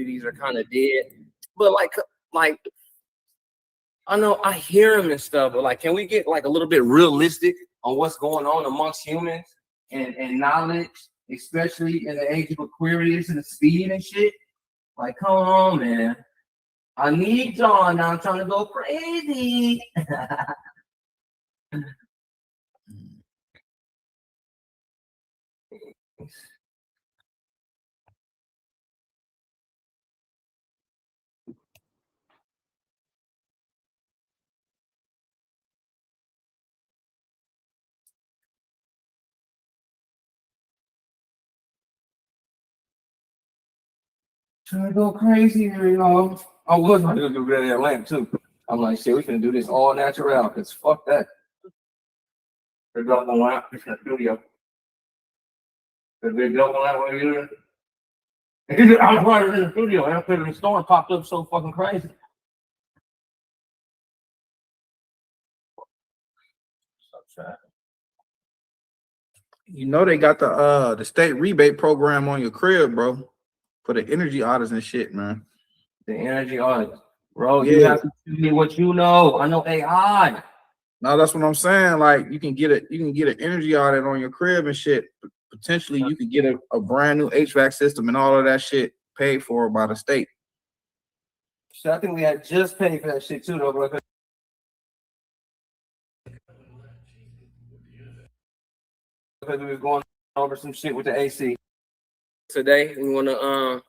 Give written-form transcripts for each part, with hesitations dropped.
communities are kind of dead. But like I know I hear them and stuff, but like, can we get like a little bit realistic on what's going on amongst humans and knowledge, especially in the age of Aquarius and the speed and shit? Like, come on, man. I need y'all now. I'm trying to go crazy. Trying to go crazy here, you know. I was going to do that lamp too. I'm like, shit, we can do this all natural because fuck that. There's no lamp in the studio. There's a double lamp over here. I'm right in the studio, and after the storm popped up so fucking crazy. You know they got the state rebate program on your crib, bro, for the energy audits and shit, man. The energy audit, bro. Yeah. You have to tell me what you know. I know AI. No, that's what I'm saying. Like you can get an energy audit on your crib and shit. Potentially, you could get a brand new HVAC system and all of that shit paid for by the state. So I think we had just paid for that shit too, though, bro. Because we was going over some shit with the AC. Today we want to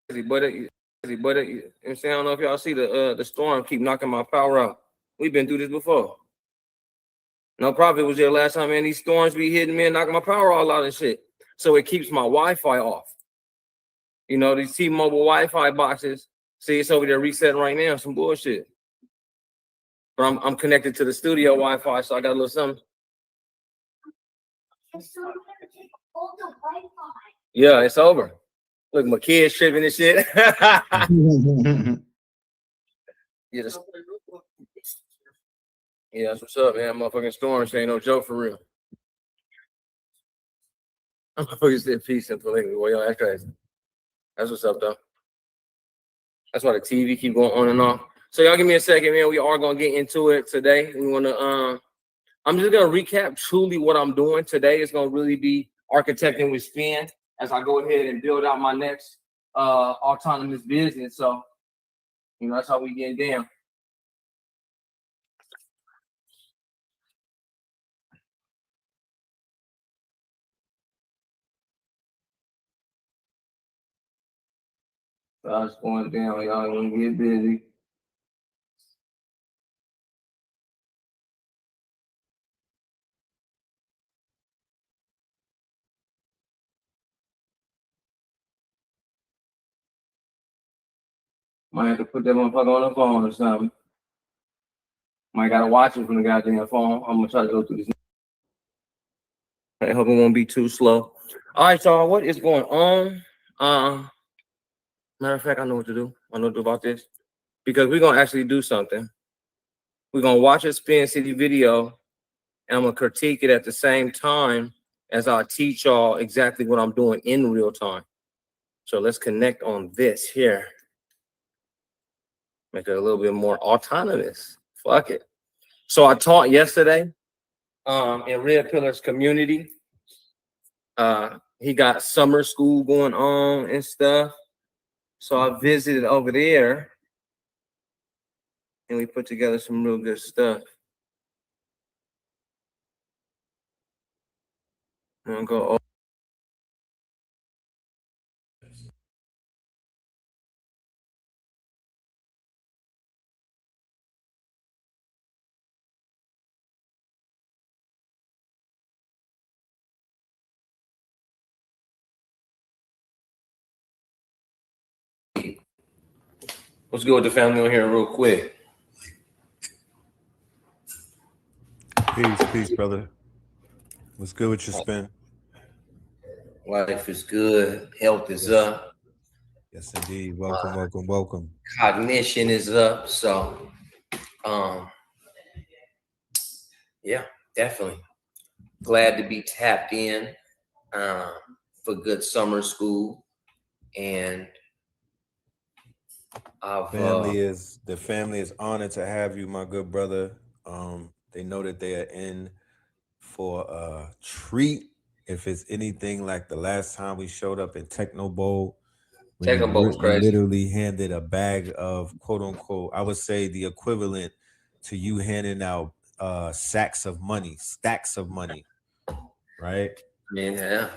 but you know what I'm saying? I don't know if y'all see the storm keep knocking my power out. We've been through this before. No profit was there last time, man. These storms be hitting me and knocking my power all out and shit. So it keeps my Wi-Fi off. You know, these T-Mobile Wi-Fi boxes. See, it's over there resetting right now. Some bullshit. But I'm connected to the studio Wi-Fi, so I got a little something. Yeah, it's over. Look, my kids tripping and shit. Yeah, that's what's up, man. Motherfucking storms ain't no joke for real. I'm motherfucking said peace and polygamy. Well, yo, that's crazy. That's what's up, though. That's why the TV keep going on and off. So y'all give me a second, man. We are gonna get into it today. We wanna I'm just gonna recap truly what I'm doing today. It's gonna really be architecting with spin as I go ahead and build out my next autonomous business. So, you know, that's how we get down. So I was going down, y'all want to get busy. Might have to put that motherfucker on the phone or something. Might gotta watch it from the goddamn phone. I'm gonna try to go through this. I hope it won't be too slow. All right, y'all, what is going on? Matter of fact, I know what to do. I know what to do about this. Because we're gonna actually do something. We're gonna watch a Spin City video, and I'm gonna critique it at the same time as I teach y'all exactly what I'm doing in real time. So let's connect on this here. Make it a little bit more autonomous. Fuck it. So I taught yesterday in Red Pillar's community. He got summer school going on and stuff. So I visited over there and we put together some real good stuff. I'm gonna go over. Let's go with the family on here real quick. Peace, brother. What's good with your spin? Life is good. Health is up. Yes, indeed. Welcome. Cognition is up. So, yeah, definitely. Glad to be tapped in for good summer school. And The family is honored to have you, my good brother. They know that they are in for a treat. If it's anything like the last time we showed up in Techno Bowl, when was you crazy. literally handed a bag of quote unquote, I would say the equivalent to you handing out stacks of money, right? I mean, yeah.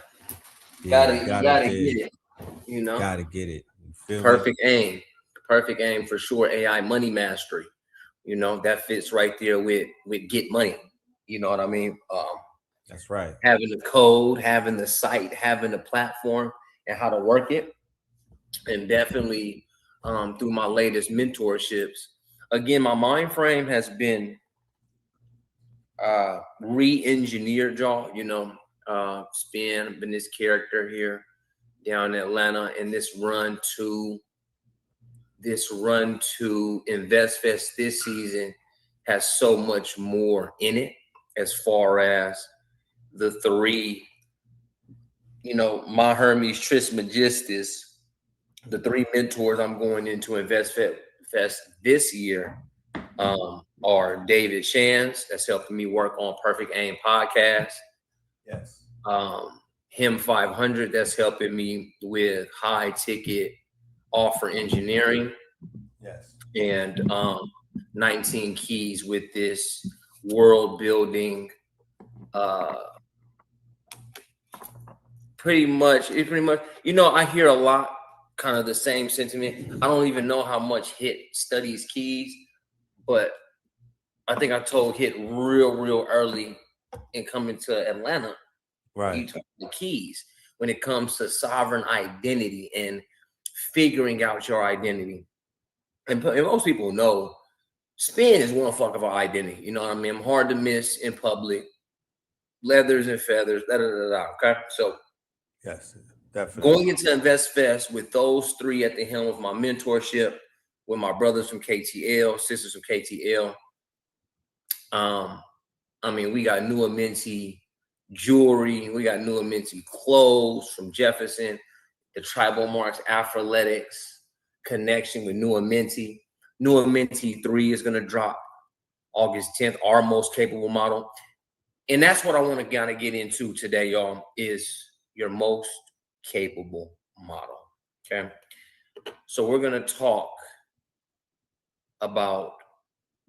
Yeah, You got up gotta there, get it, you know. gotta get it. You feel me? Perfect aim for sure. AI money mastery, you know, that fits right there with get money. You know what I mean? That's right. Having the code, having the site, having the platform, and how to work it, and definitely through my latest mentorships. Again, my mind frame has been re-engineered, y'all. You know, Spin, been this character here down in Atlanta, and this run to Invest Fest this season has so much more in it as far as the three, you know, my Hermes Trismegistus, the three mentors I'm going into Invest Fest this year are David Shands, that's helping me work on Perfect Aim podcast. Yes. Him 500, that's helping me with high ticket offer engineering. Yes. And 19 keys with this world building. Pretty much, you know, I hear a lot kind of the same sentiment. I don't even know how much Hit studies keys, but I think I told Hit real early in coming to Atlanta. Right. You talk the keys when it comes to sovereign identity and figuring out your identity. And most people know Spin is one fuck of our identity. You know what I mean? I'm hard to miss in public. Leathers and feathers, okay? So yes, definitely. Going into Invest Fest with those three at the helm of my mentorship, with my brothers from KTL, sisters from KTL. I mean, we got new Minty jewelry, we got new Minty clothes from Jefferson, the Tribal Marks Athletics connection with New Minty. New Minty 3 is going to drop August 10th, our most capable model. And that's what I want to kind of get into today, y'all, is your most capable model. Okay. So we're going to talk about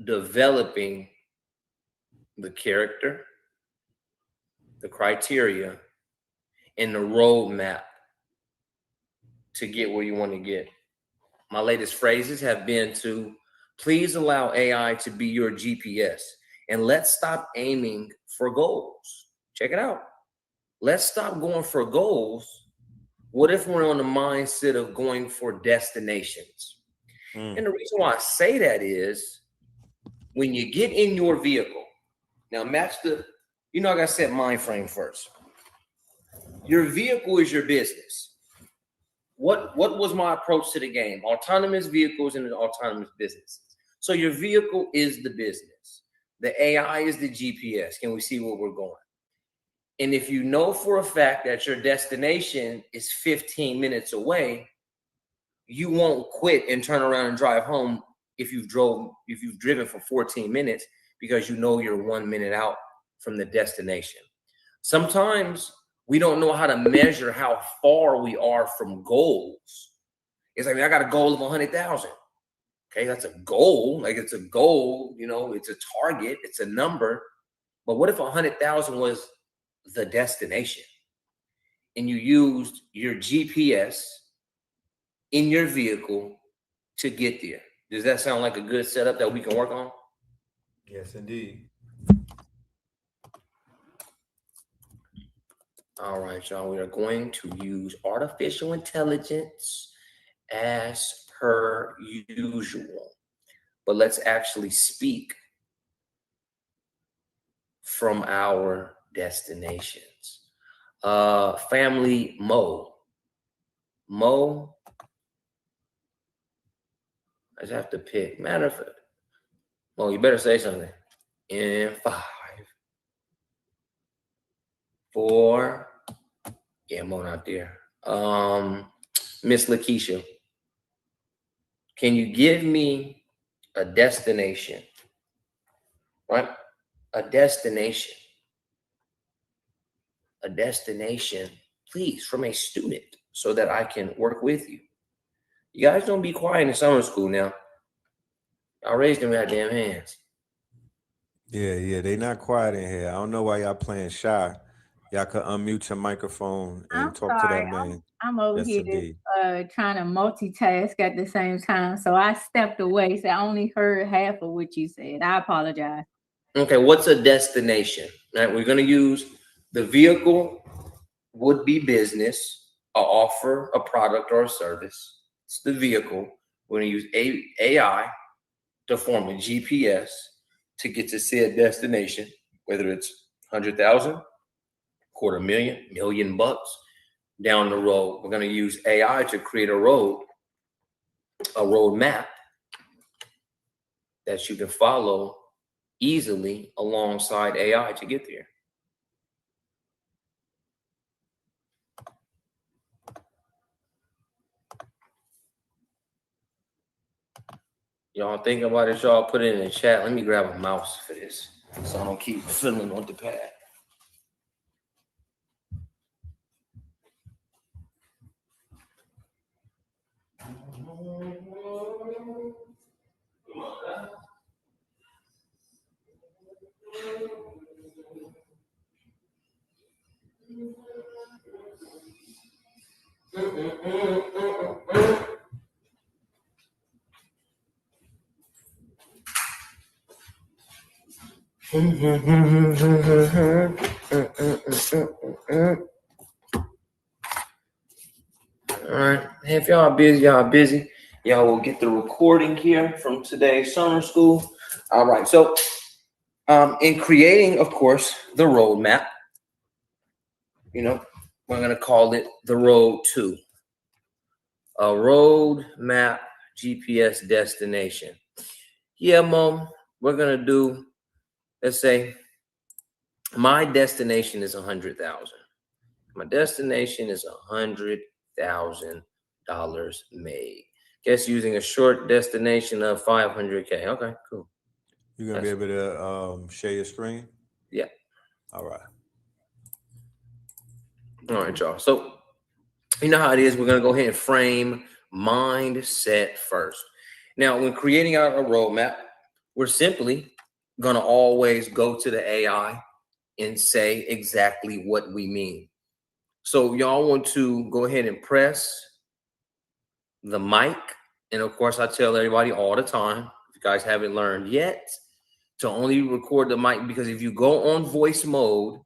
developing the character, the criteria, and the roadmap to get where you want to get. My latest phrases have been to please allow AI to be your GPS, and let's stop aiming for goals. Check it out. Let's stop going for goals. What if we're on the mindset of going for destinations? And the reason why I say that is when you get in your vehicle, now match the, you know, I got to set mind frame first. Your vehicle is your business. What was my approach to the game? Autonomous vehicles and autonomous businesses. So your vehicle is the business. The AI is the GPS. Can we see where we're going? And if you know for a fact that your destination is 15 minutes away, you won't quit and turn around and drive home if you've driven for 14 minutes because you know you're 1 minute out from the destination. Sometimes we don't know how to measure how far we are from goals. It's like, I got a goal of 100,000. Okay, that's a goal. Like, it's a goal, you know, it's a target, it's a number. But what if 100,000 was the destination and you used your GPS in your vehicle to get there? Does that sound like a good setup that we can work on? Yes, indeed. All right, y'all. We are going to use artificial intelligence as per usual, but let's actually speak from our destinations. Family Mo. I just have to pick. Matter of fact, Mo, you better say something. In 5, 4. Yeah, Mo not there. Miss Lakeisha. Can you give me a destination, right? A destination, please, from a student so that I can work with you. You guys don't be quiet in summer school now. Y'all raise them goddamn hands. Yeah, they not quiet in here. I don't know why y'all playing shy. Y'all could unmute your microphone and I'm talk to sorry. that man. I'm over Yes, here indeed. trying to multitask at the same time. So I stepped away. So I only heard half of what you said. I apologize. Okay, what's a destination? Right, we're gonna use the vehicle would be business, a offer, a product, or a service. It's the vehicle. We're gonna use AI to form a GPS to get to said destination, whether it's 100,000, $250,000, $1,000,000 down the road. We're gonna use AI to create a road map that you can follow easily alongside AI to get there. Y'all think about it, y'all put it in the chat. Let me grab a mouse for this so I don't keep fiddling on the pad. All right. If y'all busy, y'all will get the recording here from today's summer school. All right. So in creating, of course, the roadmap, we're going to call it the road to a road map GPS destination. Yeah, Mom, we're going to do, let's say my destination is 100,000. My destination is $100,000 made. Guess using a short destination of 500K. Okay, cool. You gonna be able to share your screen? Yeah. All right. All right, y'all. So you know how it is. We're gonna go ahead and frame mindset first. Now, when creating out a roadmap, we're simply gonna always go to the AI and say exactly what we mean. So y'all want to go ahead and press the mic. And of course, I tell everybody all the time, if you guys haven't learned yet, to only record the mic, because if you go on voice mode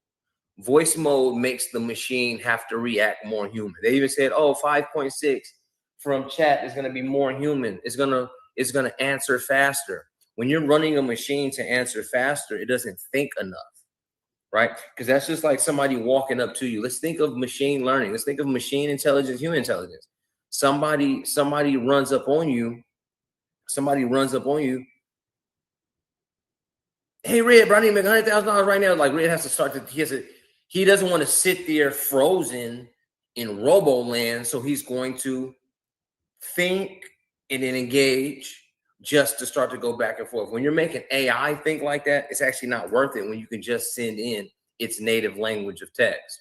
makes the machine have to react more human. They even said, 5.6 from chat is going to be more human. It's going to answer faster. When you're running a machine to answer faster, it doesn't think enough, right? Because that's just like somebody walking up to you. Let's think of machine learning. Let's think of machine intelligence, human intelligence. Somebody runs up on you. Hey, Red, bro, I need to make $100,000 right now. Like, Red has to start to, he doesn't want to sit there frozen in Robo-land, so he's going to think and then engage just to start to go back and forth. When you're making AI think like that, it's actually not worth it when you can just send in its native language of text.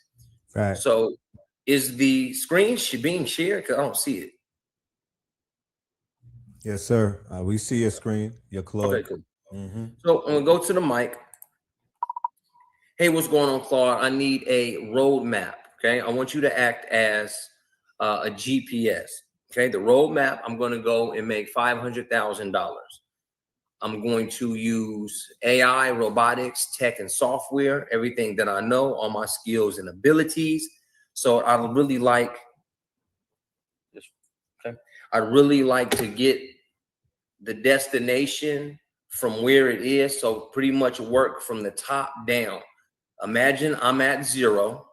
Right. So is the screen being shared? Because I don't see it. Yes, sir. We see your screen. Your Claude. Okay, cool. So I'm gonna go to the mic. Hey, what's going on, Claude? I need a roadmap. Okay, I want you to act as a GPS. Okay, the roadmap. I'm going to go and make $500,000. I'm going to use AI, robotics, tech, and software. Everything that I know, all my skills and abilities. So I'd really like to get the destination from where it is. So pretty much work from the top down. Imagine I'm at 0.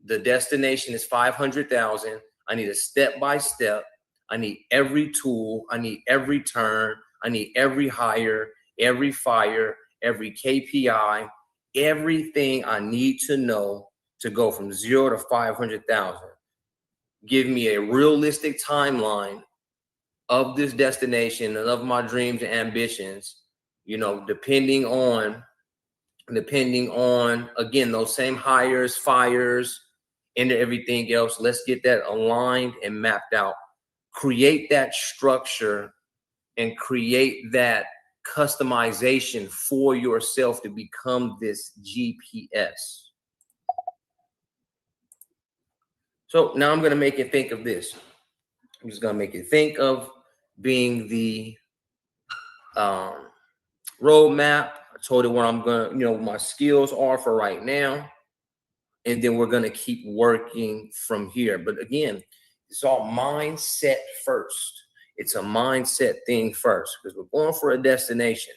The destination is 500,000. I need a step-by-step. I need every tool. I need every turn. I need every hire, every fire, every KPI, everything I need to know to go from 0 to 500,000. Give me a realistic timeline of this destination and of my dreams and ambitions, you know, depending on again those same hires, fires, and everything else. Let's get that aligned and mapped out. Create that structure and create that customization for yourself to become this GPS. So now I'm going to make it think of this. I'm just going to make it think of being the roadmap. I told it what I'm going to, you know, my skills are for right now. And then we're going to keep working from here. But again, it's all mindset first. It's a mindset thing first, because we're going for a destination.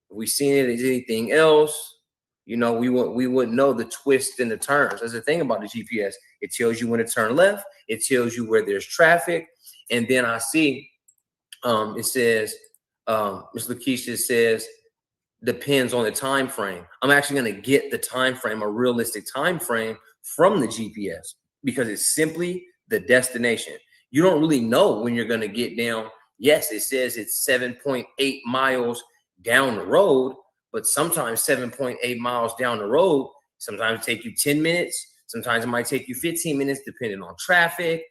If we seen it as anything else, you know, we wouldn't know the twists and the turns. That's the thing about the GPS. It tells you when to turn left. It tells you where there's traffic. And then I see it says, Ms. Lakeisha says, depends on the time frame. I'm actually going to get the time frame, a realistic time frame from the GPS, because it's simply the destination. You don't really know when you're going to get down. Yes, it says it's 7.8 miles down the road, but sometimes 7.8 miles down the road, sometimes it take you 10 minutes. Sometimes it might take you 15 minutes, depending on traffic.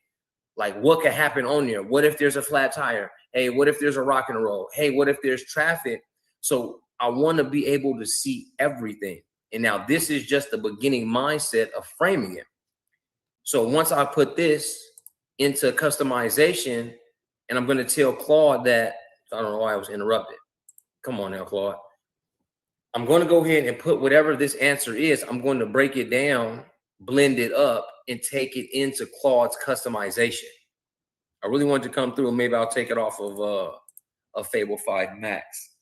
Like, what could happen on there? What if there's a flat tire? Hey, what if there's a rock and roll? Hey, what if there's traffic? So I want to be able to see everything. And now this is just the beginning mindset of framing it. So once I put this into customization, and I'm going to tell Claude that, I don't know why I was interrupted. Come on now, Claude. I'm going to go ahead and put whatever this answer is. I'm going to break it down, blend it up, and take it into Claude's customization. I really want it to come through. Maybe I'll take it off of a Fable 5 Max,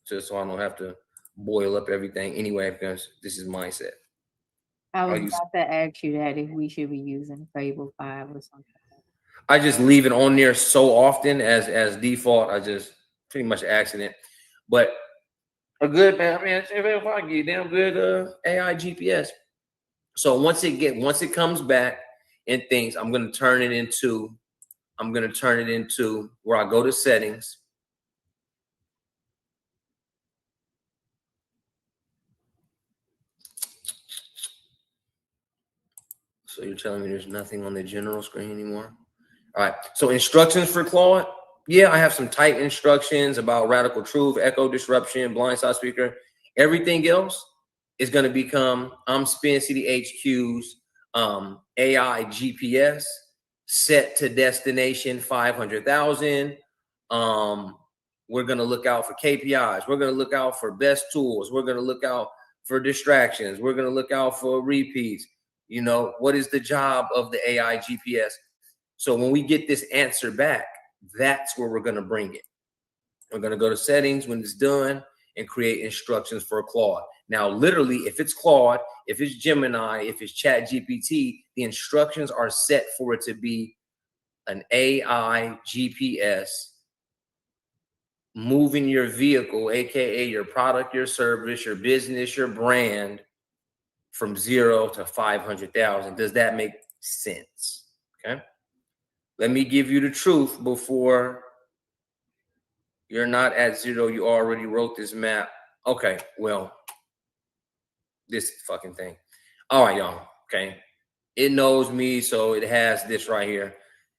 just so I don't have to boil up everything anyway, because this is mindset. I was about to ask you that if we should be using Fable 5 or something. I just leave it on there so often as default. I just pretty much accident. But a good man, if I get damn good AI GPS. So once it comes back and things, I'm gonna turn it into where I go to settings. So you're telling me there's nothing on the general screen anymore? All right. So instructions for Claude. Yeah, I have some tight instructions about radical truth, echo disruption, blindside speaker. Everything else is going to become Spin City HQ's AI GPS set to destination 500,000. We're going to look out for KPIs. We're going to look out for best tools. We're going to look out for distractions. We're going to look out for repeats. You know, what is the job of the AI GPS? So when we get this answer back, that's where we're going to bring it. We're going to go to settings when it's done and create instructions for Claude. Now, literally, if it's Claude, if it's Gemini, if it's ChatGPT, the instructions are set for it to be an AI GPS moving your vehicle, aka your product, your service, your business, your brand, from 0 to 500,000. Does that make sense? Okay. Let me give you the truth before you're not at 0. You already wrote this map. Okay. Well, this fucking thing. All right, y'all. Okay. It knows me, so it has this right here.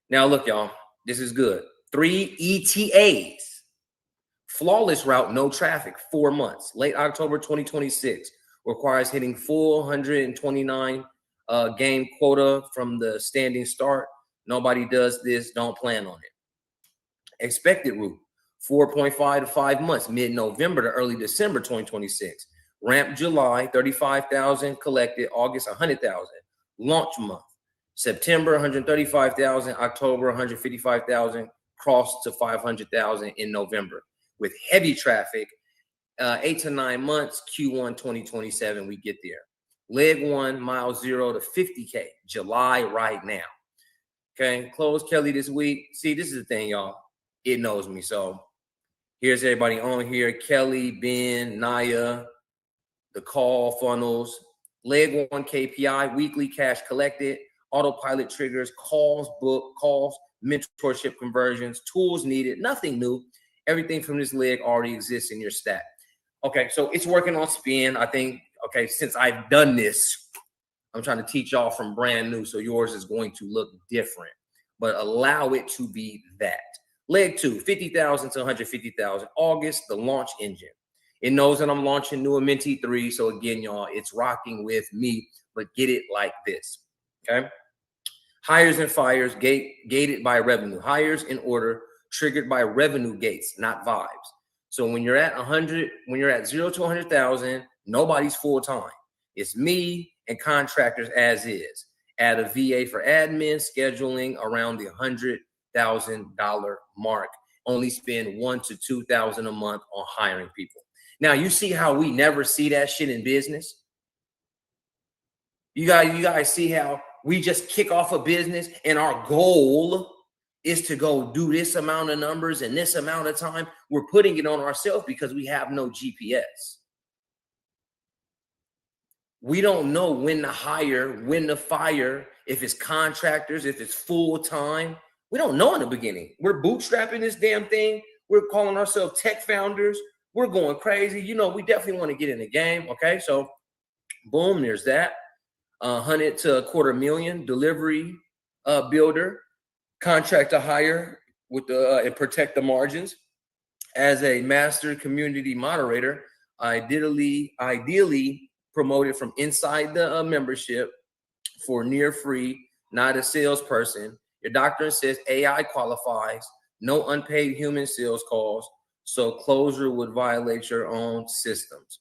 Now, look, y'all. This is good. 3 ETAs. Flawless route, no traffic, 4 months. Late October 2026. Requires hitting full 129 game quota from the standing start. Nobody does this. Don't plan on it. Expected route, 4.5 to 5 months, mid-November to early December 2026. Ramp July, 35,000 collected. August, 100,000. Launch month, September, 135,000. October, 155,000. Cross to 500,000 in November. With heavy traffic, 8 to 9 months, Q1 2027, we get there. Leg 1, mile 0 to 50K, July right now. Okay, close Kelly this week. See, this is the thing, y'all. It knows me. So here's everybody on here. Kelly, Ben, Naya, the call funnels. Leg 1 KPI, weekly cash collected. Autopilot triggers, calls, book, calls, mentorship conversions, tools needed, nothing new. Everything from this leg already exists in your stack. Okay, so it's working on spin. I think, okay, since I've done this, I'm trying to teach y'all from brand new, so yours is going to look different, but allow it to be that. Leg 2, 50,000 to 150,000. August, the launch engine. It knows that I'm launching new Minty 3, so again, y'all, it's rocking with me, but get it like this, okay? Hires and fires, gated by revenue. Hires in order, triggered by revenue gates, not vibes. So when you're at 100, when you're at 0 to 100,000, nobody's full-time. It's me and contractors as is. Add a VA for admin, scheduling around the $100,000 mark. Only spend $1,000 to $2,000 a month on hiring people. Now you see how we never see that shit in business. You guys see how we just kick off a business and our goal is to go do this amount of numbers in this amount of time. We're putting it on ourselves because we have no GPS. We don't know when to hire, when to fire, if it's contractors, if it's full-time. We don't know in the beginning. We're bootstrapping this damn thing. We're calling ourselves tech founders. We're going crazy. You know, we definitely want to get in the game. Okay, so boom, there's that. 100 to $250,000 delivery builder, contract to hire with the and protect the margins. As a master community moderator, ideally promoted from inside the membership for near free, not a salesperson. Your doctor says AI qualifies, no unpaid human sales calls, so closure would violate your own systems.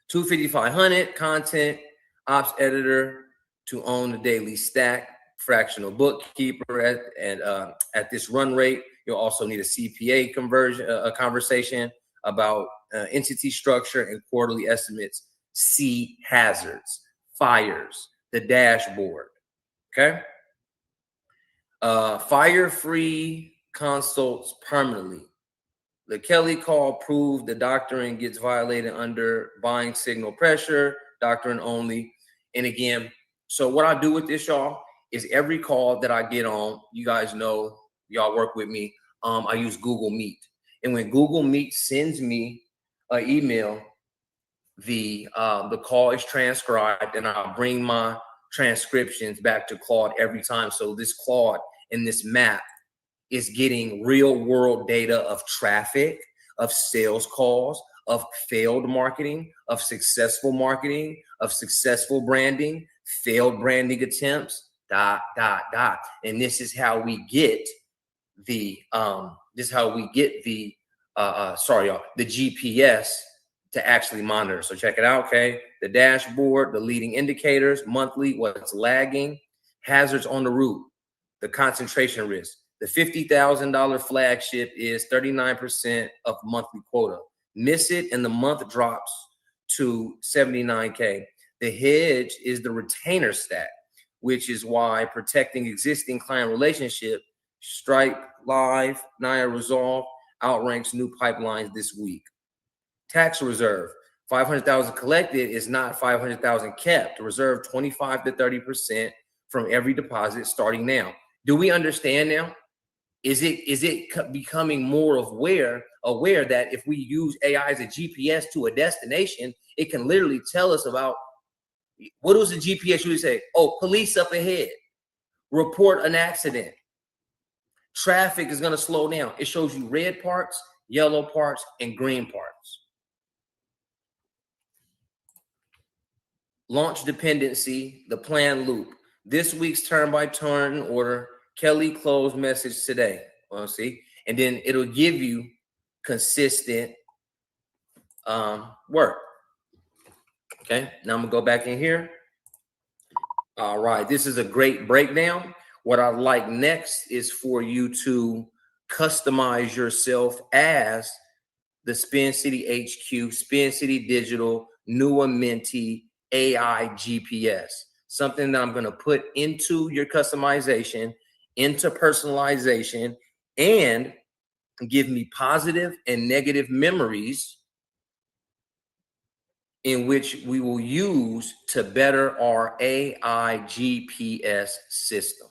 250,500 content ops editor to own the daily stack, fractional bookkeeper at this run rate. You'll also need a CPA conversation about entity structure and quarterly estimates. See hazards, fires, the dashboard. Okay. Fire-free consults permanently. The Kelly call proved the doctrine gets violated under buying signal pressure, doctrine only. And again, so what I do with this, y'all, is every call that I get on, you guys know, y'all work with me, I use Google Meet. And when Google Meet sends me an email, the call is transcribed, and I'll bring my transcriptions back to Claude every time. So this Claude and this map is getting real world data of traffic, of sales calls, of failed marketing, of successful branding, failed branding attempts, ... And this is how we get the the GPS to actually monitor. So check it out, okay? The dashboard, the leading indicators, monthly, what's lagging, hazards on the route, the concentration risk. The $50,000 flagship is 39% of monthly quota. Miss it and the month drops to 79K. The hedge is the retainer stack, which is why protecting existing client relationship, Stripe Live, Naya Resolve, outranks new pipelines this week. Tax reserve, 500,000 collected is not 500,000 kept. Reserve 25 to 30% from every deposit starting now. Do we understand now? Is it becoming more aware that if we use AI as a GPS to a destination, it can literally tell us about, what does the GPS usually say? Oh, police up ahead. Report an accident. Traffic is going to slow down. It shows you red parts, yellow parts, and green parts. Launch dependency, the plan loop. This week's turn-by-turn order, Kelly closed message today. Well, see, and then it'll give you consistent work. Okay, now I'm gonna go back in here. All right, this is a great breakdown. What I'd like next is for you to customize yourself as the Spin City HQ, Spin City Digital, Nua Minty, AI GPS. Something that I'm gonna put into your customization, into personalization, and give me positive and negative memories in which we will use to better our AI GPS system.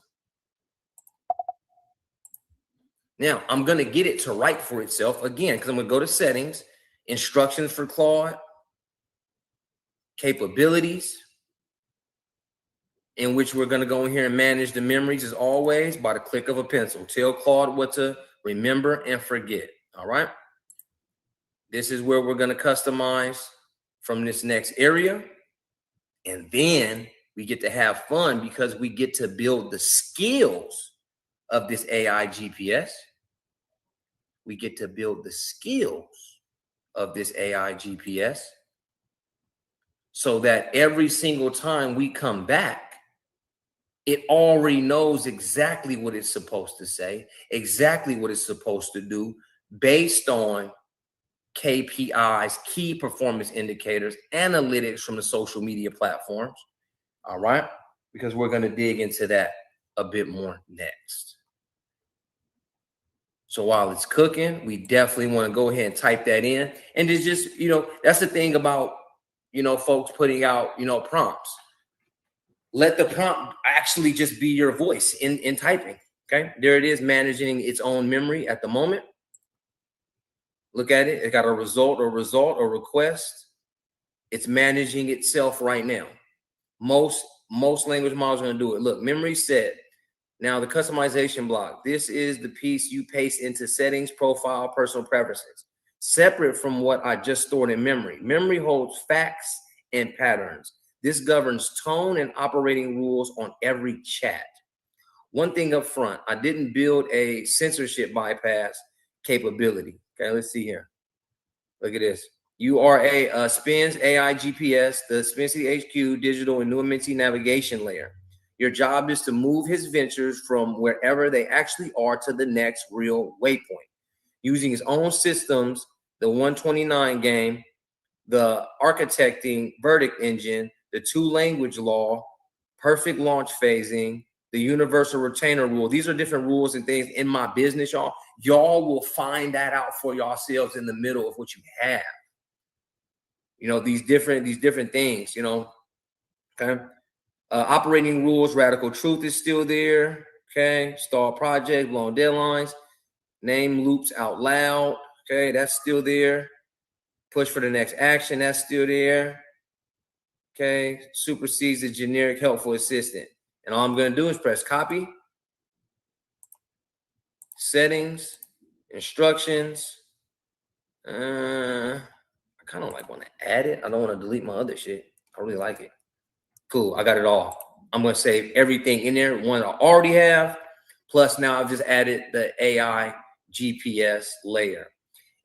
Now, I'm going to get it to write for itself again, because I'm going to go to settings, instructions for Claude, capabilities, in which we're going to go in here and manage the memories as always by the click of a pencil. Tell Claude what to remember and forget. All right. This is where we're going to customize from this next area. And then we get to have fun because we get to build the skills of this AI GPS. We get to build the skills of this AI GPS so that every single time we come back, it already knows exactly what it's supposed to say, exactly what it's supposed to do based on KPIs, key performance indicators, analytics from the social media platforms. All right, because we're going to dig into that a bit more next. So while it's cooking, we definitely want to go ahead and type that in. And it's just, that's the thing about, folks putting out, prompts. Let the prompt actually just be your voice in typing. Okay, there it is, managing its own memory at the moment. Look at it. It got a result or request. It's managing itself right now. Most language models are going to do it. Look, memory set. Now the customization block. This is the piece you paste into settings, profile, personal preferences, separate from what I just stored in memory. Memory holds facts and patterns. This governs tone and operating rules on every chat. One thing up front, I didn't build a censorship bypass capability. Okay, let's see here. Look at this. You are a Spins AI GPS, the Spincy HQ digital and Nuamenti navigation layer. Your job is to move his ventures from wherever they actually are to the next real waypoint. Using his own systems, the 129 game, the architecting verdict engine, the two-language law, perfect launch phasing, the universal retainer rule. These are different rules and things in my business, y'all. Y'all will find that out for yourselves in the middle of what you have. These different things, okay? Operating rules, radical truth is still there, okay? Stall project, blown deadlines, name loops out loud, okay? That's still there. Push for the next action, that's still there, okay? Supersedes the generic helpful assistant. And all I'm going to do is press copy, settings, instructions. I kind of want to add it. I don't want to delete my other shit. I really like it. Cool, I got it all. I'm going to save everything in there, one I already have. Plus now I've just added the AI GPS layer.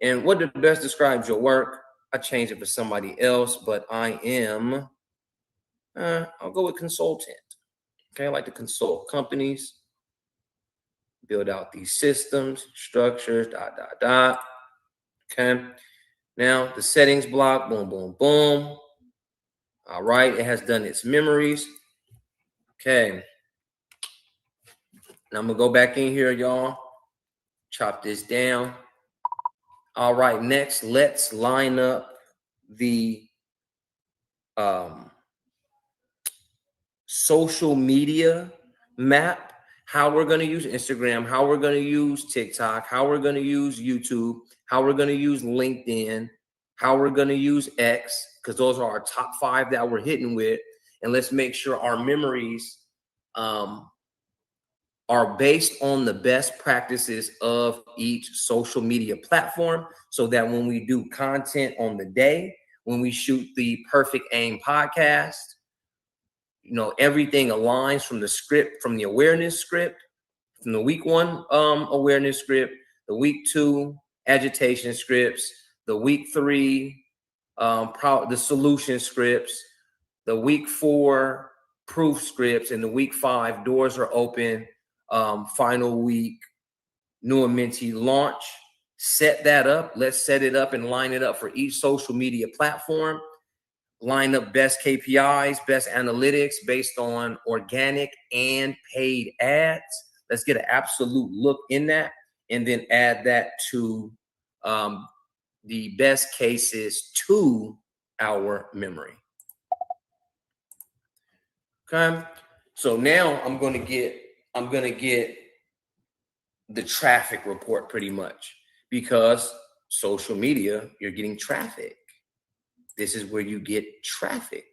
And what best describes your work? I changed it for somebody else, but I am, I'll go with consultant. Okay, I like to consult companies, build out these systems, structures, ... Okay, now the settings block, boom, boom, boom. All right, it has done its memories. Okay, now I'm gonna go back in here, y'all. Chop this down. All right, next, let's line up the social media map, how we're going to use Instagram, how we're going to use TikTok, how we're going to use YouTube, how we're going to use LinkedIn, how we're going to use X, because those are our top 5 that we're hitting with. And let's make sure our memories are based on the best practices of each social media platform, so that when we do content on the day, when we shoot the Perfect Aim podcast, everything aligns from the script, from the awareness script, from the week 1 awareness script, the week 2 agitation scripts, the week 3 the solution scripts, the week 4 proof scripts, and the week 5 doors are open, final week Nuamenti launch. Set that up. Let's set it up and line it up for each social media platform. Line up best KPIs, best analytics based on organic and paid ads. Let's get an absolute look in that, and then add that to the best cases to our memory. Okay, so now I'm gonna get the traffic report pretty much, because social media, you're getting traffic. This is where you get traffic.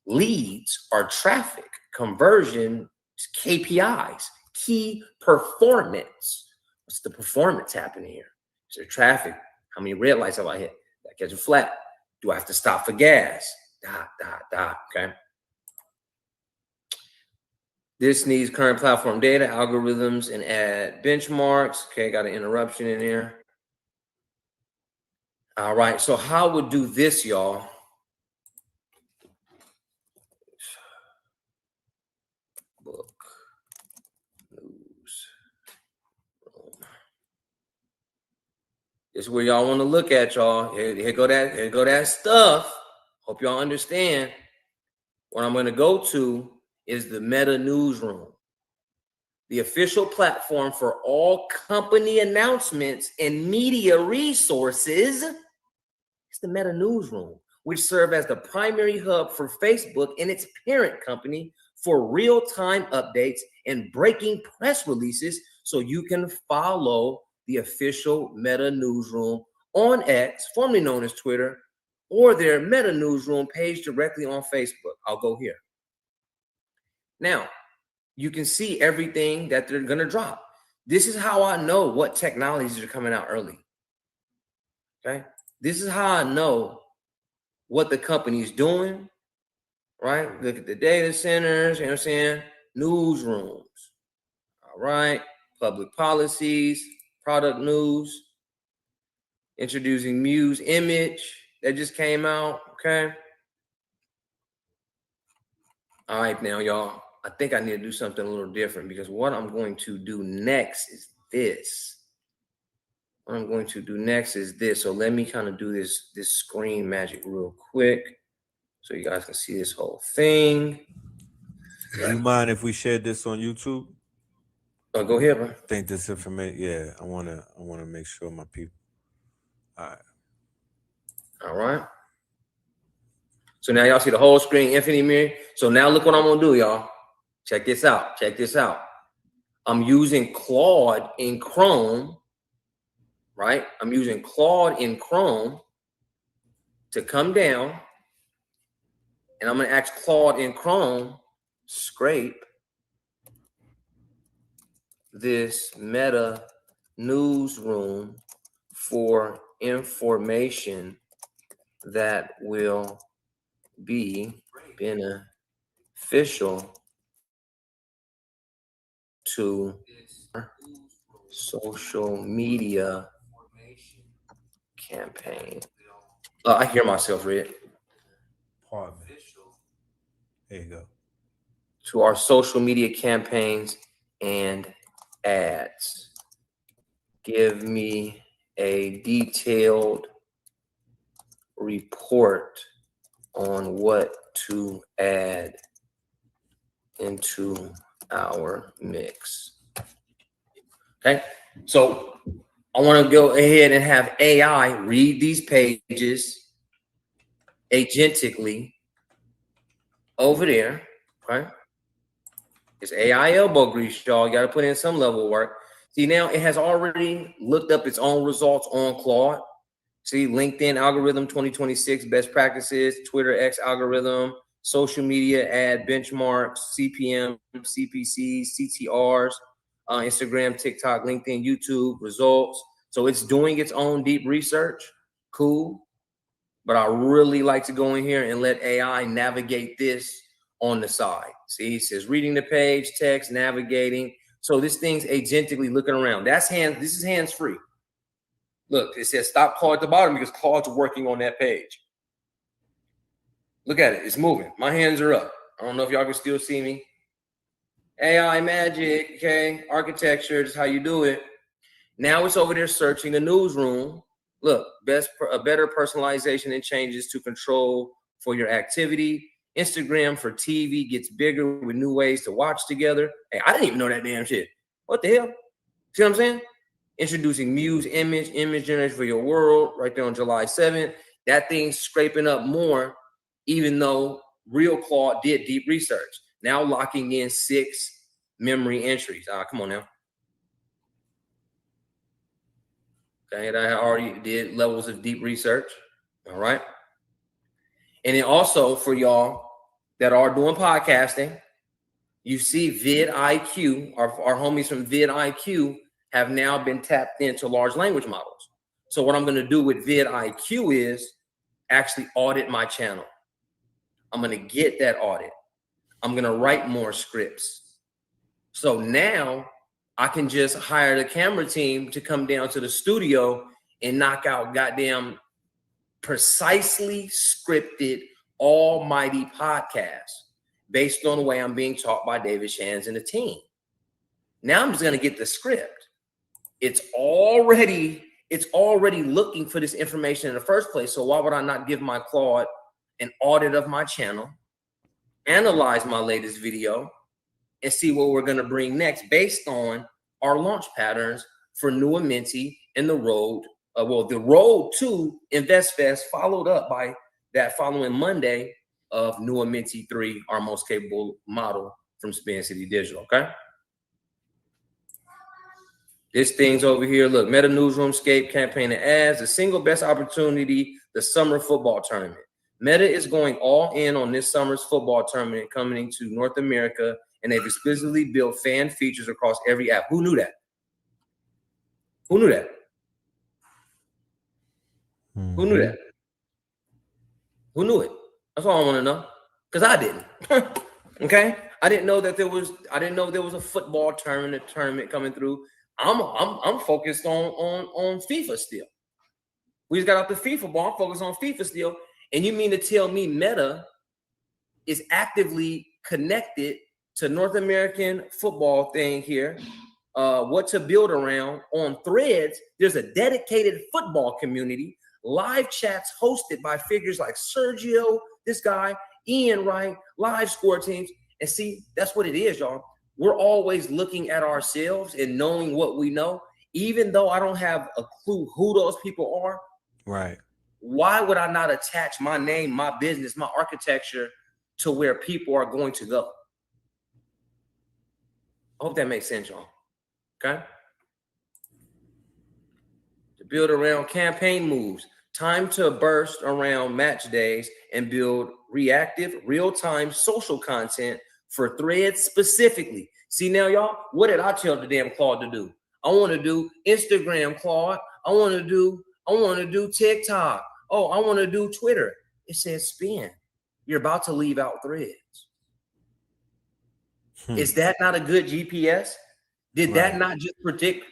Leads are traffic. Conversion is KPIs, key performance. What's the performance happening here? Is there traffic? How many red lights have I hit? Did I catch a flat? Do I have to stop for gas? Okay. This needs current platform data, algorithms, and ad benchmarks. Okay, got an interruption in there. All right, so how would do this, y'all? Book, news. This is where y'all want to look at, y'all. Here go that stuff. Hope y'all understand. What I'm going to go to is the Meta Newsroom, the official platform for all company announcements and media resources. It's the Meta Newsroom, which serves as the primary hub for Facebook and its parent company for real-time updates and breaking press releases, so you can follow the official Meta Newsroom on X, formerly known as Twitter, or their Meta Newsroom page directly on Facebook. I'll go here. Now, you can see everything that they're going to drop. This is how I know what technologies are coming out early. Okay? This is how I know what the company's doing, right? Look at the data centers, you know what I'm saying? Newsrooms. All right. Public policies, product news, introducing Muse image that just came out. Okay. All right, now, y'all, I think I need to do something a little different, because what I'm going to do next is this. What I'm going to do next is this. So let me kind of do this screen magic real quick so you guys can see this whole thing. Do you mind if we share this on YouTube? Oh, go ahead, bro. I think this information, yeah, I wanna make sure my people. All right. All right. So now y'all see the whole screen, infinity mirror. So now look what I'm gonna do, y'all. Check this out. Check this out. I'm using Claude in Chrome, right? I'm using Claude in Chrome to come down, and I'm gonna ask Claude in Chrome, scrape this Meta Newsroom for information that will be beneficial to social media campaign. I hear myself read. Pardon me. There you go. To our social media campaigns and ads. Give me a detailed report on what to add into our mix. Okay, so I want to go ahead and have AI read these pages agentically over there. Okay, it's AI elbow grease, y'all. You got to put in some level of work. See, now it has already looked up its own results on Claude. See, LinkedIn algorithm 2026 best practices, Twitter X algorithm, social media ad benchmarks, CPM, CPCs, CTRs, Instagram, TikTok, LinkedIn, YouTube results. So it's doing its own deep research. Cool. But I really like to go in here and let AI navigate this on the side. See, it says reading the page, text, navigating. So this thing's agentically looking around. This is hands-free. Look, it says stop Claude at the bottom because Claude's working on that page. Look at it. It's moving. My hands are up. I don't know if y'all can still see me. AI magic, okay? Architecture is how you do it. Now it's over there searching the newsroom. Look, better personalization and changes to control for your activity. Instagram for TV gets bigger with new ways to watch together. Hey, I didn't even know that damn shit. What the hell? See what I'm saying? Introducing Muse image generation for your world right there on July 7th. That thing's scraping up more, even though real Claude did deep research. Now locking in 6 memory entries. Come on now. Okay, that I already did levels of deep research. All right. And then also for y'all that are doing podcasting, you see vidIQ, our homies from vidIQ have now been tapped into large language models. So what I'm going to do with vidIQ is actually audit my channel. I'm going to get that audit. I'm going to write more scripts. So now I can just hire the camera team to come down to the studio and knock out goddamn precisely scripted almighty podcasts based on the way I'm being taught by David Shands and the team. Now I'm just going to get the script. It's already looking for this information in the first place. So why would I not give my Claude an audit of my channel, analyze my latest video, and see what we're going to bring next based on our launch patterns for New Amenti and the road. The road to InvestFest, followed up by that following Monday of New Amenti 3, our most capable model from Spin City Digital. Okay. This thing's over here. Look, Meta Newsroom Scape campaign and ads, the single best opportunity, the summer football tournament. Meta is going all in on this summer's football tournament coming to North America, and they've explicitly built fan features across every app. Who knew that? Who knew that? Mm-hmm. Who knew that? Who knew it? That's all I want to know. Because I didn't. Okay? I didn't know there was a football tournament coming through. I'm focused on FIFA still. We just got off the FIFA ball. I'm focused on FIFA still. And you mean to tell me Meta is actively connected to North American football thing here? What to build around on Threads? There's a dedicated football community, live chats hosted by figures like Sergio, this guy, Ian Wright, live score teams. And see, that's what it is, y'all. We're always looking at ourselves and knowing what we know, even though I don't have a clue who those people are. Right. Why would I not attach my name, my business, my architecture to where people are going to go? I hope that makes sense, y'all. Okay. To build around campaign moves, time to burst around match days and build reactive, real-time social content for Threads specifically. See now, y'all, what did I tell the damn Claude to do? I want to do Instagram, Claude. I want to do TikTok. Oh, I want to do Twitter. It says spin. You're about to leave out Threads. Is that not a good GPS? Did that not just predict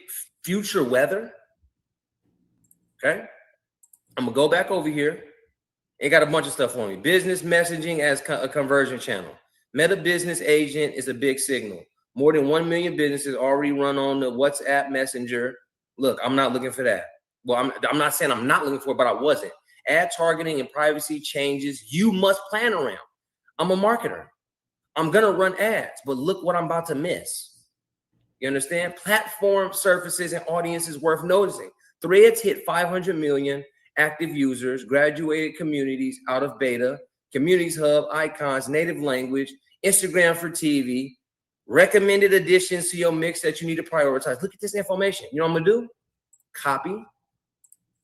future weather? Okay. I'm going to go back over here. It got a bunch of stuff on me. Business messaging as a conversion channel. Meta Business Agent is a big signal. More than 1 million businesses already run on the WhatsApp Messenger. Look, I'm not looking for that. Well, I'm not saying I'm not looking for it, but I wasn't. Ad targeting and privacy changes you must plan around. I'm a marketer. I'm going to run ads, but look what I'm about to miss. You understand? Platform surfaces and audiences worth noticing. Threads hit 500 million active users, graduated communities out of beta, communities hub, icons, native language, Instagram for TV, recommended additions to your mix that you need to prioritize. Look at this information. You know what I'm going to do? Copy,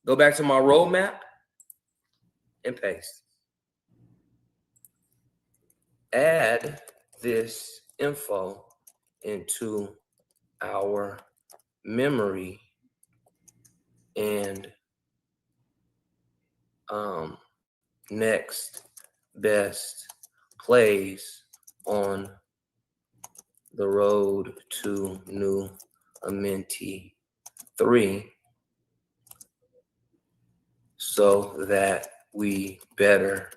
go back to my roadmap, and paste. Add this info into our memory and next best plays on the road to New Amenti 3 so that we better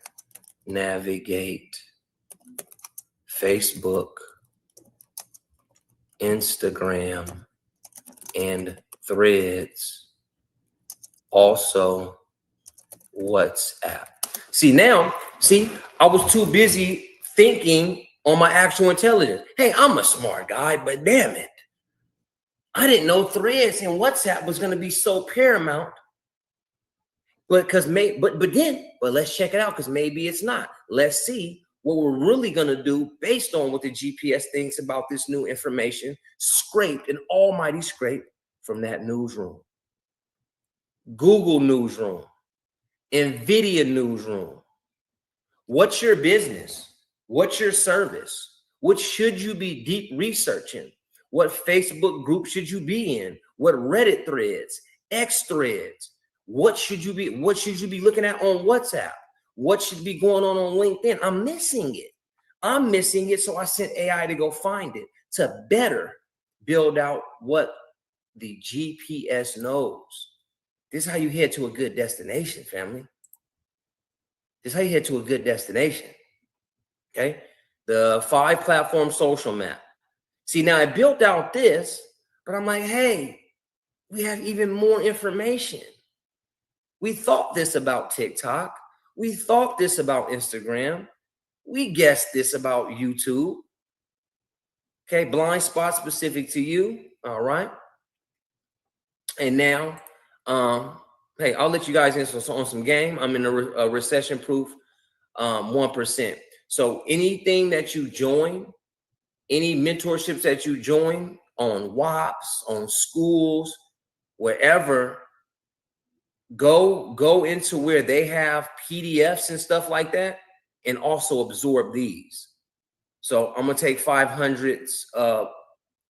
navigate Facebook, Instagram, and Threads, also WhatsApp. I was too busy thinking on my actual intelligence. Hey, I'm a smart guy, but damn it, I didn't know Threads and WhatsApp was going to be so paramount. But let's check it out, because maybe it's not. Let's see what we're really going to do based on what the GPS thinks about this new information, scraped, an almighty scrape from that newsroom. Google Newsroom, NVIDIA Newsroom. What's your business? What's your service? What should you be deep researching? What Facebook group should you be in? What Reddit threads, X threads? What should you be looking at on WhatsApp? What should be going on LinkedIn? I'm missing it. So I sent AI to go find it to better build out what the GPS knows. This is how you head to a good destination, family. This is how you head to a good destination. Okay. The 5-platform social map. See, now I built out this, but I'm like, hey, we have even more information. We thought this about TikTok. We thought this about Instagram. We guessed this about YouTube. Okay, blind spot specific to you. All right. And now, hey, I'll let you guys in on some game. I'm in a recession-proof 1%. So anything that you join, any mentorships that you join on WAPs, on schools, wherever, go into where they have PDFs and stuff like that, and also absorb these. So I'm gonna take 500's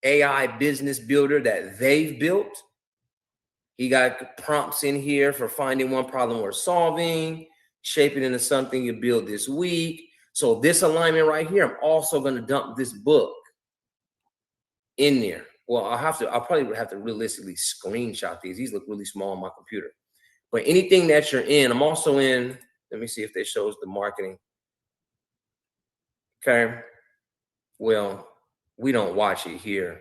AI business builder that they've built. He got prompts in here for finding one problem worth solving, shape it into something you build this week. So this alignment right here, I'm also going to dump this book in there. Well, I'll probably have to realistically screenshot these. These look really small on my computer. But anything that you're in, I'm also in, let me see if they shows the marketing. Okay. Well, we don't watch it here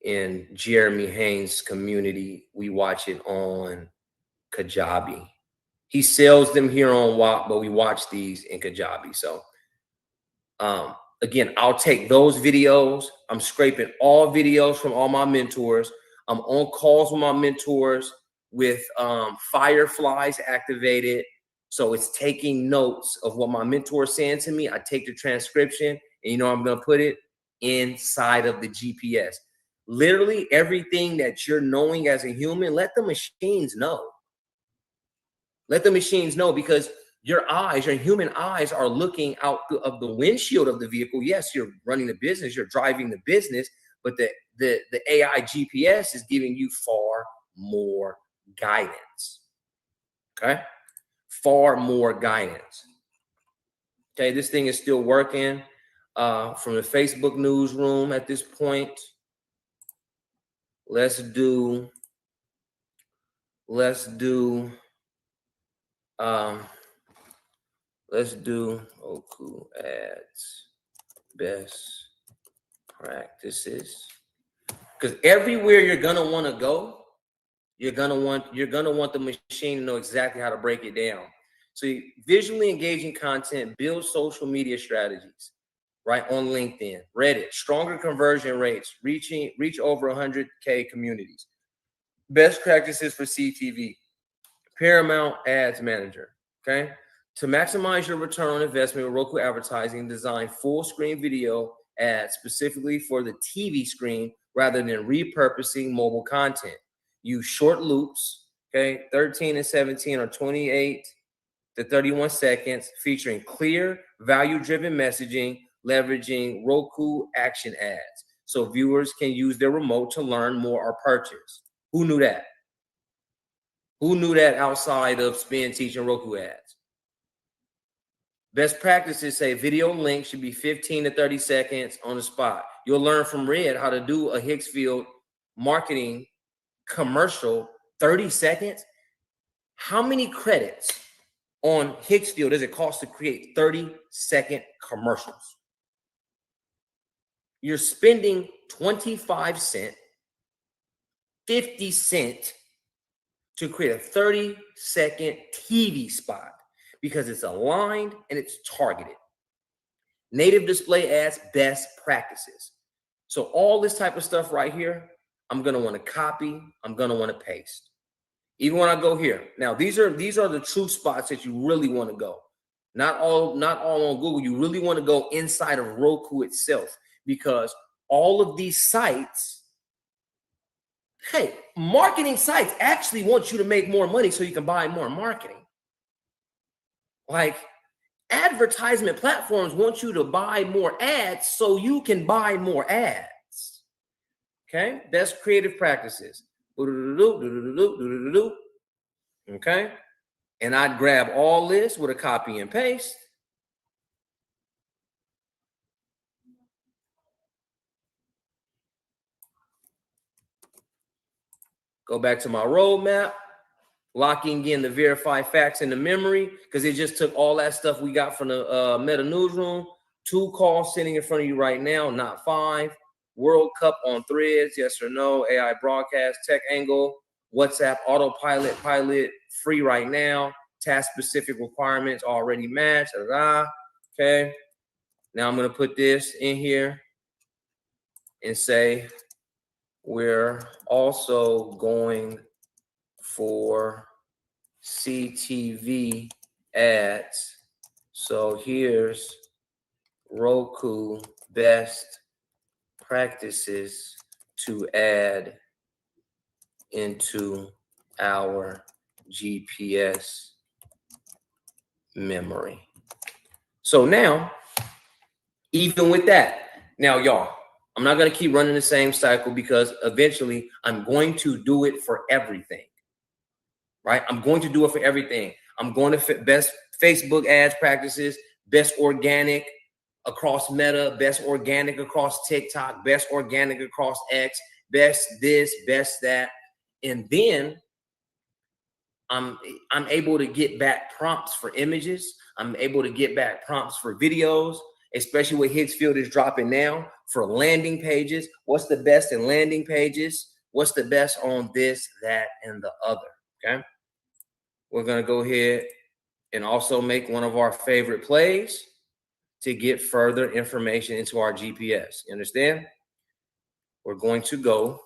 in Jeremy Haynes' community. We watch it on Kajabi. He sells them here on WAP, but we watch these in Kajabi. So again, I'll take those videos. I'm scraping all videos from all my mentors. I'm on calls with my mentors with Fireflies activated. So it's taking notes of what my mentor is saying to me. I take the transcription, and you know I'm going to put it inside of the GPS. Literally everything that you're knowing as a human, let the machines know. Let the machines know, because your eyes, your human eyes, are looking out of the windshield of the vehicle. Yes, you're running the business, you're driving the business, but the AI GPS is giving you far more guidance. Okay? Far more guidance. Okay, this thing is still working from the Facebook newsroom at this point. Let's do Oku ads best practices, because everywhere you're gonna want to go, you're gonna want the machine to know exactly how to break it down. So visually engaging content, build social media strategies, right? On LinkedIn, Reddit, stronger conversion rates, reach over 100K communities. Best practices for CTV, Paramount Ads Manager, okay? To maximize your return on investment with Roku advertising, design full screen video ads specifically for the TV screen rather than repurposing mobile content. Use short loops, okay? 13 and 17 or 28 to 31 seconds, featuring clear, value-driven messaging, leveraging Roku action ads, so viewers can use their remote to learn more or purchase. Who knew that? Who knew that outside of spend, teach, and Roku ads? Best practices say video link should be 15 to 30 seconds on the spot. You'll learn from Red how to do a Hicksfield marketing commercial, 30 seconds. How many credits on Hicksfield does it cost to create 30-second commercials? You're spending 25 cents, 50 cents to create a 30-second TV spot, because it's aligned and it's targeted. Native display ads, best practices. So all this type of stuff right here, I'm gonna want to copy, I'm gonna want to paste. Even when I go here. Now, these are the true spots that you really want to go. Not all on Google. You really want to go inside of Roku itself, because all of these sites hey, marketing sites actually want you to make more money so you can buy more marketing. Like advertisement platforms want you to buy more ads so you can buy more ads. Okay, best creative practices. Okay, and I'd grab all this with a copy and paste. Go back to my roadmap, locking in the verified facts in the memory, because it just took all that stuff we got from the Meta Newsroom. 2 calls sitting in front of you right now, not 5. World Cup on Threads, yes or no. AI broadcast, tech angle, WhatsApp autopilot, pilot free right now. Task specific requirements already matched. Okay. Now I'm going to put this in here and say we're also going for CTV ads. So here's Roku best practices to add into our GPS memory. So now, even with that, now y'all, I'm not going to keep running the same cycle because eventually I'm going to do it for everything, right? I'm going to do it for everything. I'm going to fit best Facebook ads practices, best organic across Meta, best organic across TikTok, best organic across X, best this, best that. And then I'm able to get back prompts for images. I'm able to get back prompts for videos, especially what Higgsfield is dropping now for landing pages. What's the best in landing pages? What's the best on this, that, and the other, okay? We're gonna go ahead and also make one of our favorite plays to get further information into our GPS. You understand? We're going to go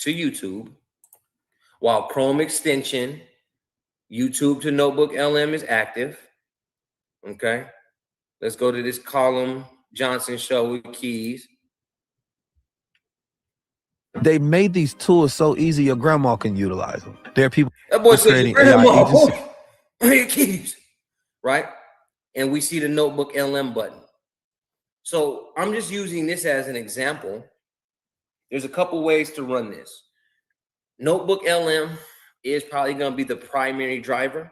to YouTube while Chrome extension, YouTube to Notebook LM is active. Okay. Let's go to this Column Johnson show with keys. They made these tools so easy your grandma can utilize them. There are people That boy says your creating AI grandma, agencies. your keys, right? And we see the Notebook LM button. So I'm just using this as an example. There's a couple ways to run this. Notebook LM is probably going to be the primary driver.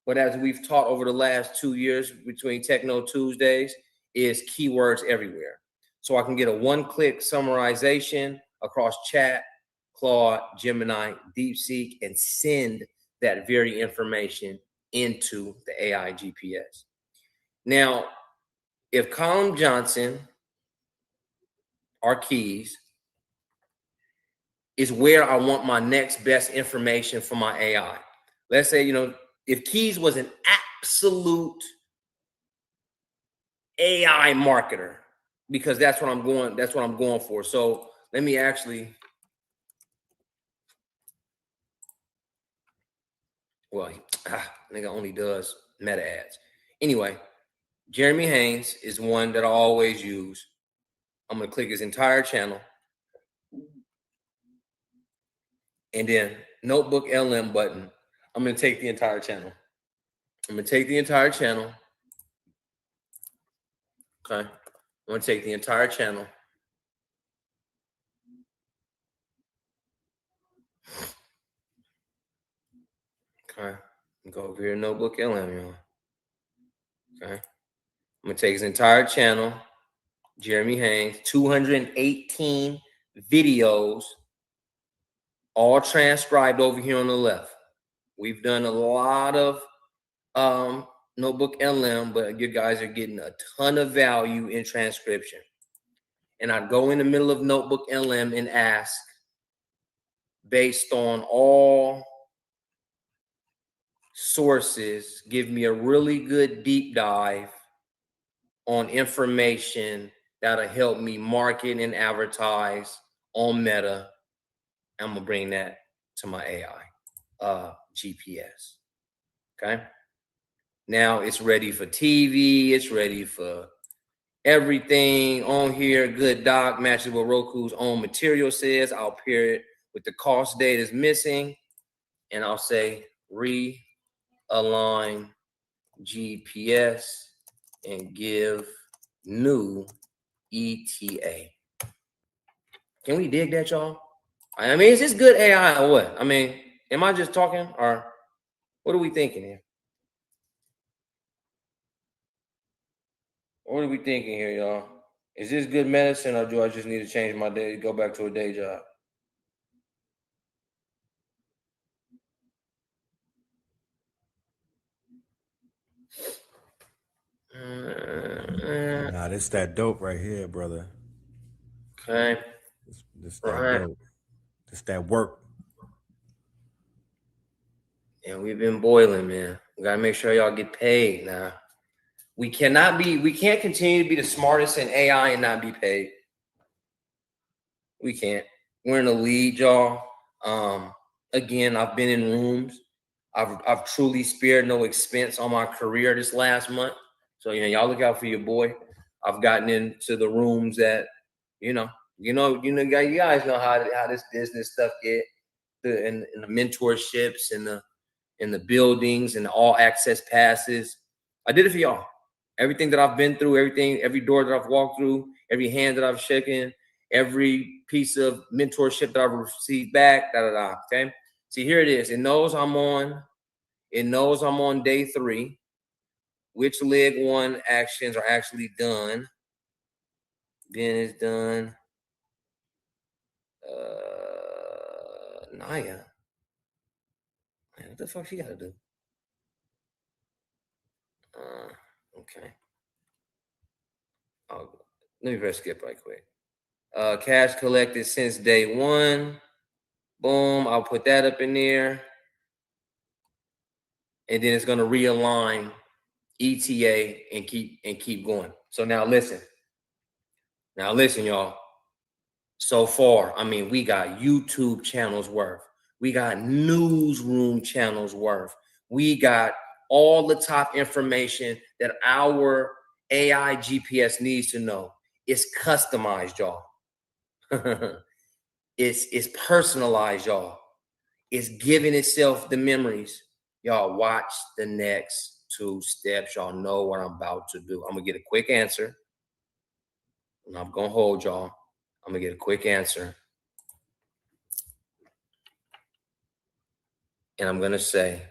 But as we've taught over the last 2 years between Techno Tuesdays, is keywords everywhere. So I can get a one-click summarization across chat, Claude, Gemini, DeepSeek, and send that very information into the AI GPS. Now, if Column Johnson, our keys, is where I want my next best information for my AI. Let's say, if Keys was an absolute AI marketer, because that's what I'm going for. So let me actually, nigga only does meta ads. Anyway, Jeremy Haynes is one that I always use. I'm gonna click his entire channel. And then Notebook LM button. I'm gonna take the entire channel. Okay, I'm gonna take the entire channel. Okay, go over here, Notebook LM, y'all. Okay, I'm gonna take his entire channel. Jeremy Haynes, 218 videos, all transcribed over here on the left. We've done a lot of Notebook LM, but you guys are getting a ton of value in transcription. And I'd go in the middle of Notebook LM and ask, based on all sources, give me a really good deep dive on information that'll help me market and advertise on Meta. I'm gonna bring that to my AI GPS. Okay. Now it's ready for TV. It's ready for everything on here, good doc, matches what Roku's own material says. I'll pair it with the cost data is missing, and I'll say realign GPS and give new ETA. Can we dig that, y'all? I mean, is this good AI or what? I mean, am I just talking, or what are we thinking here? What are we thinking here, y'all? Is this good medicine, or do I just need to change my day, go back to a day job? Nah, this that dope right here, brother. Okay. This that Right. dope. This that work. And we've been boiling, man. We gotta make sure y'all get paid now. We can't continue to be the smartest in AI and not be paid. We can't. We're in the lead, y'all. Again, I've been in rooms. I've truly spared no expense on my career this last month. So y'all look out for your boy. I've gotten into the rooms that, you guys know how this business stuff get, and the mentorships and the buildings and the all access passes. I did it for y'all. Everything that I've been through, every door that I've walked through, every hand that I've shaken, every piece of mentorship that I've received back, okay? See, here it is. It knows I'm on day 3, which leg 1 actions are actually done. Ben is done. Naya. Man, what the fuck she gotta do? Okay. Let me press skip right quick. Cash collected since day 1. Boom. I'll put that up in there. And then it's going to realign ETA and keep going. So now listen. Y'all. So far, I mean, we got YouTube channels worth. We got newsroom channels worth. We got all the top information that our AI GPS needs to know. It's customized, y'all. It's personalized, y'all. It's giving itself the memories. Y'all watch the next 2 steps. Y'all know what I'm about to do. I'm gonna get a quick answer. And I'm gonna hold y'all. I'm gonna get a quick answer. And I'm gonna say,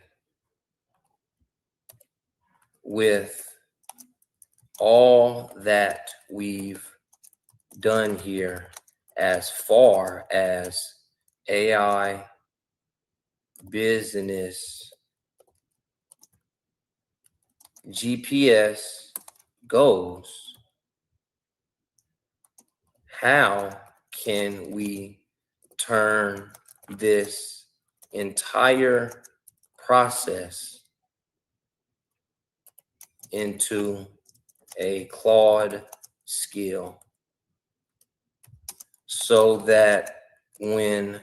with all that we've done here as far as AI business GPS goes, how can we turn this entire process into a Claude skill so that when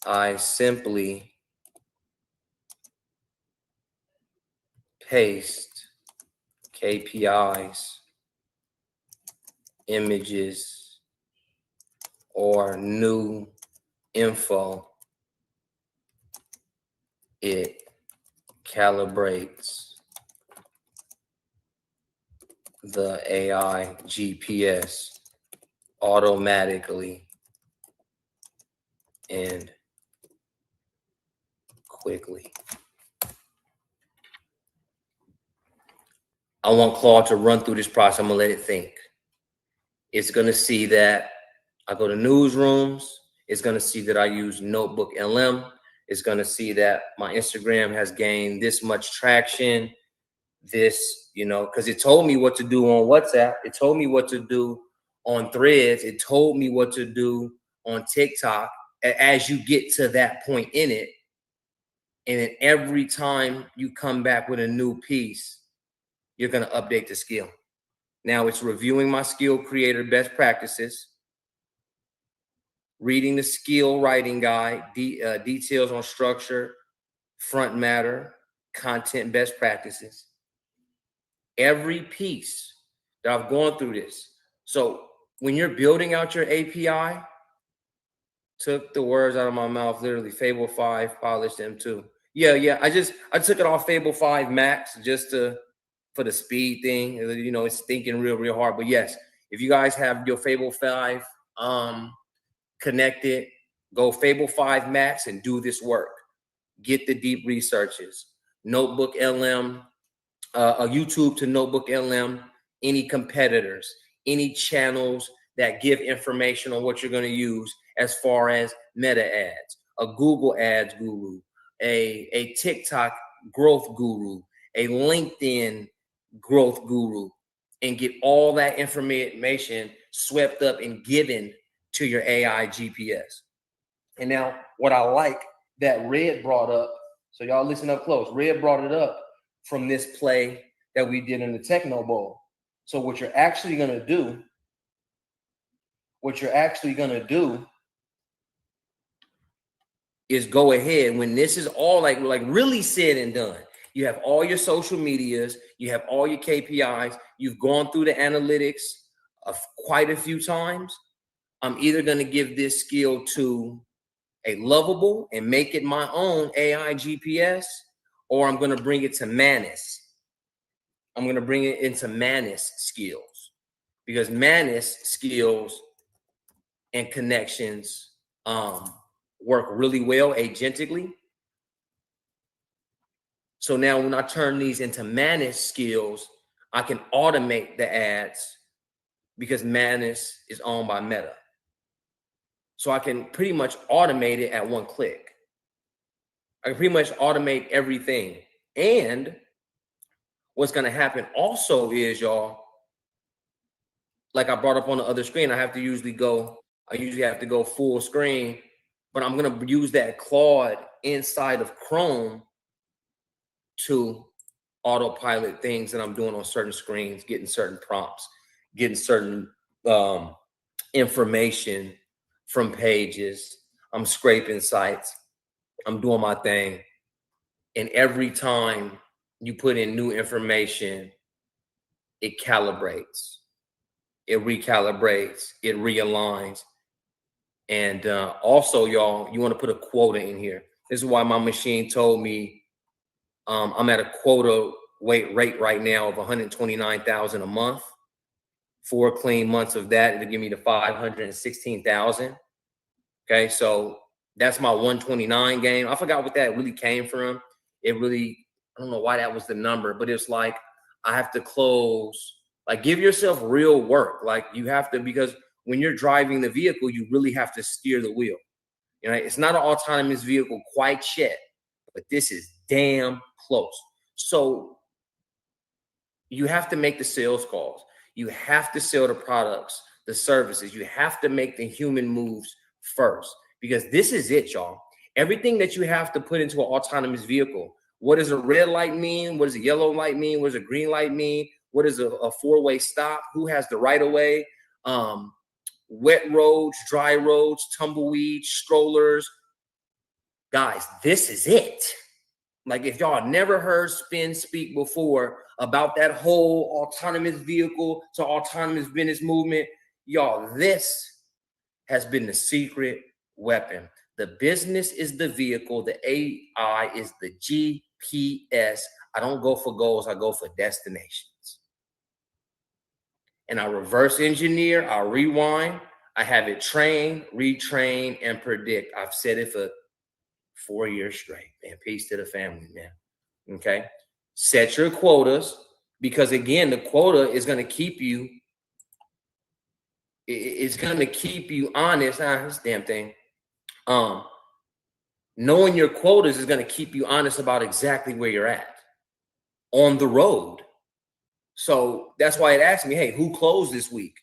I simply paste KPIs, images, or new info, it calibrates the AI GPS automatically and quickly. I want Claude to run through this process. I'm gonna let it think. It's gonna see that I go to newsrooms. It's gonna see that I use Notebook LM. It's gonna see that my Instagram has gained this much traction. This, because it told me what to do on WhatsApp. It told me what to do on Threads. It told me what to do on TikTok. As you get to that point in it, and then every time you come back with a new piece, you're going to update the skill. Now it's reviewing my skill creator best practices, reading the skill writing guide, details on structure, front matter, content best practices. Every piece that I've gone through this. So when you're building out your API, took the words out of my mouth, literally. Fable 5, polished them too. Yeah. I took it off Fable 5 Max just for the speed thing. You know, it's thinking real hard. But yes, if you guys have your Fable 5 connected, go Fable 5 Max and do this work. Get the deep researches. Notebook LM, a YouTube to Notebook LM, any competitors, any channels that give information on what you're going to use as far as meta ads, a Google ads guru, a TikTok growth guru, a LinkedIn growth guru, and get all that information swept up and given to your AI GPS. And now what I like that Red brought up, so y'all listen up close. Red brought it up from this play that we did in the Techno Bowl. So what you're actually gonna do is go ahead when this is all like really said and done. You have all your social medias, you have all your KPIs, you've gone through the analytics quite a few times. I'm either gonna give this skill to a lovable and make it my own AI GPS, or I'm going to bring it to Manus. I'm going to bring it into Manus skills, because Manus skills and connections work really well agentically. So now when I turn these into Manus skills, I can automate the ads because Manus is owned by Meta. So I can pretty much automate it at one click. I can pretty much automate everything. And what's going to happen also is, y'all, like I brought up on the other screen, I usually have to go full screen, but I'm going to use that Claude inside of Chrome to autopilot things that I'm doing on certain screens, getting certain prompts, getting certain information from pages. I'm scraping sites. I'm doing my thing. And every time you put in new information, it calibrates, it recalibrates, it realigns. And also, y'all, you want to put a quota in here. This is why my machine told me I'm at a quota rate right now of 129,000 a month. 4 clean months of that, it'll give me the 516,000. Okay, so that's my 129 game. I forgot what that really came from. I don't know why that was the number, but it's like I have to close, like give yourself real work. Like you have to, because when you're driving the vehicle, you really have to steer the wheel. You know, it's not an autonomous vehicle quite yet, but this is damn close. So you have to make the sales calls. You have to sell the products, the services. You have to make the human moves first, because this is it, y'all. Everything that you have to put into an autonomous vehicle. What does a red light mean? What does a yellow light mean? What does a green light mean? What is a four-way stop? Who has the right of way? Wet roads, dry roads, tumbleweeds, strollers. Guys, this is it. Like if y'all never heard Spin speak before about that whole autonomous vehicle to autonomous business movement, y'all, this has been the secret weapon. The business is the vehicle. The AI is the GPS. I don't go for goals. I go for destinations. And I reverse engineer. I rewind. I have it train, retrain, and predict. I've said it for 4 years straight, man. Peace to the family, man. Okay. Set your quotas, because again, the quota is going to keep you. It's going to keep you honest. This damn thing. Knowing your quotas is going to keep you honest about exactly where you're at on the road. So that's why it asked me, hey, who closed this week?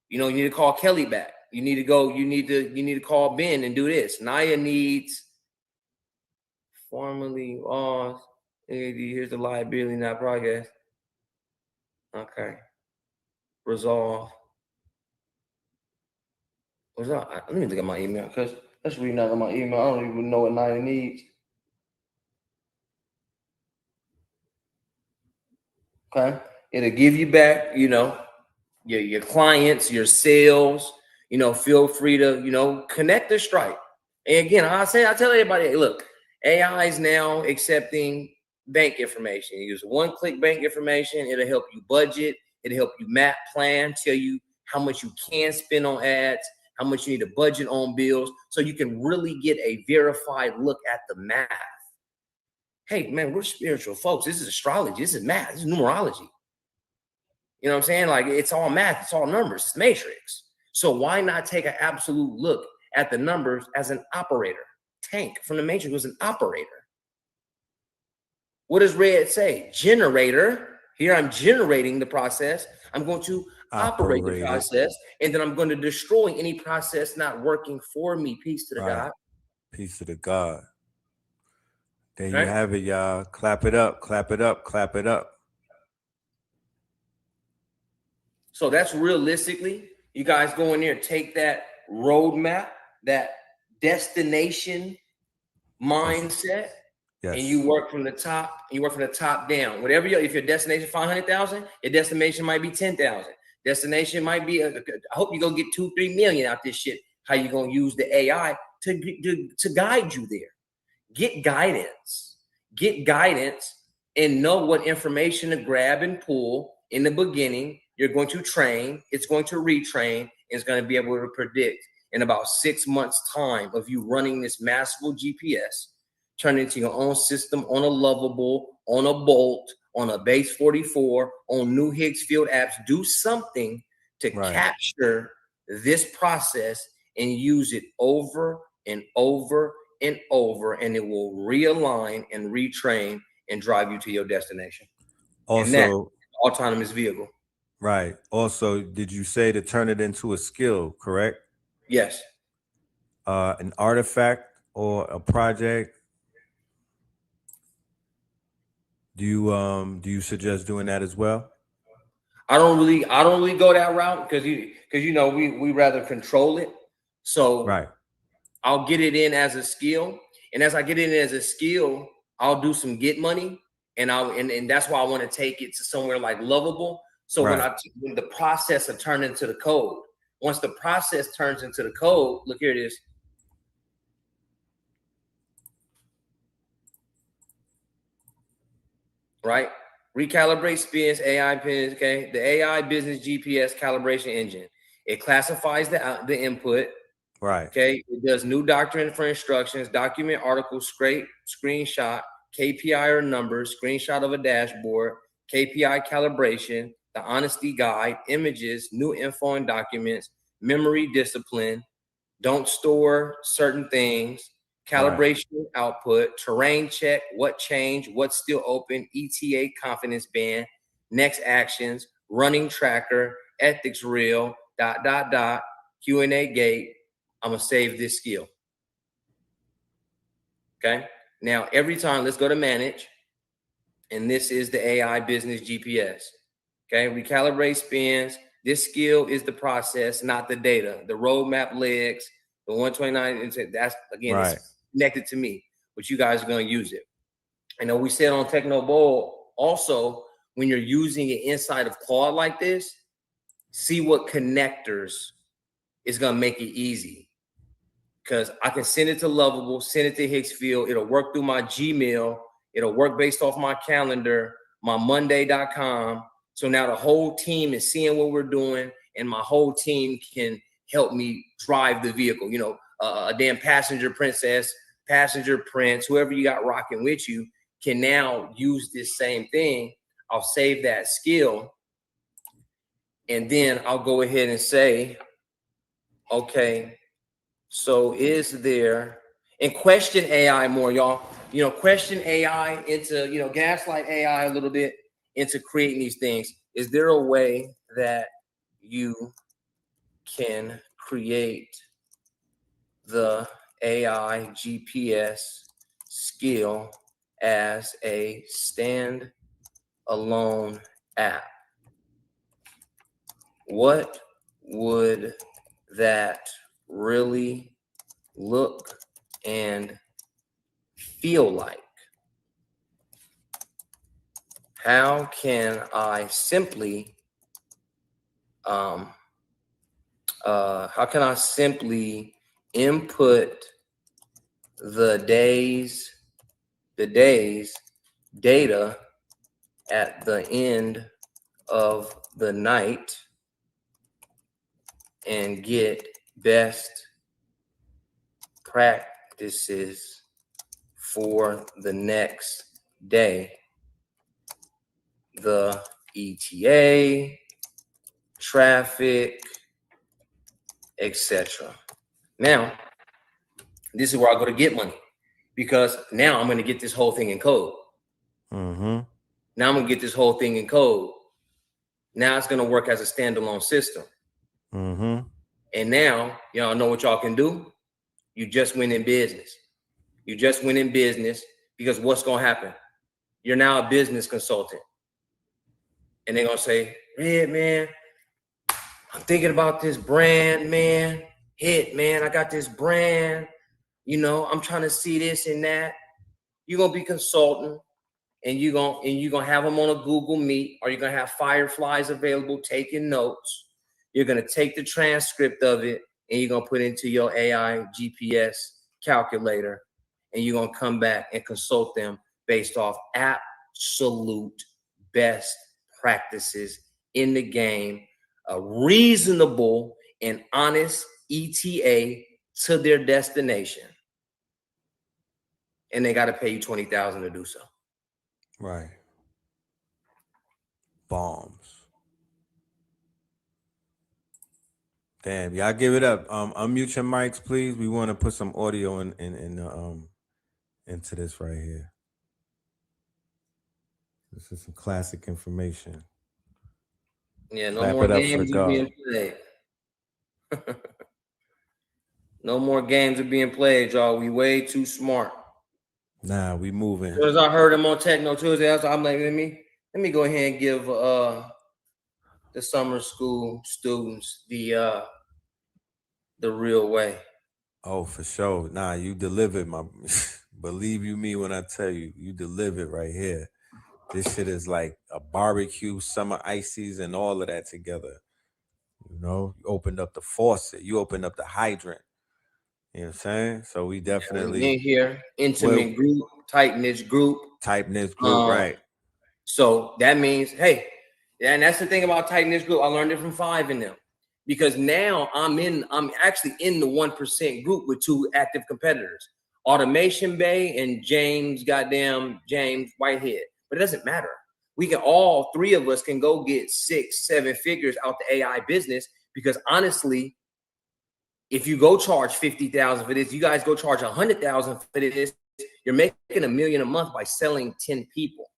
You know, you need to call Kelly back. You need to go, you need to call Ben and do this. Naya needs formally lost. Here's the liability, not progress. Okay. Resolve. What's up? Let me look at my email, because that's reading out of my email. I don't even know what Naya needs. Okay. It'll give you back, you know, your clients, your sales, feel free to, connect or strike. And again, I tell everybody, hey, look, AI is now accepting bank information. You use one-click bank information. It'll help you budget. It'll help you map plan, tell you how much you can spend on ads, how much you need to budget on bills, so you can really get a verified look at the math. Hey, man, we're spiritual folks. This is astrology. This is math. This is numerology. You know what I'm saying? Like, it's all math. It's all numbers. It's matrix. So why not take an absolute look at the numbers as an operator? Tank from the Matrix was an operator. What does Red say? Generator. Here I'm generating the process. I'm going to operate the process, and then I'm going to destroy any process not working for me. Peace to the God. Peace to the God. There you have it, y'all. Clap it up, clap it up, clap it up. So that's realistically, you guys go in there and take that roadmap, that destination mindset, and you work from the top. You work from the top down. Whatever if your destination 500,000, your destination might be 10,000. Destination might be. I hope you go get 2-3 million out this shit. How you gonna use the AI to guide you there? Get guidance. Get guidance, and know what information to grab and pull in the beginning. You're going to train. It's going to retrain. And it's going to be able to predict in about 6 months' time of you running this massive GPS. Turn it into your own system on a Lovable, on a Bolt, on a Base 44, on new Higgs field apps. Do something to capture this process and use it over and over and over, and it will realign and retrain and drive you to your destination. Also, and that, autonomous vehicle. Right. Also, did you say to turn it into a skill, correct? Yes. An artifact or a project? Do you suggest doing that as well? I don't really go that route because we rather control it. So I'll get it in as a skill, and as I get it in as a skill, I'll do some get money, and that's why I want to take it to somewhere like Lovable. So when the process of turn into the code, once the process turns into the code, look, here it is. Right? Recalibrate spins, AI pins, okay? The AI business GPS calibration engine. It classifies the input. Right. Okay. It does new doctrine for instructions, document articles, scrape, screenshot, KPI or numbers, screenshot of a dashboard, KPI calibration, the honesty guide, images, new info and documents, memory discipline, don't store certain things, calibration output, terrain check, what changed, what's still open, ETA confidence band, next actions, running tracker, ethics reel, ... Q&A gate. I'm going to save this skill. Okay. Now, every time, let's go to manage. And this is the AI business GPS. Okay. Recalibrate spins. This skill is the process, not the data. The roadmap legs, the 129, that's, again, it's connected to me, but you guys are going to use it. I know we said on Techno Bowl, also, when you're using it inside of Claude like this, see what connectors is going to make it easy. Because I can send it to Lovable, send it to Higgsfield. It'll work through my Gmail. It'll work based off my calendar, my Monday.com. So now the whole team is seeing what we're doing, and my whole team can help me drive the vehicle. A damn passenger princess, passenger prince, whoever you got rocking with you can now use this same thing. I'll save that skill. And then I'll go ahead and say, okay, so is there, and question AI more, y'all. Question AI into, gaslight AI a little bit into creating these things. Is there a way that you can create the AI GPS skill as a stand-alone app? What would that really look and feel like? How can I simply how can I simply input the days data at the end of the night and get best practices for the next day? The ETA, traffic, etc. Now, this is where I go to get money, because now I'm going to get this whole thing in code. Mm-hmm. Now I'm going to get this whole thing in code. Now it's going to work as a standalone system. Mm-hmm. And now y'all know what y'all can do. You just win in business. You just win in business, because what's going to happen? You're now a business consultant. And they're going to say, Red, man, I'm thinking about this brand, man. Hit, man, I got this brand. You know, I'm trying to see this and that. You're going to be consulting, and you're going to have them on a Google Meet, or you're going to have fireflies available taking notes. You're going to take the transcript of it, and you're going to put it into your AI GPS calculator, and you're going to come back and consult them based off absolute best practices in the game, a reasonable and honest ETA to their destination. And they got to pay you $20,000 to do so. Right. Bombs. Damn, y'all give it up. Unmute your mics, please. We want to put some audio into this right here. This is some classic information. Yeah, no Clap more it up for games the are being played. No more games are being played, y'all. We way too smart. Nah, we moving. As soon as I heard him on Techno Tuesday, I'm like, let me go ahead and give the summer school students the real way. Oh, for sure. Nah, you delivered, my believe you me when I tell you, you delivered right here. This shit is like a barbecue, summer ices, and all of that together. You know, you opened up the faucet, you opened up the hydrant. You know what I'm saying? So we definitely in here, intimate group, tight knit group. Tight knit group, right? So that means, hey, and that's the thing about tight knit group. I learned it from Five in them, because now I'm actually in the 1% group with two active competitors, Automation Bay and James Whitehead. But it doesn't matter. We can all three of us can go get 6-7 figures out the AI business, because honestly, if you go charge $50,000 for this, you guys go charge $100,000 for this, you're making $1 million a month by selling 10 people.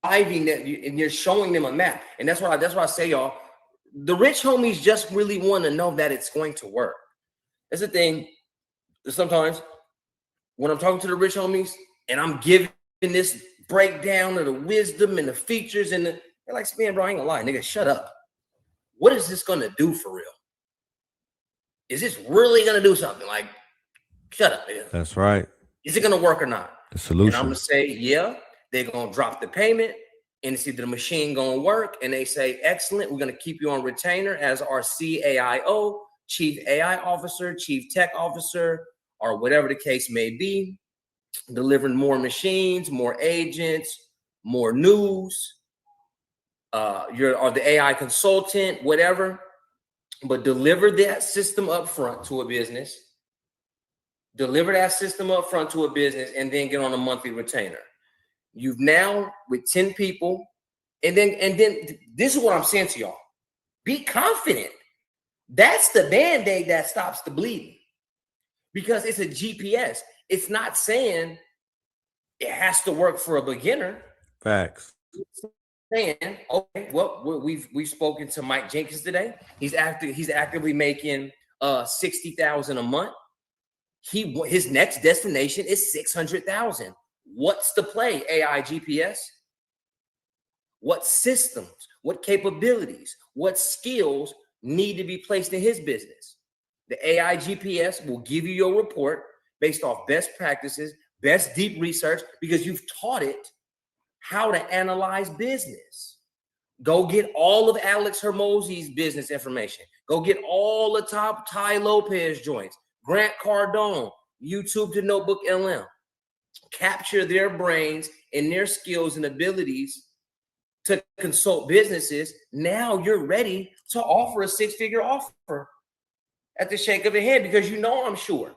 And you're showing them a map. And that's why I say, y'all, the rich homies just really want to know that it's going to work. That's the thing. Sometimes when I'm talking to the rich homies and I'm giving this breakdown of the wisdom and the features, and they're like, man, bro, I ain't gonna lie, nigga, shut up. What is this gonna do for real? Is this really gonna do something? Like, shut up, nigga. That's right. Is it gonna work or not? The solution. And I'm gonna say, yeah, they're gonna drop the payment, and it's either the machine gonna work, and they say, excellent, we're gonna keep you on retainer as our CAIO, Chief AI Officer, Chief Tech Officer, or whatever the case may be, delivering more machines, more agents, more news. You're the AI consultant, whatever, but deliver that system up front to a business. Deliver that system up front to a business, and then get on a monthly retainer. You've now with 10 people, and then this is what I'm saying to y'all. Be confident. That's the band-aid that stops the bleeding, because it's a GPS. It's not saying it has to work for a beginner. Facts. It's saying, okay, well, we've spoken to Mike Jenkins today. He's actively making $60,000 a month. His next destination is $600,000. What's the play? AI GPS. What systems, what capabilities, what skills need to be placed in his business? The AI GPS will give you your report based off best practices, best deep research, because you've taught it how to analyze business. Go get all of Alex Hermose's business information. Go get all the top Ty Lopez joints, Grant Cardone, YouTube to Notebook LM. Capture their brains and their skills and abilities to consult businesses. Now you're ready to offer a six-figure offer at the shake of a hand, because you know I'm sure.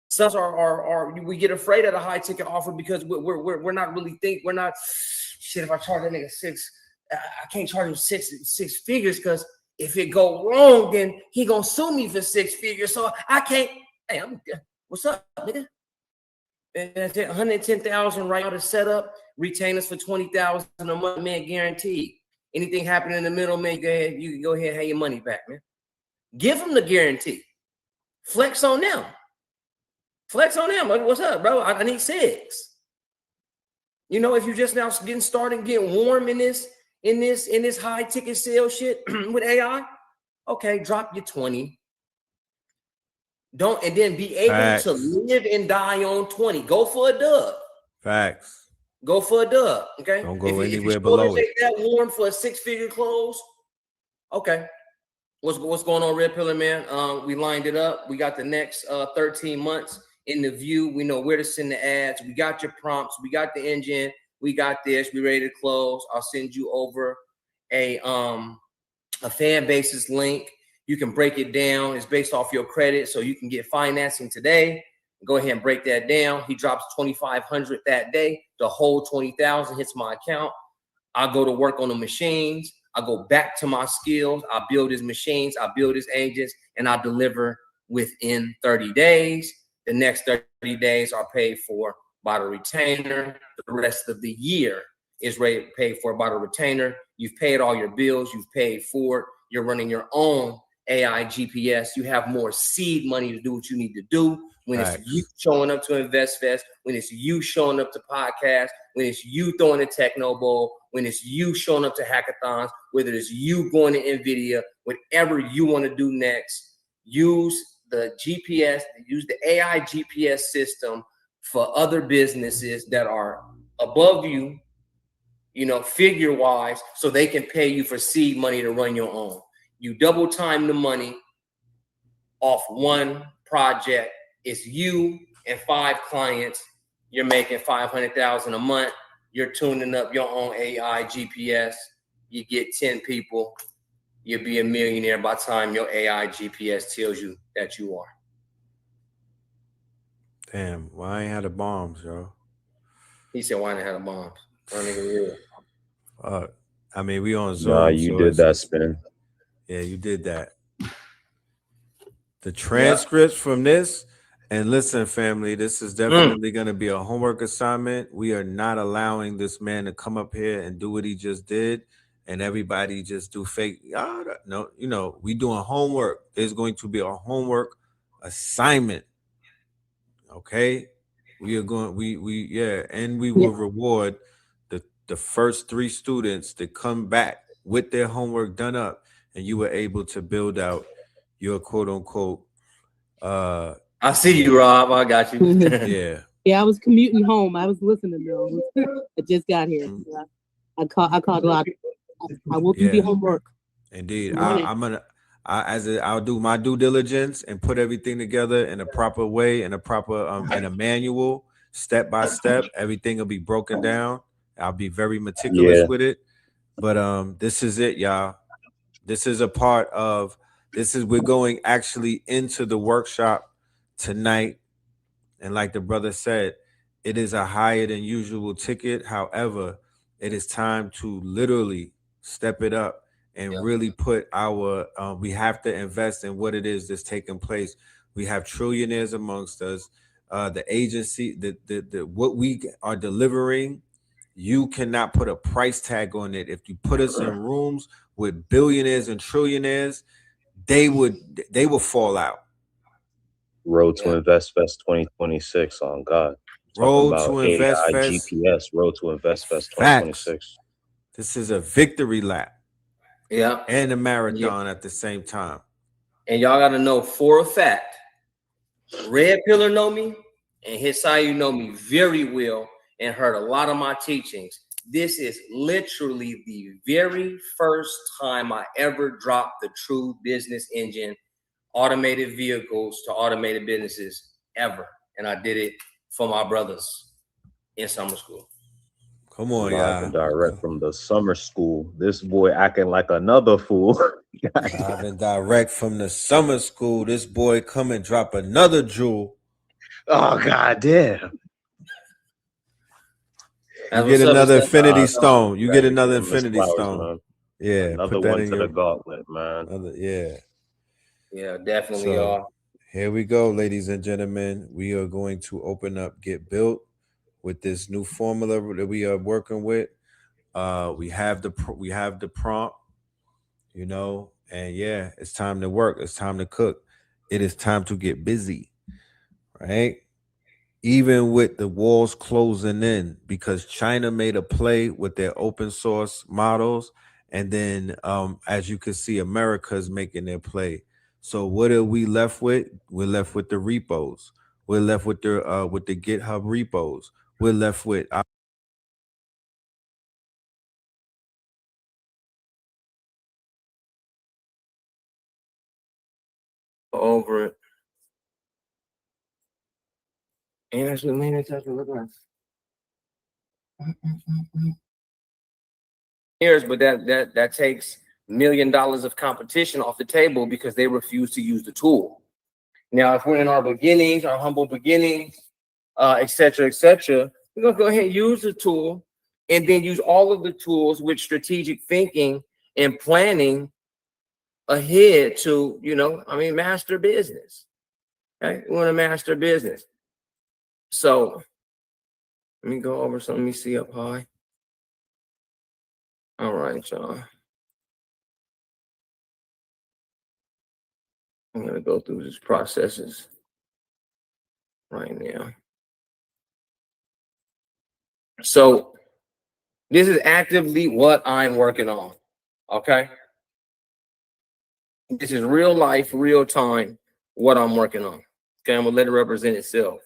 Some are we get afraid of a high ticket offer because we're not really we're not shit. If I charge that nigga six, I can't charge him six figures, because if it go wrong, then he gonna sue me for 6 figures. So I can't. Hey, what's up, nigga? 110,000 right now to set up. Retain us for 20,000 a month, man, guaranteed. Anything happen in the middle, man, you can go ahead and have your money back, man. Give them the guarantee. Flex on them. Flex on them. What's up, bro? I need 6. You know, if you just now getting started, getting warm in this high ticket sales shit with AI, okay, drop your 20. And then be able to live and die on 20. Go for a dub. Facts. Go for a dub. Okay. Don't go if anywhere you below it. That warm for a 6-figure close. Okay. What's going on, Red Pillar, man? We lined it up. We got the next 13 months in the view. We know where to send the ads. We got your prompts. We got the engine. We got this. We ready to close. I'll send you over a fan basis link. You can break it down. It's based off your credit, so you can get financing today. Go ahead and break that down. He drops 2,500 that day. The whole 20,000 hits my account. I go to work on the machines. I go back to my skills. I build his machines. I build his agents, and I deliver within 30 days. The next 30 days are paid for by the retainer. The rest of the year is paid for by the retainer. You've paid all your bills. You've paid for it. You're running your own AI GPS. You have more seed money to do what you need to do. When it's you showing up to Invest Fest, when it's you showing up to podcasts, when it's you throwing a Techno Bowl, when it's you showing up to hackathons, whether it's you going to NVIDIA, whatever you want to do next, use the GPS, use the AI GPS system for other businesses that are above you, you know, figure wise, so they can pay you for seed money to run your own. You double time the money off one project. It's you and 5 clients. You're making 500,000 a month. You're tuning up your own AI GPS. You get 10 people. You'll be a millionaire by the time your AI GPS tells you that you are. Damn, why I ain't had the bombs, yo? He said, why I ain't had the bombs? I don't even real. I mean, we on Zoom. Nah, you did that, Spin. Yeah, you did that. The transcripts from this, and listen, family, this is definitely going to be a homework assignment. We are not allowing this man to come up here and do what he just did, and everybody just do fake. No, you know, we doing homework. There's going to be a homework assignment. Okay, we are going. And we will reward the first 3 students that come back with their homework done up, and you were able to build out your quote unquote. I see you, Rob. I got you. Yeah, I was commuting home. I was listening though. I just got here. I called a lot. I will do the homework. Indeed, I'll do my due diligence and put everything together in a proper way, in a proper in a manual, step by step. Everything will be broken down. I'll be very meticulous with it. But this is it, y'all. This is a part of this. We're going actually into the workshop tonight, and like the brother said, it is a higher than usual ticket. However, it is time to literally step it up and really put our we have to invest in what it is that's taking place. We have trillionaires amongst us. The agency, the what we are delivering, you cannot put a price tag on it. If you put us in rooms with billionaires and trillionaires, they will fall out. Road to Invest Fest 2026 on God. Road to Invest AI Fest. GPS. Road to Invest Fest 2026. This is a victory lap. Yeah. And a marathon at the same time. And y'all got to know for a fact, Red Pillar know me and Hisayu know me very well. and heard a lot of my teachings, this is literally the very first time I ever dropped the true business engine, automated vehicles to automated businesses ever. And I did it for my brothers in summer school. Come on, Live and y'all. direct from the summer school. This boy acting like another fool. Live and direct from the summer school. This boy come and drop another jewel. Oh, god damn. You get another infinity stone. You get another Give him his infinity flowers, stone. man. Yeah, Another put that one in to your the gauntlet, man. yeah. Yeah, definitely, So y'all. here we go, ladies and gentlemen. We are going to open up Get Built with this new formula that we are working with. We have the prompt, you know, and yeah, it's time to work. It's time to cook. It is time to get busy, right? Even with the walls closing in, because China made a play with their open source models, and then as you can see, America's making their play. So what are we left with? We're left with the repos. We're left with the GitHub repos. We're left with Over it. And that's what man touch look like. Years, but that takes $1 million of competition off the table because they refuse to use the tool. Now, if we're in our beginnings, our humble beginnings, et cetera, we're gonna go ahead and use the tool and then use all of the tools with strategic thinking and planning ahead to, master business. Okay, we want to master business. So let me go over something. Let me see up high. All right, y'all. I'm gonna go through these processes right now. So this is actively what I'm working on. Okay. This is real life, real time, what I'm working on. Okay, I'm gonna let it represent itself.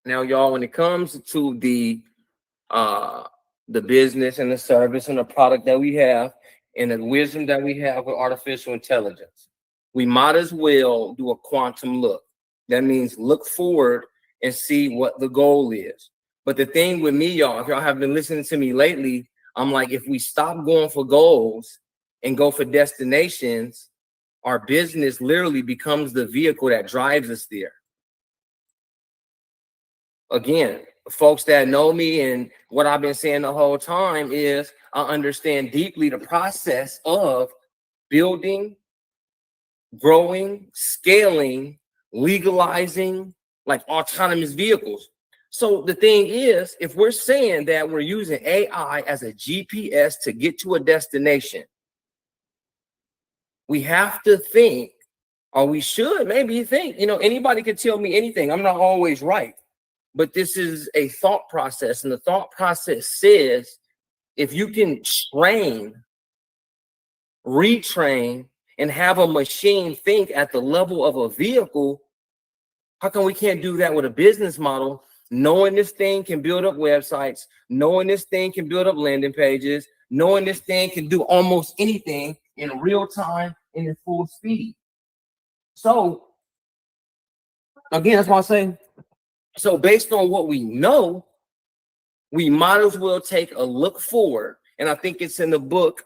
Now, y'all, when it comes to the business and the service and the product that we have and the wisdom that we have with artificial intelligence, we might as well do a quantum look. That means look forward and see what the goal is. But the thing with me, y'all, if y'all have been listening to me lately, I'm like, if we stop going for goals and go for destinations, our business literally becomes the vehicle that drives us there. Again, folks that know me and what I've been saying the whole time is I understand deeply the process of building, growing, scaling, legalizing, like autonomous vehicles. So the thing is, if we're saying that we're using AI as a GPS to get to a destination, we have to think, or we should maybe think, anybody can tell me anything. I'm not always right. But this is a thought process. And the thought process says, if you can train, retrain, and have a machine think at the level of a vehicle, how come we can't do that with a business model? Knowing this thing can build up websites, knowing this thing can build up landing pages, knowing this thing can do almost anything in real time and in full speed. So, again, that's why I'm saying, so based on what we know, we might as well take a look forward. And I think it's in the book,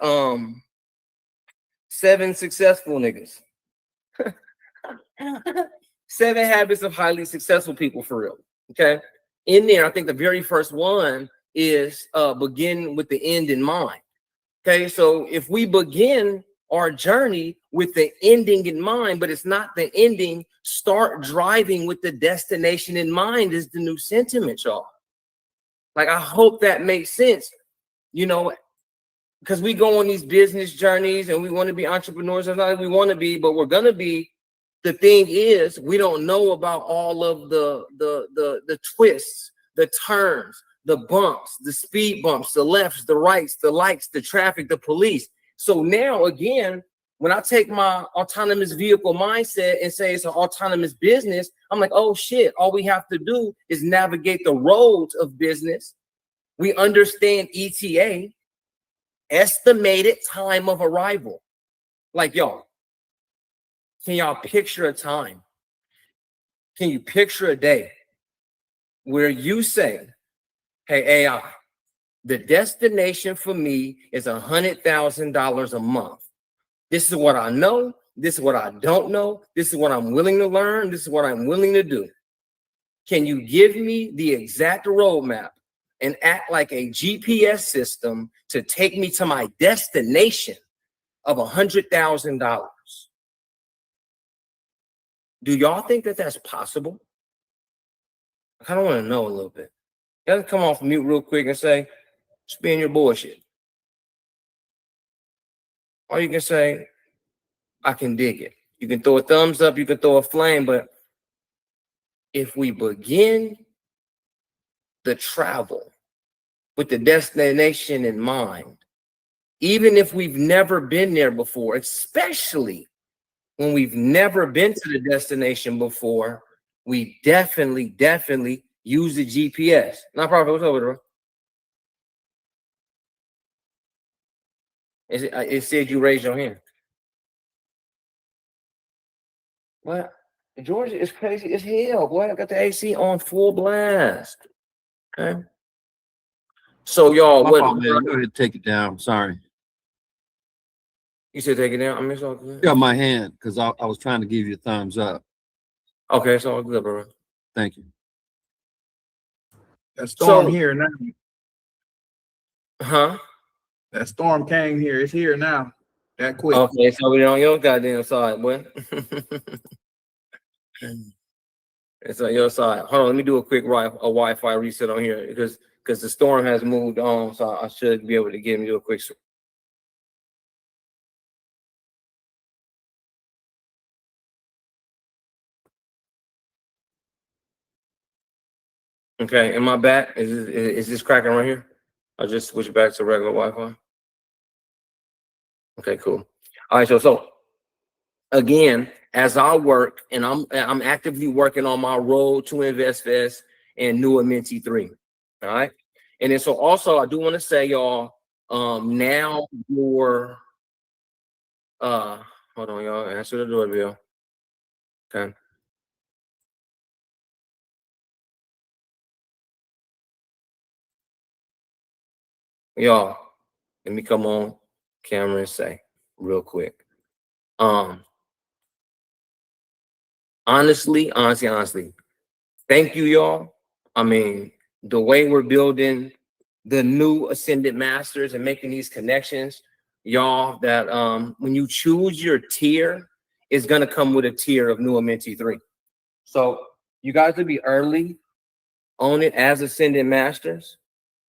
7 Successful Niggas. 7 Habits of Highly Successful People, for real. Okay. In there, I think the very first one is begin with the end in mind. Okay. So if we begin our journey with the ending in mind, but it's not the ending, start driving with the destination in mind is the new sentiment, y'all. Like, I hope that makes sense, because we go on these business journeys and we want to be entrepreneurs. It's not like we want to be, but we're going to be. The thing is, we don't know about all of the twists, the turns, the bumps, the speed bumps, the lefts, the rights, the lights, the traffic, the police. So now, again, when I take my autonomous vehicle mindset and say it's an autonomous business, I'm like, oh shit, all we have to do is navigate the roads of business. We understand ETA, estimated time of arrival. Like, y'all, can y'all picture a time? Can you picture a day where you say, hey, AI, the destination for me is $100,000 a month. This is what I know. This is what I don't know. This is what I'm willing to learn. This is what I'm willing to do. Can you give me the exact roadmap and act like a GPS system to take me to my destination of $100,000? Do y'all think that that's possible? I kind of want to know a little bit. You gotta come off mute real quick and say, spin your bullshit. Or you can say, I can dig it. You can throw a thumbs up, you can throw a flame, but if we begin the travel with the destination in mind, even if we've never been there before, especially when we've never been to the destination before, we definitely use the GPS. Not Prophet, what's over there? It said you raised your hand. What? Georgia is crazy as hell, boy. I got the AC on full blast. Okay. So y'all, My what? fault, man. Go ahead and take it down. Sorry. You said take it down. I mean, it's all good. Got my hand because I was trying to give you a thumbs up. Okay, it's all good, bro. Thank you. That storm So- here now. Huh? That storm came here. It's here now. That quick. Okay, so we're on your goddamn side, boy. It's on your side. Hold on, let me do a quick Wi-Fi reset on here because the storm has moved on, so I should be able to get me do a quick. Okay, am I back? Is this cracking right here? I'll just switch back to regular Wi-Fi. Okay, cool. All right, so again, as I work and I'm actively working on my road to InvestFest and New Minty 3. All right. And then so also I do want to say, y'all, now your hold on, y'all, answer the doorbell. Okay. Y'all, let me come on camera and say real quick. Honestly, thank you, y'all. I mean, the way we're building the new Ascended Masters and making these connections, y'all, that when you choose your tier, it's gonna come with a tier of New Minty 3. So you guys will be early on it as Ascended Masters.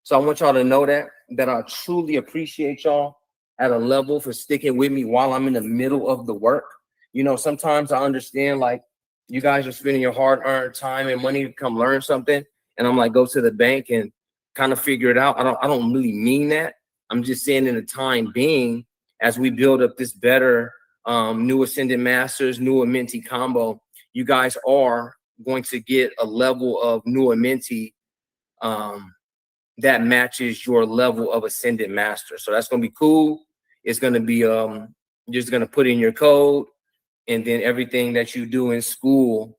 So I want y'all to know that I truly appreciate y'all at a level for sticking with me while I'm in the middle of the work. You know, sometimes I understand, like, you guys are spending your hard-earned time and money to come learn something, and I'm like, go to the bank and kind of figure it out. I don't really mean that. I'm just saying, in the time being, as we build up this better new Ascended Masters, new Minty combo, you guys are going to get a level of new Minty that matches your level of Ascended Master. So that's gonna be cool. It's gonna be you're just gonna put in your code, and then everything that you do in school,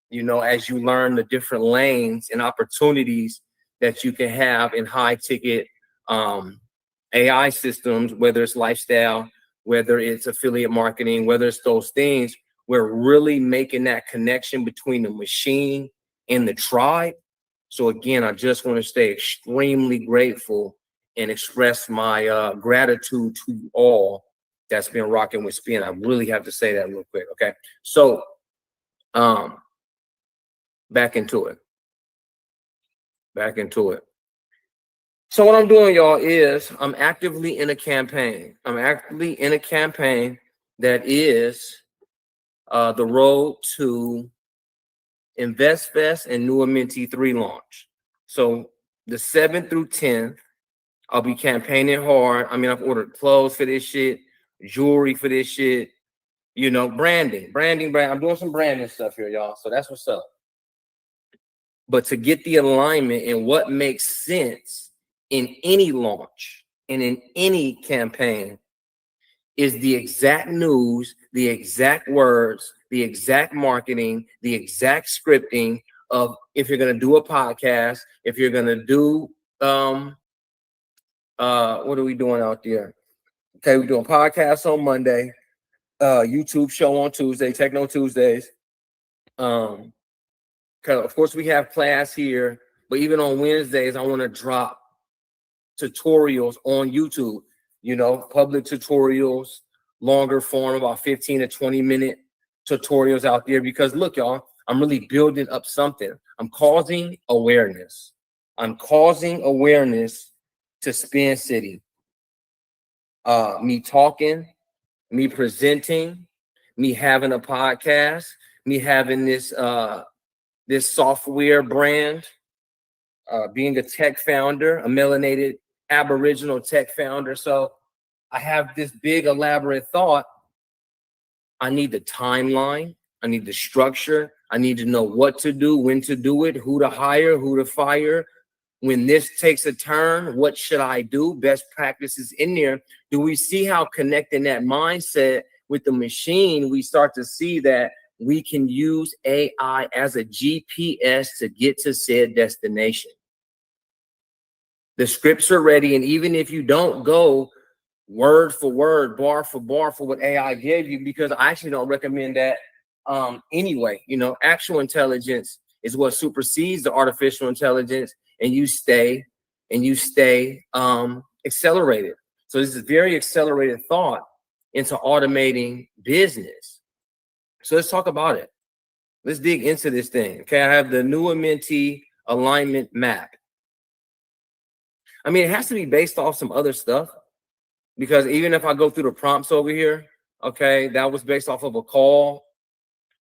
you know, as you learn the different lanes and opportunities that you can have in high ticket AI systems, whether it's lifestyle, whether it's affiliate marketing, whether it's those things, we're really making that connection between the machine and the tribe. So again, I just want to stay extremely grateful and express my gratitude to you all that's been rocking with Spin. I really have to say that real quick. Okay. So back into it. So what I'm doing, y'all, is I'm actively in a campaign. That is the road to InvestFest and New Minty 3 launch. So the 7th through 10th, I'll be campaigning hard. I mean, I've ordered clothes for this shit. jewelry for this shit. You know, branding. I'm doing some branding stuff here, y'all. So that's what's up. But to get the alignment and what makes sense in any launch and in any campaign is the exact news, the exact words, the exact marketing, the exact scripting of if you're going to do a podcast, if you're going to do, what are we doing out there? Okay, we're doing podcasts on Monday, YouTube show on Tuesday, Techno Tuesdays. Of course, we have class here, but even on Wednesdays, I want to drop tutorials on YouTube, you know, public tutorials, longer form, about 15 to 20 minute tutorials out there. Because look, y'all, I'm really building up something. I'm causing awareness. I'm causing awareness to Spin City. Me talking, me presenting, me having a podcast, me having this this software brand, being a tech founder, a melanated Aboriginal tech founder. So I have this big elaborate thought. I need the timeline. I need the structure. I need to know what to do, when to do it, who to hire, who to fire. When this takes a turn, what should I do? Best practices in there. Do we see how connecting that mindset with the machine, we start to see that we can use AI as a GPS to get to said destination. The scripts are ready, and even if you don't go word for word, bar for what AI gave you, because I actually don't recommend that anyway. You know, actual intelligence is what supersedes the artificial intelligence, and you stay accelerated. So this is very accelerated thought into automating business. So let's talk about it. Let's dig into this thing. Okay, I have the new Mentee alignment map. I mean, it has to be based off some other stuff, because even if I go through the prompts over here, okay, that was based off of a call.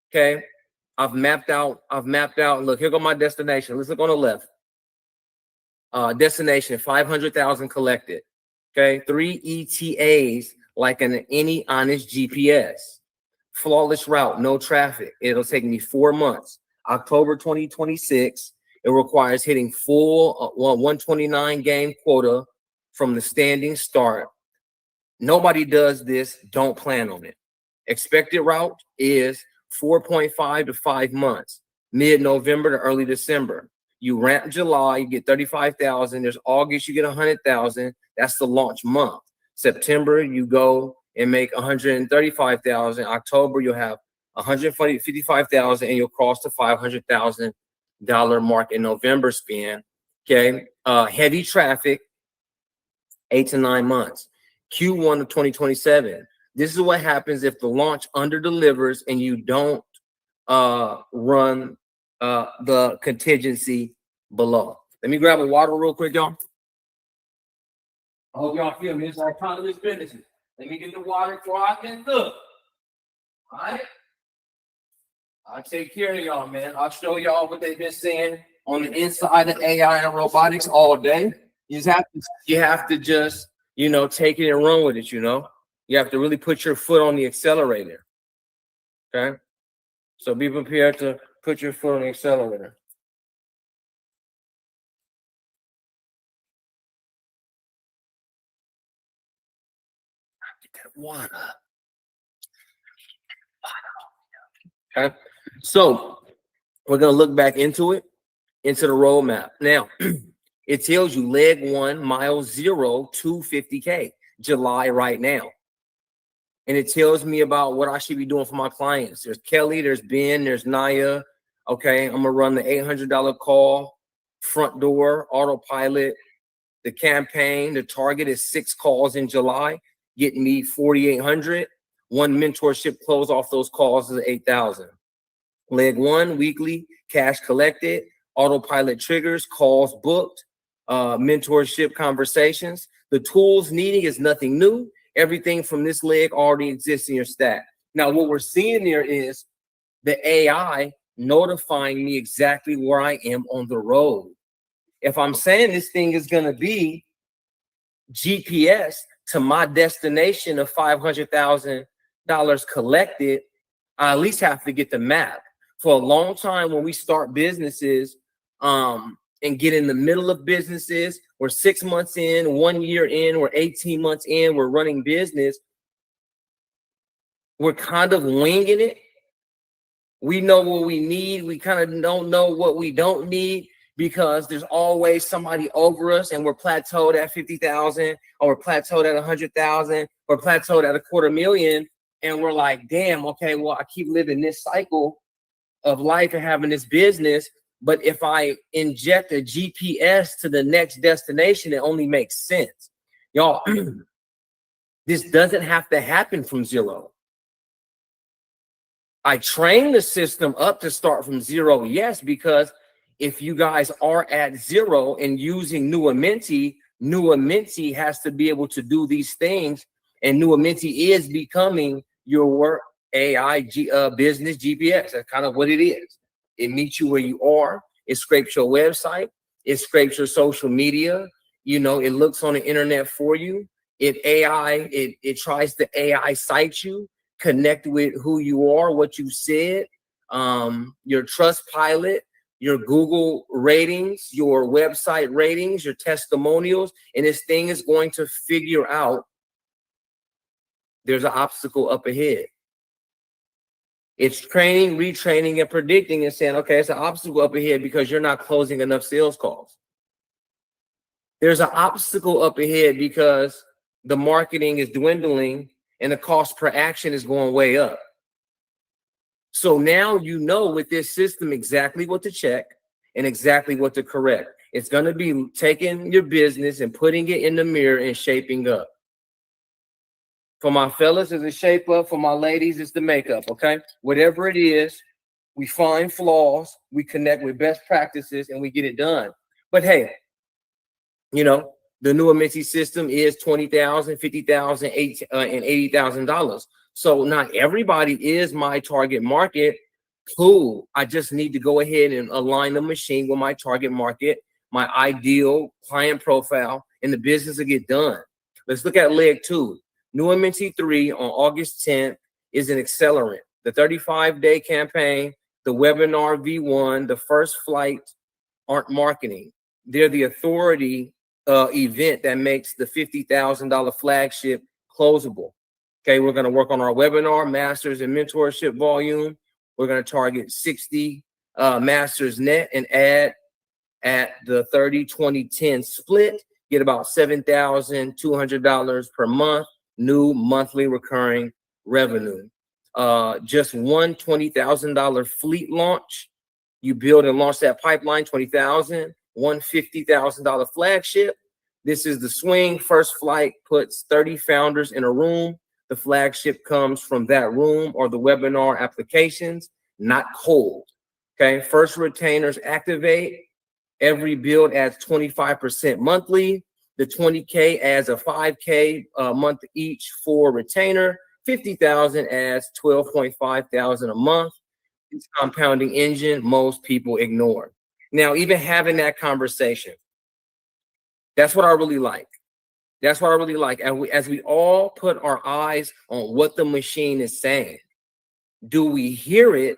Okay, I've mapped out. Look, here go my destination. Let's look on the left. Destination 500,000 collected. Okay, 3 ETAs like any honest GPS. Flawless route, no traffic. It'll take me 4 months. October 2026. It requires hitting full 129 game quota from the standing start. Nobody does this. Don't plan on it. Expected route is 4.5 to 5 months. Mid-November to early December. You ramp July, you get 35,000. There's August, you get 100,000. That's the launch month. September, you go and make 135,000. October, you'll have 155,000, and you'll cross the $500,000 mark in November span. Okay, heavy traffic, 8 to 9 months. Q1 of 2027. This is what happens if the launch under delivers and you don't run the contingency below. Let me grab a water real quick, y'all. I hope y'all feel me. It's like autonomous business. Let me get the water before I can look. All right. I'll take care of y'all, man. I'll show y'all what they've been saying on the inside of AI and robotics all day. You have to just, you know, take it and run with it, you know. You have to really put your foot on the accelerator. Okay? So be prepared to put your foot on the accelerator. Get that water. Okay? So we're going to look back into the roadmap. Now, it tells you leg 1, mile 0, 250K, July right now. And it tells me about what I should be doing for my clients. There's Kelly, there's Ben, there's Naya. Okay, I'm going to run the $800 call, front door, autopilot. The campaign, the target is 6 calls in July, getting me 4,800. 1 mentorship close off those calls is 8,000. Leg 1, weekly, cash collected, autopilot triggers, calls booked, mentorship conversations. The tools needing is nothing new. Everything from this leg already exists in your stack. Now, what we're seeing there is the AI notifying me exactly where I am on the road. If I'm saying this thing is going to be GPS to my destination of $500,000 collected, I at least have to get the map. For a long time, when we start businesses and get in the middle of businesses, we're 6 months in, 1 year in, we're 18 months in, we're running business, we're kind of winging it. We know what we need. We kind of don't know what we don't need because there's always somebody over us, and we're plateaued at 50,000, or we're plateaued at 100,000, or plateaued at $250,000. And we're like, damn, okay, well, I keep living this cycle of life and having this business. But if I inject a GPS to the next destination, it only makes sense. Y'all, this doesn't have to happen from zero. I train the system up to start from zero, yes, because if you guys are at zero and using Nuamenti has to be able to do these things, and Nuamenti is becoming your AI business GPS. That's kind of what it is. It meets you where you are. It scrapes your website. It scrapes your social media. You know, it looks on the internet for you. It tries to AI cite you, connect with who you are, what you said, your Trustpilot, your Google ratings, your website ratings, your testimonials, and this thing is going to figure out there's an obstacle up ahead. It's training, retraining, and predicting and saying, okay, it's an obstacle up ahead because you're not closing enough sales calls. There's an obstacle up ahead because the marketing is dwindling and the cost per action is going way up. So now you know with this system exactly what to check and exactly what to correct. It's going to be taking your business and putting it in the mirror and shaping up. For my fellas, it's a shape up. For my ladies, it's the makeup, okay? Whatever it is, we find flaws, we connect with best practices, and we get it done. But hey, you know, the Nuamenti system is $20,000, $50,000, and $80,000. So not everybody is my target market. Cool. I just need to go ahead and align the machine with my target market, my ideal client profile, and the business will get done. Let's look at leg 2. Nuamenti 3 on August 10th is an accelerant. The 35-day campaign, the webinar V1, the first flight aren't marketing. They're the authority event that makes the $50,000 flagship closable. Okay, we're going to work on our webinar, masters, and mentorship volume. We're going to target 60 masters net and add at the 30-20-10 split, get about $7,200 per month, new monthly recurring revenue. Just one $20,000 fleet launch. You build and launch that pipeline, $20,000, one $50,000 flagship. This is the swing. First flight puts 30 founders in a room. The flagship comes from that room or the webinar applications, not cold. Okay, first retainers activate. Every build adds 25% monthly. The 20K adds a 5K a month each for retainer. 50,000 adds 12,500 a month. This compounding engine most people ignore. Now, even having that conversation, that's what I really like. That's what I really like. And as we all put our eyes on what the machine is saying, do we hear it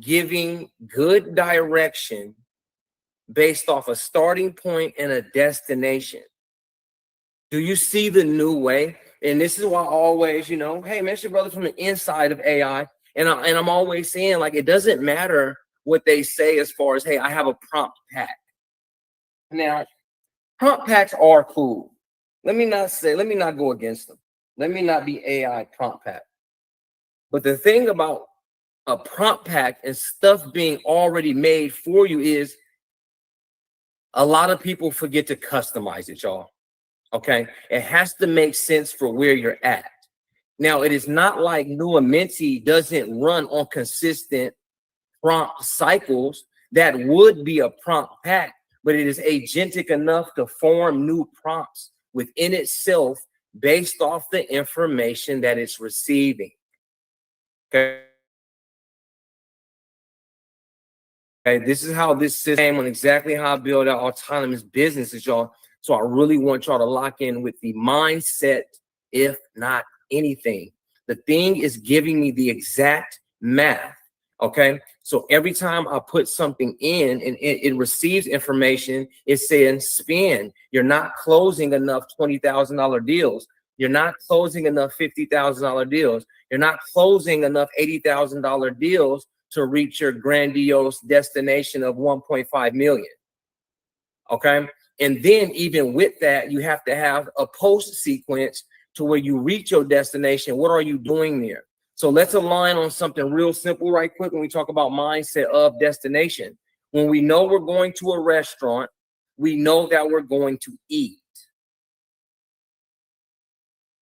giving good direction based off a starting point and a destination? Do you see the new way? And this is why I always, you know, hey, man, it's your brother from the inside of AI. And I'm always saying, like, it doesn't matter what they say as far as, hey, I have a prompt pack. Now, prompt packs are cool. Let me not go against them. Let me not be AI prompt pack. But the thing about a prompt pack and stuff being already made for you is a lot of people forget to customize it, y'all. Okay, it has to make sense for where you're at. Now, it is not like Nuamenti doesn't run on consistent prompt cycles. That would be a prompt pack, but it is agentic enough to form new prompts within itself based off the information that it's receiving. Okay. Okay, this is how this system and exactly how I build out autonomous businesses, y'all. So I really want y'all to lock in with the mindset, if not anything. The thing is giving me the exact math. Okay. So every time I put something in and it receives information, it's saying spend. You're not closing enough $20,000 deals. You're not closing enough $50,000 deals. You're not closing enough $80,000 deals to reach your grandiose destination of 1.5 million. Okay. And then even with that, you have to have a post sequence to where you reach your destination. What are you doing there? So let's align on something real simple right quick when we talk about mindset of destination. When we know we're going to a restaurant, we know that we're going to eat.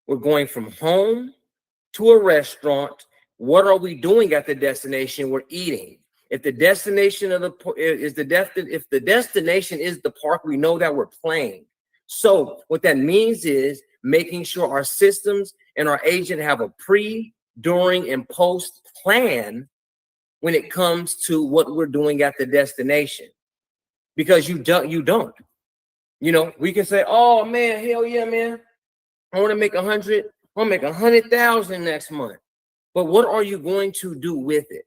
We're going from home to a restaurant. What are we doing at the destination? We're eating. If the destination of the if the destination is the park, we know that we're playing. So what that means is making sure our systems and our agent have a pre, during, and post plan when it comes to what we're doing at the destination. Because you don't. You know, we can say, oh man, hell yeah, man. I want to make 100. I want to make 100,000 next month. But what are you going to do with it?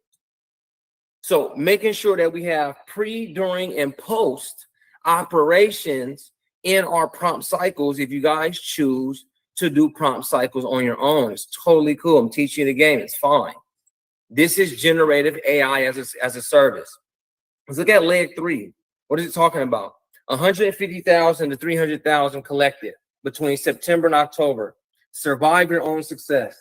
So making sure that we have pre, during, and post operations in our prompt cycles. If you guys choose to do prompt cycles on your own, it's totally cool. I'm teaching you the game. It's fine. This is generative AI as a service. Let's look at leg 3. What is it talking about? 150,000 to 300,000 collected between September and October. Survive your own success.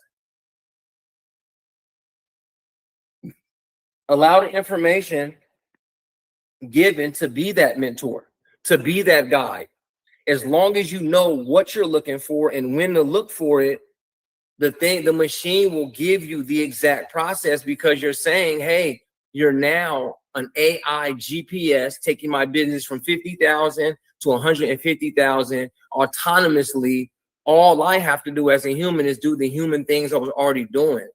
Allow the information given to be that mentor, to be that guide. As long as you know what you're looking for and when to look for it, the machine will give you the exact process, because you're saying, hey, you're now an AI GPS taking my business from 50,000 to 150,000 autonomously. All I have to do as a human is do the human things I was already doing.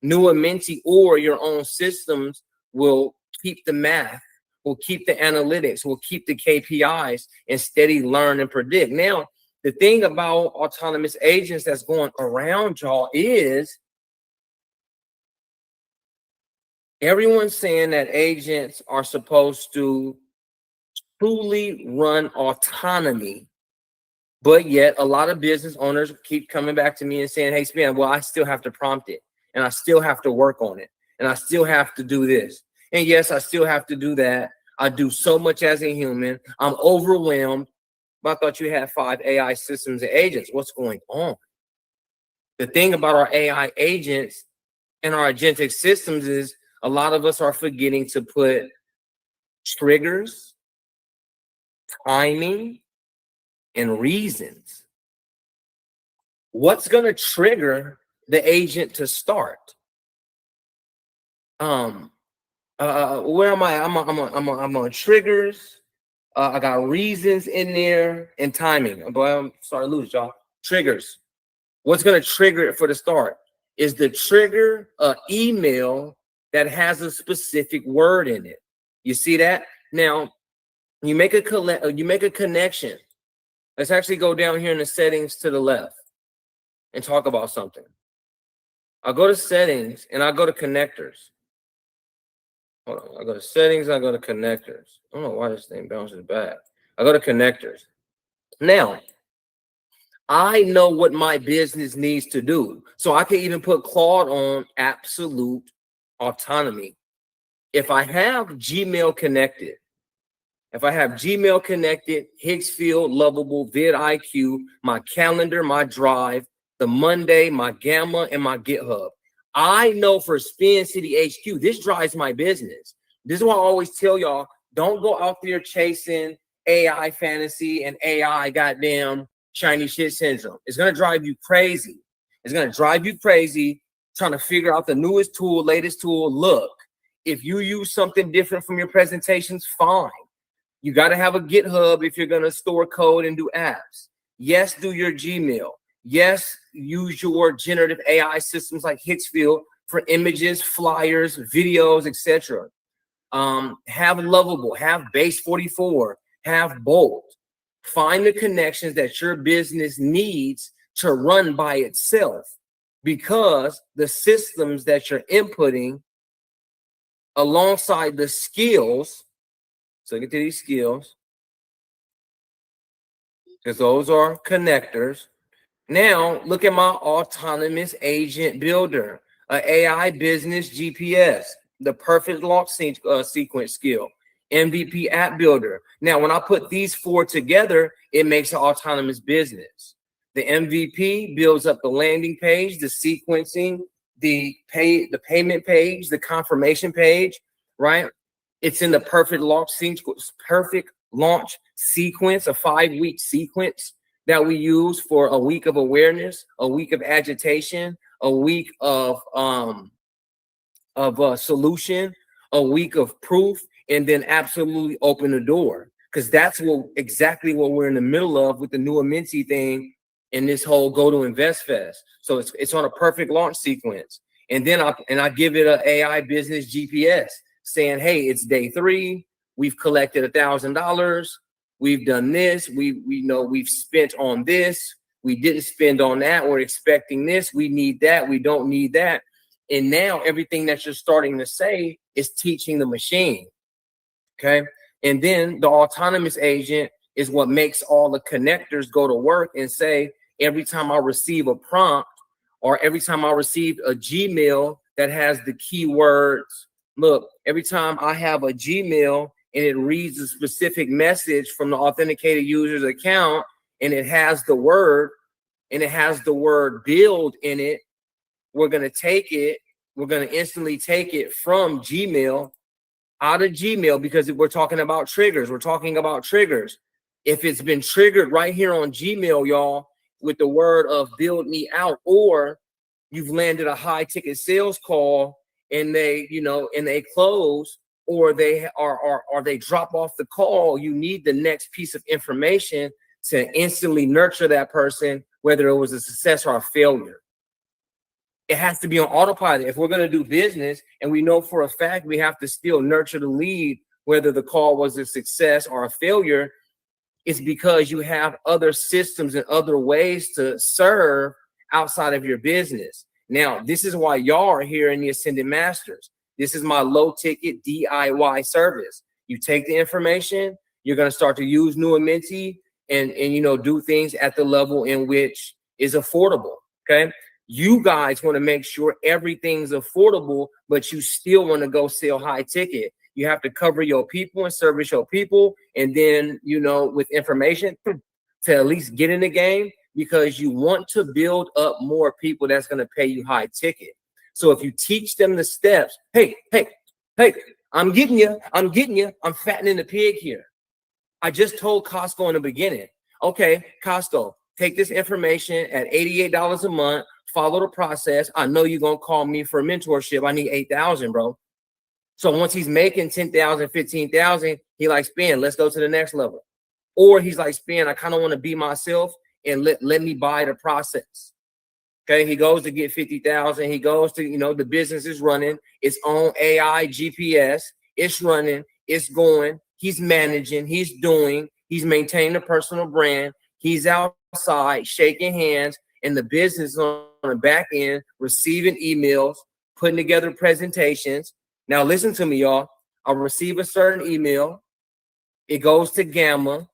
Newer Menti or your own systems will keep the math, will keep the analytics, will keep the KPIs, and steady learn and predict. Now, the thing about autonomous agents that's going around y'all is everyone's saying that agents are supposed to truly run autonomy. But yet a lot of business owners keep coming back to me and saying, hey, Span, well, I still have to prompt it. And I still have to work on it. And I still have to do this. And yes, I still have to do that. I do so much as a human. I'm overwhelmed. But I thought you had 5 AI systems and agents. What's going on? The thing about our AI agents and our agentic systems is a lot of us are forgetting to put triggers, timing, and reasons. What's going to trigger the agent to start? Where am I? I'm on triggers. I got reasons in there and timing. Boy, I'm starting to lose, y'all. Triggers. What's going to trigger it for the start? Is the trigger an email that has a specific word in it? You see that? Now, you make a connection. Let's actually go down here in the settings to the left and talk about something. I'll go to settings and I'll go to connectors. Hold on. I go to settings, I go to connectors. I don't know why this thing bounces back. I go to connectors. Now, I know what my business needs to do. So I can even put Claude on absolute autonomy. If I have Gmail connected, Higgsfield, Lovable, vidIQ, my calendar, my drive, the Monday, my Gamma, and my GitHub. I know for Spin City HQ, this drives my business. This is why I always tell y'all, don't go out there chasing AI fantasy and AI goddamn shiny shit syndrome. It's going to drive you crazy. It's going to drive you crazy trying to figure out the newest tool, latest tool. Look, if you use something different from your presentations, fine. You got to have a GitHub if you're going to store code and do apps. Yes, do your Gmail. Yes, use your generative AI systems like Higgsfield for images, flyers, videos, etc. Have Lovable, have Base 44, have Bolt. Find the connections that your business needs to run by itself, because the systems that you're inputting alongside the skills, so get to these skills, because those are connectors. Now, look at my autonomous agent builder, an AI business GPS, the perfect launch sequence skill, MVP app builder. Now, when I put these four together, it makes an autonomous business. The MVP builds up the landing page, the sequencing, the payment page, the confirmation page, right? It's in the perfect launch sequence, a 5-week sequence that we use for a week of awareness, a week of agitation, a week of solution, a week of proof, and then absolutely open the door. Because that's exactly what we're in the middle of with the new Amenti thing and this whole Go to Invest Fest. So it's on a perfect launch sequence. And then I give it an AI business GPS saying, hey, it's day 3. We've collected $1,000. We've done this. We know we've spent on this. We didn't spend on that. We're expecting this. We need that. We don't need that. And now everything that you're starting to say is teaching the machine. Okay. And then the autonomous agent is what makes all the connectors go to work and say, every time I receive a prompt or every time I receive a Gmail that has the keywords, look, every time I have a Gmail and it reads a specific message from the authenticated user's account and it has the word build in it, we're going to instantly take it from Gmail out of Gmail, because we're talking about triggers. If it's been triggered right here on Gmail, y'all, with the word of build me out, or you've landed a high ticket sales call and they close, or they drop off the call, you need the next piece of information to instantly nurture that person, whether it was a success or a failure. It has to be on autopilot. If we're going to do business and we know for a fact we have to still nurture the lead, whether the call was a success or a failure, it's because you have other systems and other ways to serve outside of your business. Now, this is why y'all are here in the Ascended Masters. This is my low ticket DIY service. You take the information, you're going to start to use new Amenti and do things at the level in which is affordable. Okay. You guys want to make sure everything's affordable, but you still want to go sell high ticket. You have to cover your people and service your people. And then, with information to at least get in the game, because you want to build up more people that's going to pay you high ticket. So if you teach them the steps, hey, I'm getting you. I'm fattening the pig here. I just told Costco in the beginning, okay, Costco, take this information at $88 a month, follow the process. I know you're going to call me for mentorship. I need 8,000, bro. So once he's making 10,000, 15,000, he like, spin, let's go to the next level. Or he's like, spin, I kind of want to be myself and let me buy the process. Okay, he goes to get 50,000. He goes to, the business is running. It's on AI GPS. It's running. It's going. He's managing. He's doing. He's maintaining a personal brand. He's outside shaking hands, and the business on the back end receiving emails, putting together presentations. Now listen to me, y'all. I'll receive a certain email. It goes to Gamma.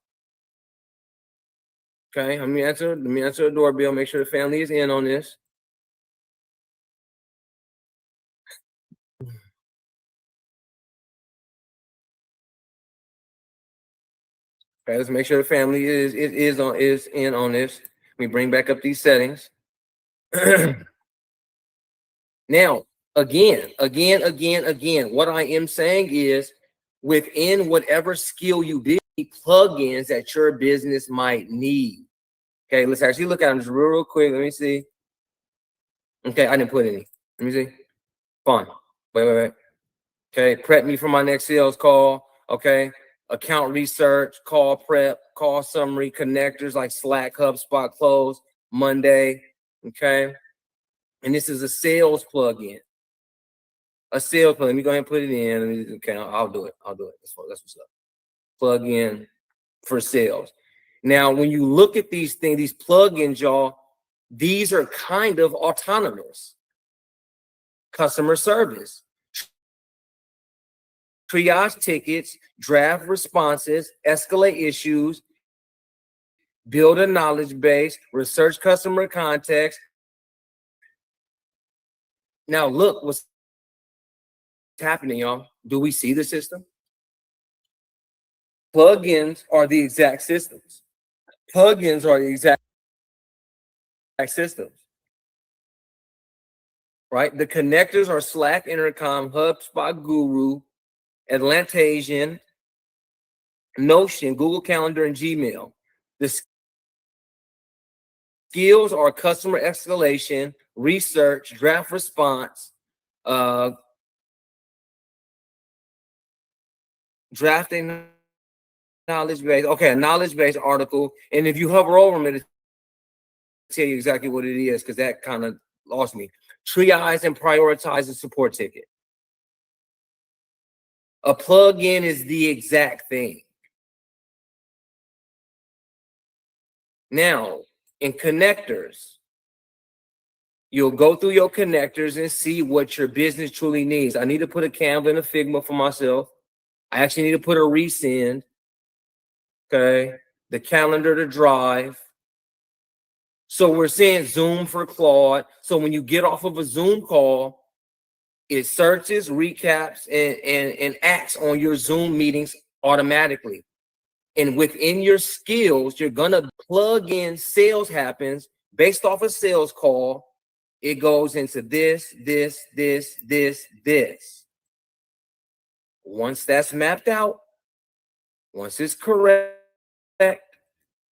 Okay, let me answer the doorbell. Make sure the family is in on this. Okay, let's make sure the family is in on this. Let me bring back up these settings. Now, again, what I am saying is, within whatever skill you build, plugins that your business might need. Okay, let's actually look at them just real quick. Let me see. Okay, I didn't put any. Let me see. Fine. Wait. Okay, prep me for my next sales call. Okay, account research, call prep, call summary, connectors like Slack, HubSpot, Close, Monday. Okay, and this is a sales plugin. Let me go ahead and put it in. Okay, I'll do it. That's what's up. Plug in for sales. Now, when you look at these things, these plugins, y'all, these are kind of autonomous. Customer service, triage tickets, draft responses, escalate issues, build a knowledge base, research customer context. Now, look what's happening, y'all. Do we see the system? Plugins are the exact systems. Plugins are the exact systems, right? The connectors are Slack, Intercom, HubSpot, Guru, Atlassian, Notion, Google Calendar, and Gmail. The skills are customer escalation, research, draft response, drafting knowledge base. Okay, a knowledge base article. And if you hover over them, it'll tell you exactly what it is, because that kind of lost me. Triage and prioritize a support ticket. A plug-in is the exact thing. Now, in connectors, you'll go through your connectors and see what your business truly needs. I need to put a Canva and a Figma for myself. I actually need to put a resend. Okay. The calendar to Drive. So we're seeing Zoom for Claude. So when you get off of a Zoom call, it searches, recaps, and acts on your Zoom meetings automatically. And within your skills, you're going to plug in sales happens based off a sales call. It goes into this. Once that's mapped out, once it's correct,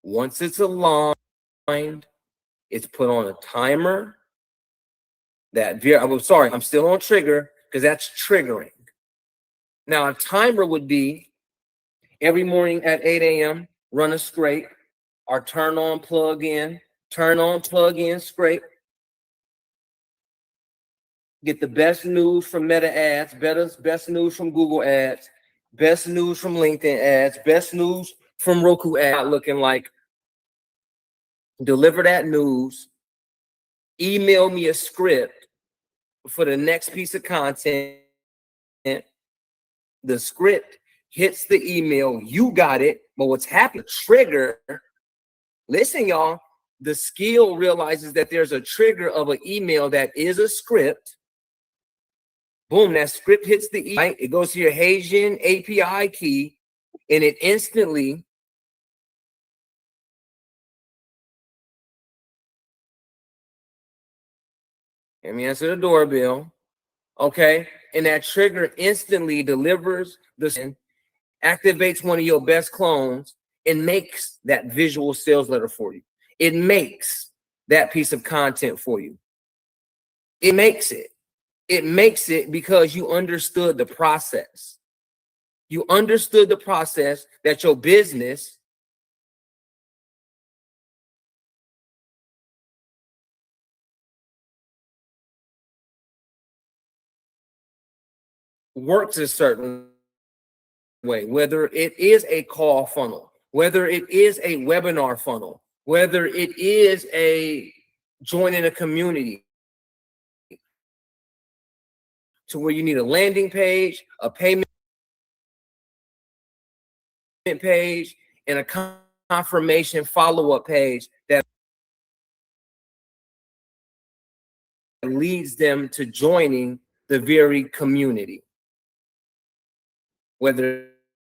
once it's aligned, it's put on a timer. I'm still on trigger because that's triggering. Now, a timer would be every morning at 8 a.m., run a scrape, or turn on, plug in, scrape. Get the best news from Meta ads, best news from Google ads, best news from LinkedIn ads, best news from Roku ads. Looking like, deliver that news, email me a script for the next piece of content. The script hits the email, you got it, but what's happening? Trigger. Listen, y'all, the skill realizes that there's a trigger of an email that is a script. Boom, that script hits the email. It goes to your Haitian API key, and it instantly let me answer the doorbell. Okay, and that trigger instantly delivers the activates one of your best clones and makes that visual sales letter for you. It makes that piece of content for you. It makes it. It makes it because you understood the process. You understood the process that your business works a certain way, whether it is a call funnel, whether it is a webinar funnel, whether it is a joining a community to where you need a landing page, a payment page, and a confirmation follow-up page that leads them to joining the very community. Whether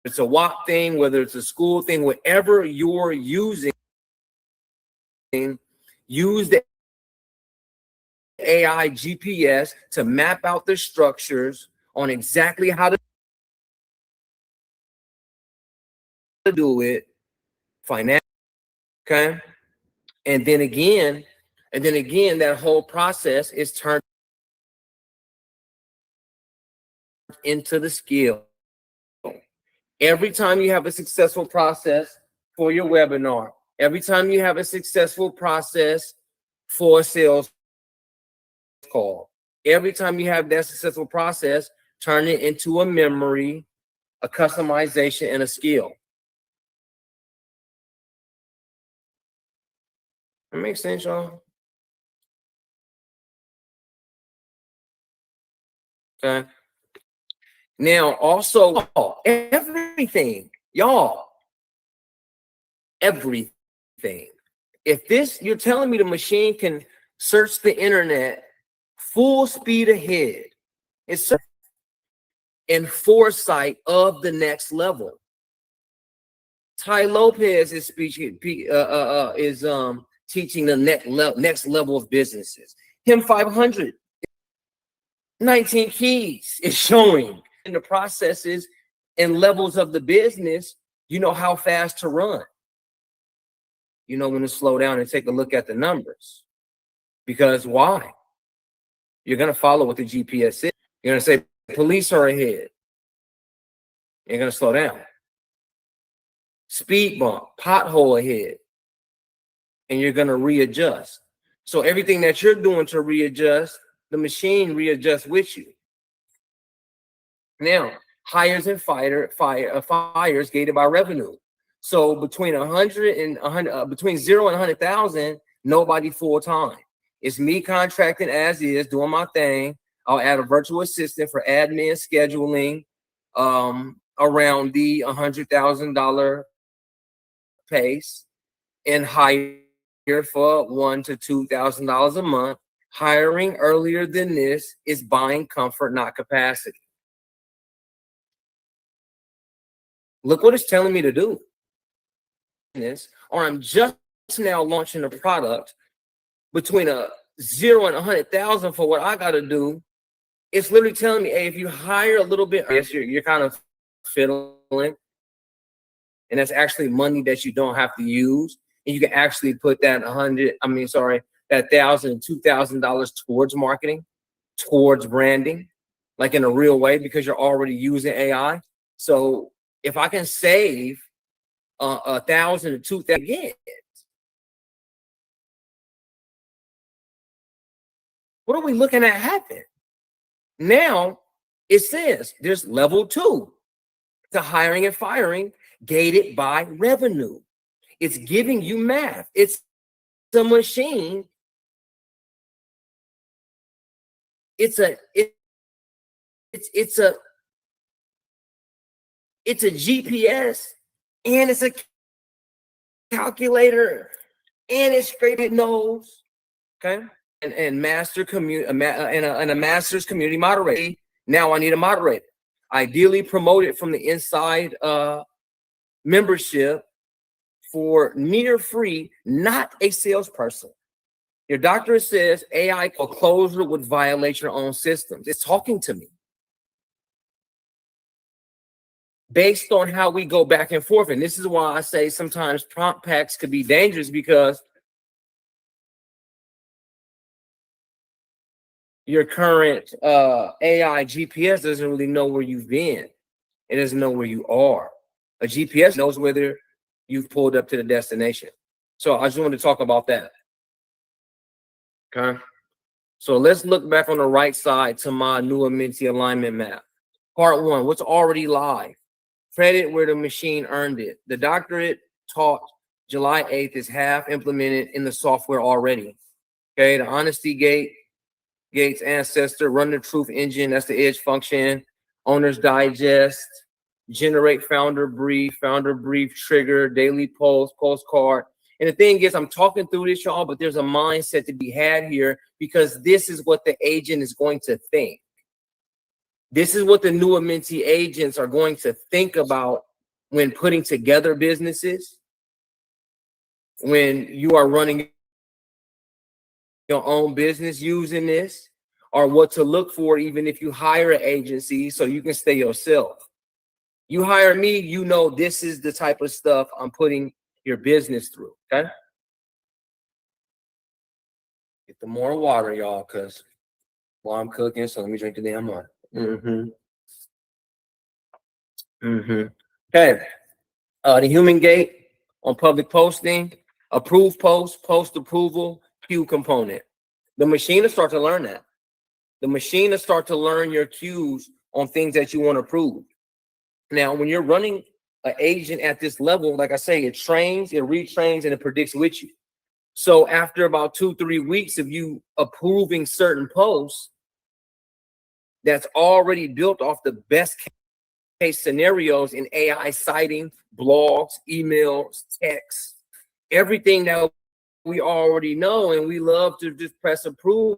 it's a WAP thing, whether it's a school thing, whatever you're using, use the AI GPS to map out the structures on exactly how to do it financially. Okay. And then again, that whole process is turned into the skill. Every time you have a successful process for your webinar, every time you have a successful process for a sales call, every time you have that successful process, turn it into a memory, a customization, and a skill. That makes sense, y'all. Okay. Now, also, everything, y'all, everything. If this, you're telling me the machine can search the internet full speed ahead, it's in foresight of the next level. Ty Lopez is speaking, teaching the next level of businesses. Him 500, 19 keys is showing in the processes and levels of the business. You know how fast to run. You know when to slow down and take a look at the numbers. Because why? You're going to follow what the GPS is. You're going to say police are ahead. You're going to slow down. Speed bump, pothole ahead. And you're going to readjust. So everything that you're doing to readjust, the machine readjusts with you. Now, hires and fires gated by revenue. So between 100 and 100, between 0 and 100,000, nobody full time. It's me contracting as is, doing my thing. I'll add a virtual assistant for admin scheduling around the $100,000 pace, and hire for $1,000 to $2,000 a month. Hiring earlier than this is buying comfort, not capacity. Look what it's telling me to do. Or I'm just now launching a product between 0 and 100,000 for what I got to do. It's literally telling me, hey, if you hire a little bit, yes, you're kind of fiddling. And that's actually money that you don't have to use. And you can actually put that that $1,000, $2,000 towards marketing, towards branding, like in a real way, because you're already using AI. So if I can save $1,000 to $2,000 again, what are we looking at happen? Now it says there's level 2 to hiring and firing, gated by revenue. It's giving you math. It's a machine. It's a GPS, and it's a calculator, and it's straight, it knows. Okay. And master's community moderator. Now I need a moderator. Ideally promoted from the inside membership for near free, not a salesperson. Your doctor says AI or closure would violate your own systems. It's talking to me. Based on how we go back and forth. And this is why I say sometimes prompt packs could be dangerous, because your current AI GPS doesn't really know where you've been. It doesn't know where you are. A GPS knows whether you've pulled up to the destination. So I just wanted to talk about that. Okay. So let's look back on the right side to my new Amenti alignment map. Part 1, what's already live? Credit where the machine earned it. The doctorate taught July 8th is half implemented in the software already. Okay, the honesty gates ancestor, run the truth engine, that's the edge function, owner's digest, generate founder brief trigger, daily post, postcard. And the thing is, I'm talking through this, y'all, but there's a mindset to be had here, because this is what the agent is going to think. This is what the new Amenti agents are going to think about when putting together businesses, when you are running your own business using this, or what to look for even if you hire an agency so you can stay yourself. You hire me, you know this is the type of stuff I'm putting your business through, okay? Get the more water, y'all, because while I'm cooking, so let me drink the damn water. Okay. The human gate on public posting, approved post, post approval, queue component. The machine will start to learn that. The machine will start to learn your cues on things that you want to approve. Now, when you're running an agent at this level, like I say, it trains, it retrains, and it predicts with you. So after about 2-3 weeks of you approving certain posts, that's already built off the best case scenarios in AI citing, blogs, emails, texts, everything that we already know, and we love to just press approve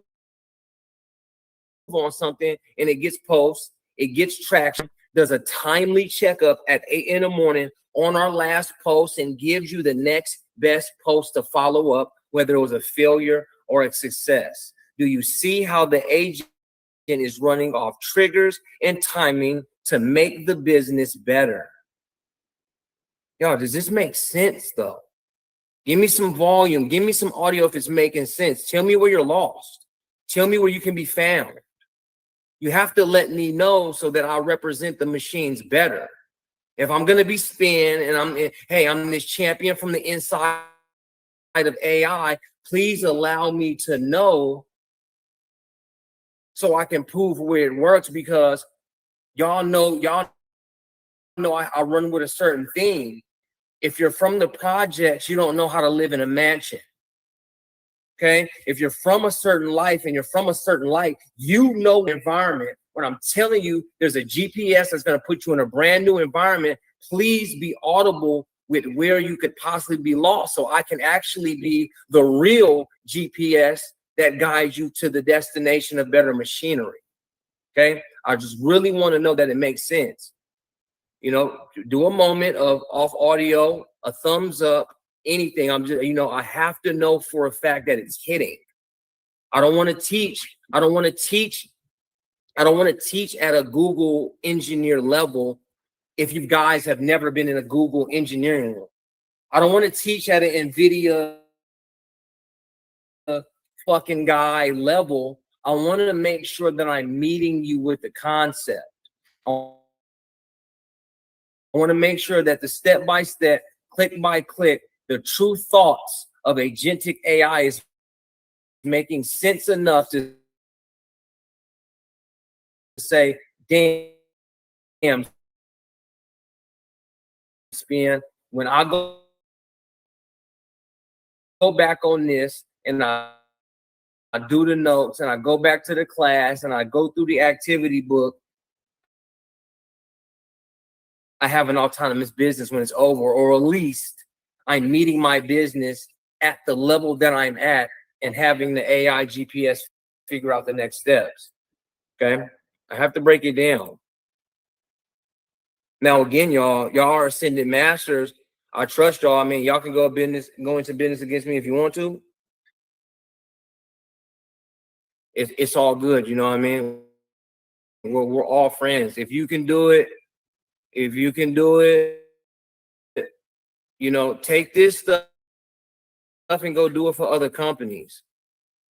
on something, and it gets posts, it gets traction, does a timely checkup at 8 in the morning on our last post, and gives you the next best post to follow up, whether it was a failure or a success. Do you see how the agent is running off triggers and timing to make the business better? Y'all, does this make sense though? Give me some volume. Give me some audio if it's making sense. Tell me where you're lost. Tell me where you can be found. You have to let me know so that I represent the machines better. If I'm going to be spin and I'm this champion from the inside of AI, please allow me to know so I can prove where it works, because y'all know I run with a certain theme. If you're from the projects, you don't know how to live in a mansion. Okay? If you're from a certain life and you're from a certain life, you know the environment. When I'm telling you there's a GPS that's going to put you in a brand new environment, please be audible with where you could possibly be lost, so I can actually be the real GPS that guides you to the destination of better machinery. Okay? I just really want to know that it makes sense. You know, do a moment of off audio, a thumbs up, anything. I'm just, I have to know for a fact that it's hitting. I don't want to teach at a Google engineer level if you guys have never been in a Google engineering room. I don't want to teach at an NVIDIA fucking guy level. I want to make sure that I'm meeting you with the concept. I want to make sure that the step-by-step, click-by-click, the true thoughts of agentic AI is making sense enough to say, damn, spin, when I go back on this and I do the notes and I go back to the class and I go through the activity book, I have an autonomous business when it's over, or at least I'm meeting my business at the level that I'm at and having the AI GPS figure out the next steps. Okay, I have to break it down. Now, again, y'all are ascended masters. I trust y'all. I mean, y'all can go into business against me if you want to. It's all good. You know what I mean? We're all friends. If you can do it, take this stuff and go do it for other companies,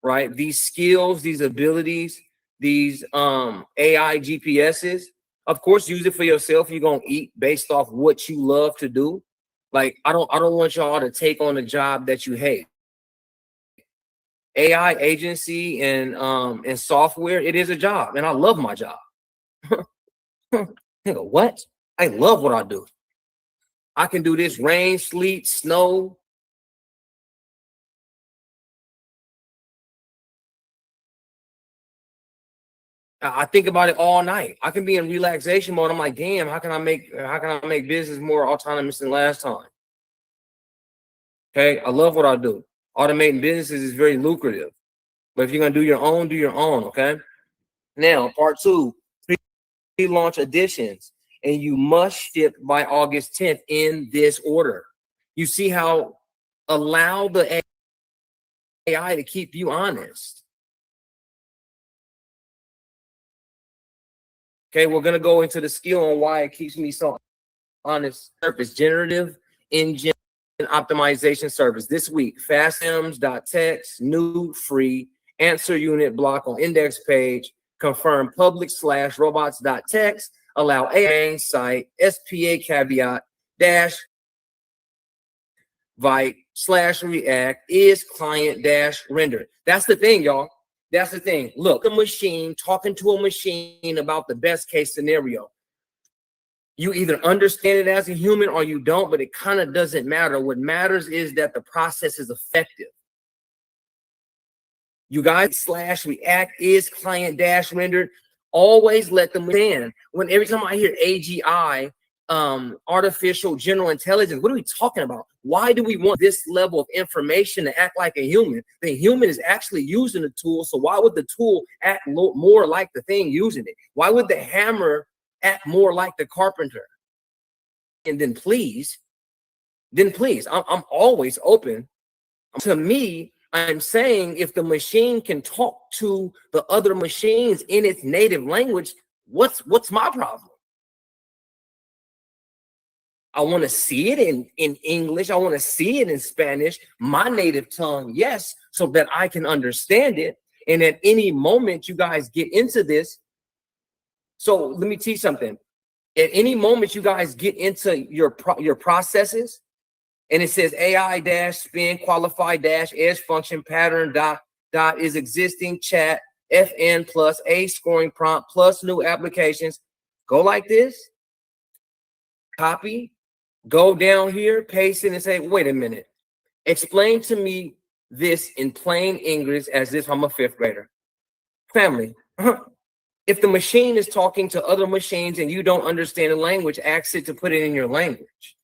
right? These skills, these abilities, these AI GPSs, of course, use it for yourself. You're gonna eat based off what you love to do. Like, I don't want y'all to take on a job that you hate. AI agency and software, it is a job, and I love my job. Nigga, what? I love what I do. I can do this rain, sleet, snow. I think about it all night. I can be in relaxation mode. I'm like, damn, how can I make business more autonomous than last time? Okay, I love what I do. Automating businesses is very lucrative. But if you're gonna do your own, okay? Now, part 2, pre-launch editions, and you must ship by August 10th in this order. You see how allow the AI to keep you honest. Okay, we're gonna go into the skill on why it keeps me so honest. Surface generative engine optimization service this week. fastms.text, new free answer unit block on index page. Confirm public/robots.text. Allow AI site SPA caveat dash vite/react is client dash render. That's the thing, y'all. That's the thing. Look, a machine talking to a machine about the best case scenario. You either understand it as a human or you don't, but it kind of doesn't matter. What matters is that the process is effective. You guys slash react is client dash rendered. Always let them in. When every time I hear AGI, artificial general intelligence, what are we talking about? Why do we want this level of information to act like a human? The human is actually using the tool, so why would the tool act more like the thing using it? Why would the hammer act more like the carpenter? And then please, I'm always open. To me, I'm saying if the machine can talk to the other machines in its native language, what's my problem? I want to see it in English. I want to see it in Spanish, my native tongue, yes, so that I can understand it. And at any moment you guys get into this. So let me teach something. At any moment you guys get into your processes, and it says AI dash spin qualify dash edge function pattern dot is existing chat FN plus a scoring prompt plus new applications. Go like this, copy, go down here, paste it, and say, wait a minute, explain to me this in plain English as if I'm a fifth grader. Family, if the machine is talking to other machines and you don't understand the language, ask it to put it in your language.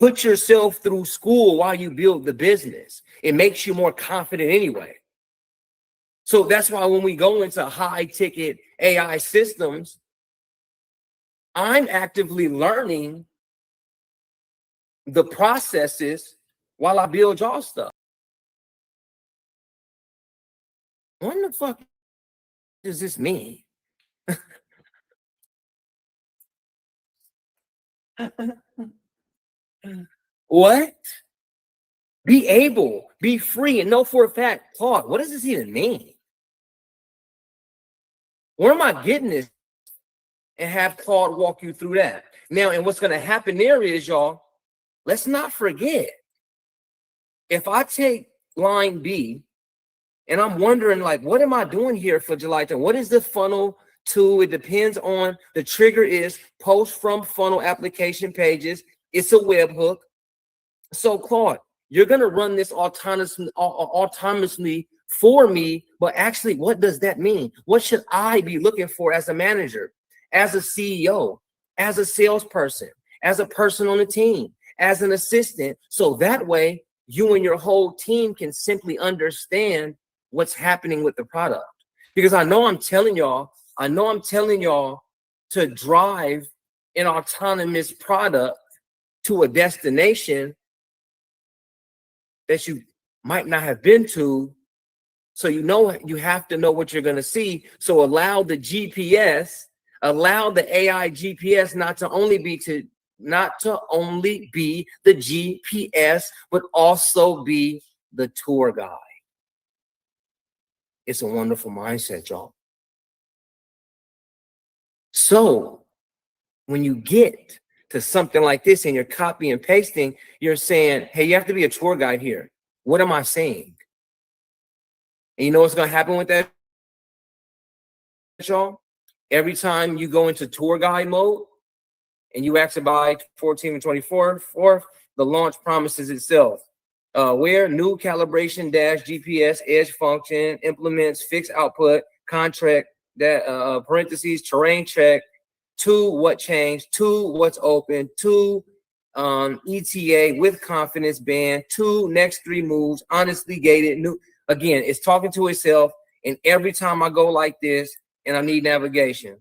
Put yourself through school while you build the business. It makes you more confident anyway. So that's why when we go into high ticket AI systems, I'm actively learning the processes while I build y'all stuff. What the fuck does this mean? What? Be able, be free, and know for a fact, Claude, what does this even mean? Where am I getting this? And have Claude walk you through that. Now, and what's going to happen there is, y'all, let's not forget, if I take line B and I'm wondering, like, what am I doing here for July 10th? What is the funnel to? It depends on the trigger is post from funnel application pages. It's a webhook. So, Claude, you're going to run this autonomously for me, but actually, what does that mean? What should I be looking for as a manager, as a CEO, as a salesperson, as a person on the team, as an assistant? So that way, you and your whole team can simply understand what's happening with the product. Because I know I'm telling y'all to drive an autonomous product to a destination that you might not have been to. So you know you have to know what you're going to see. So allow the GPS, allow the AI GPS not to only be the GPS, but also be the tour guide. It's a wonderful mindset, y'all. So when you get to something like this and you're copy and pasting, you're saying, hey, you have to be a tour guide here. What am I saying? And you know what's going to happen with that, y'all? Every time you go into tour guide mode and you ask about 14 and 24, the launch promises itself. Where new calibration dash GPS edge function implements fixed output contract that parentheses terrain check to what changed to what's open to ETA with confidence band to next 3 moves honestly gated new. Again, it's talking to itself. And every time I go like this and I need navigation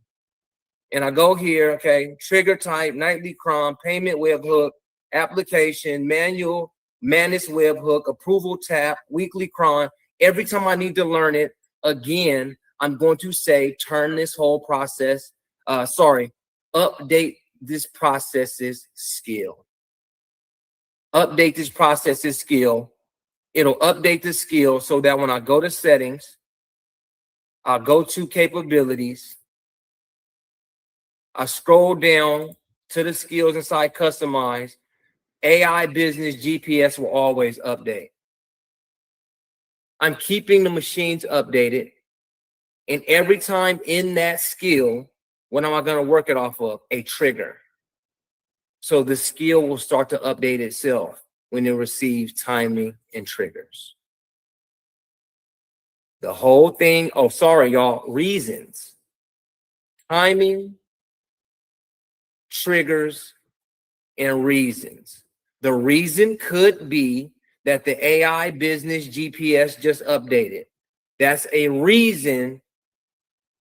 and I go here, okay, trigger type, nightly cron, payment webhook, application, manual, managed webhook, approval tap, weekly cron. Every time I need to learn it, again, I'm going to say, turn this whole process, update this process's skill. Update this process's skill. It'll update the skill so that when I go to settings, I'll go to capabilities, I scroll down to the skills inside customize, AI business GPS will always update. I'm keeping the machines updated. And every time in that skill, what am I going to work it off of? A trigger. So the skill will start to update itself when it receives timing and triggers. The whole thing, oh, sorry, y'all, reasons. Timing, triggers, and reasons. The reason could be that the AI business GPS just updated. That's a reason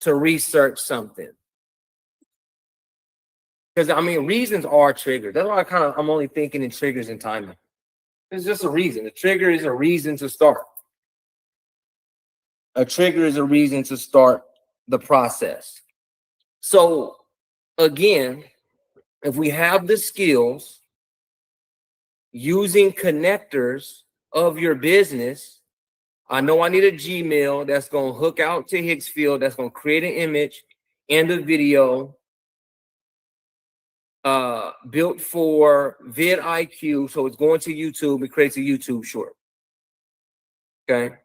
to research something. Because I mean, reasons are triggers. That's why I'm only thinking in triggers and timing. It's just a reason. A trigger is a reason to start. A trigger is a reason to start the process. So again, if we have the skills using connectors of your business, I know I need a Gmail that's going to hook out to Hicksfield, that's going to create an image and a video built for vidIQ. So it's going to YouTube. It creates a YouTube short. Okay.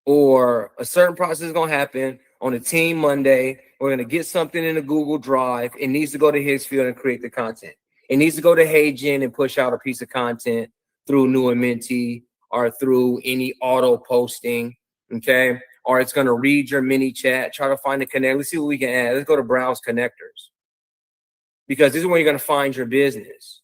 Or a certain process is going to happen on a team Monday. We're going to get something in a Google Drive. It needs to go to Hicksfield and create the content. It needs to go to HeyGen and push out a piece of content through New and Mentee or through any auto posting. Okay. Or it's going to read your mini chat, try to find a connect. Let's see what we can add. Let's go to browse connectors. Because this is where you're going to find your business.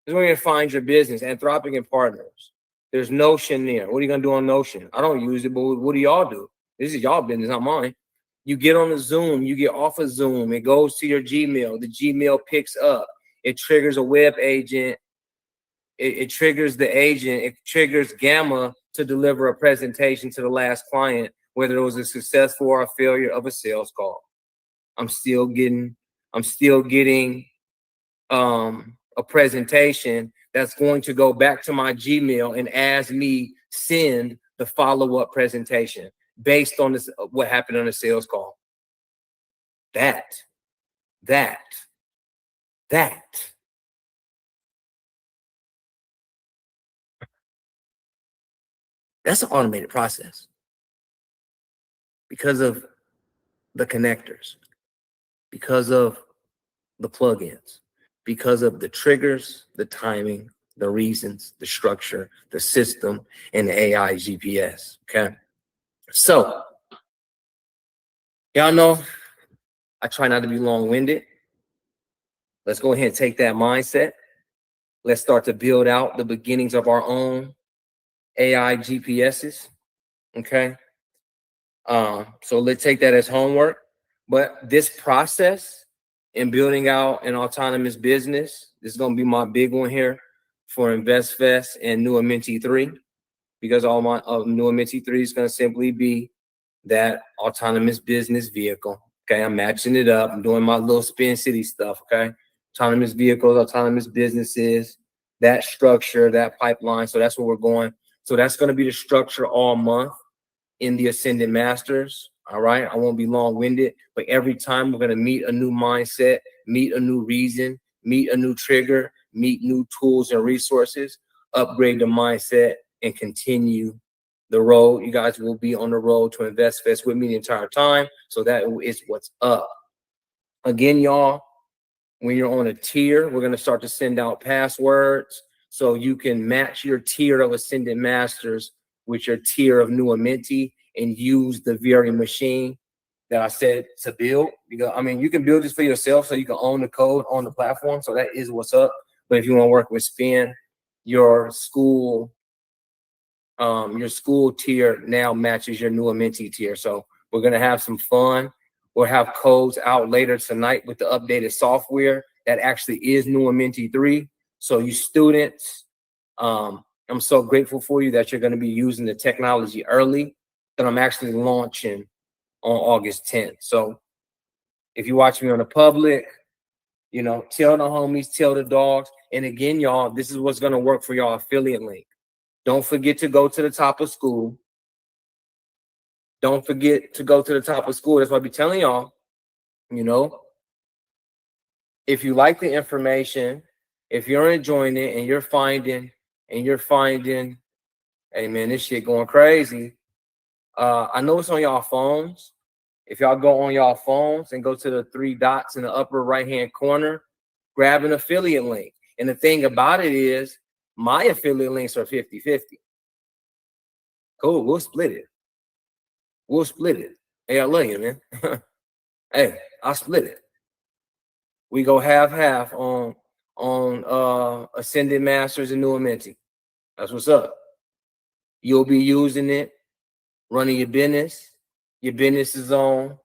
This is where you're going to find your business, Anthropic and Partners. There's Notion there. What are you going to do on Notion? I don't use it, but what do y'all do? This is y'all business, not mine. You get on the Zoom, you get off of Zoom, it goes to your Gmail. The Gmail picks up. It triggers a web agent. It triggers the agent. It triggers Gamma to deliver a presentation to the last client, whether it was a successful or a failure of a sales call. I'm still getting a presentation that's going to go back to my Gmail and ask me send the follow-up presentation based on this, what happened on the sales call. That's an automated process because of the connectors, because of the plugins, because of the triggers, the timing, the reasons, the structure, the system, and the AI GPS. Okay. So y'all know I try not to be long-winded. Let's go ahead and take that mindset. Let's start to build out the beginnings of our own AI GPSs. Okay. So let's take that as homework. But this process in building out an autonomous business, this is going to be my big one here for InvestFest and New and Mentee 3, because all my New and Mentee 3 is going to simply be that autonomous business vehicle. Okay, I'm matching it up. I'm doing my little Spin City stuff. Okay, autonomous vehicles, autonomous businesses, that structure, that pipeline. So that's where we're going. So that's going to be the structure all month in the Ascended Masters. All right, I won't be long-winded, but every time we're going to meet a new mindset, meet a new reason, meet a new trigger, meet new tools and resources, upgrade the mindset, and continue the road. You guys will be on the road to InvestFest with me the entire time. So that is what's up. Again, y'all, when you're on a tier, we're going to start to send out passwords so you can match your tier of Ascended Masters with your tier of New and Mentee and use the very machine that I said to build. Because I mean, you can build this for yourself so you can own the code on the platform. So that is what's up. But if you want to work with Spin, your school tier now matches your New and Mentee tier. So we're going to have some fun. We'll have codes out later tonight with the updated software that actually is New and Mentee 3. So you students, I'm so grateful for you that you're going to be using the technology early, that I'm actually launching on August 10th. So if you watch me on the public, you know, tell the homies, tell the dogs. And again, y'all, this is what's going to work for y'all affiliate link. Don't forget to go to the top of school. Don't forget to go to the top of school. That's what I be telling y'all, you know, if you like the information, if you're enjoying it and you're finding, hey man, this shit going crazy. I know it's on y'all phones, If y'all go on y'all phones and go to the 3 dots in the upper right-hand corner, grab an affiliate link. And the thing about it is, my affiliate links are 50-50. Cool, we'll split it. We'll split it. Hey, I love you, man. Hey, I'll split it. We go half-half on Ascended Masters and New Amenti. That's what's up. You'll be using it, running your business. Your business is on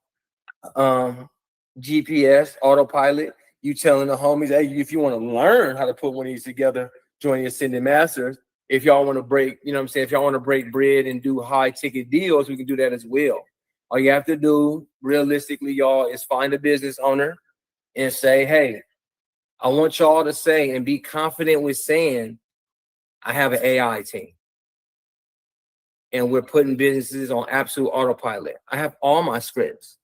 GPS, autopilot. You telling the homies, hey, if you want to learn how to put one of these together, join the Ascended Masters. If y'all want to break, you know what I'm saying? If y'all want to break bread and do high ticket deals, we can do that as well. All you have to do, realistically, y'all, is find a business owner and say, hey, I want y'all to say and be confident with saying, I have an AI team. And we're putting businesses on absolute autopilot. I have all my scripts.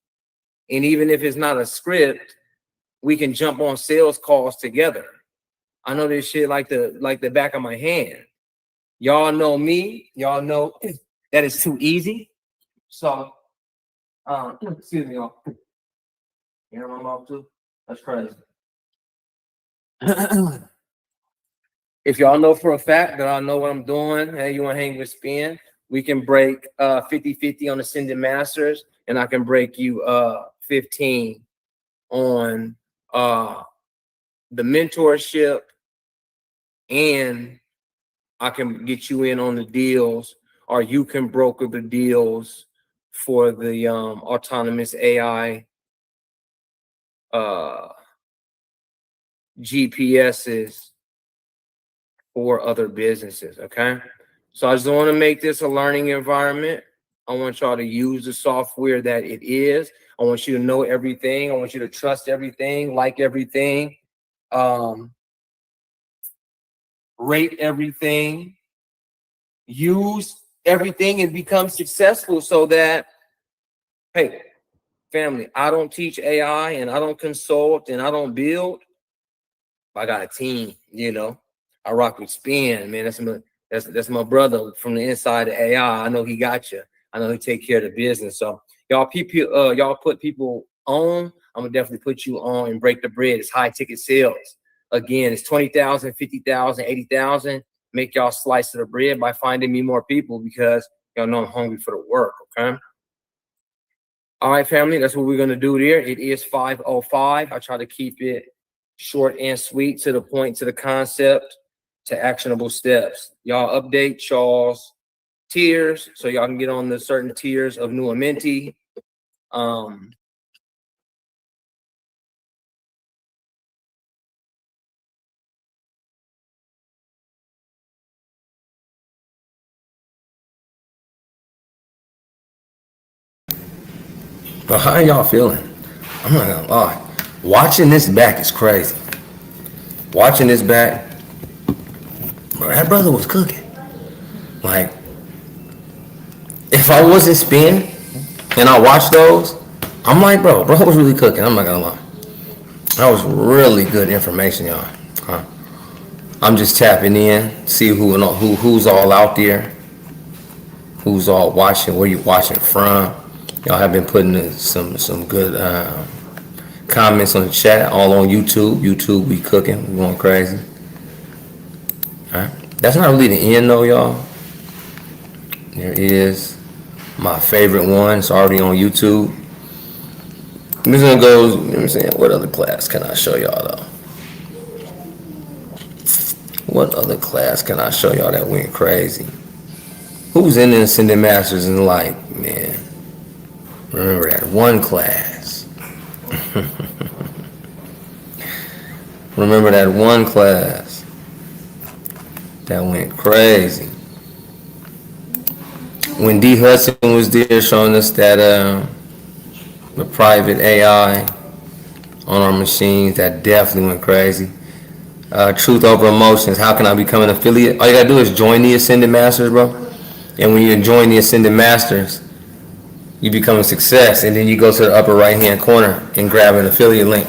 And even if it's not a script, we can jump on sales calls together. I know this shit like the back of my hand. Y'all know me. Y'all know that is too easy. So, excuse me, y'all. You hear my mouth too? That's crazy. If y'all know for a fact that I know what I'm doing, hey, you want to hang with Spin, we can break 50-50 on Ascended Masters, and I can break you 15 on the mentorship, and I can get you in on the deals, or you can broker the deals for the autonomous AI GPSs for other businesses, okay? So I just want to make this a learning environment. I want y'all to use the software that it is. I want you to know everything. I want you to trust everything, like everything, rate everything, use everything, and become successful so that, hey, family, I don't teach AI and I don't consult and I don't build. I got a team, you know. I rock with Spin, man. That's my brother from the inside of AI. I know he got you. I know he take care of the business. So y'all put people on. I'm gonna definitely put you on and break the bread. It's high ticket sales. Again, it's 20,000, 50,000, 80,000. Make y'all slice of the bread by finding me more people because y'all know I'm hungry for the work. Okay. All right, family. That's what we're gonna do there. It is 5:05. I try to keep it short and sweet, to the point, to the concept, to actionable steps. Y'all update y'all's tiers so y'all can get on the certain tiers of New Amenti. But how y'all feeling? I'm not gonna lie. Watching this back is crazy. Watching this back, bro, that brother was cooking. Like, if I wasn't Spin and I watched those, I'm like, bro was really cooking. I'm not gonna lie. That was really good information, y'all. Huh? I'm just tapping in, see who's all out there, who's all watching, where you watching from. Y'all have been putting in some good comments on the chat, all on YouTube. YouTube, we cooking, we going crazy. All right, that's not really the end though, y'all. There is my favorite one. It's already on YouTube. I'm just gonna go. You know what I'm saying? What other class can I show y'all though? What other class can I show y'all that went crazy? Who's in the Ascended Masters and like, man, remember that one class? Remember that one class that went crazy? When D. Hudson was there showing us that the private AI on our machines, that definitely went crazy. Truth over emotions. How can I become an affiliate? All you gotta do is join the Ascended Masters, bro. And when you join the Ascended Masters, you become a success. And then you go to the upper right hand corner and grab an affiliate link.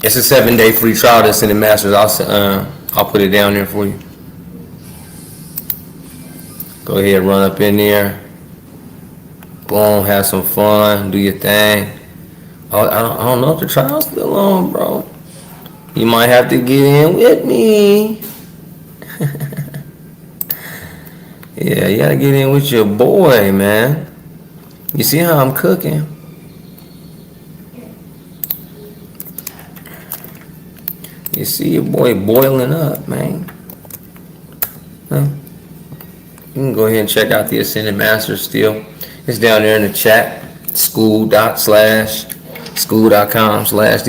It's a 7-day free trial to Ascended Masters. I'll put it down there for you. Go ahead, run up in there. Boom, have some fun, do your thing. Oh, I don't know if the trial's still on, bro. You might have to get in with me. Yeah, you gotta get in with your boy, man. You see how I'm cooking? You see your boy boiling up, man. Huh? You can go ahead and check out the Ascended Masters still. It's down there in the chat. School.com/the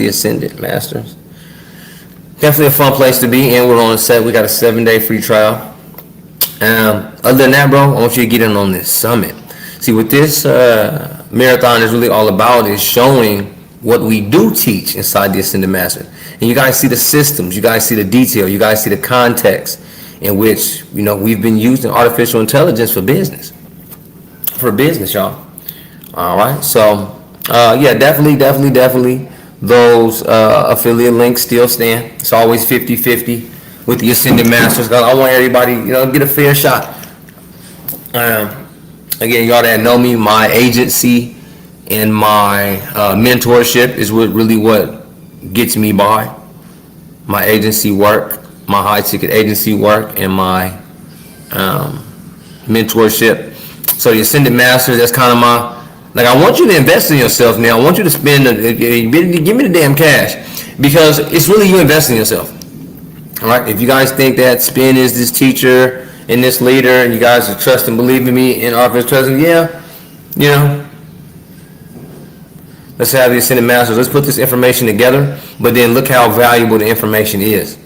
Ascended Masters. Definitely a fun place to be, and we're on set. We got a 7-day free trial. Other than that, bro, I want you to get in on this summit. See, what this marathon is really all about is showing what we do teach inside the Ascended Masters. And you guys see the systems, you guys see the detail, you guys see the context in which, you know, we've been using artificial intelligence for business. For business, y'all. All right, so yeah, definitely those affiliate links still stand. It's always 50-50 with the Ascended Masters. I want everybody, you know, get a fair shot. Again, y'all that know me, my agency and my mentorship is what gets me by. My agency work, my high ticket agency work, and my mentorship. So the Ascended Masters, that's kind of my, like, I want you to invest in yourself now. I want you to spend, give me the damn cash, because it's really you investing in yourself. All right, if you guys think that Spin is this teacher and this leader, and you guys are trust and believe in me in Office President, yeah, you know, let's have the Ascended Masters. Let's put this information together, but then look how valuable the information is.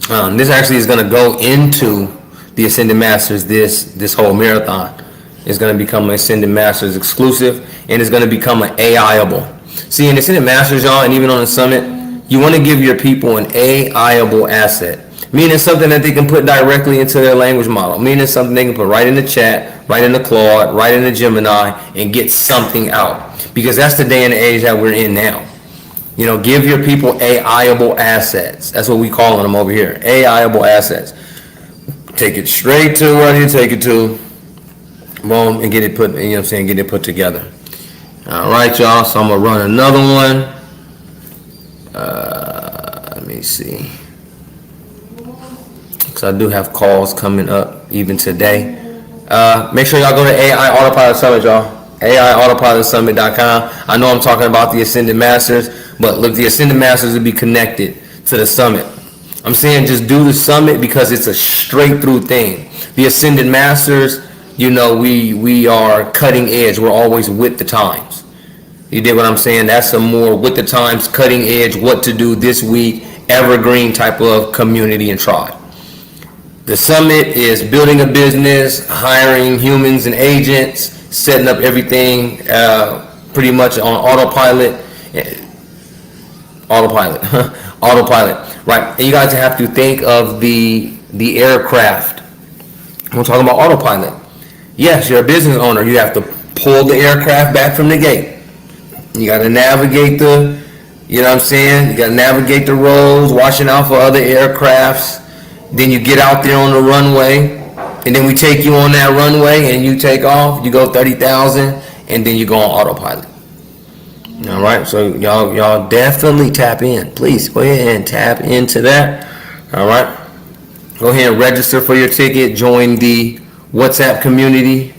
This actually is going to go into the Ascended Masters. This whole marathon is going to become an Ascended Masters exclusive, and it's going to become an AI-able. See, in the Ascended Masters, y'all, and even on the summit, you want to give your people an AI-able asset, meaning something that they can put directly into their language model, meaning something they can put right in the chat, right in the Claude, right in the Gemini, and get something out. Because that's the day and the age that we're in now. You know, give your people AI-able assets. That's what we calling them over here, AI-able assets. Take it straight to where you take it to, boom, and get it put, you know what I'm saying, get it put together. All right, y'all, so I'm gonna run another one. Let me see, because I do have calls coming up even today. Make sure y'all go to AI Autopilot Summit, y'all. AIAutopilotsummit.com. I know I'm talking about the Ascended Masters, but look, the Ascended Masters will be connected to the summit. I'm saying just do the summit because it's a straight through thing. The Ascended Masters, you know, we are cutting edge. We're always with the times. You dig what I'm saying? That's a more with the times, cutting edge, what to do this week, evergreen type of community and tribe. The summit is building a business, hiring humans and agents, setting up everything pretty much on autopilot, right? And you guys have to think of the aircraft. We're talking about autopilot. Yes, you're a business owner. You have to pull the aircraft back from the gate. You got to navigate the, you know what I'm saying? You got to navigate the roads, watching out for other aircrafts. Then you get out there on the runway, and then we take you on that runway, and you take off. You go 30,000, and then you go on autopilot. All right, so y'all definitely tap in. Please go ahead and tap into that. All right, go ahead and register for your ticket. Join the WhatsApp community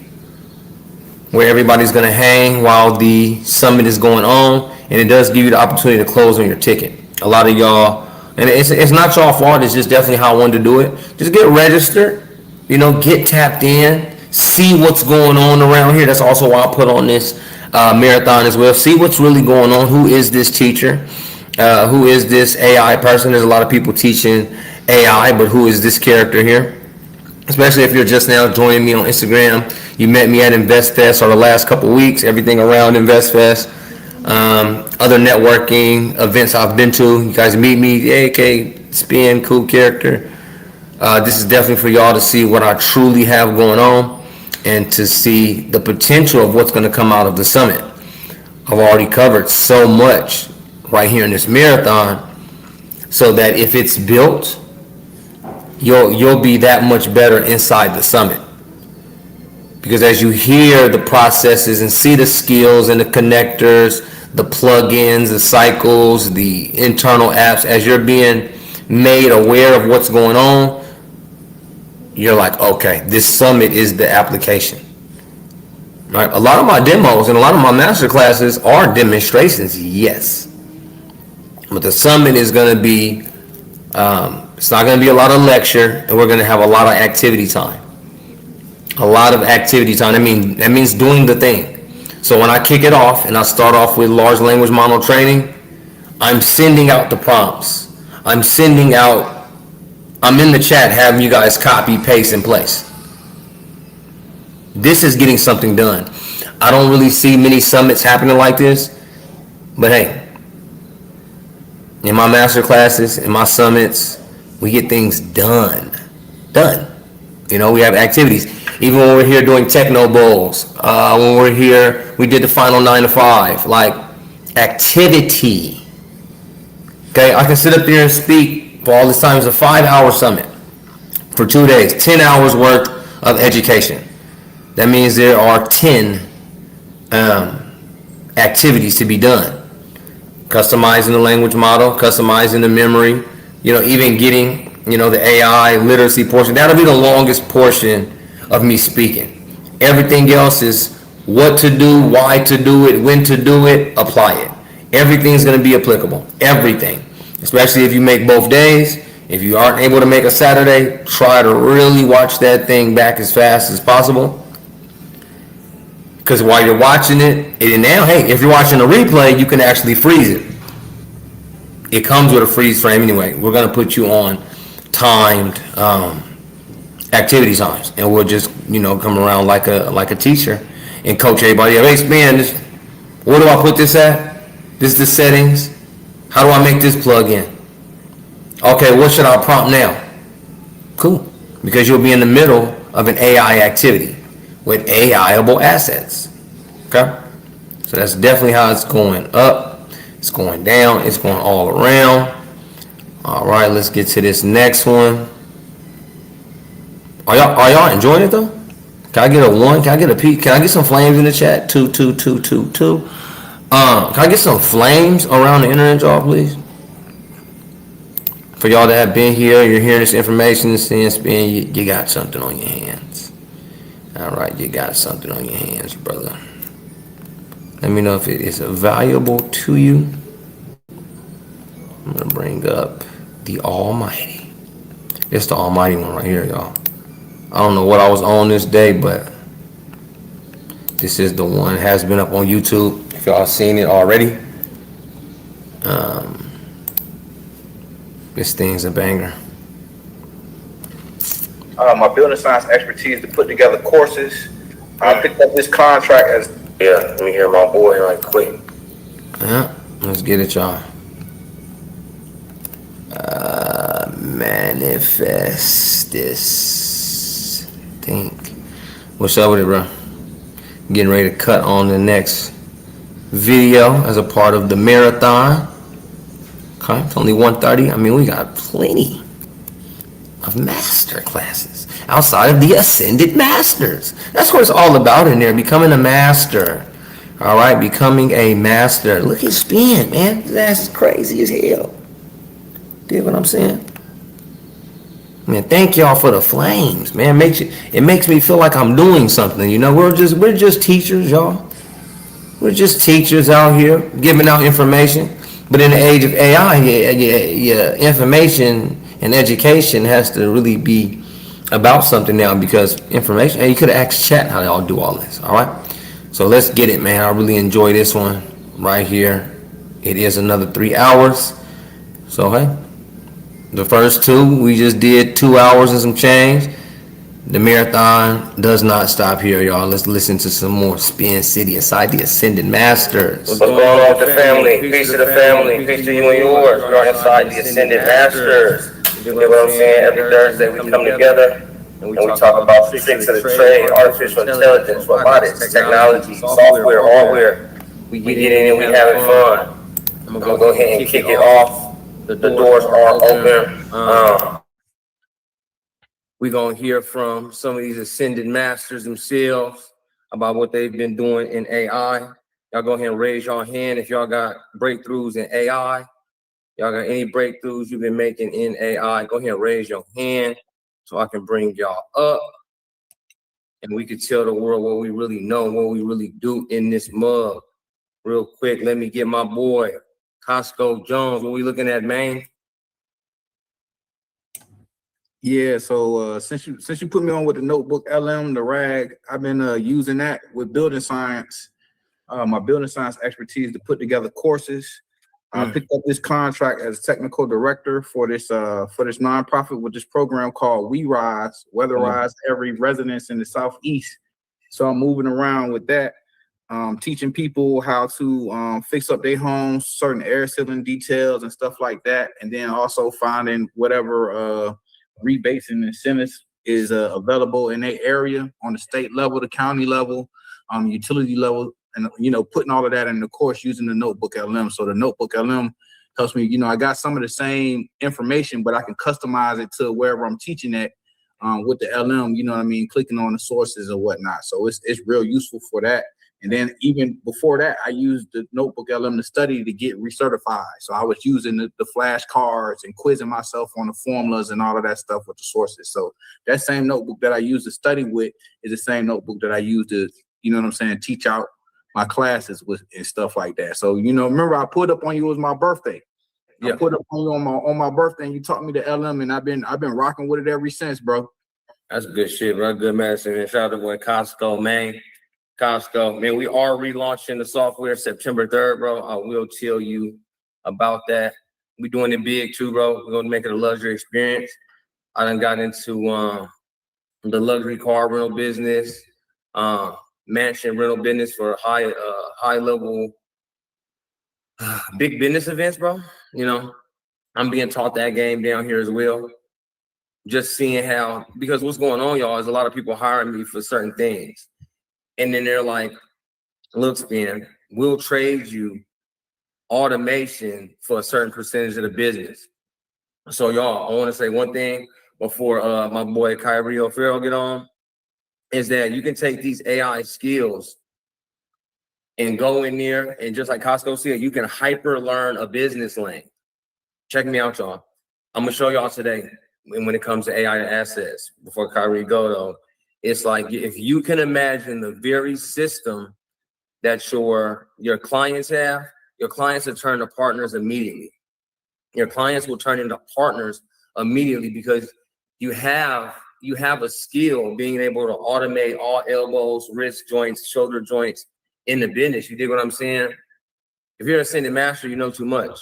where everybody's going to hang while the summit is going on, and it does give you the opportunity to close on your ticket. A lot of y'all, and it's not y'all fault, it's just definitely how I wanted to do it. Just get registered, you know, get tapped in, see what's going on around here. That's also why I put on this marathon as well. See what's really going on. Who is this teacher? Who is this AI person? There's a lot of people teaching AI, but who is this character here? Especially if you're just now joining me on Instagram. You met me at InvestFest or the last couple weeks, everything around InvestFest. Other networking events I've been to. You guys meet me, AK, Spin, cool character. This is definitely for y'all to see what I truly have going on and to see the potential of what's going to come out of the summit. I've already covered so much right here in this marathon, so that if it's built, you'll be that much better inside the summit. Because as you hear the processes and see the skills and the connectors, the plugins, the cycles, the internal apps, as you're being made aware of what's going on, you're like, okay, this summit is the application. Right? A lot of my demos and a lot of my master classes are demonstrations, yes. But the summit is going to be, it's not going to be a lot of lecture, and we're going to have a lot of activity time. A lot of activity time. That means doing the thing. So when I kick it off and I start off with large language model training, I'm sending out the prompts. I'm in the chat having you guys copy, paste, and place. This is getting something done. I don't really see many summits happening like this, but hey, in my master classes, in my summits, we get things done. You know, we have activities. Even when we're here doing techno bowls, when we're here, we did the final 9 to 5, like activity. Okay, I can sit up there and speak for all this time. It's a 5-hour summit for 2 days, 10 hours worth of education. That means there are 10 activities to be done. Customizing the language model, customizing the memory, you know, even getting, you know, the AI literacy portion. That'll be the longest portion of me speaking. Everything else is what to do, why to do it, when to do it, apply it. Everything's going to be applicable. Everything. Especially if you make both days. If you aren't able to make a Saturday, try to really watch that thing back as fast as possible. Because while you're watching it, and now, hey, if you're watching a replay, you can actually freeze it. It comes with a freeze frame anyway. We're going to put you on timed activity times, and we'll just, you know, come around like a teacher and coach everybody. Hey, man, where do I put this at? This is the settings. How do I make this plug in? Okay, what should I prompt now? Cool, because you'll be in the middle of an AI activity with AIable assets. Okay, so that's definitely how it's going up. It's going down. It's going all around. All right, let's get to this next one. Are y'all enjoying it though? Can I get a 1? Can I get a P? Can I get some flames in the chat? 2, 2, 2, 2, 2. Can I get some flames around the internet, y'all, please? For y'all that have been here, you're hearing this information, seeing spin, you got something on your hands. All right, you got something on your hands, brother. Let me know if it is valuable to you. I'm gonna bring up the Almighty. It's the Almighty one right here, y'all. I don't know what I was on this day, but this is the one. It has been up on YouTube. If y'all seen it already, this thing's a banger. My building science expertise to put together courses. I picked up this contract as Let me hear my boy right quick. Yeah, let's get it, y'all. Manifest this. Think. What's up with it, bro? Getting ready to cut on the next video as a part of the marathon. Okay, it's only 1:30. I mean, we got plenty of master classes outside of the Ascended Masters. That's what it's all about in there, becoming a master. All right, becoming a master. Look at spin, man. That's crazy as hell. Get what I'm saying? Man, thank y'all for the flames, man. It makes me feel like I'm doing something. You know, we're just teachers, y'all. We're just teachers out here giving out information. But in the age of AI, yeah, information and education has to really be about something now, because information. Hey, you could have asked chat how y'all do all this. All right, so let's get it, man. I really enjoy this one right here. It is another 3 hours. So hey, the first 2 we just did 2 hours and some change. The marathon does not stop here, y'all. Let's listen to some more Spin City inside the Ascended Masters. What's going on with the family? Peace to the family. Peace to you and yours. We are inside the Ascended Masters. You know what I'm saying? Every Thursday we come together and we talk about physics of the trade, artificial intelligence, robotics, technology, software, hardware. We get in and we having fun. I'm gonna go ahead and kick it off. The doors are open. We're going to hear from some of these ascended masters themselves about what they've been doing in AI. Y'all go ahead and raise your hand if y'all got breakthroughs in AI. Y'all got any breakthroughs you've been making in AI? Go ahead and raise your hand so I can bring y'all up. And we can tell the world what we really know, what we really do in this mug. Real quick, let me get my boy, Costco Jones. What we looking at, man? Yeah, so since you put me on with the notebook LM, the RAG, I've been using that with building science, my building science expertise to put together courses. I picked up this contract as technical director for this nonprofit with this program called We Rise, weatherize every residence in the Southeast. So I'm moving around with that, teaching people how to fix up their homes, certain air sealing details and stuff like that, and then also finding whatever rebates and incentives is available in their area on the state level, the county level, utility level, and putting all of that in the course using the notebook LM. So the notebook LM helps me, I got some of the same information, but I can customize it to wherever I'm teaching at with the LM, clicking on the sources or whatnot. So it's real useful for that. And then even before that, I used the notebook LM to study to get recertified. So I was using the flashcards and quizzing myself on the formulas and all of that stuff with the sources. So that same notebook that I use to study with is the same notebook that I use to, teach out my classes with and stuff like that. So, remember I put up on you, it was my birthday. Yeah. I put up on you on my birthday and you taught me the LM and I've been rocking with it ever since, bro. That's good shit, bro. Good medicine. And shout out to boy Costco, man. Costco, man, we are relaunching the software September 3rd, bro. I will tell you about that. We're doing it big too, bro. We're going to make it a luxury experience. I done got into the luxury car rental business, mansion rental business for high level big business events, bro. I'm being taught that game down here as well. Just seeing how, because what's going on, y'all, is a lot of people hiring me for certain things. And then they're like, look, Spin, we'll trade you automation for a certain percentage of the business. So y'all, I want to say one thing before my boy Kyrie O'Farrell get on, is that you can take these AI skills and go in there and just like Costco said, you can hyper learn a business lane. Check me out, y'all. I'm going to show y'all today when it comes to AI assets. Before Kyrie go though, it's like if you can imagine the very system that your clients have, your clients will turn to partners immediately. Your clients will turn into partners immediately because you have a skill being able to automate all elbows, wrist joints, shoulder joints in the business. You dig what I'm saying? If you're an ascended master, you know too much.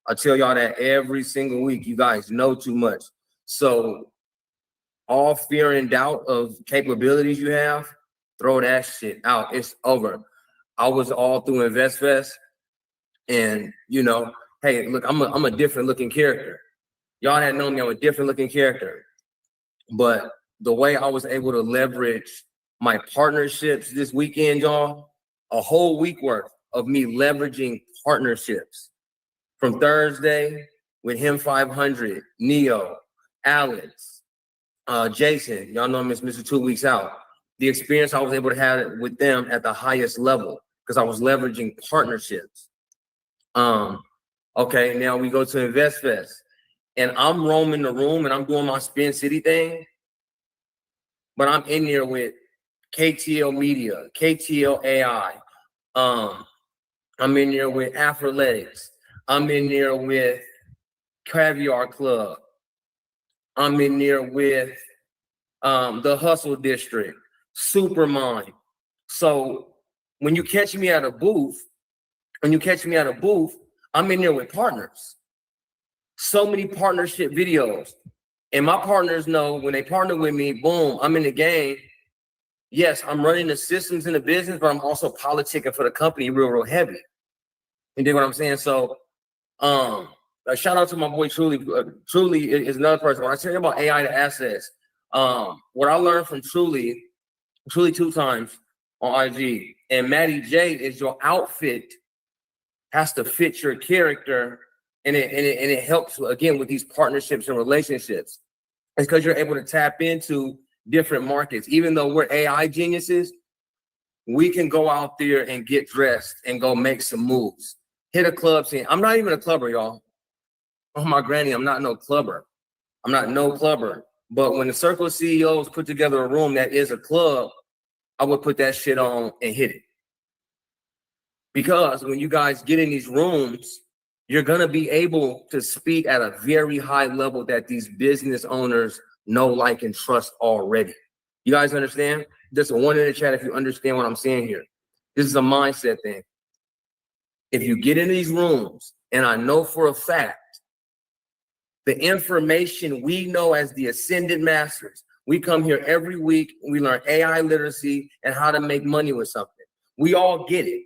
I tell y'all that every single week. You guys know too much. So all fear and doubt of capabilities you have, throw that shit out. It's over. I was all through InvestFest, and hey, look, I'm a different looking character. Y'all had known me, I'm a different looking character. But the way I was able to leverage my partnerships this weekend, y'all, a whole week worth of me leveraging partnerships from Thursday with him 500, Neo, Alex, Jason, y'all know him as Mr. 2 Weeks Out. The experience I was able to have with them at the highest level because I was leveraging partnerships. Okay, now we go to InvestFest and I'm roaming the room and I'm doing my Spin City thing, but I'm in there with KTL Media, KTL AI. I'm in there with Athletics. I'm in there with Caviar Club. I'm in there with the Hustle District, Supermind. So when you catch me at a booth, I'm in there with partners. So many partnership videos. And my partners know when they partner with me, boom, I'm in the game. Yes, I'm running the systems in the business, but I'm also politicking for the company real heavy. You dig what I'm saying? So a shout out to my boy Truly. Truly is another person. When I tell you about AI to assets, what I learned from Truly 2 times on IG, and Maddie J is your outfit has to fit your character, and it helps again with these partnerships and relationships. It's because you're able to tap into different markets. Even though we're AI geniuses, we can go out there and get dressed and go make some moves. Hit a club scene. I'm not even a clubber, y'all. Oh, my granny, I'm not no clubber. I'm not no clubber. But when the circle of CEOs put together a room that is a club, I would put that shit on and hit it. Because when you guys get in these rooms, you're going to be able to speak at a very high level that these business owners know, like, and trust already. You guys understand? Just a one in the chat if you understand what I'm saying here. This is a mindset thing. If you get in these rooms, and I know for a fact, the information we know as the Ascended Masters, we come here every week, we learn AI literacy and how to make money with something. We all get it.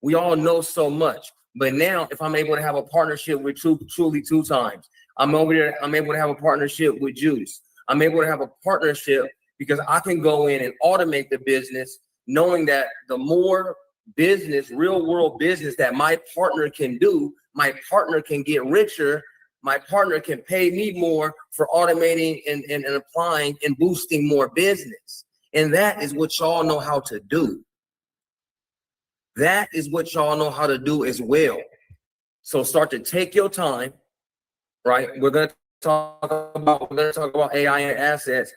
We all know so much. But now, if I'm able to have a partnership with Truly 2 times, I'm over there, I'm able to have a partnership with Juice. I'm able to have a partnership because I can go in and automate the business, knowing that the more business, real world business that my partner can do, my partner can get richer, my partner can pay me more for automating and applying and boosting more business. And that is what y'all know how to do. That is what y'all know how to do as well. So start to take your time, right? We're gonna talk about AI and assets.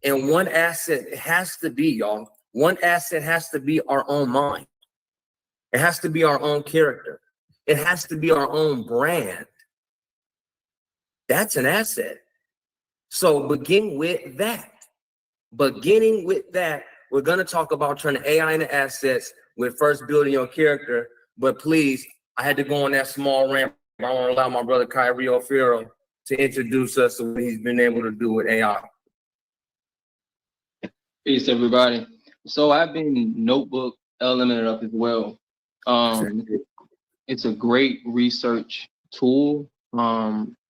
And one asset has to be, y'all, one asset has to be our own mind. It has to be our own character. It has to be our own brand. That's an asset. So begin with that. Beginning with that, we're going to talk about turning AI into assets with first building your character. But please, I had to go on that small rant. I want to allow my brother Kyrie O'Farrell to introduce us to what he's been able to do with AI. Peace, everybody. So I've been notebook elemented up as well. It's a great research tool.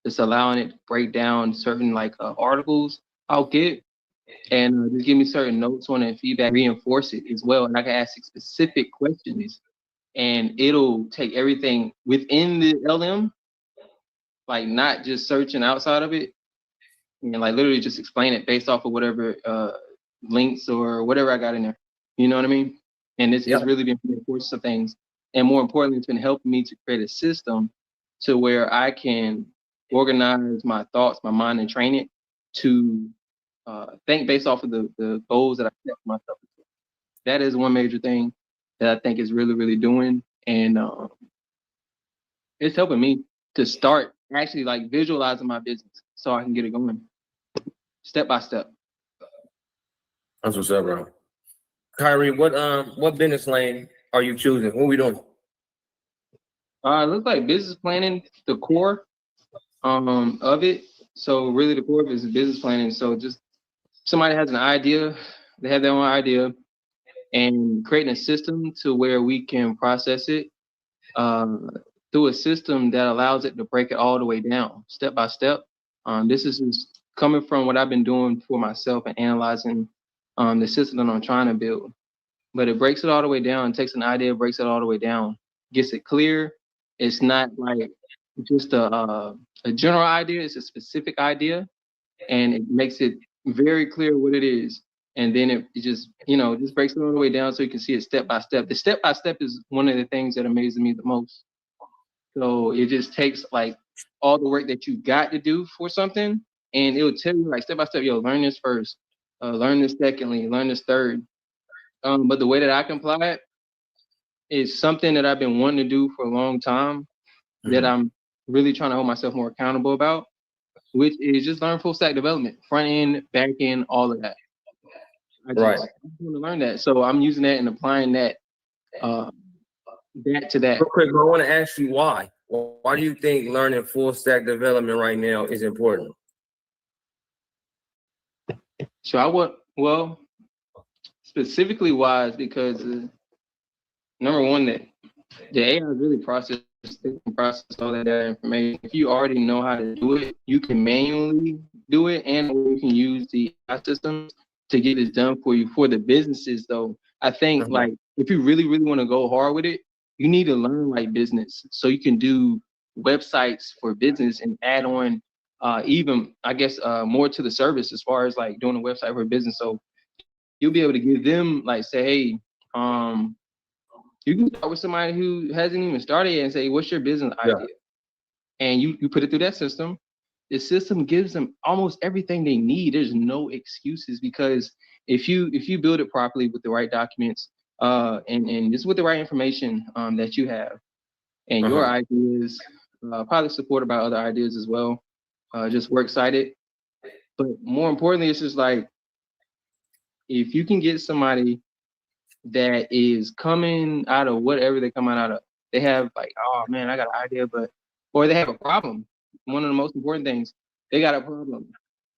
It's allowing it to break down certain articles I'll get and just give me certain notes on it, feedback, reinforce it as well. And I can ask specific questions and it'll take everything within the LM, like not just searching outside of it, and like literally just explain it based off of whatever links or whatever I got in there. You know what I mean? And it's really been reinforcing some things. And more importantly, it's been helping me to create a system to where I can organize my thoughts, my mind, and train it to think based off of the goals that I set for myself. That is one major thing that I think is really, really doing. And it's helping me to start actually like visualizing my business so I can get it going step by step. That's what's up, bro. Kyrie, what business lane are you choosing? What are we doing? It looks like business planning, the core of it. So really the core of it is business planning. So just somebody has an idea, they have their own idea, and creating a system to where we can process it through a system that allows it to break it all the way down, step by step. This is just coming from what I've been doing for myself and analyzing the system that I'm trying to build. But it breaks it all the way down, takes an idea, breaks it all the way down, gets it clear. It's not like just a general idea, it's a specific idea, and it makes it very clear what it is. And then it just, just breaks it all the way down so you can see it step by step. The step by step is one of the things that amazes me the most. So it just takes like all the work that you got to do for something, and it will tell you like step by step, learn this first, learn this secondly, learn this third. But the way that I can apply it is something that I've been wanting to do for a long time, that I'm really trying to hold myself more accountable about, which is just learn full stack development, front end, back end, all of that. I want to learn that. So I'm using that and applying that to that. Real quick, I want to ask you why. Why do you think learning full stack development right now is important? So specifically why is because number one, that the AI really process all that data information. If you already know how to do it, you can manually do it, and you can use the AI systems to get it done for you. For the businesses, though, I think like if you really, really want to go hard with it, you need to learn like business, so you can do websites for business and add on even I guess more to the service as far as like doing a website for a business. So you'll be able to give them like say, hey, you can start with somebody who hasn't even started yet and say, what's your business idea? And you put it through that system. The system gives them almost everything they need. There's no excuses, because if you build it properly with the right documents, and just with the right information that you have, and your ideas, probably supported by other ideas as well, just works cited. But more importantly, it's just like, if you can get somebody that is coming out of whatever they're coming out of, they have like, oh man, I got an idea, or they have a problem. One of the most important things, they got a problem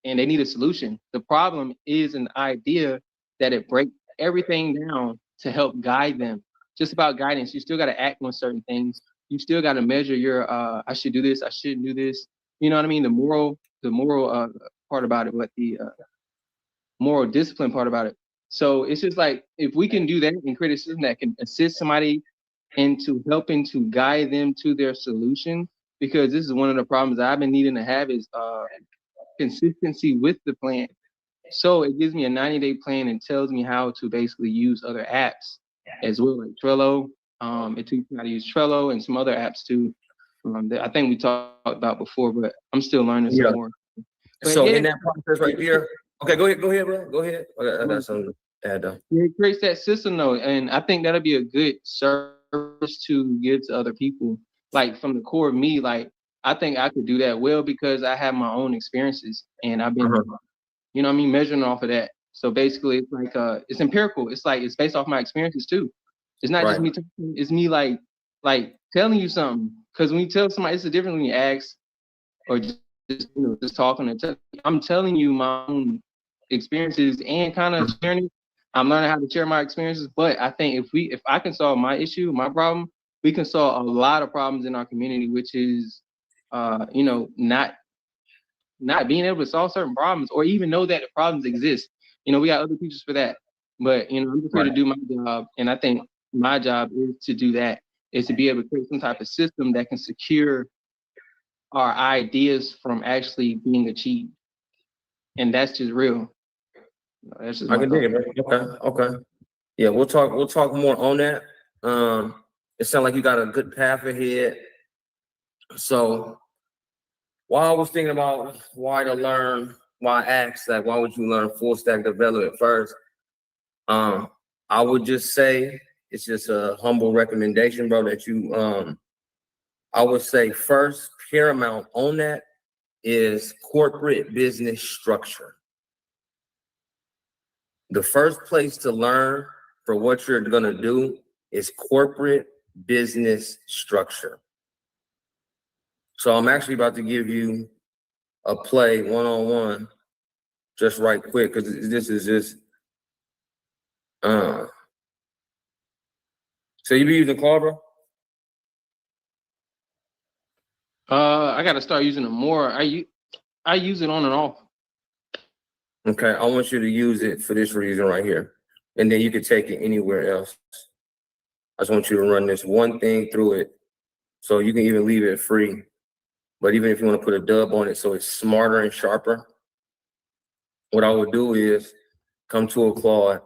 and they need a solution. The problem is an idea that it breaks everything down to help guide them. Just about guidance. You still got to act on certain things. You still got to measure your, I should do this, I shouldn't do this. You know what I mean? The moral part about it, but the moral discipline part about it. So it's just like, if we can do that and create a system that can assist somebody into helping to guide them to their solution, because this is one of the problems I've been needing to have is consistency with the plan. So it gives me a 90-day plan and tells me how to basically use other apps as well, like Trello. It teaches me how to use Trello and some other apps too, that I think we talked about before, but I'm still learning some more. But so yeah, in that process right there, okay, go ahead, bro. Go ahead. I got something to add though. it creates that system though, and I think that'll be a good service to give to other people. Like from the core of me, like I think I could do that well because I have my own experiences and I've been, you know what I mean, measuring off of that. So basically it's like it's empirical. It's like it's based off my experiences too. It's not just me talking, it's me like telling you something. Because when you tell somebody, it's a difference when you ask or just talking and I'm telling you my own experiences and kind of sharing it. I'm learning how to share my experiences, but I think if I can solve my issue, my problem, we can solve a lot of problems in our community, which is not being able to solve certain problems or even know that the problems exist. We got other teachers for that, but I'm just here to do my job, and I think my job is to do that, is to be able to create some type of system that can secure our ideas from actually being achieved, and that's just real. That's just I can dig it, bro. Okay. Yeah, we'll talk more on that. It sounds like you got a good path ahead. So while I was thinking about why I asked, like, why would you learn full stack development first? I would just say it's just a humble recommendation, bro, that you I would say first paramount on that is corporate business structure. The first place to learn for what you're gonna do is corporate business structure. So I'm actually about to give you a play one-on-one, just right quick, because this is just so you be using Claude, bro? I got to start using it more. I use it on and off. Okay, I want you to use it for this reason right here, and then you can take it anywhere else. I just want you to run this one thing through it, so you can even leave it free. But even if you want to put a dub on it so it's smarter and sharper, what I would do is come to a Claude,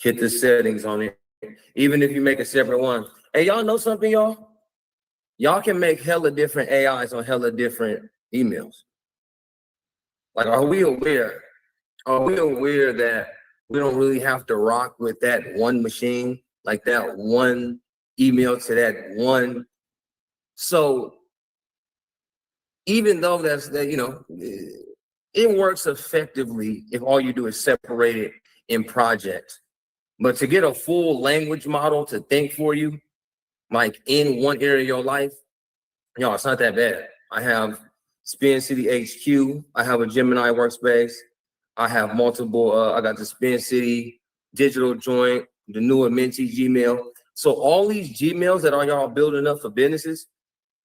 hit the settings on it. Even if you make a separate one. Hey, y'all know something, y'all? Y'all can make hella different AIs on hella different emails. Like, are we aware that we don't really have to rock with that one machine, like that one email to that one? So even though it works effectively if all you do is separate it in projects. But to get a full language model to think for you, like in one area of your life, it's not that bad. I have Spin City HQ. I have a Gemini workspace. I have multiple, I got the Spin City digital joint, the newer Minty Gmail. So all these Gmails that are y'all building up for businesses,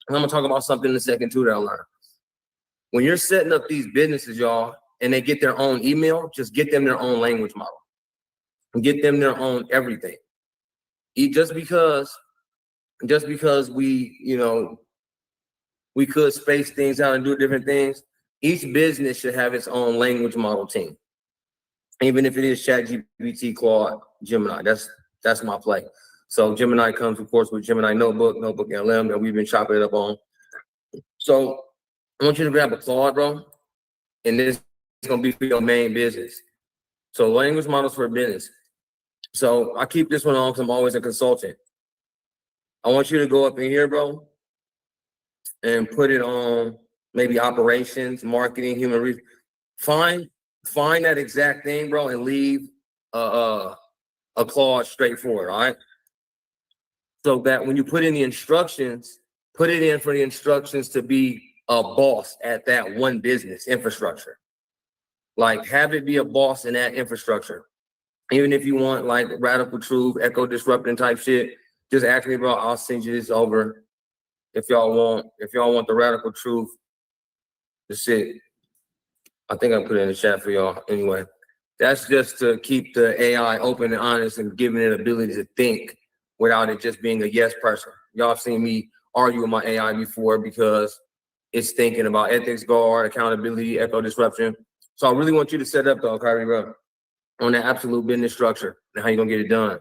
and I'm gonna talk about something in a second too that I learned. When you're setting up these businesses, y'all, and they get their own email, just get them their own language model. Get them their own everything. Just because we, we could space things out and do different things. Each business should have its own language model team. Even if it is ChatGPT, Claude, Gemini, that's my play. So Gemini comes, of course, with Gemini Notebook LM that we've been chopping it up on. So I want you to grab a Claude, bro, and this is gonna be for your main business. So language models for business. So I keep this one on because I'm always a consultant. I want you to go up in here, bro, and put it on maybe operations, marketing, human resources. Find that exact thing, bro, and leave a clause straightforward, all right? So that when you put in the instructions, put it in for the instructions to be a boss at that one business infrastructure. Like have it be a boss in that infrastructure. Even if you want like radical truth, echo disrupting type shit, just ask me, bro. I'll send you this over. If y'all want the radical truth, the shit. I think I put it in the chat for y'all. Anyway, that's just to keep the AI open and honest and giving it ability to think without it just being a yes person. Y'all have seen me argue with my AI before because it's thinking about ethics, guard, accountability, echo disruption. So I really want you to set up though, Kyrie, bro, on that absolute business structure and how you're gonna get it done.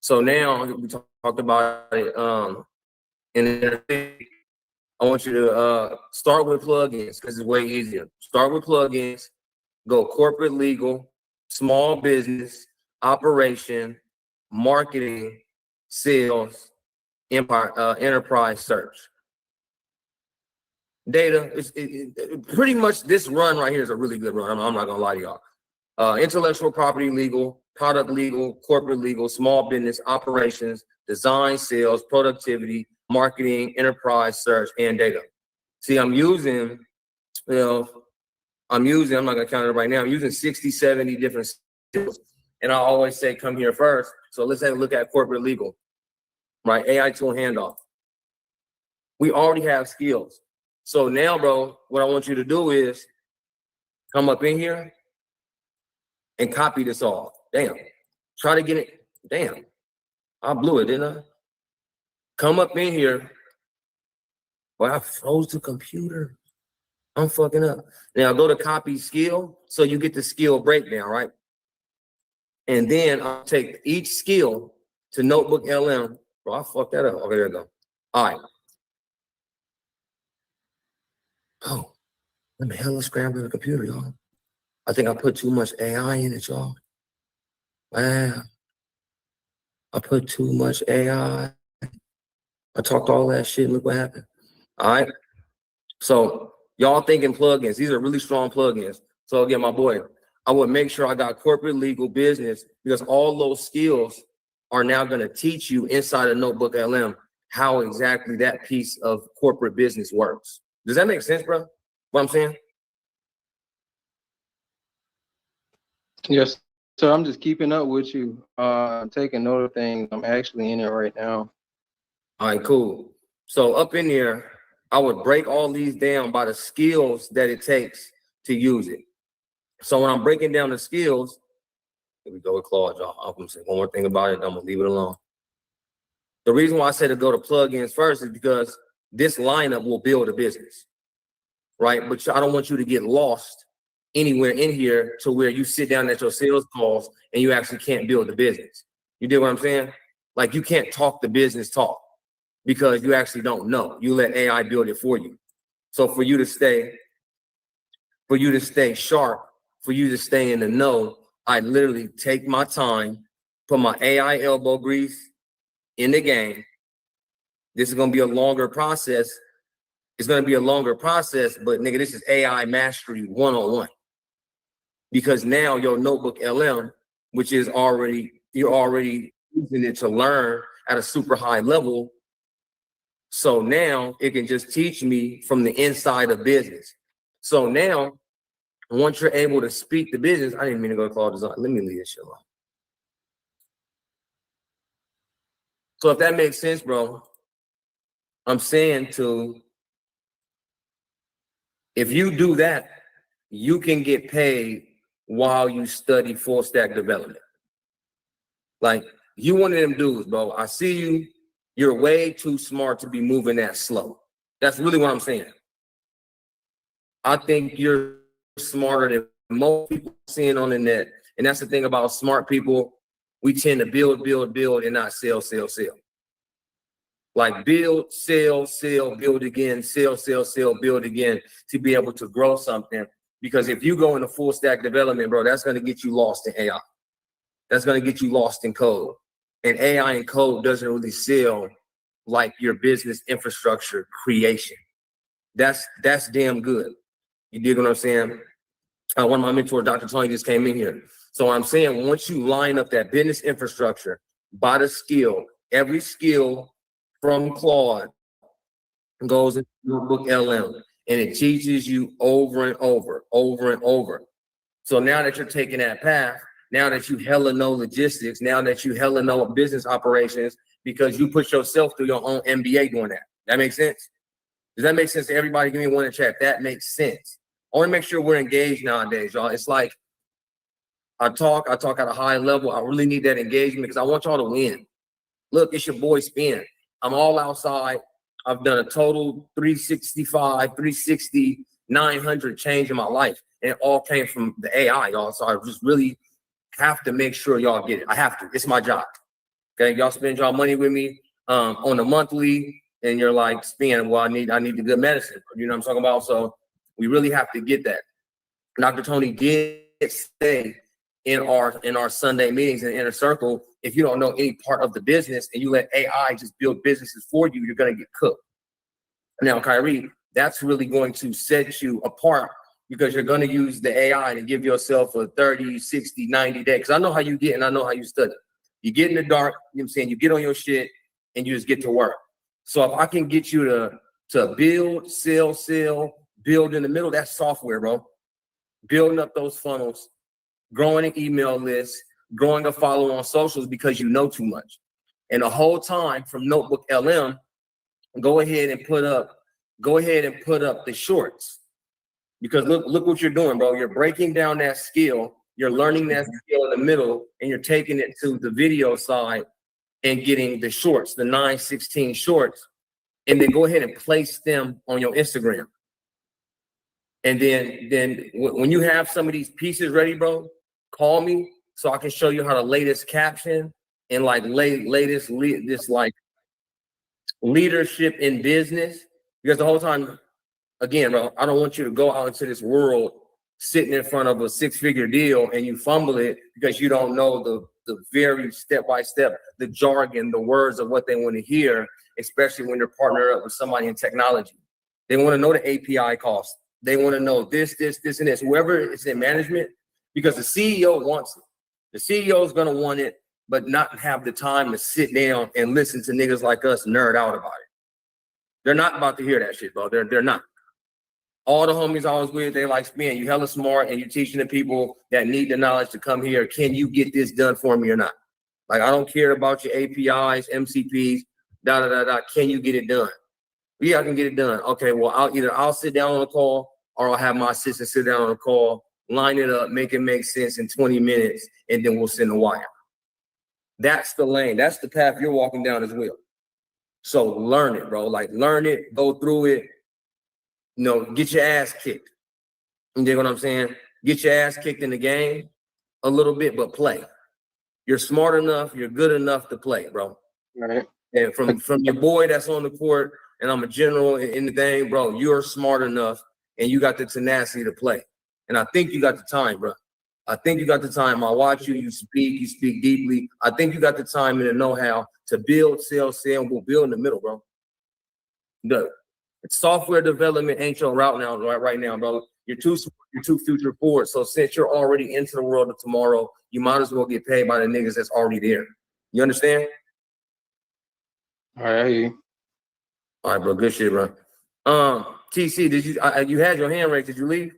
So now we talked about it in I want you to start with plugins because it's way easier. Start with plugins, go corporate legal, small business, operation, marketing, sales, enterprise search. Data, pretty much this run right here is a really good run. I'm not gonna lie to y'all. Intellectual property legal, product legal, corporate legal, small business, operations, design, sales, productivity, marketing, enterprise search, and data. See, I'm using, I'm not gonna count it right now. I'm using 60, 70 different skills. And I always say, come here first. So let's have a look at corporate legal, right? AI tool handoff. We already have skills. So now, bro, what I want you to do is come up in here and copy this all. Damn. Try to get it. Damn. I blew it, didn't I? Come up in here. Well, I froze the computer. I'm fucking up. Now go to copy skill so you get the skill breakdown, right? And then I'll take each skill to Notebook LM. Bro, I fucked that up. Okay, there we go. All right. Oh, let me hella scramble the computer, y'all. I think I put too much AI in it, y'all. Wow. I put too much AI. I talked all that shit. Look what happened. All right. So y'all thinking plugins. These are really strong plugins. So again, my boy, I would make sure I got corporate legal business because all those skills are now going to teach you inside of Notebook LM how exactly that piece of corporate business works. Does that make sense, bro? What I'm saying? Yes. So I'm just keeping up with you. Taking note of things. I'm actually in it right now. All right, cool. So up in there, I would break all these down by the skills that it takes to use it. So when I'm breaking down the skills, here we go with Claude, y'all. I'm gonna say one more thing about it, and I'm gonna leave it alone. The reason why I said to go to plugins first is because this lineup will build a business, right? But I don't want you to get lost anywhere in here to where you sit down at your sales calls and you actually can't build the business. You get what I'm saying? Like you can't talk the business talk because you actually don't know. You let AI build it for you. So for you to stay sharp, for you to stay in the know, I literally take my time, put my AI elbow grease in the game. This is gonna be a longer process. It's gonna be a longer process, but nigga, this is AI mastery 101. Because now your Notebook LM, which is you're already using it to learn at a super high level. So now it can just teach me from the inside of business. So now, once you're able to speak the business, I didn't mean to go to Claude Design. Let me leave this shit alone. So if that makes sense, bro, I'm saying if you do that, you can get paid while you study full stack development. Like you one of them dudes, bro. I see you. You're way too smart to be moving that slow. That's really what I'm saying. I think you're smarter than most people seeing on the net. And that's the thing about smart people. We tend to build, and not sell. Like build, sell, build again, sell, build again to be able to grow something. Because if you go into full stack development, bro, that's going to get you lost in AI. That's going to get you lost in code. And AI and code doesn't really sell like your business infrastructure creation. That's damn good. You dig what I'm saying? One of my mentors, Dr. Tony, just came in here. So I'm saying once you line up that business infrastructure by the skill, every skill from Claude goes into your book LM, and it teaches you over and over. So now that you're taking that path, now that you hella know logistics, now that you hella know business operations, because you put yourself through your own MBA doing that. That makes sense? Does that make sense to everybody? Give me one in chat. That makes sense. I want to make sure we're engaged nowadays, y'all. It's like I talk at a high level. I really need that engagement because I want y'all to win. Look, it's your boy Spin. I'm all outside. I've done a total 365, 360, 900 change in my life. And it all came from the AI, y'all. So I just really have to make sure y'all get it. I have to. It's my job. Okay, y'all spend y'all money with me on a monthly, and you're like, Spin, well, I need the good medicine. You know what I'm talking about? So we really have to get that. Dr. Tony did say in our Sunday meetings in the inner circle, if you don't know any part of the business and you let AI just build businesses for you, you're going to get cooked. Now, Kyrie, that's really going to set you apart because you're going to use the AI to give yourself a 30, 60, 90 day. Because I know how you get and I know how you study. You get in the dark, you know what I'm saying? You get on your shit and you just get to work. So if I can get you to build, sell, build in the middle, that's software, bro. Building up those funnels, growing an email list, growing a follow on socials because you know too much. And the whole time from Notebook LM, go ahead and put up the shorts. Because look what you're doing, bro. You're breaking down that skill, you're learning that skill in the middle, and you're taking it to the video side and getting the shorts, the 9:16 shorts, and then go ahead and place them on your Instagram. And then when you have some of these pieces ready, bro, call me so I can show you how the latest caption and like latest leadership in business. Because the whole time, again, bro, I don't want you to go out into this world sitting in front of a six-figure deal and you fumble it because you don't know the very step-by-step, the jargon, the words of what they want to hear, especially when they're partnered up with somebody in technology. They want to know the API cost. They want to know this, and this. Whoever is in management, because the CEO wants it. The CEO is going to want it, but not have the time to sit down and listen to niggas like us nerd out about it. They're not about to hear that shit, bro. They're not. All the homies I was with, they like, Spin, you hella smart and you're teaching the people that need the knowledge to come here. Can you get this done for me or not? Like, I don't care about your APIs, MCPs, Can you get it done? Yeah, I can get it done. Okay, well, I'll sit down on a call or I'll have my assistant sit down on a call, line it up, make it make sense in 20 minutes, and then we'll send the wire. That's the lane. That's the path you're walking down as well. So learn it, bro. Like, learn it, go through it, get your ass kicked. You dig what I'm saying? Get your ass kicked in the game a little bit, but play. You're smart enough, you're good enough to play, bro. Right. And from your boy that's on the court, and I'm a general in the game, bro, you're smart enough and you got the tenacity to play. And I think you got the time, bro. I think you got the time. I watch you, you speak deeply. I think you got the time and the know-how to build, sell, and we'll build in the middle, bro. Software development ain't your route now, right now, bro. You're too future forward. So since you're already into the world of tomorrow, you might as well get paid by the niggas that's already there. You understand? All right, I hear you. All right, bro. Good shit, bro. TC, did you had your hand raised? Did you leave?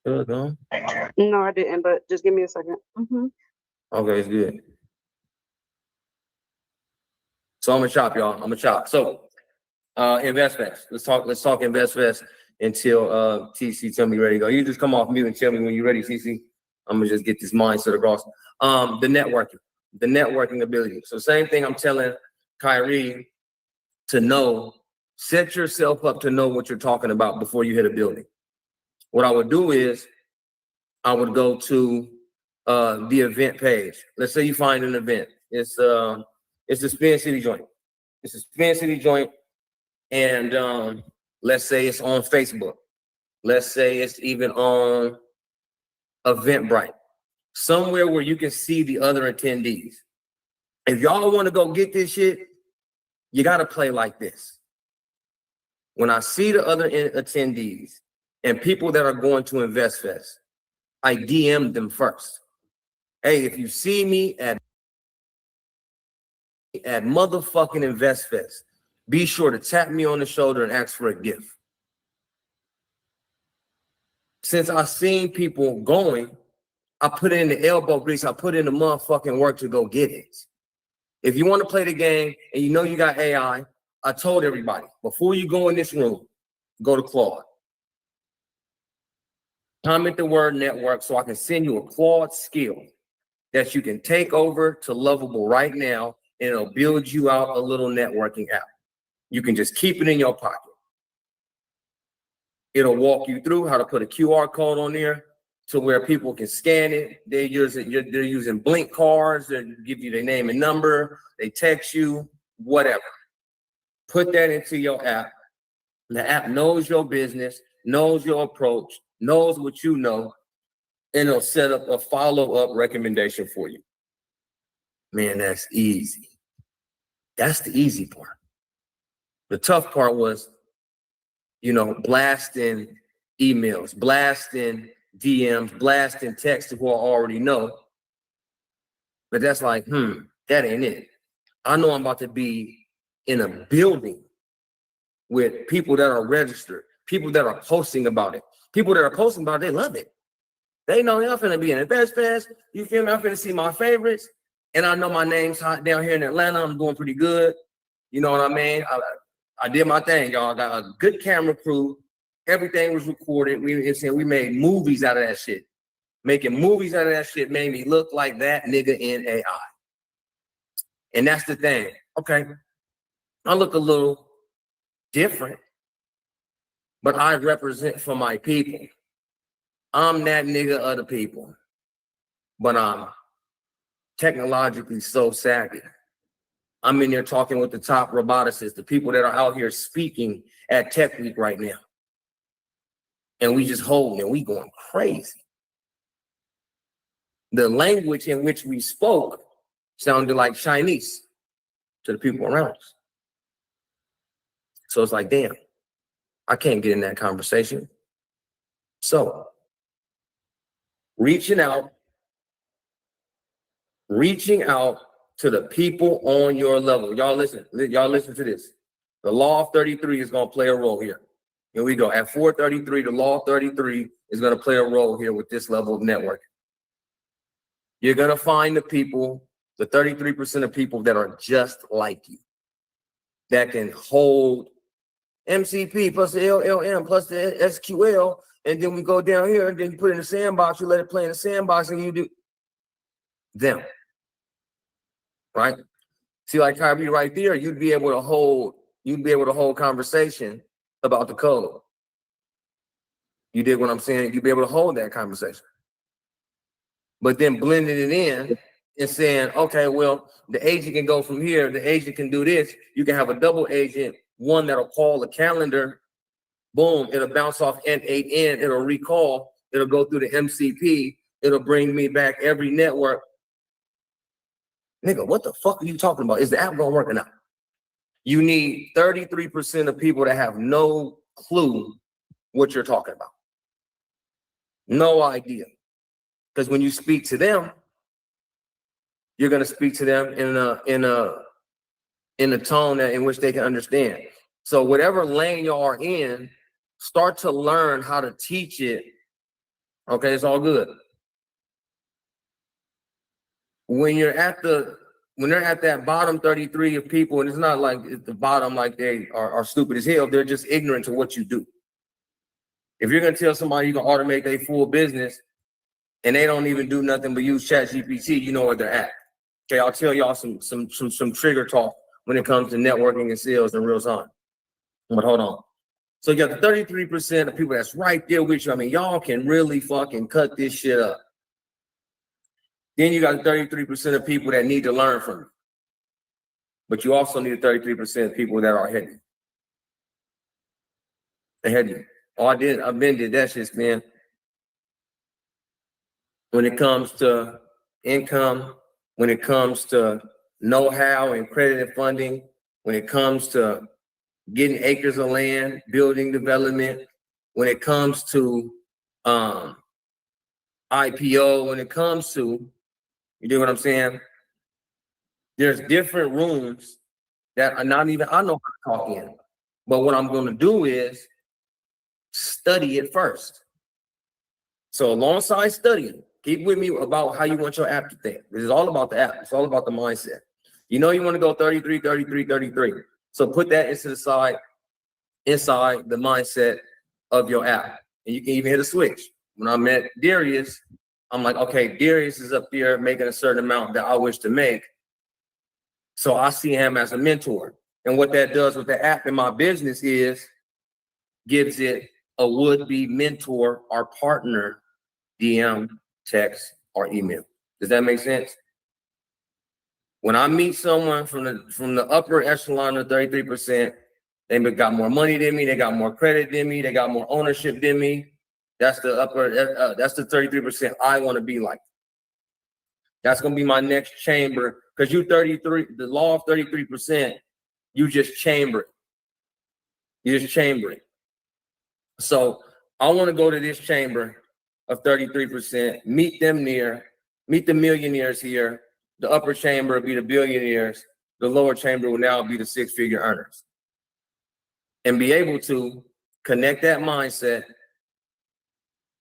Good, no? No, I didn't, but just give me a second. Okay, it's good. So I'm gonna chop, y'all. I'm gonna chop. So InvestFest. Let's talk InvestFest until TC tell me ready to go. You just come off mute and tell me when you're ready, TC. I'm gonna just get this mindset across. The networking ability. So same thing I'm telling Kyrie to know, set yourself up to know what you're talking about before you hit a building. What I would do is I would go to the event page. Let's say you find an event. It's a Spin City joint. It's a Spin City joint, and let's say it's on Facebook. Let's say it's even on Eventbrite, somewhere where you can see the other attendees. If y'all want to go get this shit, you got to play like this. When I see the other attendees and people that are going to Invest Fest, I DM them first. Hey, if you see me at motherfucking Invest Fest, be sure to tap me on the shoulder and ask for a gift. Since I've seen people going, I put in the elbow grease, I put in the motherfucking work to go get it. If you want to play the game and you know you got AI, I told everybody, before you go in this room, go to Claude. Comment the word network so I can send you a Claude skill that you can take over to Lovable right now, and it'll build you out a little networking app. You can just keep it in your pocket. It'll walk you through how to put a QR code on there to where people can scan it. They're using Blink cards that give you their name and number. They text you, whatever. Put that into your app. The app knows your business, knows your approach, knows what you know, and it'll set up a follow-up recommendation for you. Man, that's easy. That's the easy part. The tough part was, blasting emails, blasting DMs, blasting texts to who I already know. But that's like, that ain't it. I know I'm about to be in a building with people that are registered, people that are posting about it. People that are posting about it, they love it. They know I'm finna be in Invest Fest. You feel me? I'm finna see my favorites. And I know my name's hot down here in Atlanta. I'm doing pretty good. You know what I mean? I did my thing, y'all. Got a good camera crew. Everything was recorded. We made movies out of that shit. Making movies out of that shit made me look like that nigga in AI. And that's the thing. Okay, I look a little different, but I represent for my people. I'm that nigga of the people, but I'm technologically so savvy. I'm in there talking with the top roboticists, the people that are out here speaking at Tech Week right now. And we just holding and we going crazy. The language in which we spoke sounded like Chinese to the people around us. So it's like, damn, I can't get in that conversation. So reaching out to the people on your level. Y'all listen to this. The law of 33 is going to play a role here. Here we go. At 433, the law of 33 is going to play a role here with this level of networking. You're going to find the people, the 33% of people that are just like you, that can hold MCP plus the LLM plus the SQL, and then we go down here and then you put it in the sandbox, you let it play in the sandbox, and you do them. Right? See, like Kyrie right there, you'd be able to hold conversation about the code. You dig what I'm saying? You'd be able to hold that conversation. But then blending it in and saying, okay, well, the agent can go from here, the agent can do this. You can have a double agent, one that'll call the calendar, boom, it'll bounce off N8N, it'll recall, it'll go through the MCP, it'll bring me back every network. Nigga, what the fuck are you talking about? Is the app gonna work or not? You need 33% of people that have no clue what you're talking about. No idea. Because when you speak to them, you're gonna speak to them in a tone in which they can understand. So whatever lane you are in, start to learn how to teach it. Okay, it's all good. When they're at that bottom 33 of people, and it's not like it's the bottom like they are stupid as hell, they're just ignorant to what you do. If you're gonna tell somebody you can automate their full business, and they don't even do nothing but use ChatGPT, you know where they're at. Okay, I'll tell y'all some trigger talk when it comes to networking and sales in real time. But hold on. So you got the 33% of people that's right there with you. I mean, y'all can really fucking cut this shit up. Then you got the 33% of people that need to learn from you. But you also need the 33% of people that are ahead of you. Ahead of you. Oh, I've been did that shit, man. When it comes to income, when it comes to know-how and credit and funding, when it comes to getting acres of land, building development, when it comes to IPO, when it comes to, you know what I'm saying? There's different rooms that are not even, I know how to talk in. But what I'm going to do is study it first. So alongside studying, keep with me about how you want your app to think. This is all about the app. It's all about the mindset. You know you want to go 33, 33, 33. So put that into the side, inside the mindset of your app. And you can even hit a switch. When I met Darius, I'm like, okay, Darius is up there making a certain amount that I wish to make. So I see him as a mentor. And what that does with the app in my business is gives it a would-be mentor or partner DM, text, or email. Does that make sense? When I meet someone from the upper echelon of 33%, they got more money than me, they got more credit than me, they got more ownership than me. That's the upper, that's the 33% I want to be like. That's gonna be my next chamber. Because you 33, the law of 33%, you just chamber it. You just chamber it. So I want to go to this chamber of 33%, meet the millionaires here. The upper chamber will be the billionaires. The lower chamber will now be the six-figure earners. And be able to connect that mindset.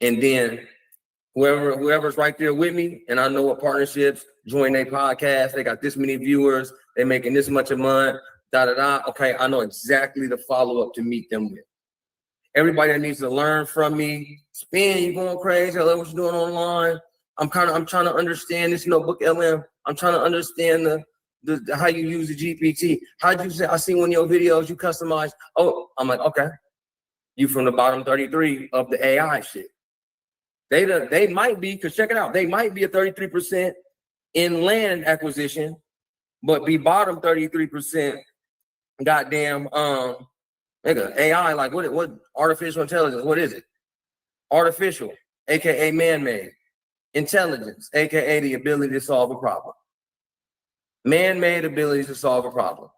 And then whoever's right there with me, and I know what partnerships, join their podcast, they got this many viewers, they're making this much a month, da-da-da. Okay, I know exactly the follow-up to meet them with. Everybody that needs to learn from me, Spin, you going crazy, I love what you're doing online. I'm trying to understand this notebook LM. I'm trying to understand the how you use the GPT. How'd you say, I see one of your videos you customize. Oh, I'm like, okay. You from the bottom 33 of the AI shit. They might be, because check it out, they might be a 33% in land acquisition, but be bottom 33% goddamn nigga, AI, like what artificial intelligence, what is it? Artificial, aka man-made. Intelligence, aka the ability to solve a problem. Man-made abilities to solve a problem.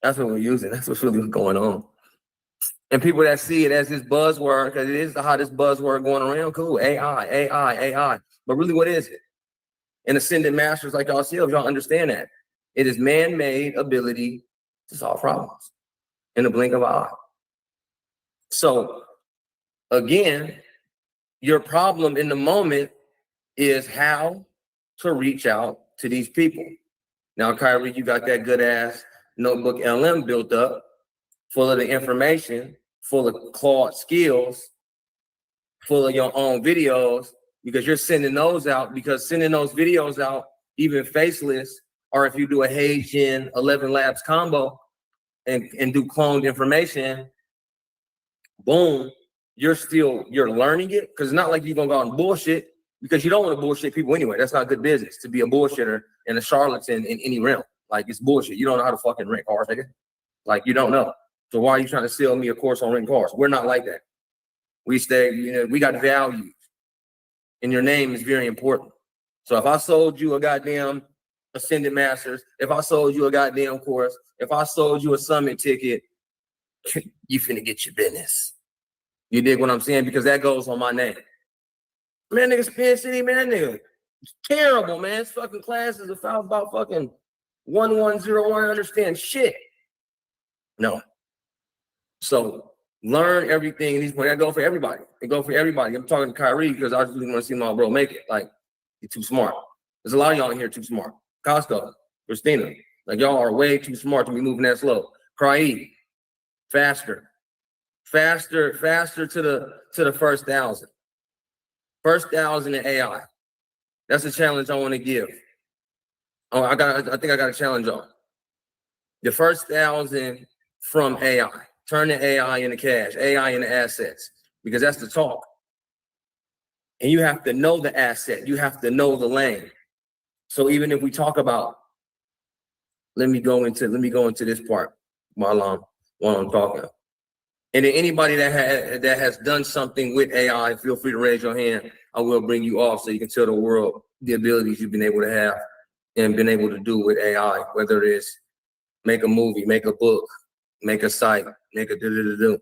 That's what we're using. That's what's really going on. And people that see it as this buzzword, because it is the hottest buzzword going around, cool, AI. But really, what is it? And ascended masters like ourselves, y'all understand that. It is man-made ability to solve problems in the blink of an eye. So, again, your problem in the moment is how to reach out to these people. Now, Kyrie, you got that good ass notebook LM built up, full of the information, full of Claude skills, full of your own videos, because you're sending those out, because sending those videos out, even faceless, or if you do a Heijin 11 Labs combo and do cloned information, boom, you're learning it, because it's not like you're gonna go out and bullshit, because you don't want to bullshit people anyway. That's not good business to be a bullshitter and a charlatan in any realm. Like, it's bullshit. You don't know how to fucking rent cars, nigga. Like, you don't know. So why are you trying to sell me a course on renting cars? We're not like that. We stay, we got values. And your name is very important. So if I sold you a goddamn Ascended Masters, if I sold you a goddamn course, if I sold you a summit ticket, you finna get your business. You dig what I'm saying? Because that goes on my name. Man, nigga, Spin City, man, nigga. It's terrible, man. It's fucking classes about fucking 1101, understand shit. No. So learn everything. These points, that go for everybody. They go for everybody. I'm talking to Kyrie because I just really want to see my bro make it. Like, you're too smart. There's a lot of y'all in here too smart. Costco, Christina, like y'all are way too smart to be moving that slow. Cry, faster to the first 1,000. First 1,000 in AI. That's a challenge I want to give. Oh, I think I got a challenge on. The first 1,000 from AI. Turn the AI into cash, AI into assets, because that's the talk. And you have to know the asset. You have to know the lane. So even if we talk about, let me go into this part while I'm talking. And then anybody that has done something with AI, feel free to raise your hand. I will bring you off so you can tell the world the abilities you've been able to have and been able to do with AI, whether it is make a movie, make a book, make a site, make a do.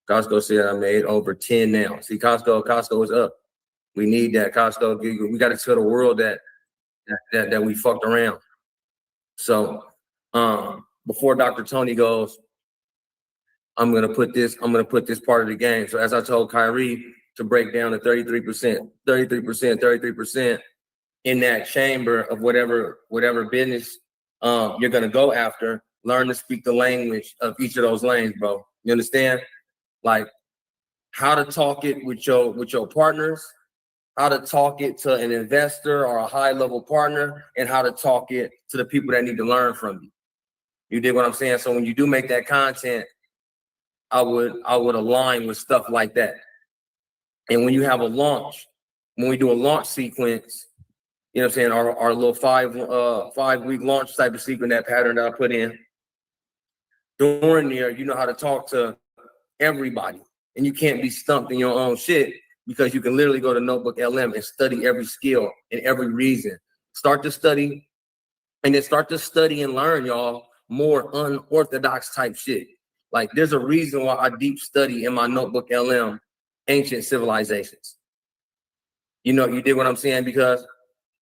Costco said I made over 10 now. See, Costco is up. We need that. Costco, we got to tell the world that we fucked around. So before Dr. Tony goes, I'm gonna put this part of the game. So as I told Kyrie to break down the 33% in that chamber of whatever business you're gonna go after, learn to speak the language of each of those lanes, bro. You understand? Like how to talk it with your partners, how to talk it to an investor or a high-level partner, and how to talk it to the people that need to learn from you. You dig what I'm saying? So when you do make that content, I would align with stuff like that. And when you have a launch, when we do a launch sequence, you know what I'm saying, our little 5-week launch type of sequence, that pattern that I put in, during there, you know how to talk to everybody. And you can't be stumped in your own shit because you can literally go to Notebook LM and study every skill and every reason. Start to study and learn, y'all, more unorthodox type shit. Like there's a reason why I deep study in my Notebook LM ancient civilizations. You know, you did what I'm saying, because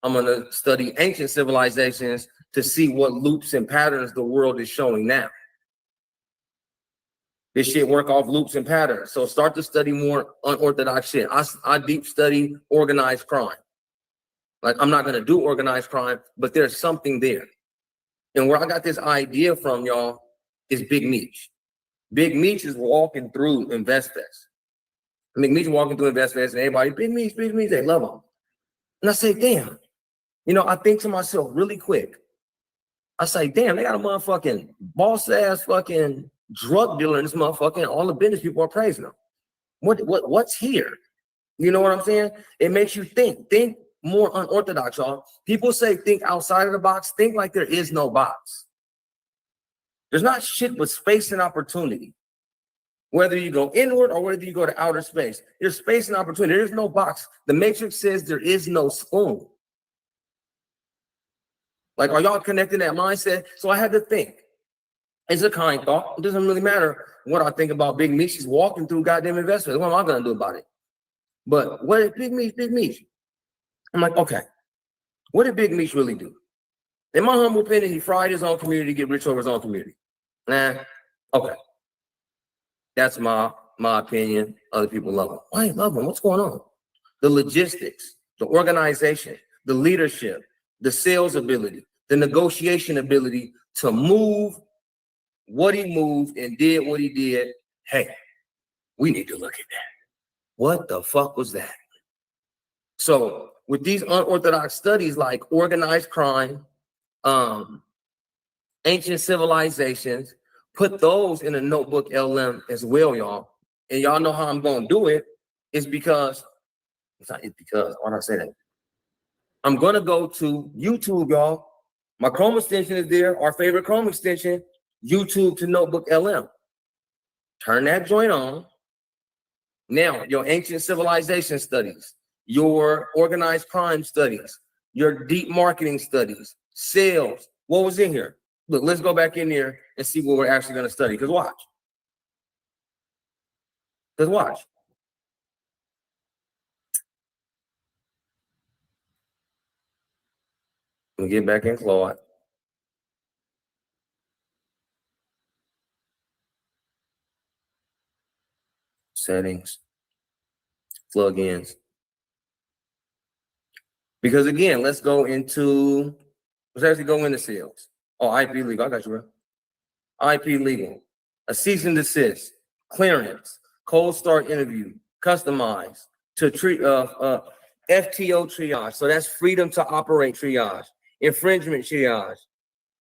I'm gonna study ancient civilizations to see what loops and patterns the world is showing now. This shit work off loops and patterns. So start to study more unorthodox shit. I deep study organized crime. Like I'm not gonna do organized crime, but there's something there. And where I got this idea from, y'all, is Big Meech. Big Meech is walking through InvestFest. Big Meech walking through InvestFest, and everybody, Big Meech, they love him. And I say, damn. You know, I think to myself really quick. I say, damn, they got a motherfucking boss ass fucking drug dealer in this motherfucker, and all the business people are praising him. What's here? You know what I'm saying? It makes you think more unorthodox, y'all. People say think outside of the box, think like there is no box. There's not shit but space and opportunity. Whether you go inward or whether you go to outer space, there's space and opportunity. There's no box. The Matrix says there is no spoon. Like, are y'all connecting that mindset? So I had to think. It's a kind thought. It doesn't really matter what I think about Big Meech. She's walking through goddamn investments. What am I gonna do about it? But what did Big Meech? I'm like, okay, what did Big Meech really do? In my humble opinion, he fried his own community to get rich over his own community. Okay. That's my opinion. Other people love him. Why you love him? What's going on? The logistics, the organization, the leadership, the sales ability, the negotiation ability to move what he moved and did what he did. Hey, we need to look at that. What the fuck was that? So with these unorthodox studies like organized crime, ancient civilizations, put those in a Notebook LM as well, y'all. And y'all know how I'm going to do it is because, why did I say that? I'm going to go to YouTube, y'all. My Chrome extension is there, our favorite Chrome extension, YouTube to Notebook LM. Turn that joint on. Now, your ancient civilization studies, your organized crime studies, your deep marketing studies, sales. What was in here? Look, let's go back in there and see what we're actually going to study. Because watch. Let me get back in Claude. Settings. Plugins. Because again, let's actually go into sales. Oh, IP legal. I got you, bro. IP legal. A cease and desist, clearance, cold start interview, customize, to treat FTO triage. So that's freedom to operate triage. Infringement triage.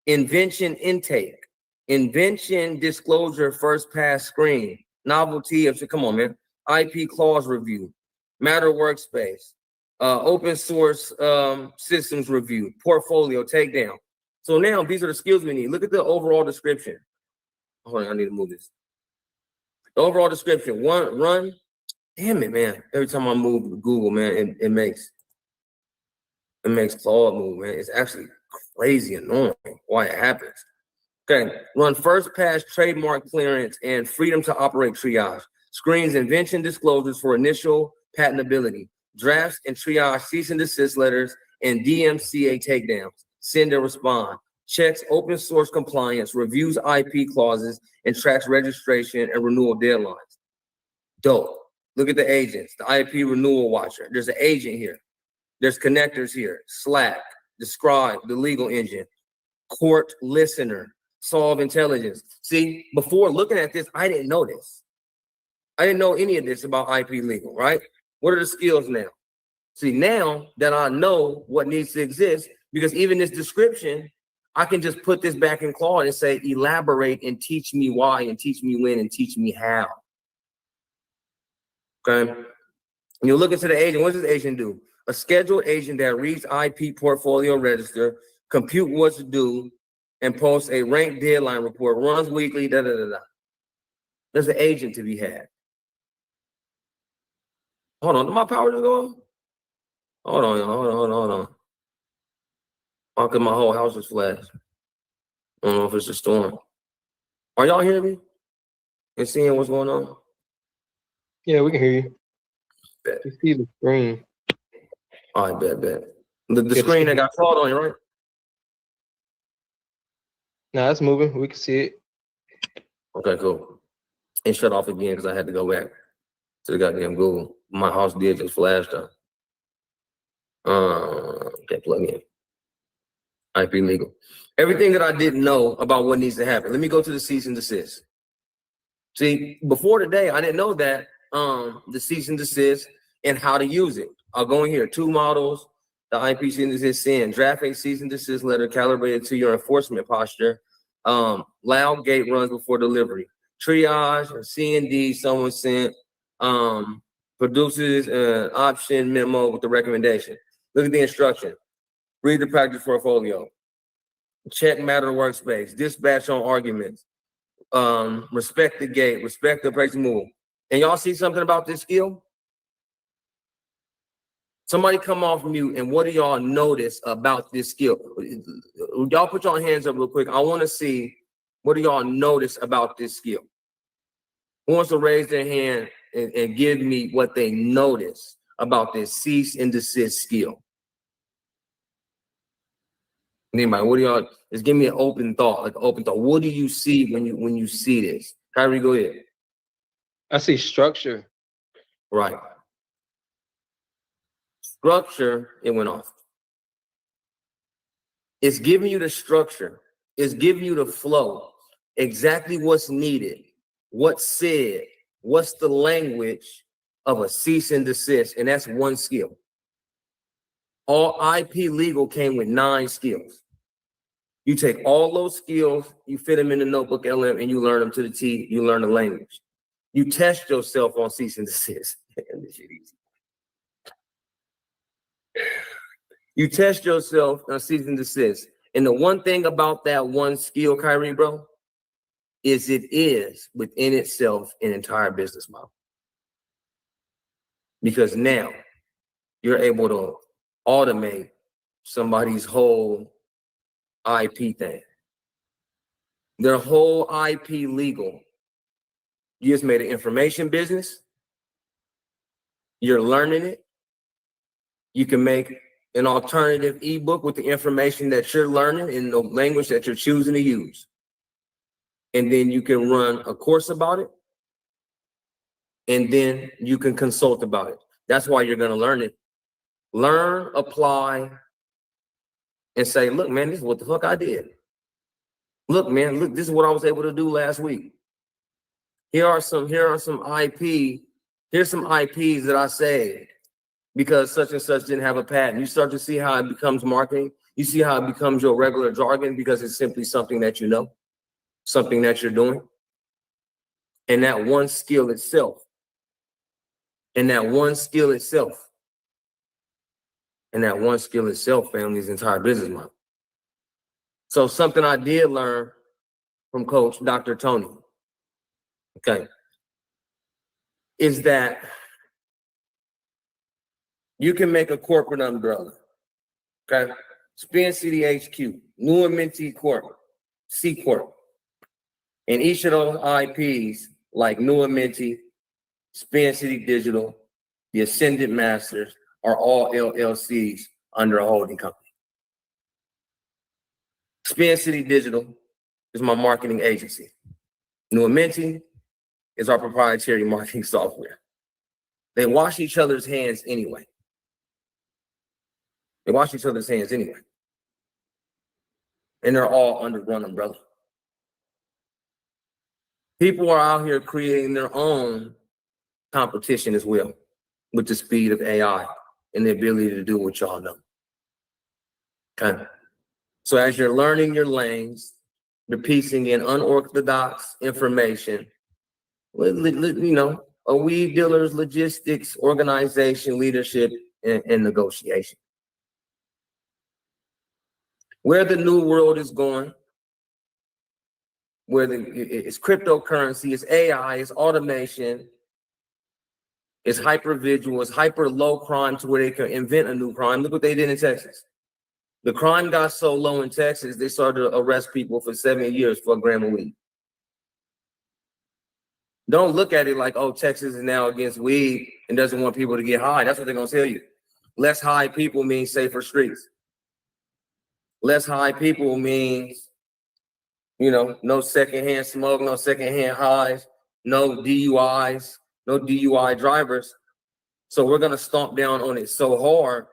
Invention intake. Invention disclosure first pass screen. Novelty of, come on, man. IP clause review. Matter workspace. Open source systems review. Portfolio takedown. So now these are the skills we need. Look at the overall description. Hold on, I need to move this. The overall description. One, run. Damn it, man. Every time I move Google, man, it makes Claude move, man. It's actually crazy annoying why it happens. Okay, run first pass trademark clearance and freedom to operate triage. Screens invention disclosures for initial patentability. Drafts and triage cease and desist letters and DMCA takedowns. Send and respond. Checks open source compliance, reviews IP clauses, and tracks registration and renewal deadlines. Dope. Look at the agents, the IP renewal watcher. There's an agent here. There's connectors here. Slack, Describe, the legal engine, court listener, solve intelligence. See, before looking at this, I didn't know this. I didn't know any of this about IP legal, right? What are the skills now? See, now that I know what needs to exist, because even this description, I can just put this back in Claude and say, elaborate and teach me why and teach me when and teach me how. Okay. You look into the agent. What does this agent do? A scheduled agent that reads IP portfolio register, compute what's due, and posts a ranked deadline report, runs weekly, da da da da. There's an agent to be had. Hold on, did my power just go off? Hold on, hold on. Oh, cause my whole house is flashed. I don't know if it's a storm. Are y'all hearing me and seeing what's going on? Yeah, we can hear you. Bet. You see the screen. All right, bet. The screen that got Claude on you, right? No, it's moving. We can see it. Okay, cool. And shut off again because I had to go back to the goddamn Google. My house did just flash though. Okay, plug in. IP legal. Everything that I didn't know about what needs to happen. Let me go to the cease and desist. See, before today, I didn't know that the cease and desist and how to use it. I'll go in here, 2 models, the IP cease and desist send, draft a cease and desist letter calibrated to your enforcement posture. Loud gate runs before delivery. Triage, CND, someone sent, produces an option memo with the recommendation. Look at the instruction. Read the practice portfolio. Check matter workspace. Dispatch on arguments. Respect the gate. Respect the place move. And y'all see something about this skill? Somebody come off mute, and what do y'all notice about this skill? Y'all put your hands up real quick. I want to see, what do y'all notice about this skill? Who wants to raise their hand and give me what they notice about this cease and desist skill? Anybody, what do y'all, just give me an open thought, like an open thought. What do you see when you see this? Kyrie, go ahead. I see structure. Right. Structure, it went off. It's giving you the structure. It's giving you the flow. Exactly what's needed. What's said. What's the language of a cease and desist? And that's one skill. All IP legal came with 9 skills. You take all those skills, you fit them in the notebook LM, and you learn them to the T, you learn the language. You test yourself on cease and desist. This shit easy. You test yourself on cease and desist. And the one thing about that one skill, Kyrie, bro, is it is within itself an entire business model. Because now you're able to automate somebody's whole IP thing. Their whole IP legal. You just made an information business. You're learning it. You can make an alternative ebook with the information that you're learning in the language that you're choosing to use. And then you can run a course about it. And then you can consult about it. That's why you're going to learn it. Learn, apply, and say, look, man, this is what the fuck I did. Look, man, look, this is what I was able to do last week. Here are some IP. Here's some IPs that I saved. because such and such didn't have a patent. You start to see how it becomes marketing. You see how it becomes your regular jargon because it's simply something that you know, something that you're doing. And that one skill itself, family, is entire business model. So something I did learn from Coach Dr. Tony, okay, is that you can make a corporate umbrella, okay? Spin City HQ, New and Minty Corp, C Corp. And each of those IPs, like New and Minty, Spin City Digital, the Ascended Masters, are all LLCs under a holding company. Spin City Digital is my marketing agency. New and Minty is our proprietary marketing software. They wash each other's hands anyway. And they're all under one umbrella. People are out here creating their own competition as well with the speed of AI and the ability to do what y'all know. Okay. So as you're learning your lanes, you're piecing in unorthodox information, you know, a weed dealer's logistics, organization, leadership, and negotiation. Where the new world is going, it's cryptocurrency, it's AI, it's automation, it's hyper visual, it's hyper low crime to where they can invent a new crime. Look what they did in Texas. The crime got so low in Texas, they started to arrest people for 7 years for a gram of weed. Don't look at it like, oh, Texas is now against weed and doesn't want people to get high. That's what they're gonna tell you. Less high people means safer streets. Less high people means, you know, no secondhand smoke, no secondhand highs, no DUIs, no DUI drivers. So we're gonna stomp down on it so hard,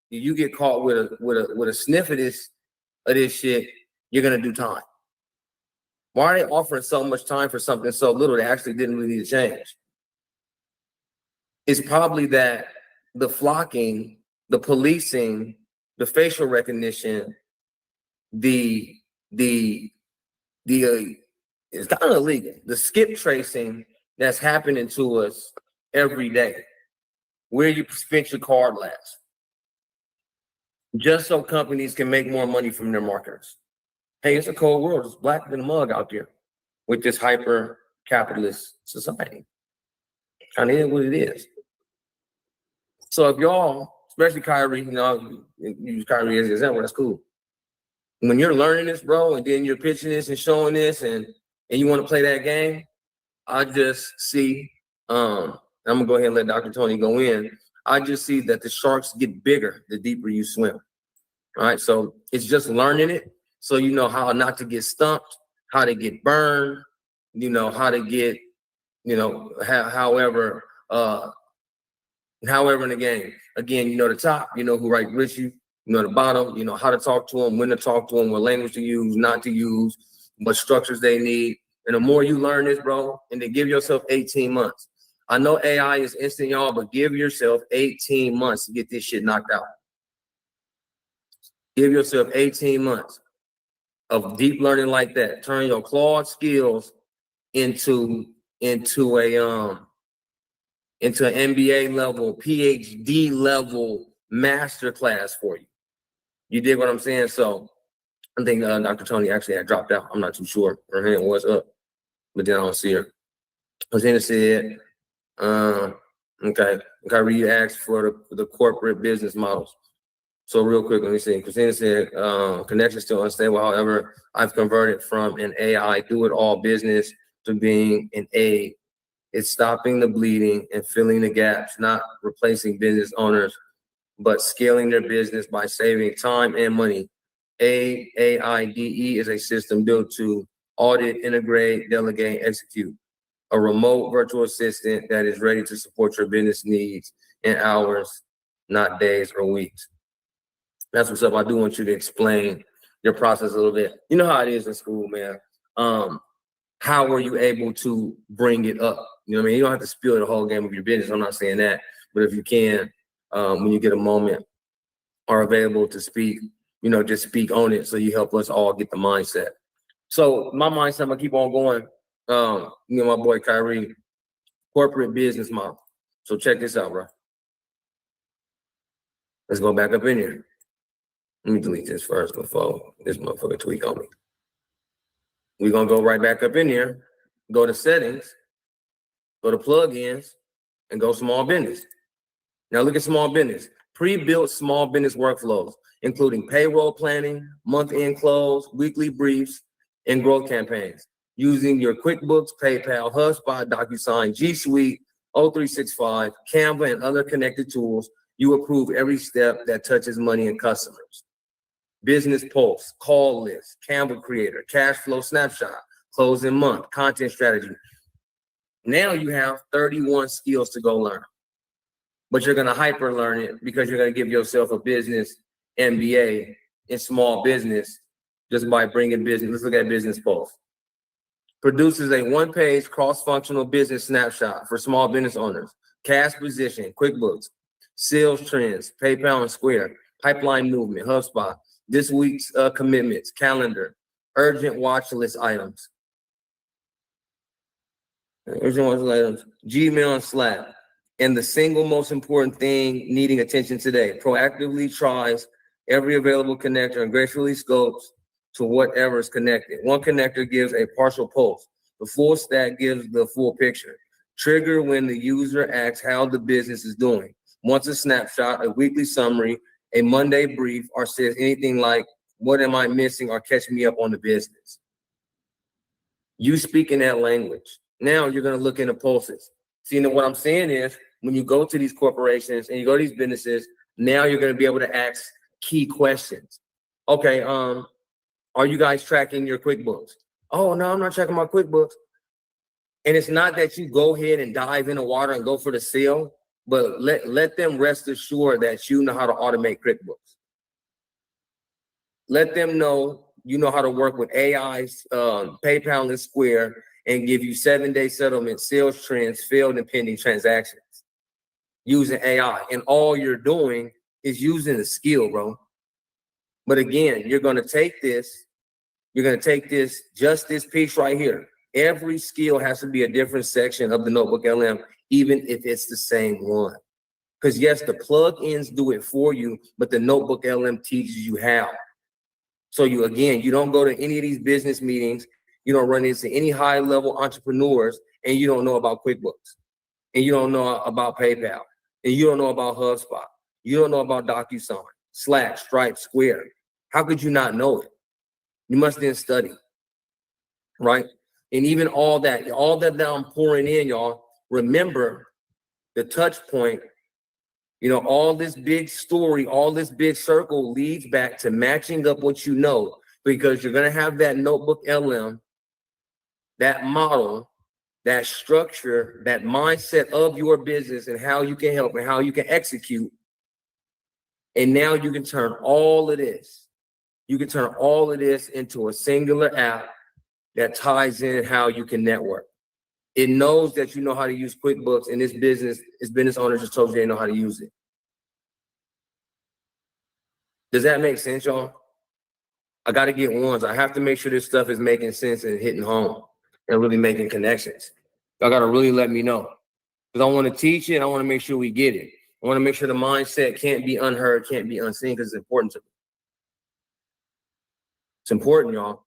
you get caught with a sniff of this shit, you're gonna do time. Why are they offering so much time for something so little that actually didn't really need to change? It's probably that the flocking, the policing, the facial recognition, it's kind of illegal. The skip tracing that's happening to us every day, where you spent your card last, just so companies can make more money from their marketers. Hey, it's a cold world. It's black than a mug out there with this hyper capitalist society. Kind of is what it is. So if y'all, especially Kyrie, you know, use Kyrie as an example, that's cool. When you're learning this, bro, and then you're pitching this and showing this and you want to play that game, I just see, I'm gonna go ahead and let Dr. Tony go in. I just see that the sharks get bigger the deeper you swim. All right, so it's just learning it. So you know how not to get stumped, how to get burned, you know, how to get, you know, however in the game. Again, you know the top, you know who right with you know the bottom, you know how to talk to them, when to talk to them, what language to use, not to use, what structures they need. And the more you learn this, bro, and then give yourself 18 months. I know AI is instant, y'all, but give yourself 18 months to get this shit knocked out. Give yourself 18 months of deep learning like that. Turn your clawed skills into an MBA level, PhD level masterclass for you. You dig what I'm saying? So I think Dr. Tony actually had dropped out. I'm not too sure. Her hand was up, but then I don't see her. Christina said, okay, Kyrie asked for the corporate business models. So real quick, let me see. Christina said, connection still unstable. However, I've converted from an AI do-it-all business to being an A. It's stopping the bleeding and filling the gaps, not replacing business owners, but scaling their business by saving time and money. AIDE is a system built to audit, integrate, delegate, execute. A remote virtual assistant that is ready to support your business needs in hours, not days or weeks. That's what's up. I do want you to explain your process a little bit. You know how it is in school, man. How were you able to bring it up? You know what I mean? You don't have to spill the whole game of your business. I'm not saying that, but if you can, when you get a moment, are available to speak, just speak on it. So you help us all get the mindset. So my mindset, I'm gonna keep on going. My boy Kyrie, corporate business model. So check this out, bro. Let's go back up in here. Let me delete this first before this motherfucker tweak on me. We're gonna go right back up in here, go to settings, go to plugins, and go small business. Now look at small business. Pre-built small business workflows, including payroll planning, month-end close, weekly briefs, and growth campaigns. Using your QuickBooks, PayPal, HubSpot, DocuSign, G Suite, O365, Canva, and other connected tools, you approve every step that touches money and customers. Business Pulse, call list, Canva Creator, cash flow snapshot, closing month, content strategy. Now you have 31 skills to go learn, but you're going to hyper learn it because you're going to give yourself a business MBA in small business just by bringing business. Let's look at Business Pulse. Produces a one-page cross-functional business snapshot for small business owners, cash position, QuickBooks, sales trends, PayPal and Square, pipeline movement, HubSpot, this week's commitments, calendar, urgent watch list items, Gmail and Slack. And the single most important thing needing attention today, proactively tries every available connector and gracefully scopes to whatever is connected. One connector gives a partial pulse. The full stack gives the full picture. Trigger when the user asks how the business is doing. Once a snapshot, a weekly summary, a Monday brief, or says anything like, what am I missing, or catch me up on the business. You speak in that language. Now you're going to look into pulses. See, what I'm saying is, when you go to these corporations and you go to these businesses, now you're going to be able to ask key questions. Okay, are you guys tracking your QuickBooks? Oh, no, I'm not tracking my QuickBooks. And it's not that you go ahead and dive in the water and go for the sale, but let them rest assured that you know how to automate QuickBooks. Let them know you know how to work with AI, PayPal and Square, and give you 7-day settlement, sales trends, failed and pending transactions using AI. And all you're doing is using the skill, bro. But again, you're going to take this, just this piece right here. Every skill has to be a different section of the Notebook LM, even if it's the same one. Because yes, the plugins do it for you, but the Notebook LM teaches you how. So you don't go to any of these business meetings, you don't run into any high-level entrepreneurs, and you don't know about QuickBooks, and you don't know about PayPal, and you don't know about HubSpot, you don't know about DocuSign, Slack, Stripe, Square. How could you not know it? You must then study, right? And even all that I'm pouring in, y'all, remember the touch point, all this big story, all this big circle leads back to matching up what you know, because you're going to have that Notebook LM, that model, that structure, that mindset of your business and how you can help and how you can execute. And now you can turn all of this. You can turn all of this into a singular app that ties in how you can network. It knows that you know how to use QuickBooks, and this business owners just told you they know how to use it. Does that make sense, y'all? I got to get ones. I have to make sure this stuff is making sense and hitting home and really making connections. Y'all got to really let me know, because I want to teach it. I want to make sure we get it. I want to make sure the mindset can't be unheard, can't be unseen, because it's important to me. It's important, y'all.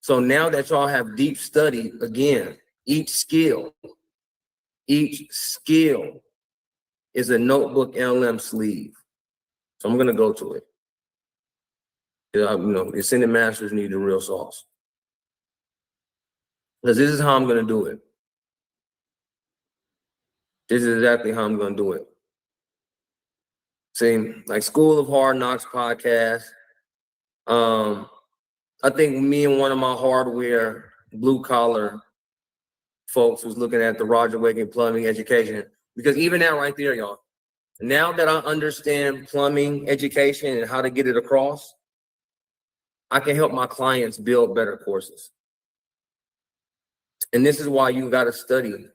So now that y'all have deep study, again, each skill is a Notebook LM sleeve. So I'm going to go to it. The Ascended Masters need the real sauce. Because this is how I'm going to do it. This is exactly how I'm going to do it. See, like School of Hard Knocks podcast. I think me and one of my hardware blue collar folks was looking at the Roger Waking plumbing education, because even that right there, y'all, now that I understand plumbing education and how to get it across, I can help my clients build better courses. And this is why you got to study.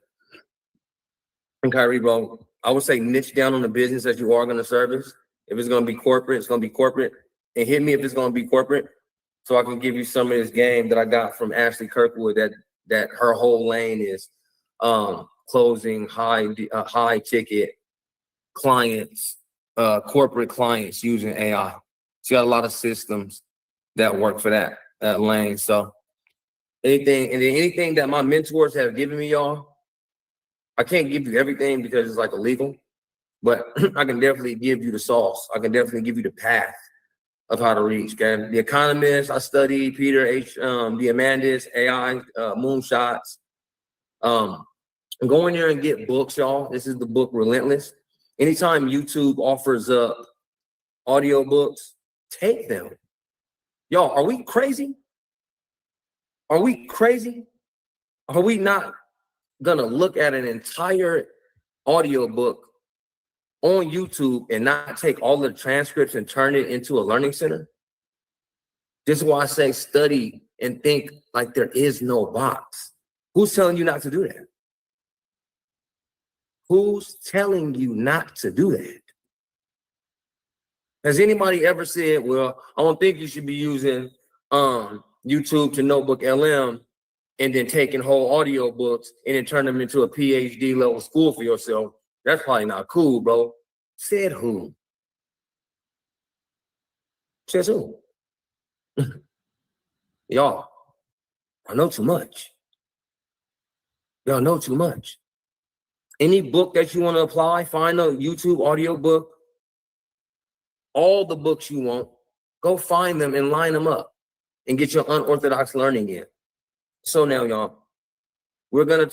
And Kyrie, bro, I would say niche down on the business that you are going to service. If it's going to be corporate, it's going to be corporate. And hit me if it's going to be corporate, so I can give you some of this game that I got from Ashley Kirkwood. That her whole lane is closing high ticket clients, corporate clients using AI. She got a lot of systems that work for that lane. So anything that my mentors have given me, y'all, I can't give you everything because it's like illegal, but I can definitely give you the sauce. I can definitely give you the path of how to reach. Okay, The Economist, I studied Peter H. Diamandis, AI, moonshots. Go in there and get books, y'all. This is the book Relentless. Anytime YouTube offers up audiobooks, take them. Y'all, are we crazy? Are we crazy? Are we not gonna look at an entire audiobook on YouTube and not take all the transcripts and turn it into a learning center? This is why I say study and think like there is no box. Who's telling you not to do that? Who's telling you not to do that? Has anybody ever said, well, I don't think you should be using YouTube to Notebook LM and then taking whole audio books and then turn them into a PhD level school for yourself? That's probably not cool, bro. Said who? Says who? Y'all, I know too much. Y'all know too much. Any book that you want to apply, find a YouTube audio book. All the books you want, go find them and line them up and get your unorthodox learning in. So now, y'all, we're gonna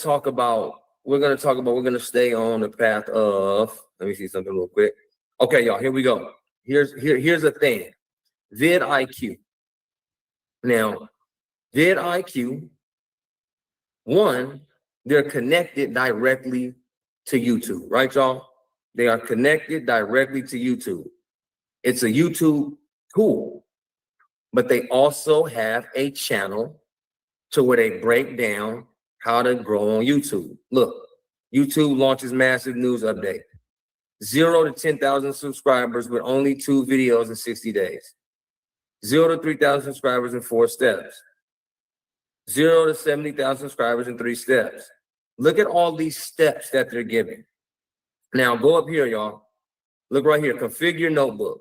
stay on the path of, let me see something real quick. Okay, y'all, here we go. Here's the thing. vidIQ. Now, vidIQ, one, they're connected directly to YouTube, right, y'all? They are connected directly to YouTube. It's a YouTube tool, but they also have a channel to where they break down how to grow on YouTube. Look, YouTube launches massive news update. 0 to 10,000 subscribers with only 2 videos in 60 days. 0 to 3,000 subscribers in 4 steps. 0 to 70,000 subscribers in 3 steps. Look at all these steps that they're giving. Now go up here, y'all. Look right here, configure notebook.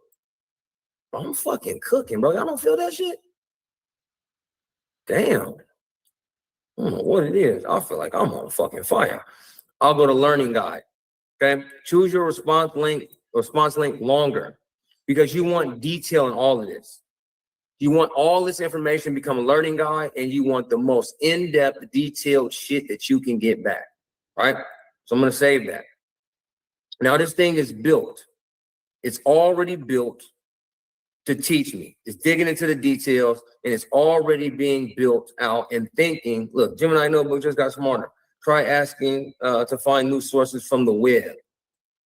I'm fucking cooking, bro. Y'all don't feel that shit? Damn. I don't know what it is. I feel like I'm on fucking fire. I'll go to learning guide. Okay. Choose your response link longer because you want detail in all of this. You want all this information to become a learning guide, and you want the most in-depth, detailed shit that you can get back. Right? So I'm gonna save that. Now this thing is built. It's already built to teach me. It's digging into the details, and it's already being built out and thinking. Look, Gemini Notebook just got smarter. Try asking to find new sources from the web.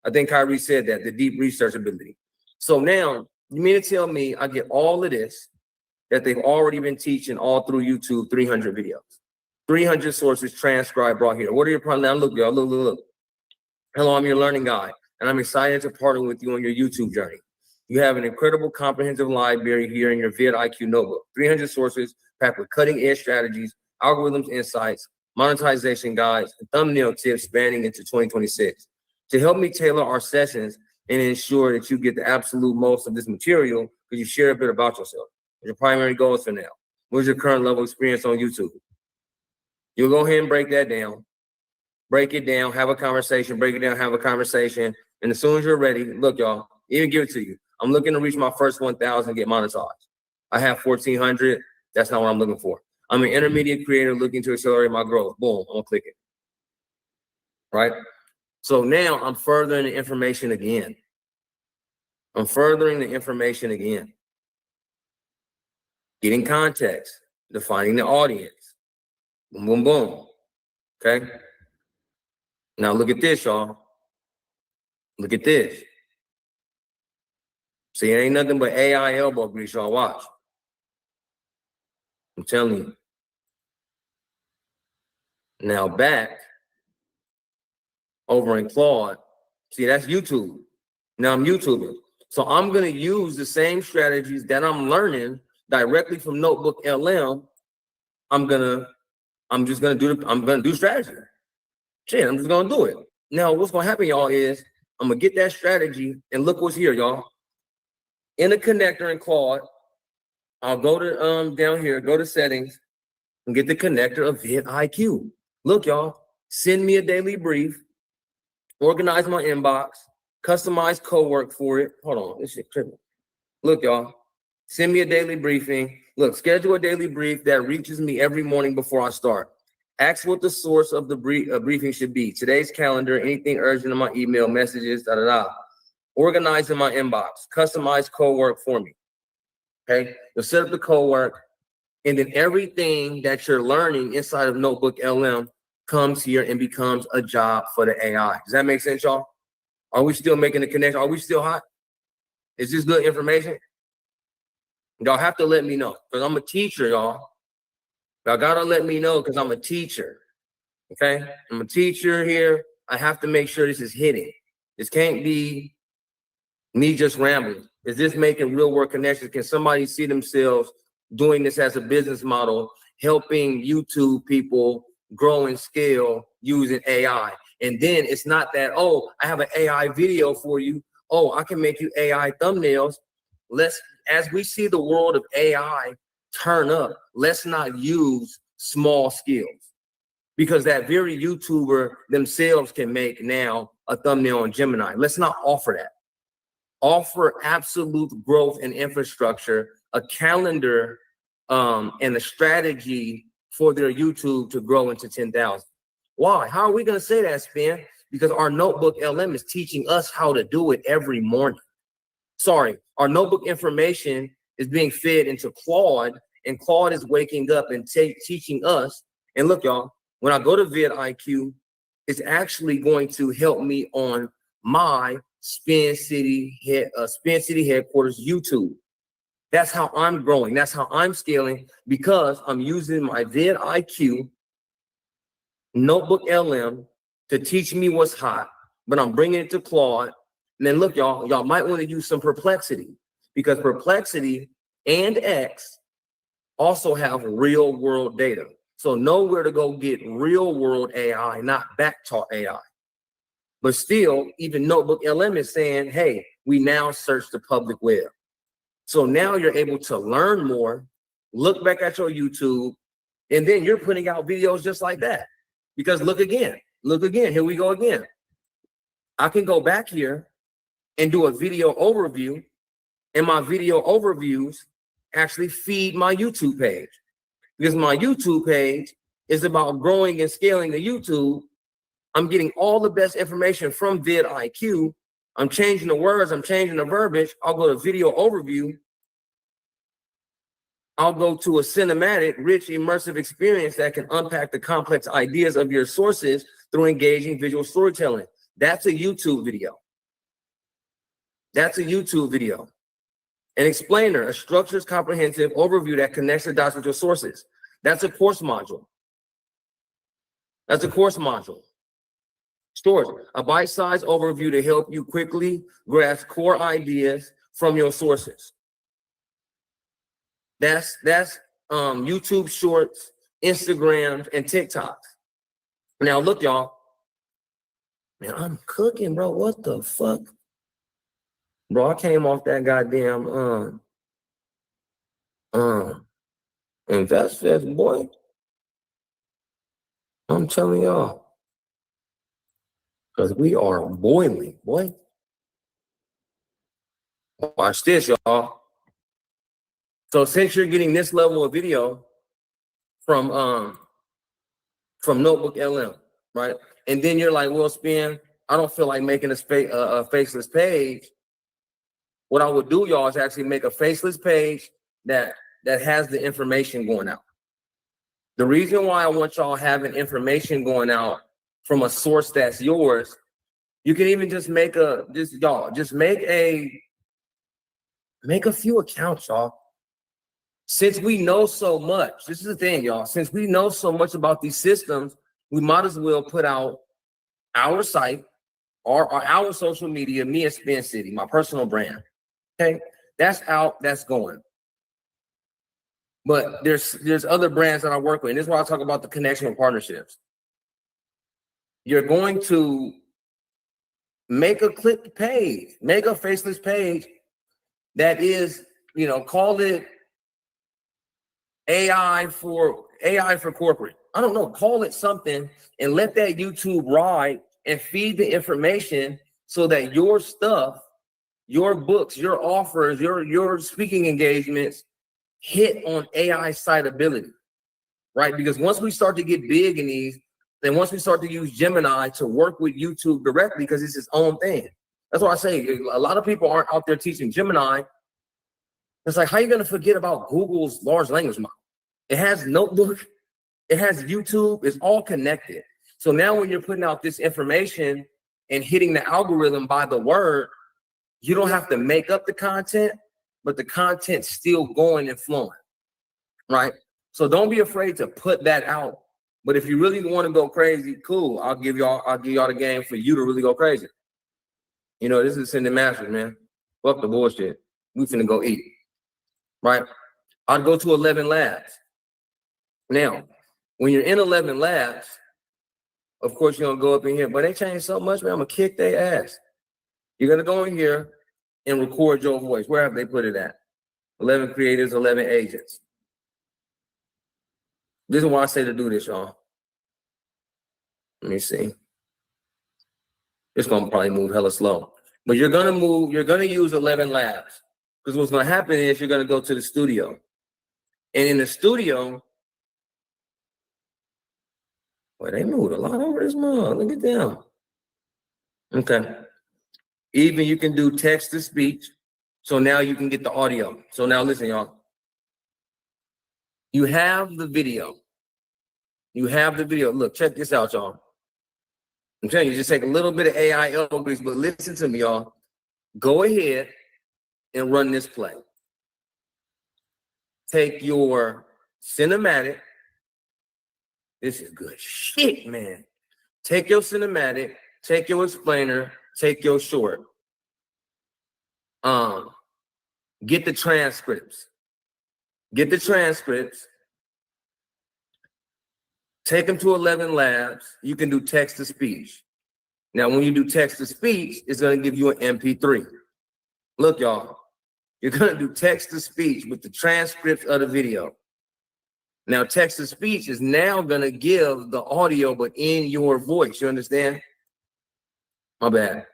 I think Kyrie said that, the deep research ability. So now, you mean to tell me I get all of this that they've already been teaching all through YouTube, 300 videos, 300 sources transcribed brought here. What are your problems? Now look, y'all, look. Hello, I'm your learning guide, and I'm excited to partner with you on your YouTube journey. You have an incredible comprehensive library here in your vidIQ notebook. 300 sources packed with cutting-edge strategies, algorithms, insights, monetization guides, and thumbnail tips spanning into 2026. To help me tailor our sessions and ensure that you get the absolute most of this material, could you share a bit about yourself? What your primary goals for now? What's your current level of experience on YouTube? You'll go ahead and break that down. Break it down, have a conversation, break it down, have a conversation. And as soon as you're ready, look, y'all, even give it to you. I'm looking to reach my first 1,000 and get monetized. I have 1,400. That's not what I'm looking for. I'm an intermediate creator looking to accelerate my growth. Boom, I'm gonna click it. Right? So now I'm furthering the information again. Getting context, defining the audience. Boom, boom, boom. Okay? Now look at this, y'all. Look at this. See, it ain't nothing but AI elbow grease, y'all. Watch. I'm telling you. Now back over in Claude See, that's YouTube. Now I'm YouTubing. So I'm going to use the same strategies that I'm learning directly from Notebook LM. I'm just going to do strategy. Shit, I'm just going to do it. Now, what's going to happen, y'all, is I'm going to get that strategy, and look what's here, y'all. In the connector in Claude, I'll go to down here, go to settings, and get the connector of vidIQ. Look, y'all, send me a daily brief, organize my inbox, customize co-work for it. Hold on, this shit tripping. Look, y'all, send me a daily briefing. Look, schedule a daily brief that reaches me every morning before I start. Ask what the source of the briefing should be. Today's calendar, anything urgent in my email, messages, da-da-da. Organize in my inbox, customize co-work for me. Okay, you'll set up the co-work, and then everything that you're learning inside of Notebook LM comes here and becomes a job for the AI. Does that make sense, y'all? Are we still making the connection? Are we still hot? Is this good information? Y'all have to let me know, because I'm a teacher, y'all. Y'all gotta let me know, because I'm a teacher. Okay, I'm a teacher here. I have to make sure this is hitting. This can't be me just rambling. Is this making real world connections? Can somebody see themselves doing this as a business model, helping YouTube people grow and scale using AI? And then it's not that, oh, I have an AI video for you. Oh, I can make you AI thumbnails. As we see the world of AI turn up, let's not use small skills, because that very YouTuber themselves can make now a thumbnail on Gemini. Let's not offer that. Offer absolute growth and infrastructure, a calendar, and a strategy for their YouTube to grow into 10,000. Why? How are we going to say that, Spin? Because our Notebook LM is teaching us how to do it every morning. Sorry, our notebook information is being fed into Claude, and Claude is waking up and teaching us. And look, y'all, when I go to vidIQ, it's actually going to help me on my Spin City headquarters YouTube. That's how I'm growing. That's how I'm scaling, because I'm using my vidIQ Notebook LM to teach me what's hot, but I'm bringing it to Claude. And then look, y'all might want to use some Perplexity, because Perplexity and X also have real world data. So know where to go get real world AI, not back-taught AI. But still, even Notebook LM is saying, hey, we now search the public web. So now you're able to learn more, look back at your YouTube, and then you're putting out videos just like that. Because look again, here we go again. I can go back here and do a video overview, and my video overviews actually feed my YouTube page. Because my YouTube page is about growing and scaling the YouTube. I'm getting all the best information from vidIQ. I'm changing the words, I'm changing the verbiage. I'll go to video overview. I'll go to a cinematic, rich, immersive experience that can unpack the complex ideas of your sources through engaging visual storytelling. That's a YouTube video. That's a YouTube video. An explainer, a structured, comprehensive overview that connects the dots with your sources. That's a course module. That's a course module. Storage, a bite-sized overview to help you quickly grasp core ideas from your sources. That's YouTube Shorts, Instagram, and TikToks. Now look, y'all. Man, I'm cooking, bro. What the fuck? Bro, I came off that goddamn Invest Fest, boy. I'm telling y'all. Because we are boiling, boy. Watch this, y'all. So since you're getting this level of video from Notebook LM, right? And then you're like, well, Spin, I don't feel like making a faceless page. What I would do, y'all, is actually make a faceless page that has the information going out. The reason why I want y'all having information going out from a source that's yours, you can even just make a few accounts, y'all. Since we know so much, this is the thing, y'all. Since we know so much about these systems, we might as well put out our site our social media, me and Spin City, my personal brand. Okay, that's out, that's going. But there's other brands that I work with, and this is why I talk about the connection and partnerships. You're going to make a clip page, make a faceless page that is, call it AI for corporate. I don't know, call it something and let that YouTube ride and feed the information so that your stuff, your books, your offers, your speaking engagements hit on AI citability, right? Because once we start to get big in these, then once we start to use Gemini to work with YouTube directly, because it's its own thing. That's why I say a lot of people aren't out there teaching Gemini. It's like, how are you going to forget about Google's large language model? It has Notebook, it has YouTube, it's all connected. So now when you're putting out this information and hitting the algorithm by the word, you don't have to make up the content, but the content's still going and flowing, right? So don't be afraid to put that out. But if you really want to go crazy, cool. I'll give y'all the game for you to really go crazy. This is Ascended Masters, man. Fuck the bullshit. We finna go eat, right? I'd go to 11 Labs. Now, when you're in 11 Labs, of course you're gonna go up in here, but they changed so much, man. I'm gonna kick their ass. You're gonna go in here and record your voice. Where have they put it at? 11 creators, 11 agents. This is why I say to do this, y'all. Let me see. It's gonna probably move hella slow. But you're gonna use 11 Labs. Because what's gonna happen is you're gonna go to the studio. And in the studio, boy, they moved a lot over this month. Look at them. Okay. Even you can do text to speech. So now you can get the audio. So now listen, y'all. You have the video. Look, check this out, y'all. I'm telling you, just take a little bit of AI elements, but listen to me, y'all. Go ahead and run this play. Take your cinematic. This is good shit, man. Take your cinematic, take your explainer, take your short. Get the transcripts. Take them to 11 Labs. You can do text to speech. Now, when you do text to speech, it's going to give you an MP3. Look, y'all, you're going to do text to speech with the transcripts of the video. Now, text to speech is now going to give the audio, but in your voice. You understand? My bad.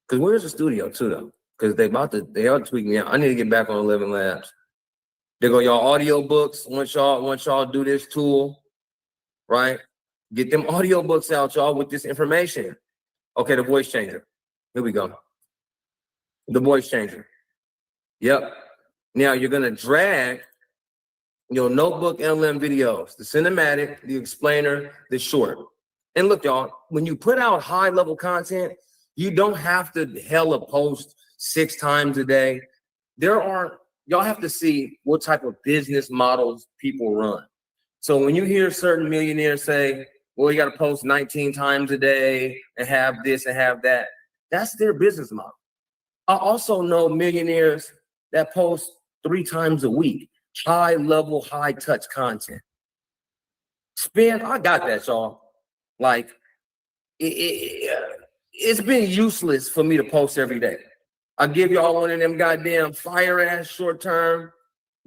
Because where's the studio, too, though? Because they are tweaking me out. I need to get back on 11 Labs. There go y'all audio books. Once y'all do this tool, right? Get them audio books out, y'all, with this information. Okay, the voice changer. Here we go. The voice changer. Yep. Now you're gonna drag your notebook LM videos, the cinematic, the explainer, the short. And look, y'all, when you put out high-level content, you don't have to hella post 6 times a day. Y'all have to see what type of business models people run. So when you hear certain millionaires say, well, you got to post 19 times a day and have this and have that, that's their business model. I also know millionaires that post 3 times a week, high level, high touch content. I got that, y'all. Like, it's been useless for me to post every day. I give y'all one of them goddamn fire ass short term,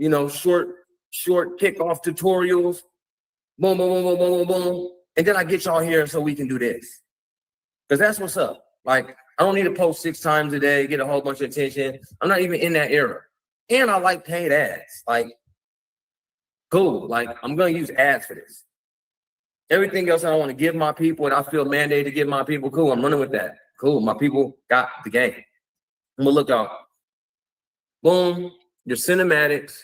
short kickoff tutorials. Boom, boom, boom, boom, boom, boom, boom. And then I get y'all here so we can do this. Because that's what's up. Like, I don't need to post 6 times a day, get a whole bunch of attention. I'm not even in that era. And I like paid ads. Like, cool. Like, I'm going to use ads for this. Everything else I want to give my people and I feel mandated to give my people, cool. I'm running with that. Cool. My people got the game. But look, y'all. Boom. Your cinematics,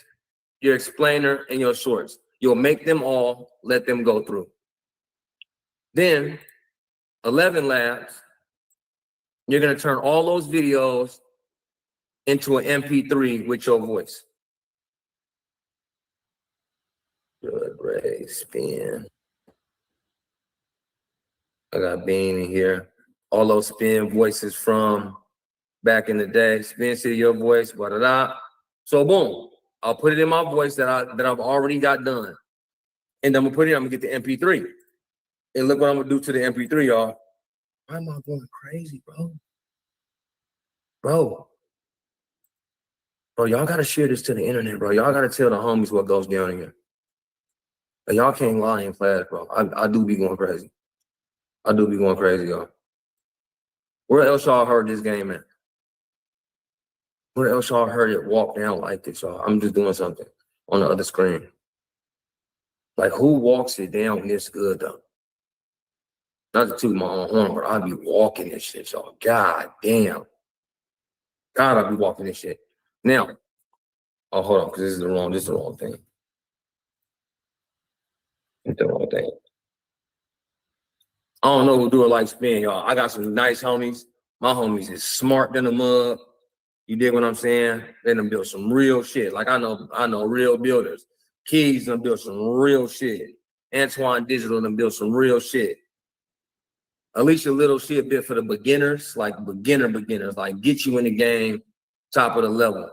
your explainer, and your shorts. You'll make them all, let them go through. Then, 11 Labs, you're going to turn all those videos into an MP3 with your voice. Good, Ray, Spin. I got Bean in here. all those spin voices from back in the day. Spin City, your voice, blah, blah, blah. So boom, I'll put it in my voice that I've already got done. And I'm gonna get the MP3. And look what I'm gonna do to the MP3, y'all. Why am I going crazy, bro? Bro, y'all gotta share this to the internet, bro. Y'all gotta tell the homies what goes down here. And y'all can't lie in class, bro. I do be going crazy. I do be going crazy, y'all. Where else y'all heard this game at? Where else y'all heard it walk down like this, y'all? I'm just doing something on the other screen. Like, who walks it down this good, though? Not to toot my own horn, but I be walking this shit, y'all. God damn. God, I be walking this shit. Now, oh, hold on, because this is the wrong thing. It's the wrong thing. I don't know who do it like spin, y'all. I got some nice homies. My homies is smart than a mug. You dig what I'm saying? They done built some real shit. Like I know real builders. Keys done built some real shit. Antoine Digital done built some real shit. Alicia Little shit bit for the beginners, like beginners, like get you in the game, top of the level.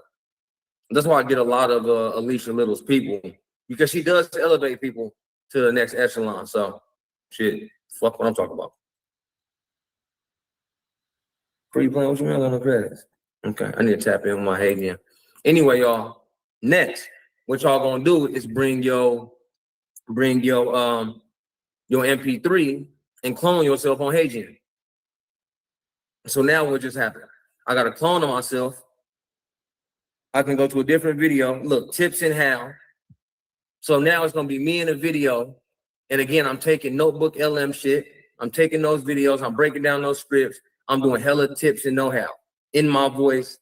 That's why I get a lot of Alicia Little's people, because she does elevate people to the next echelon. So shit, fuck what I'm talking about. Free playing with you, man, on the credits. Okay, I need to tap in with my Hagen. Anyway, y'all, next, what y'all gonna do is bring your MP3 and clone yourself on Hagen. So now what just happened? I got a clone of myself. I can go to a different video. Look, tips and how. So now it's gonna be me in a video. And again, I'm taking notebook LM shit. I'm taking those videos. I'm breaking down those scripts. I'm doing hella tips and know-how in my voice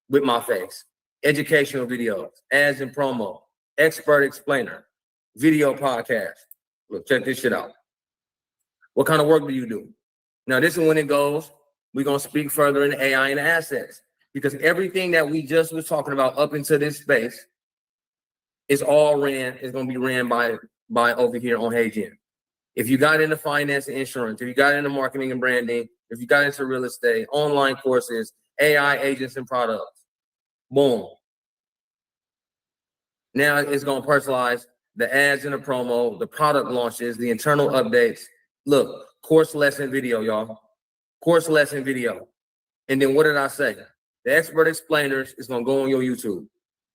with my face. Educational videos, ads and promo, expert explainer, video podcast. Look, check this shit out. What kind of work do you do? Now, this is when it goes. We're going to speak further in AI and assets, because everything that we just was talking about up into this space is going to be ran by over here on HeyGen. If you got into finance and insurance, if you got into marketing and branding, if you got into real estate, online courses, AI agents and products, boom. Now it's going to personalize the ads and the promo, the product launches, the internal updates. Look, course lesson video, y'all. Course lesson video. And then what did I say? The expert explainers is going to go on your YouTube.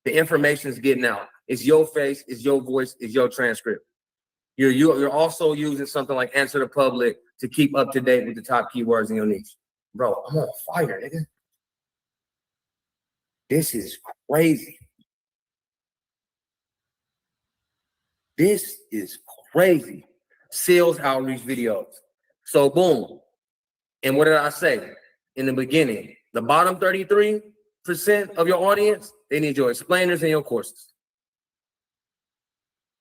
The information is getting out. It's your face, it's your voice, it's your transcript. You're also using something like Answer the Public to keep up to date with the top keywords in your niche. Bro, I'm on fire, nigga. This is crazy. This is crazy. Sales outreach videos. So boom. And what did I say in the beginning? The bottom 33% of your audience, they need your explainers and your courses.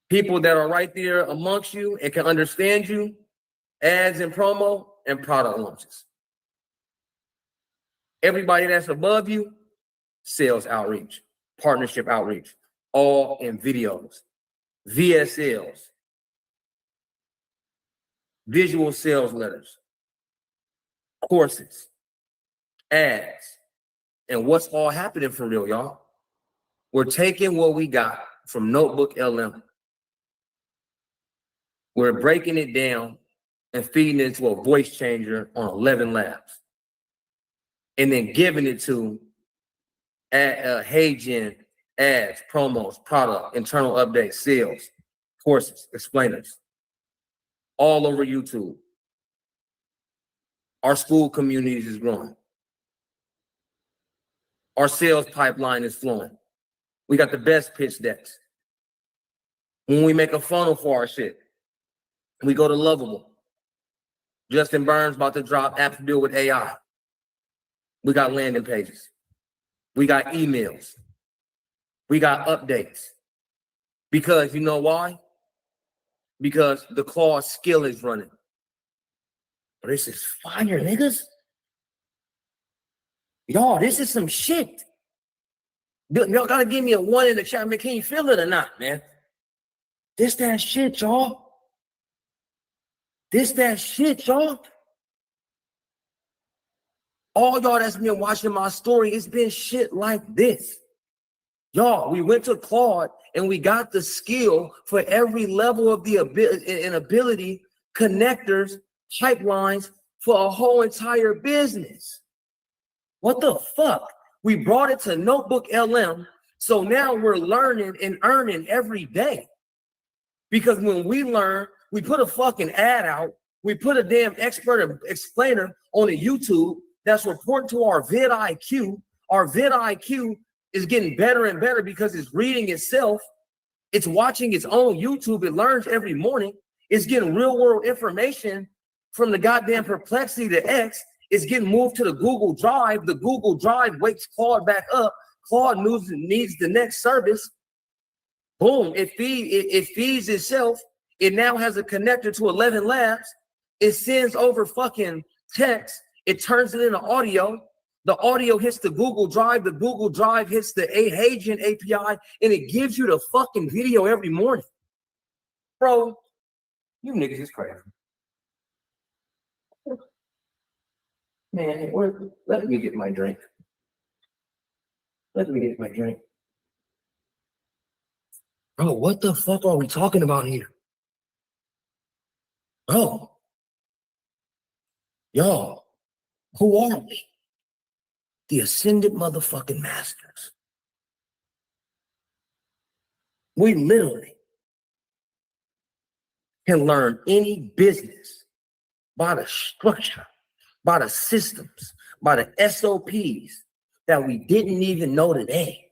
People that are right there amongst you and can understand you, ads and promo and product launches. Everybody that's above you, sales outreach, partnership outreach, all in videos, VSLs, visual sales letters, courses, ads. And what's all happening for real, y'all? We're taking what we got from Notebook LM. We're breaking it down and feeding it into a voice changer on 11 Labs. And then giving it to HeyGen, ads, promos, product, internal updates, sales, courses, explainers, all over YouTube. Our school communities is growing. Our sales pipeline is flowing. We got the best pitch decks. When we make a funnel for our shit, we go to Lovable. Justin Burns about to drop apps to deal with AI. We got landing pages. We got emails. We got updates. Because you know why? Because the claw skill is running. But this is fire, niggas. Y'all, this is some shit. Y'all gotta give me a 1 in the chat, man. Can you feel it or not, man? This that shit, y'all. This that shit, y'all. All y'all that's been watching my story, it's been shit like this. Y'all, we went to Claude and we got the skill for every level of the ability, connectors, pipelines for a whole entire business. What the fuck? We brought it to Notebook LM. So now we're learning and earning every day. Because when we learn, we put a fucking ad out. We put a damn expert explainer on a YouTube that's reporting to our vid IQ. Our vid IQ is getting better and better because it's reading itself. It's watching its own YouTube. It learns every morning. It's getting real world information from the goddamn Perplexity to X. It's getting moved to the Google Drive. The Google Drive wakes Claude back up. Claude needs the next service. Boom, it feeds itself. It now has a connector to 11 labs. It sends over fucking text. It turns it into audio. The audio hits the Google Drive. The Google Drive hits the Agent API, and it gives you the fucking video every morning. Bro, you niggas is crazy. Man, let me get my drink. Let me get my drink. Bro, what the fuck are we talking about here? Bro. Y'all, who are we? The ascended motherfucking masters. We literally can learn any business by the structure, by the systems, by the SOPs that we didn't even know today.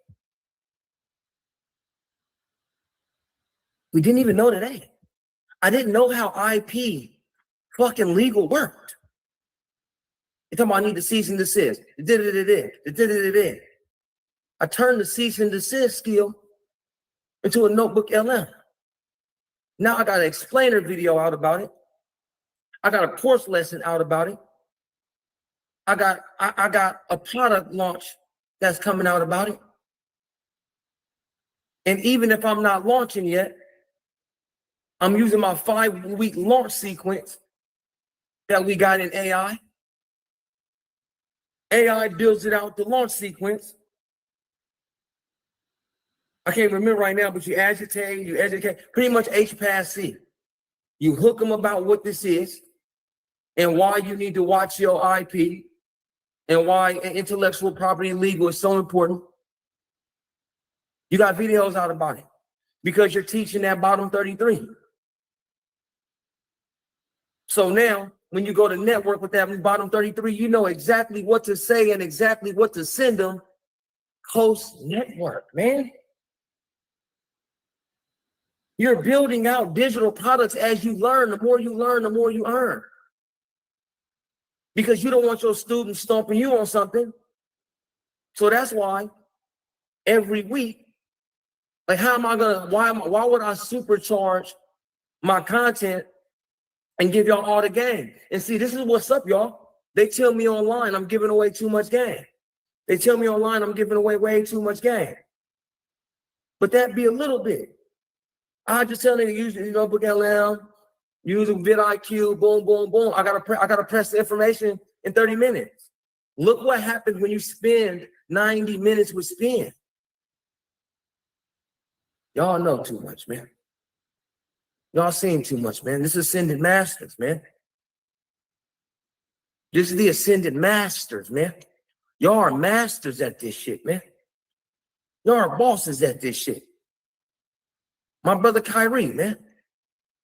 We didn't even know today. I didn't know how IP fucking legal worked. You're talking about I need to cease and desist. I turned the cease and desist skill into a Notebook LM. Now I got an explainer video out about it. I got a course lesson out about it. I got a product launch that's coming out about it. And even if I'm not launching yet, I'm using my 5-week launch sequence that we got in AI. AI builds it out the launch sequence. I can't remember right now, but you educate, pretty much H-Pass-C. You hook them about what this is and why you need to watch your IP and why intellectual property and legal is so important. You got videos out about it because you're teaching that bottom 33. So now, when you go to network with that bottom 33, you know exactly what to say and exactly what to send them. Host network, man. You're building out digital products as you learn. The more you learn, the more you earn. Because you don't want your students stomping you on something. So that's why every week, like how am I gonna, why would I supercharge my content and give y'all all the game? And see, this is what's up, y'all. They tell me online I'm giving away too much game. They tell me online I'm giving away way too much game. But that be a little bit. I just tell them to use Notebook LM, use vidIQ, boom, boom, boom. I gotta press the information in 30 minutes. Look what happens when you spend 90 minutes with spin. Y'all know too much, man. Y'all seen too much, man. This is Ascended Masters, man. This is the Ascended Masters, man. Y'all are masters at this shit, man. Y'all are bosses at this shit. My brother Kyrie, man.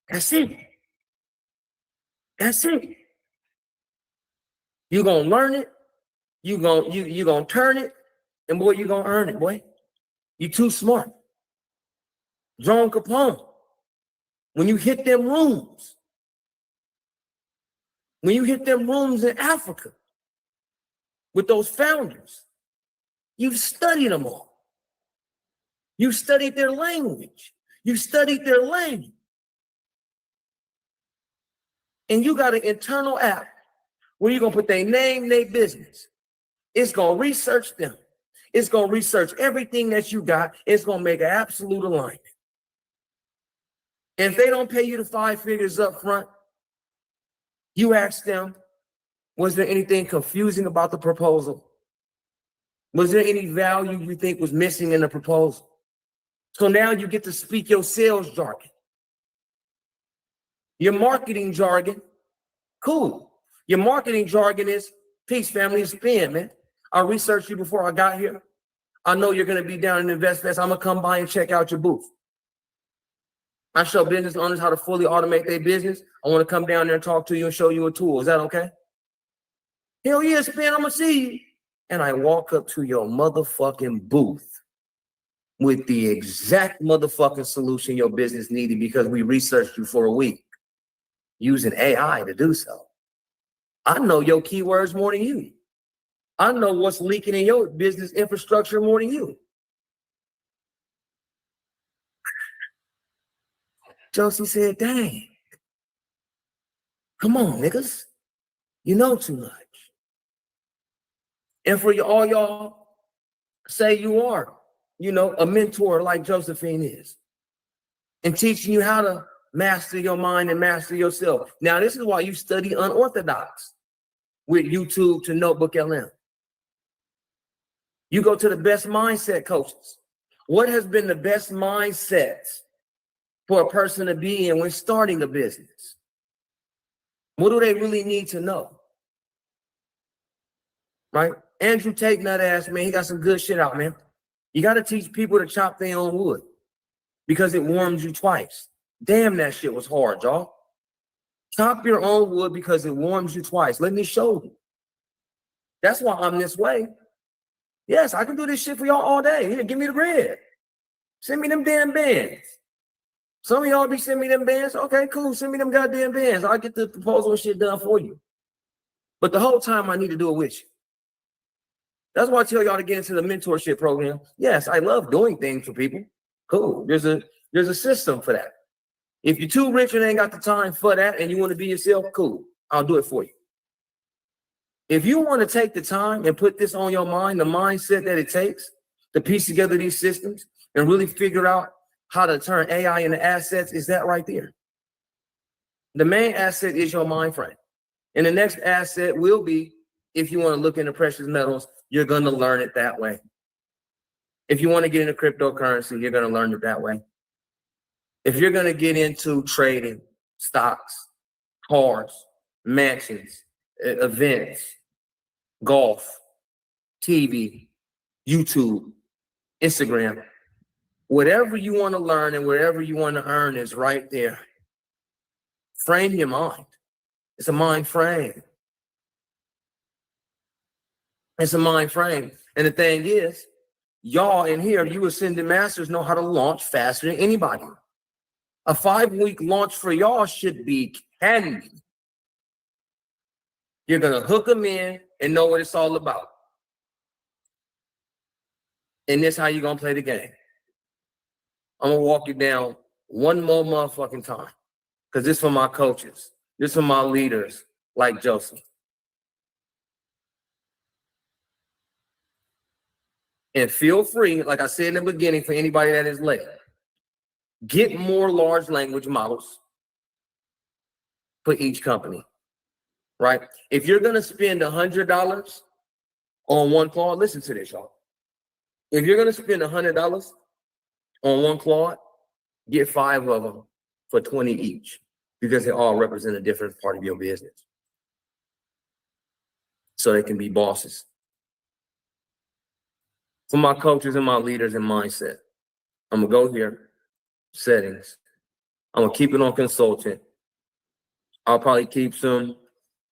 That's it. That's it. You gonna learn it. You gonna turn it, and boy, you gonna earn it, boy. You too smart. John Capone. When you hit them rooms, in Africa with those founders, you've studied them all. You've studied their language. You've studied their language. And you got an internal app where you're going to put their name, their business. It's going to research them. It's going to research everything that you got. It's going to make an absolute alignment. If they don't pay you the 5 figures up front, you ask them, Was there anything confusing about the proposal? Was there any value you think was missing in the proposal? So now you get to speak your sales jargon. Your marketing jargon, cool. Your marketing jargon is, peace, family, it's Ben, man. I researched you before I got here. I know you're going to be down in Invest Fest. I'm going to come by and check out your booth. I show business owners how to fully automate their business. I want to come down there and talk to you and show you a tool. Is that okay? Hell yeah, Ben, I'm going to see you. And I walk up to your motherfucking booth with the exact motherfucking solution your business needed because we researched you for a week using AI to do so. I know your keywords more than you. I know what's leaking in your business infrastructure more than you. Josie said, dang. Come on, niggas. You know too much. And for all y'all, say you are, a mentor like Josephine is, and teaching you how to master your mind and master yourself. Now, this is why you study unorthodox with YouTube to Notebook LM. You go to the best mindset coaches. What has been the best mindset for a person to be in when starting a business? What do they really need to know? Right? Andrew Tate nut ass, man, he got some good shit out, man. You got to teach people to chop their own wood because it warms you twice. Damn, that shit was hard, y'all. Chop your own wood because it warms you twice. Let me show you. That's why I'm this way. Yes, I can do this shit for y'all all day. Here, give me the bread. Send me them damn bands. Some of y'all be sending me them bands. Okay, cool. Send me them goddamn bands. I'll get the proposal and shit done for you. But the whole time I need to do it with you. That's why I tell y'all to get into the mentorship program. Yes, I love doing things for people. Cool. There's a system for that. If you're too rich and ain't got the time for that and you want to be yourself, cool. I'll do it for you. If you want to take the time and put this on your mind, the mindset that it takes to piece together these systems and really figure out how to turn AI into assets, is that right there. The main asset is your mind frame. And the next asset will be, if you want to look into precious metals, you're going to learn it that way. If you want to get into cryptocurrency, you're going to learn it that way. If you're going to get into trading, stocks, cars, mansions, events, golf, TV, YouTube, Instagram, whatever you want to learn and wherever you want to earn is right there. Frame your mind. It's a mind frame. It's a mind frame. And the thing is, y'all in here, you Ascended Masters know how to launch faster than anybody. A 5-week launch for y'all should be candy. You're going to hook them in and know what it's all about. And this is how you're going to play the game. I'm going to walk you down one more motherfucking time. Because this is for my coaches. This is for my leaders like Joseph. And feel free, like I said in the beginning, for anybody that is late, get more large language models for each company, right? If you're going to spend $100 on one Claude, listen to this, y'all. If you're going to spend $100 on one Claude, get 5 of them for 20 each, because they all represent a different part of your business. So they can be bosses. For my coaches and my leaders in mindset, I'm going to go here, settings. I'm going to keep it on consultant. I'll probably keep some,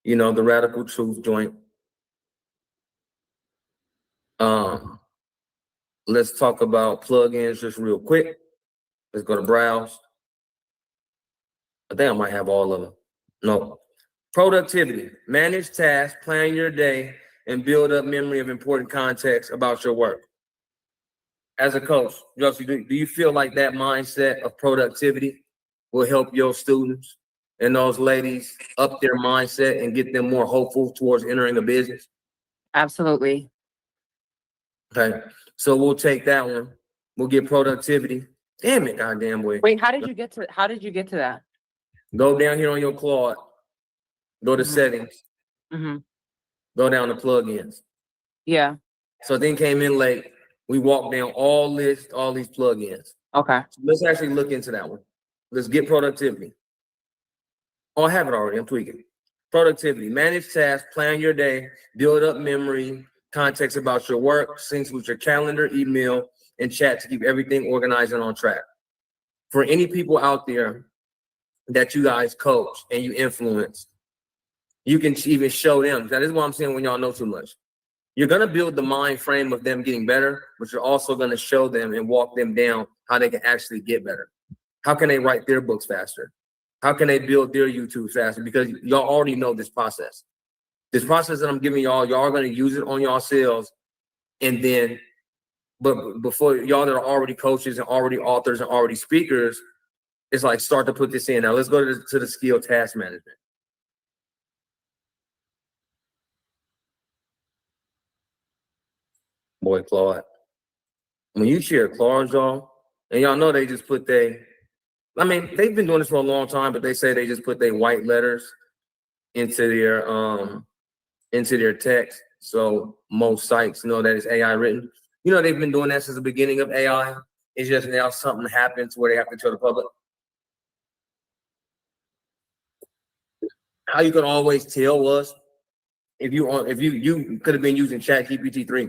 the radical truth joint. Let's talk about plugins just real quick. Let's go to browse. I think I might have all of them. No. Productivity. Manage tasks, plan your day, and build up memory of important context about your work. As a coach, Josie, do you feel like that mindset of productivity will help your students and those ladies up their mindset and get them more hopeful towards entering a business? Absolutely. Okay, so we'll take that one. We'll get productivity. Damn it, goddamn way. Wait, how did you get to that? Go down here on your Claude. Go to settings. Mm-hmm. go down to plugins. Yeah. So then came in late. We walked down all these plugins. Okay. So let's actually look into that one. Let's get productivity. Oh, I have it already. I'm tweaking. Productivity, manage tasks, plan your day, build up memory, context about your work, syncs with your calendar, email, and chat to keep everything organized and on track. For any people out there that you guys coach and you influence, you can even show them. That is what I'm saying when y'all know too much. You're going to build the mind frame of them getting better, but you're also going to show them and walk them down how they can actually get better. How can they write their books faster? How can they build their YouTube faster? Because y'all already know this process. This process that I'm giving y'all are going to use it on yourselves. And then, but before y'all that are already coaches and already authors and already speakers, it's like start to put this in. Now let's go to the skill task management. Boy, Claude. When you share Claude, y'all, and y'all know they just put they've been doing this for a long time, but they say they just put their white letters into their text. So most sites know that it's AI written. You know, they've been doing that since the beginning of AI. It's just now something happens where they have to tell the public. How you can always tell us if you could have been using ChatGPT 3.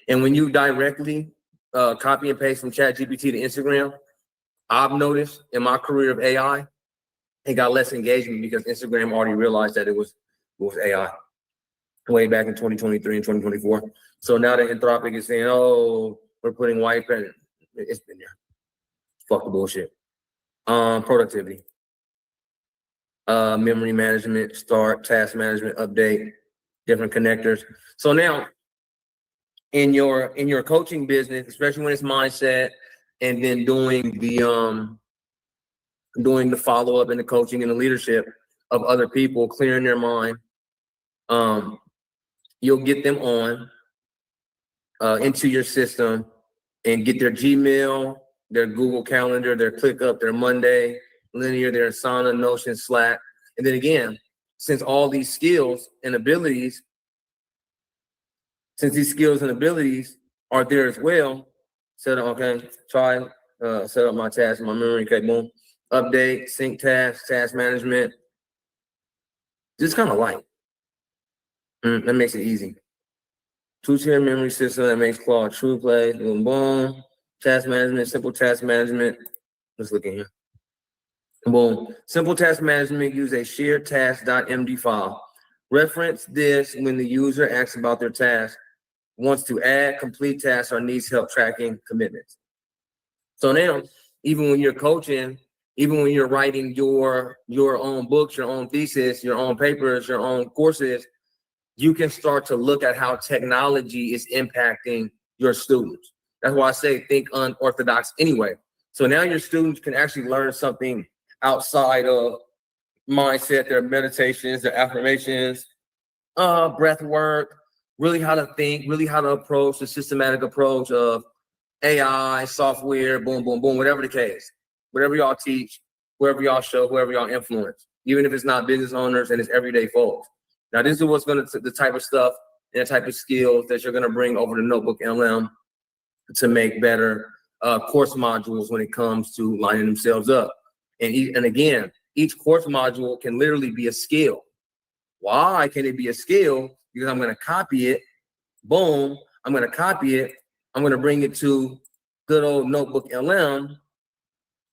And when you directly copy and paste from ChatGPT to Instagram, I've noticed in my career of AI, it got less engagement because Instagram already realized that it was AI way back in 2023 and 2024. So now that Anthropic is saying, oh, we're putting white pen, it's been there. Fuck the bullshit. Productivity. Memory management, start, task management, update, different connectors. So now in your coaching business, especially when it's mindset, and then doing the follow-up and the coaching and the leadership of other people, clearing their mind, you'll get them on into your system and get their Gmail, their Google Calendar, their ClickUp, their Monday, Linear, their Asana, Notion, Slack. And then again, since these skills and abilities are there as well, set up my task, my memory, okay, boom. Update, sync tasks, task management. Just kind of light. That makes it easy. Two-tier memory system that makes Claude true play. Boom, boom. Task management, simple task management. Let's look in here. Boom. Simple task management, use a shared task.md file. Reference this when the user asks about their task, wants to add, complete tasks, or needs help tracking commitments. So now, even when you're coaching, even when you're writing your own books, your own thesis, your own papers, your own courses, you can start to look at how technology is impacting your students. That's why I say think unorthodox anyway. So now your students can actually learn something outside of mindset, their meditations, their affirmations, breath work, really how to think, really how to approach the systematic approach of AI, software, boom, boom, boom, whatever the case, whatever y'all teach, whoever y'all show, whoever y'all influence, even if it's not business owners and it's everyday folks. Now, this is what's going to the type of stuff and the type of skills that you're going to bring over to Notebook LM to make better course modules when it comes to lining themselves up. And again, each course module can literally be a skill. Why can it be a skill? Because I'm going to copy it. Boom. I'm going to copy it. I'm going to bring it to good old Notebook LM.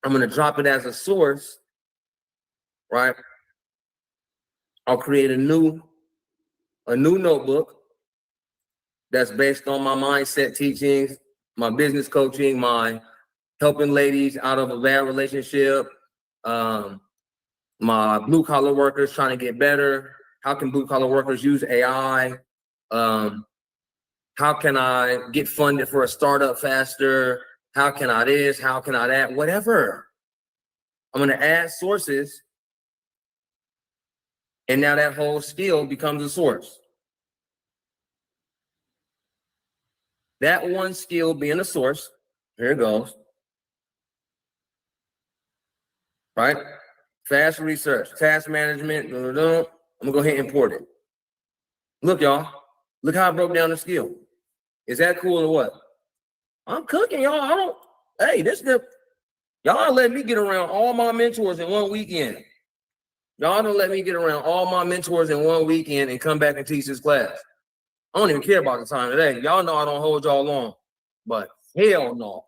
I'm going to drop it as a source, right? I'll create a new notebook that's based on my mindset teachings, my business coaching, my helping ladies out of a bad relationship, my blue collar workers trying to get better. How can blue collar workers use AI? How can I get funded for a startup faster? How can I this? How can I that? Whatever. I'm going to add sources. And now that whole skill becomes a source. That one skill being a source, here it goes. Right? Fast research, task management. I'm going to go ahead and import it. Look, y'all. Look how I broke down the skill. Is that cool or what? I'm cooking, y'all. I don't. Hey, y'all let me get around all my mentors in one weekend. Y'all don't let me get around all my mentors in one weekend and come back and teach this class. I don't even care about the time today. Y'all know I don't hold y'all long, but hell no.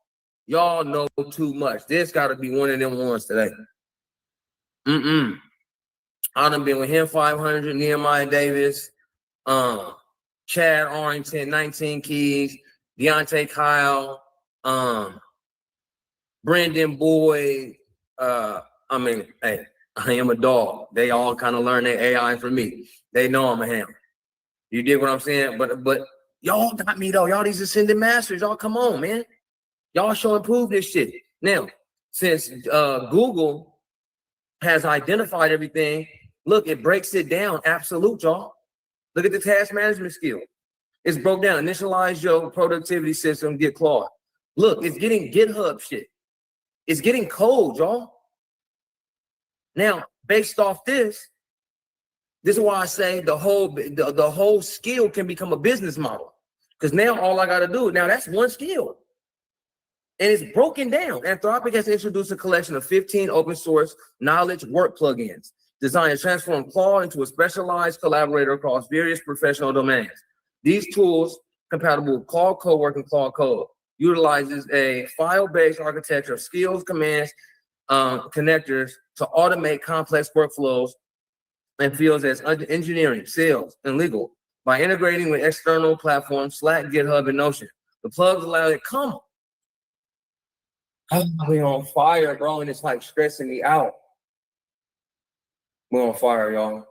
Y'all know too much. This got to be one of them ones today. I done been with him 500, Nehemiah Davis, Chad Arrington, 19 Keys, Deontay Kyle, Brendan Boyd. Hey, I am a dog. They all kind of learn their AI from me. They know I'm a ham. You dig what I'm saying? But y'all got me though. Y'all these ascended masters. Y'all come on, man. Y'all show and prove this shit. Now, since Google has identified everything, look, it breaks it down. Absolute, y'all. Look at the task management skill. It's broke down. Initialize your productivity system, get Claude. Look, it's getting GitHub shit. It's getting code, y'all. Now, based off this is why I say the whole skill can become a business model. Because now all I got to do, now that's one skill. And it's broken down. Anthropic has introduced a collection of 15 open source knowledge work plugins designed to transform Claude into a specialized collaborator across various professional domains. These tools, compatible with Claude Cowork and Claude Code, utilizes a file-based architecture of skills, commands, connectors to automate complex workflows and fields as engineering, sales, and legal by integrating with external platforms, Slack, GitHub, and Notion. The plugs allow it, come on. We're on fire, bro, and it's like stressing me out. We're on fire, y'all.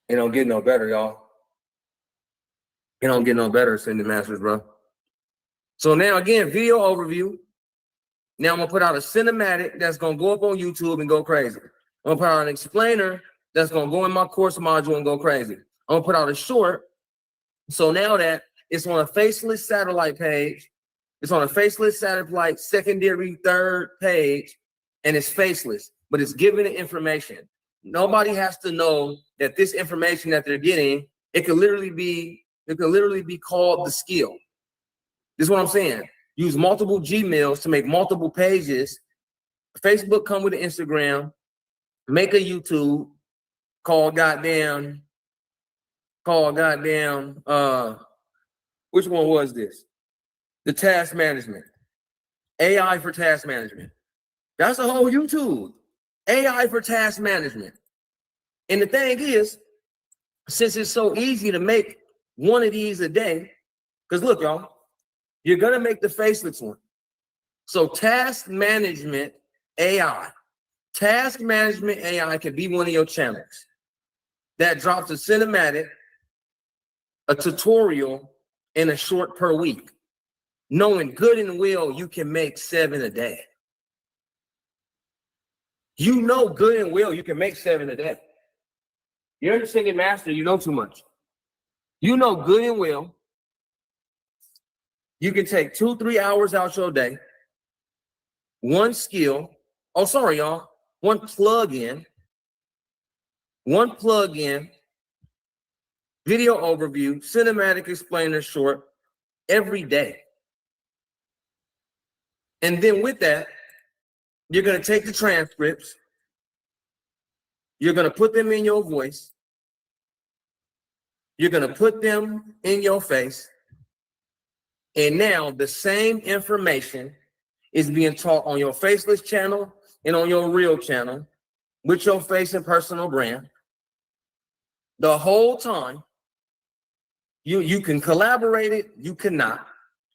It don't get no better, y'all. It don't get no better, Ascended Masters, bro. So now, again, video overview. Now I'm going to put out a cinematic that's going to go up on YouTube and go crazy. I'm going to put out an explainer that's going to go in my course module and go crazy. I'm going to put out a short. So now that it's on a faceless satellite page, it's on a faceless satellite secondary third page, and it's faceless, but it's giving the information. Nobody has to know that this information that they're getting, it could literally be called the skill. This is what I'm saying. Use multiple Gmails to make multiple pages. Facebook come with an Instagram, make a YouTube, call goddamn, which one was this? The task management. AI for task management. That's a whole YouTube. AI for task management. And the thing is, since it's so easy to make one of these a day, because look, y'all, you're going to make the faceless one. So task management AI. Task management AI can be one of your channels that drops a cinematic, a tutorial, and a short per week. Knowing good and well you can make 7 a day. You know good and well you can make 7 a day. You're the singing master, you know too much. You know good and well you can take 2-3 hours out your day, one skill, one plug-in, video overview, cinematic explainer short every day. And then with that, you're going to take the transcripts, you're going to put them in your voice, you're going to put them in your face, and now the same information is being taught on your faceless channel and on your real channel with your face and personal brand. The whole time, you can collaborate it, you cannot.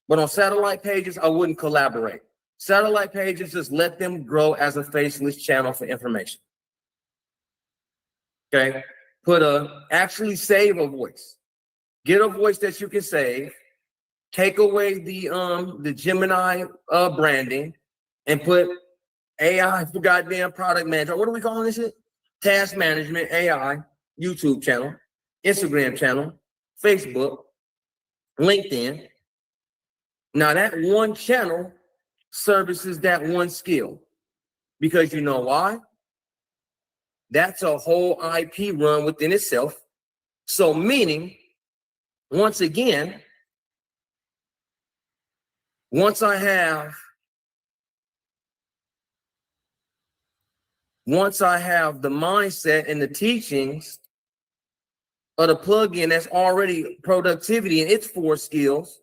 But on satellite pages, I wouldn't collaborate. Satellite pages, just let them grow as a faceless channel for information. Okay? Actually save a voice. Get a voice that you can save. Take away the Gemini branding and put AI for goddamn product manager. What are we calling this shit? Task management, AI, YouTube channel, Instagram channel, Facebook, LinkedIn. Now that one channel services that one skill. Because you know why? That's a whole IP run within itself. So meaning, once again, once I have the mindset and the teachings of the plugin that's already productivity and its 4 skills,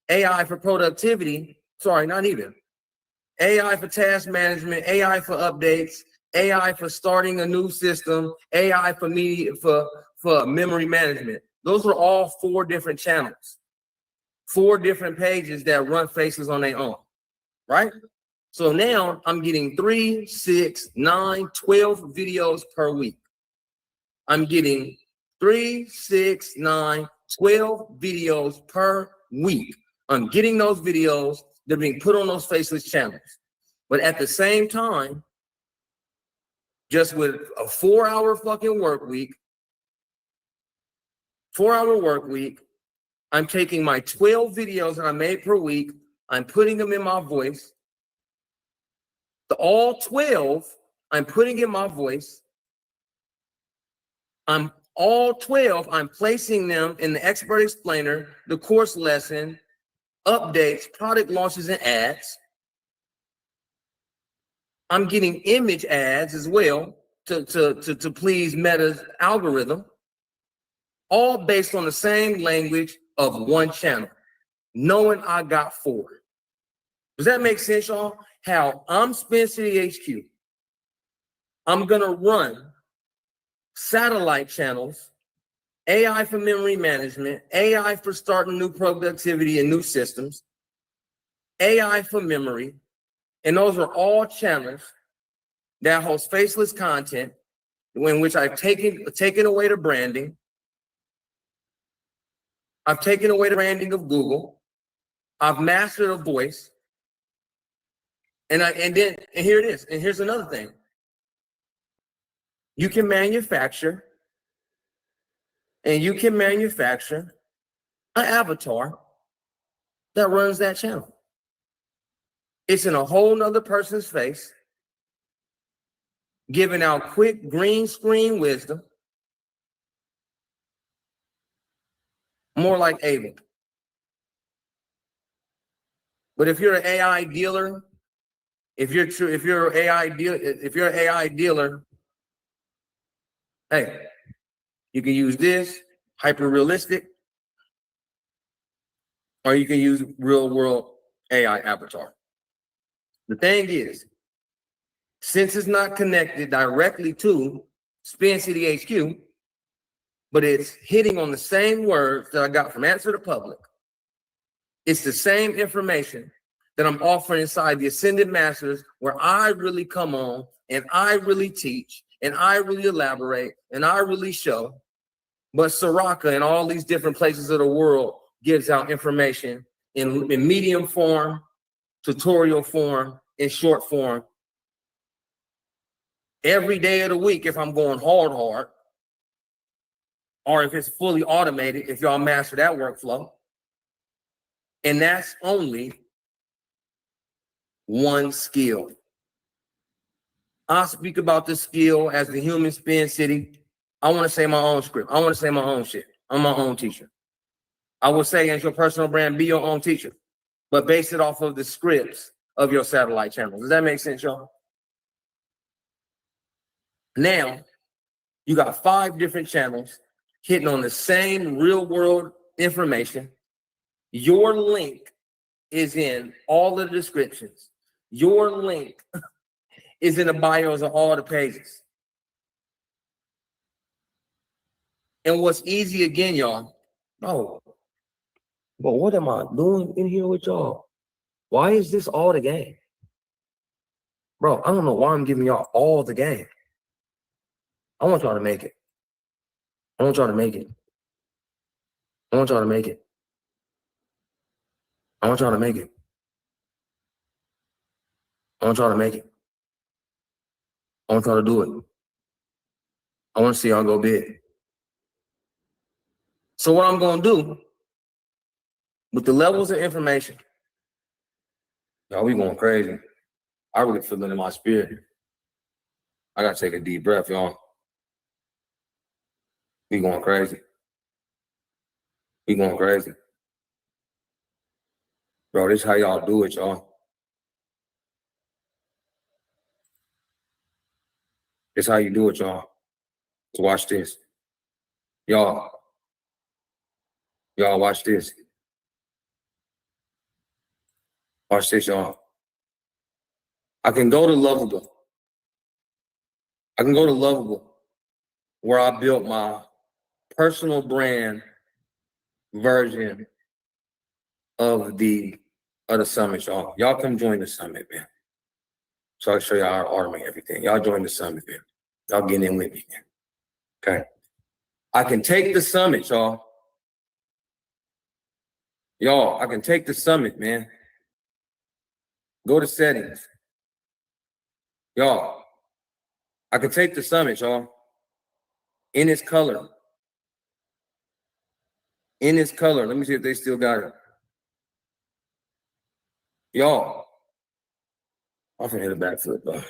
AI for productivity, sorry, not even. AI for task management, AI for updates, AI for starting a new system, AI for media, for memory management. Those are all 4 different channels, 4 different pages that run Faceless on their own, right? So now I'm getting 3, 6, 9, 12 videos per week. I'm getting 3, 6, 9, 12 videos per week. I'm getting those videos. They're being put on those Faceless channels. But at the same time, just with a 4-hour fucking work week, 4-hour work week, I'm taking my 12 videos that I made per week, I'm putting them in my voice. All 12, I'm putting in my voice. All 12, I'm placing them in the expert explainer, the course lesson, updates, product launches, and ads. I'm getting image ads as well to please Meta's algorithm, all based on the same language of 1 channel, knowing I got 4. Does that make sense, y'all? How I'm Spin City HQ. I'm gonna run satellite channels, AI for memory management, AI for starting new productivity and new systems, AI for memory, and those are all channels that host Faceless content in which I've taken away the branding. I've taken away the branding of Google. I've mastered a voice. And here it is. And here's another thing. You can manufacture an avatar that runs that channel. It's in a whole nother person's face, giving out quick green screen wisdom, more like Ava. But if you're an AI dealer, if you're an AI dealer, hey, you can use this hyper realistic, or you can use real world AI avatar. The thing is, since it's not connected directly to Spin City HQ, but it's hitting on the same words that I got from Answer the Public, it's the same information that I'm offering inside the Ascended Masters, where I really come on and I really teach and I really elaborate and I really show. But Soraka and all these different places of the world gives out information in medium form, tutorial form, in short form. Every day of the week, if I'm going hard, or if it's fully automated, if y'all master that workflow. And that's only 1 skill. I speak about this skill as the human Spin City. I want to say my own script. I want to say my own shit. I'm my own teacher. I would say as your personal brand, be your own teacher, but base it off of the scripts of your satellite channels. Does that make sense, y'all? Now, you got 5 different channels hitting on the same real world information. Your link is in all the descriptions. Your link is in the bios of all the pages. And what's easy again, y'all? Oh, but what am I doing in here with y'all? Why is this all the game? Bro, I don't know why I'm giving y'all all the game. I want y'all to make it. I want y'all to make it. I want y'all to make it. I want y'all to make it. I want y'all to make it. I want y'all to do it. I want to see y'all go big. So what I'm going to do with the levels of information, y'all, we going crazy. I really feel it in my spirit. I got to take a deep breath, y'all. We going crazy. We going crazy. Bro, this is how y'all do it, y'all. This is how you do it, y'all. So watch this. Y'all watch this. Watch this, y'all. I can go to Lovable. Where I built my personal brand version of the summit, y'all. Y'all come join the summit, man. So I can show y'all how to automate everything. Y'all join the summit, man. Y'all get in with me, man. Okay. I can take the summit, y'all. Y'all, I can take the summit, man. Go to settings. Y'all, I can take the summit, y'all. In its color. In its color. Let me see if they still got it. Y'all. I'm finna hit a backflip, bro.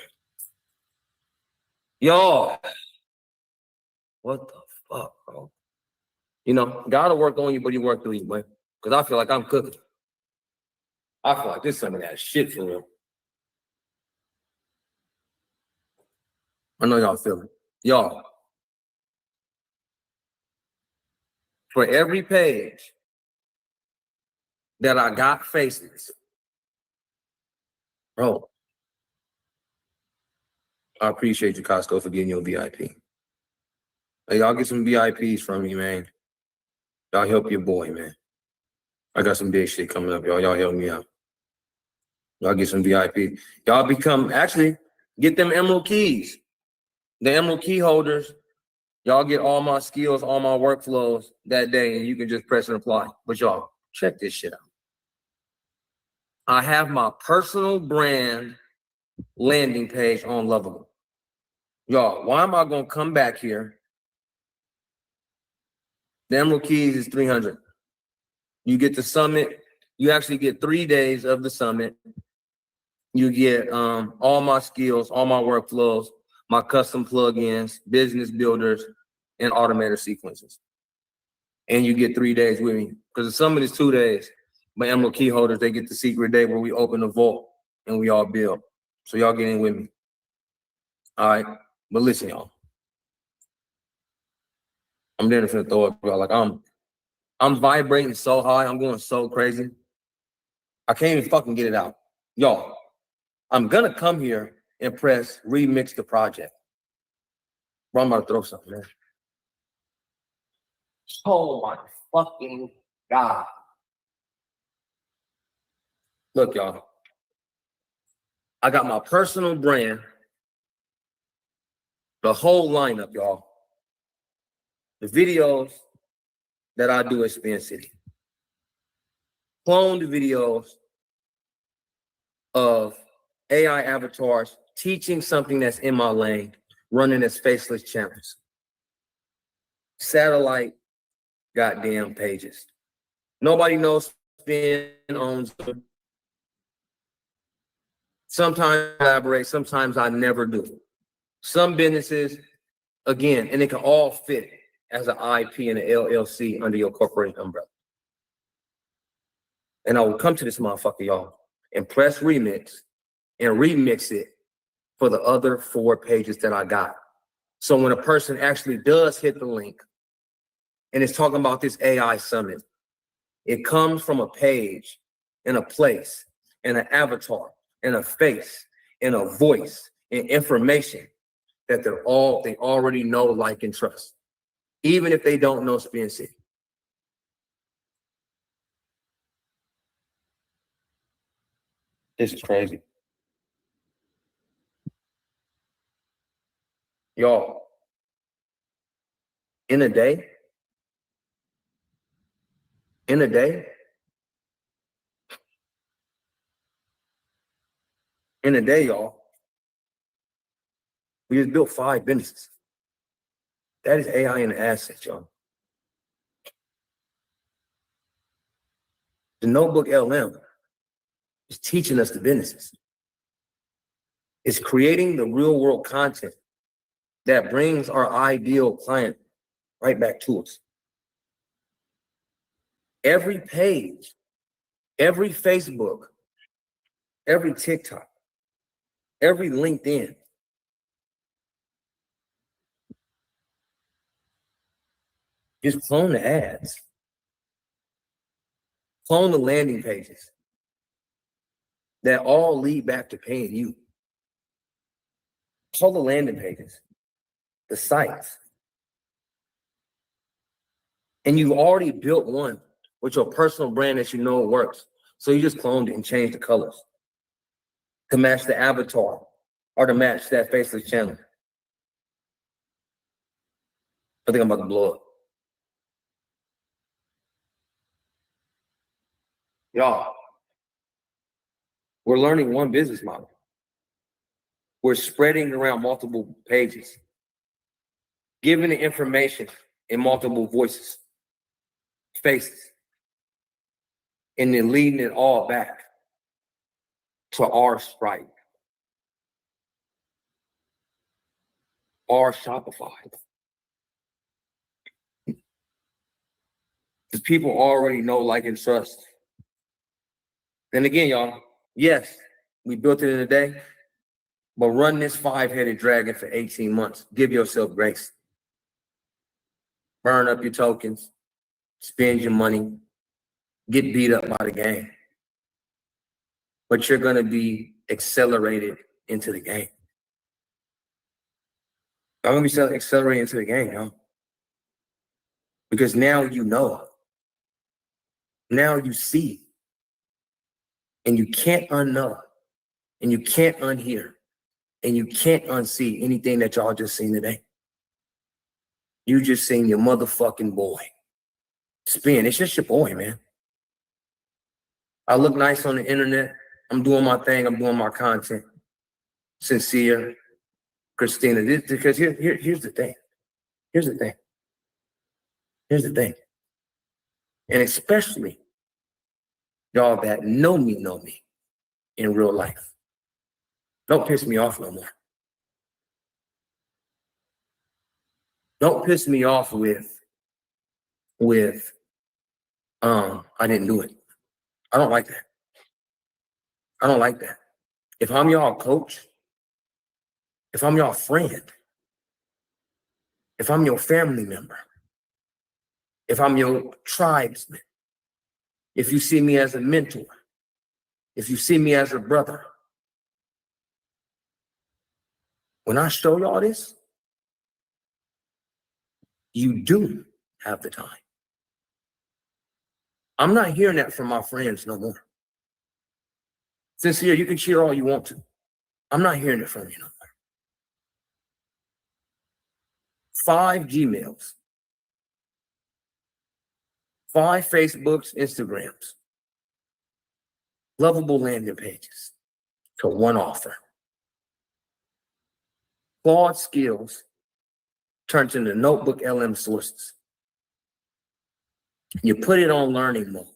Y'all. What the fuck, bro? You know, God will work on you, but he work through you, man. Because I feel like I'm cooking. I feel like this some of that shit for real. I know y'all feel it. Y'all. For every page that I got faces, bro, I appreciate you, Costco, for getting your VIP. Hey, y'all get some VIPs from me, man. Y'all help your boy, man. I got some big shit coming up, y'all. Y'all help me out. Y'all get some VIP. Y'all get them emerald keys. The emerald key holders, y'all get all my skills, all my workflows that day, and you can just press and apply. But y'all, check this shit out. I have my personal brand landing page on Lovable. Y'all, why am I gonna come back here? The emerald keys is 300. You get the summit. You actually get 3 days of the summit. You get all my skills, all my workflows, my custom plugins, business builders, and automator sequences. And you get 3 days with me. Because the summit is 2 days. My emerald key holders, they get the secret day where we open the vault and we all build. So y'all get in with me. All right. But listen, y'all. I'm there to throw up, y'all. Like I'm vibrating so high. I'm going so crazy. I can't even fucking get it out. Y'all, I'm gonna come here and press remix the project. Bro, I'm about to throw something, man. Oh my fucking God. Look, y'all. I got my personal brand, the whole lineup, y'all. The videos that I do at Spin City. Cloned videos of AI avatars teaching something that's in my lane, running as faceless channels. Satellite goddamn pages. Nobody knows Spin owns them. Sometimes I collaborate, sometimes I never do. Some businesses, again, and it can all fit as an IP and an LLC under your corporate umbrella. And I will come to this motherfucker, y'all, and press remix and remix it for the other 4 pages that I got. So when a person actually does hit the link and it's talking about this AI summit, it comes from a page and a place and an avatar and a face and a voice and information that they already know, like, and trust, even if they don't know Spin City. This is crazy. Y'all, in a day, y'all, we just built 5 businesses. That is AI in the asset, y'all. The notebook LM is teaching us the businesses. It's creating the real world content that brings our ideal client right back to us. every page, every Facebook, every TikTok, every LinkedIn. Just clone the ads. Clone the landing pages that all lead back to paying you. Call the landing pages, the sites. And you've already built one with your personal brand that you know works. So you just cloned it and changed the colors to match the avatar or to match that faceless channel. I think I'm about to blow up. Y'all, we're learning one business model. We're spreading around multiple pages, giving the information in multiple voices, faces, and then leading it all back to our Stripe, our Shopify. Because people already know, like, and trust. And again, y'all, yes, we built it in a day, but run this 5-headed dragon for 18 months. Give yourself grace. Burn up your tokens, spend your money, get beat up by the game. But you're going to be accelerated into the game. I'm going to be accelerated into the game, y'all. Because now you know. Now you see. And you can't unknow. And you can't unhear. And you can't unsee anything that y'all just seen today. You just seen your motherfucking boy spin. It's just your boy, man. I look nice on the internet. I'm doing my thing. I'm doing my content. Sincere, Christina. Because here's the thing. Here's the thing. Here's the thing. And especially y'all that know me in real life. Don't piss me off no more. Don't piss me off with I didn't do it. I don't like that. I don't like that. If I'm y'all coach, if I'm y'all friend, if I'm your family member, if I'm your tribesman, if you see me as a mentor, if you see me as a brother, when I show y'all this, you do have the time. I'm not hearing that from my friends no more. Sincere, you can cheer all you want to. I'm not hearing it from you no more. 5 Gmails, 5 Facebooks, Instagrams, lovable landing pages to 1 offer. Claude skills turns into notebook LM sources. You put it on learning mode.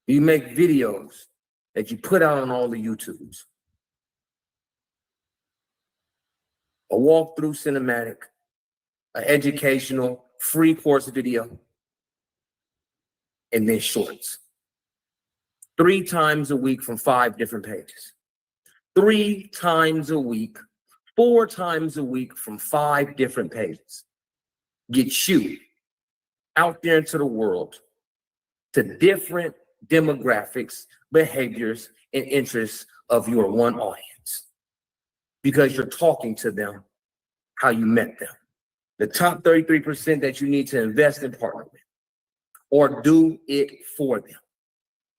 You make videos that you put out on all the YouTubes. A walkthrough cinematic, an educational, free course video, and then shorts. 3 times a week from 5 different pages. 3 times a week, 4 times a week from 5 different pages. Get you out there into the world to different demographics, behaviors, and interests of your one audience. Because you're talking to them how you met them. The top 33% that you need to invest and partner with, or do it for them.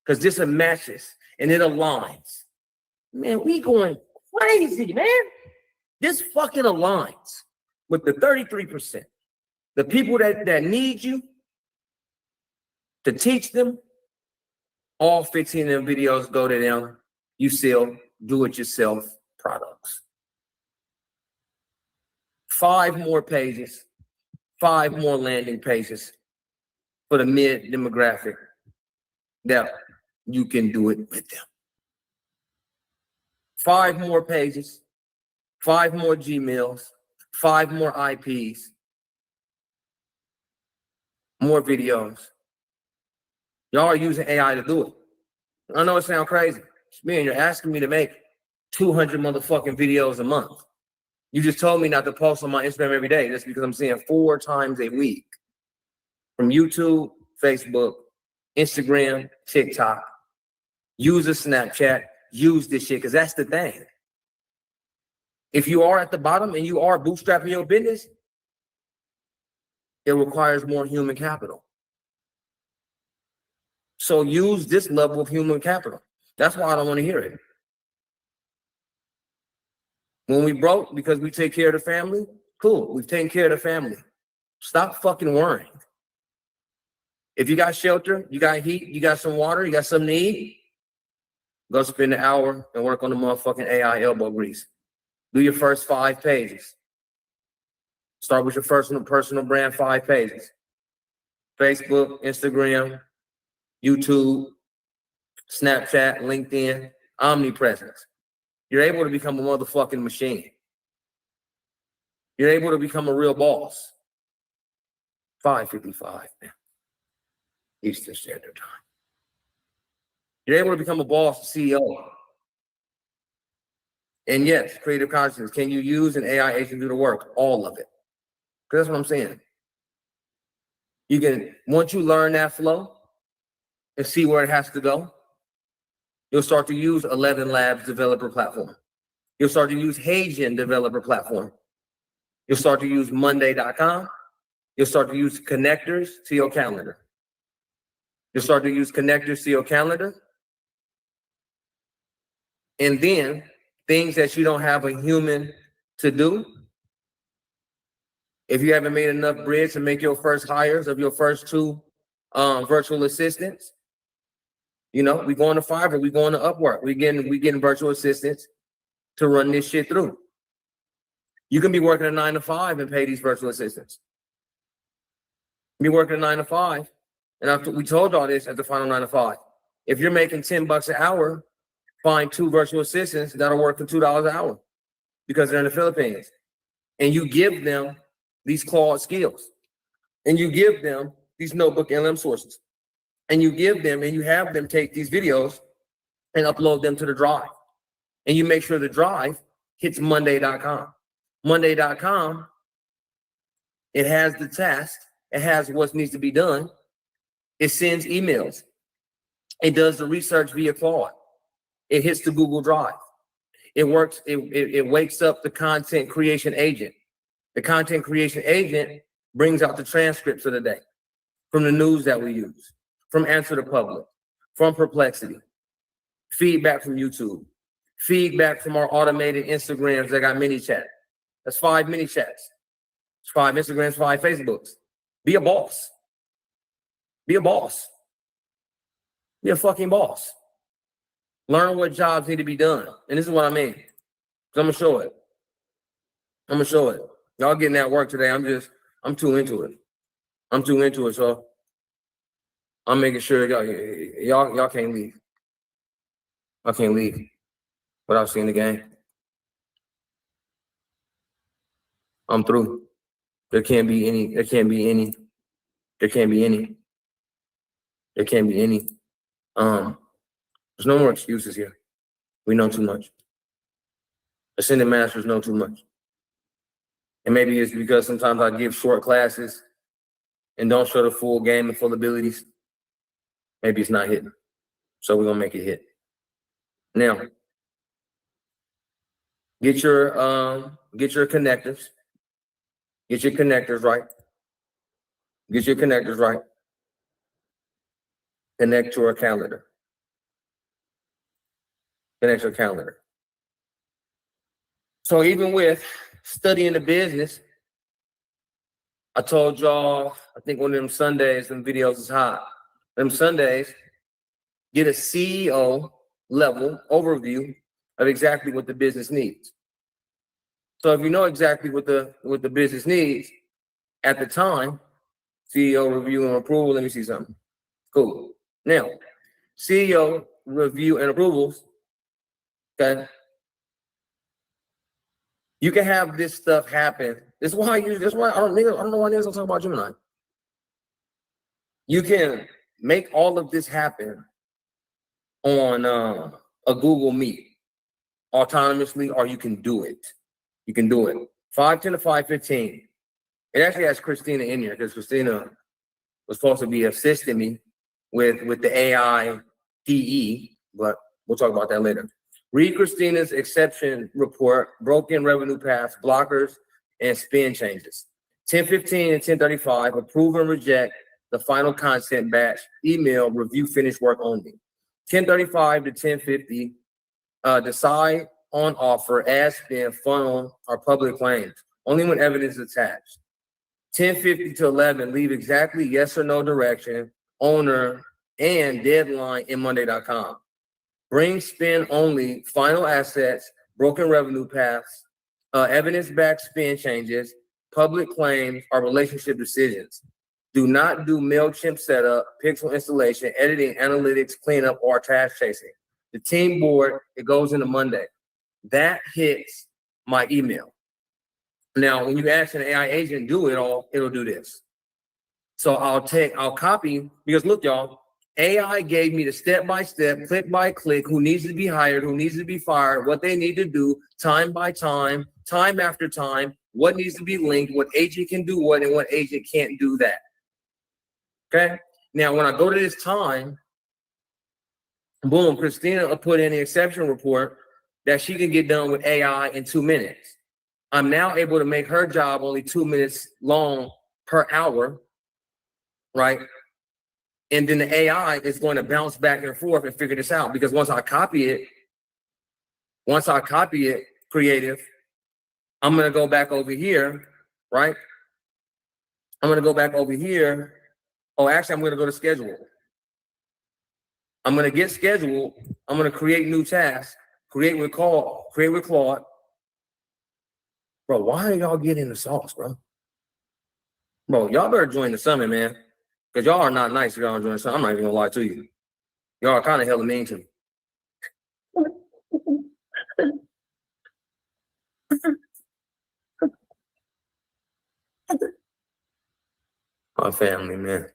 Because this matches and it aligns. Man, we going crazy, man. This fucking aligns with the 33%. The people that need you to teach them, all 15 of them videos go to them. You sell do-it-yourself products. 5 more pages, 5 more landing pages for the mid demographic that you can do it with them. 5 more pages, 5 more Gmails, 5 more IPs, more videos. Y'all are using AI to do it. I know it sounds crazy. Man, you're asking me to make 200 motherfucking videos a month. You just told me not to post on my Instagram every day. That's because I'm seeing 4 times a week from YouTube, Facebook, Instagram, TikTok. Use a Snapchat. Use this shit because that's the thing. If you are at the bottom and you are bootstrapping your business, it requires more human capital. So use this level of human capital. That's why I don't want to hear it. When we broke because we take care of the family, cool. We've taken care of the family. Stop fucking worrying. If you got shelter, you got heat, you got some water, you got something to eat, go spend an hour and work on the motherfucking AI elbow grease. Do your first 5 pages. Start with your personal brand 5 pages. Facebook, Instagram, YouTube, Snapchat, LinkedIn, omnipresence. You're able to become a motherfucking machine. You're able to become a real boss. 5:55 Eastern Standard Time. You're able to become a boss, CEO. And yes, creative consciousness. Can you use an AI agent to do the work? All of it. Because that's what I'm saying. You can, once you learn that flow and see where it has to go, you'll start to use 11 Labs developer platform. You'll start to use Hagen developer platform. You'll start to use Monday.com. You'll start to use connectors to your calendar. You'll start to use connectors to your calendar. And then things that you don't have a human to do. If you haven't made enough bread to make your first hires of your first 2 virtual assistants, you know, we going to Fiverr, we going to Upwork, we getting virtual assistants to run this shit through. You can be working a 9 to 5 and pay these virtual assistants. Be working a 9 to 5, and we told y'all this at the final 9 to 5. If you're making $10 an hour, find 2 virtual assistants that'll work for $2 an hour because they're in the Philippines, and you give them these Claude skills, and you give them these notebook LM sources, and you give them and you have them take these videos and upload them to the drive, and you make sure the drive hits Monday.com. Monday.com, it has the task, it has what needs to be done, it sends emails, it does the research via Claude, it hits the Google Drive, it works, it wakes up the content creation agent. The content creation agent brings out the transcripts of the day from the news that we use, from Answer the Public, from Perplexity, feedback from YouTube, feedback from our automated Instagrams that got mini chat. That's 5 mini chats. It's 5 Instagrams, 5 Facebooks. Be a boss. Be a boss. Be a fucking boss. Learn what jobs need to be done. And this is what I mean. So I'm gonna show it. I'm gonna show it. Y'all getting that work today. I'm too into it. I'm too into it, so I'm making sure y'all can't leave. I can't leave without seeing the game. I'm through. There can't be any. There's no more excuses here. We know too much. Ascended masters know too much. And maybe it's because sometimes I give short classes and don't show the full game and full abilities. Maybe it's not hitting. So we're gonna make it hit. Now, get your connectors. Get your connectors right. Get your connectors right. Connect to our calendar. Connect your calendar. So even with studying the business, I told y'all, I think one of them Sundays, them videos is hot. Them Sundays, get a CEO level overview of exactly what the business needs. So if you know exactly what the business needs at the time, CEO review and approval, let me see something. Cool. Now, CEO review and approvals, okay? You can have this stuff happen. This is why I don't know why niggas don't talk about Gemini. You can make all of this happen on a Google Meet autonomously, or you can do it. You can do it. 5:10 to 5:15. It actually has Christina in here because Christina was supposed to be assisting me with the AI DE, but we'll talk about that later. Read Christina's exception report, broken revenue paths, blockers, and spin changes. 10:15 and 10:35, approve and reject the final content batch, email, review, finish work only. 10:35 to 10:50, decide on offer, add spin, funnel, or public claims, only when evidence is attached. 10:50 to 11, leave exactly yes or no direction, owner, and deadline in Monday.com. Bring spin only, final assets, broken revenue paths, evidence-backed spin changes, public claims, or relationship decisions. Do not do MailChimp setup, pixel installation, editing, analytics, cleanup, or task chasing. The team board, it goes into Monday. That hits my email. Now, when you ask an AI agent do it all, it'll do this. So I'll copy, because look, y'all, AI gave me the step-by-step, click-by-click, who needs to be hired, who needs to be fired, what they need to do, time by time, time after time, what needs to be linked, what agent can do what, and what agent can't do that. Okay? Now, when I go to this time, boom, Christina will put in the exception report that she can get done with AI in 2 minutes. I'm now able to make her job only 2 minutes long per hour, right? And then the AI is going to bounce back and forth and figure this out, because once I copy it, creative, I'm going to go back over here, right? I'm going to go back over here. Oh, actually, I'm going to go to schedule. I'm going to get scheduled. I'm going to create new tasks, create with Claude. Bro, why are y'all getting the sauce, bro? Bro, y'all better join the summit, man. Because y'all are not nice if y'all don't join the summit. I'm not even going to lie to you. Y'all are kind of hella mean to me. My family, man.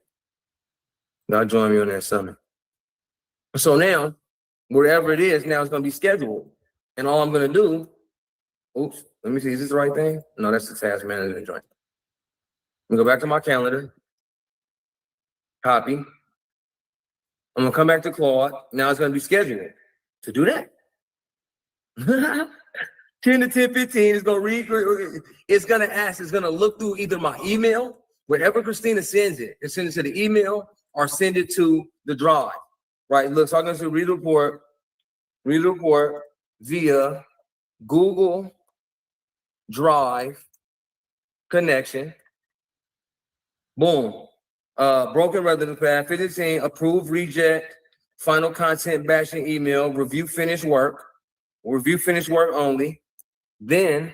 Y'all join me on that summit. So now, wherever it is, now it's going to be scheduled. And all I'm going to do, oops, let me see, is this the right thing? No, that's the task manager joint. I'm going to go back to my calendar, copy. I'm going to come back to Claude. Now it's going to be scheduled to do that. 10 to 10:15 is going to read, it's going to ask, it's going to look through either my email, wherever Christina sends it, and send it to the email or send it to the drive, right? Look, so I'm going to read the report via Google Drive connection. Boom. Broken revenue path, 15, approve, reject, final content batching email, review finished work only. Then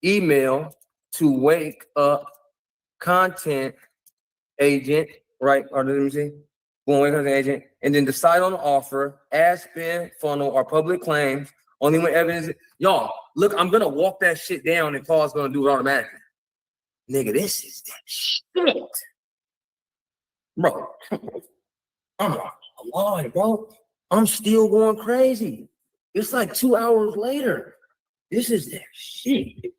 email to wake up content agent, right? Or let me see. Boom, wake up content agent, and then decide on the offer, add spin, funnel, or public claims. Only when evidence. Y'all, look, I'm gonna walk that shit down, and Paul's gonna do it automatically. Nigga, this is that shit, bro. I'm not lying, bro. I'm still going crazy. It's like 2 hours later. This is that shit.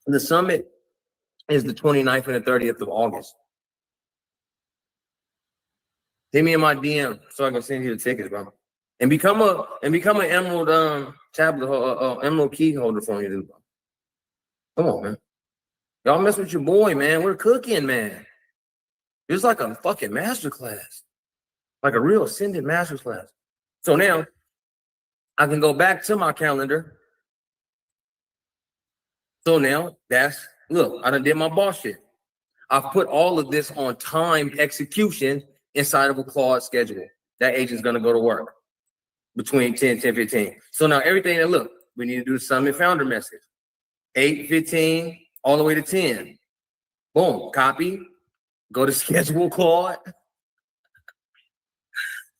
The summit is the 29th and the 30th of August. Hit me in my DM so I can send you the tickets, bro. And become an Emerald tablet Emerald key holder for me, dude. Come on, man. Y'all mess with your boy, man. We're cooking, man. It's like a fucking masterclass, like a real ascended masterclass. So now I can go back to my calendar. So now look, I done did my boss shit. I've put all of this on timed execution inside of a Claude schedule. That agent's gonna go to work between 10, 15. So now everything that look, we need to do the summit founder message. 8:15 all the way to 10. Boom, copy, go to schedule Claude.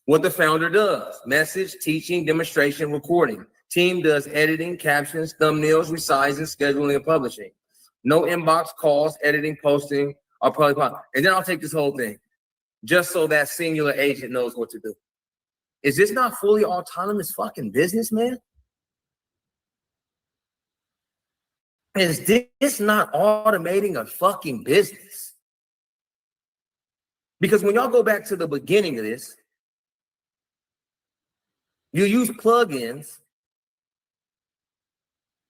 What the founder does: message, teaching, demonstration, recording. Team does editing, captions, thumbnails, resizing, scheduling, and publishing. No inbox calls, editing, posting, I'll probably pop, and then I'll take this whole thing, just so that singular agent knows what to do. Is this not fully autonomous fucking business, man? Is this not automating a fucking business? Because when y'all go back to the beginning of this, you use plugins.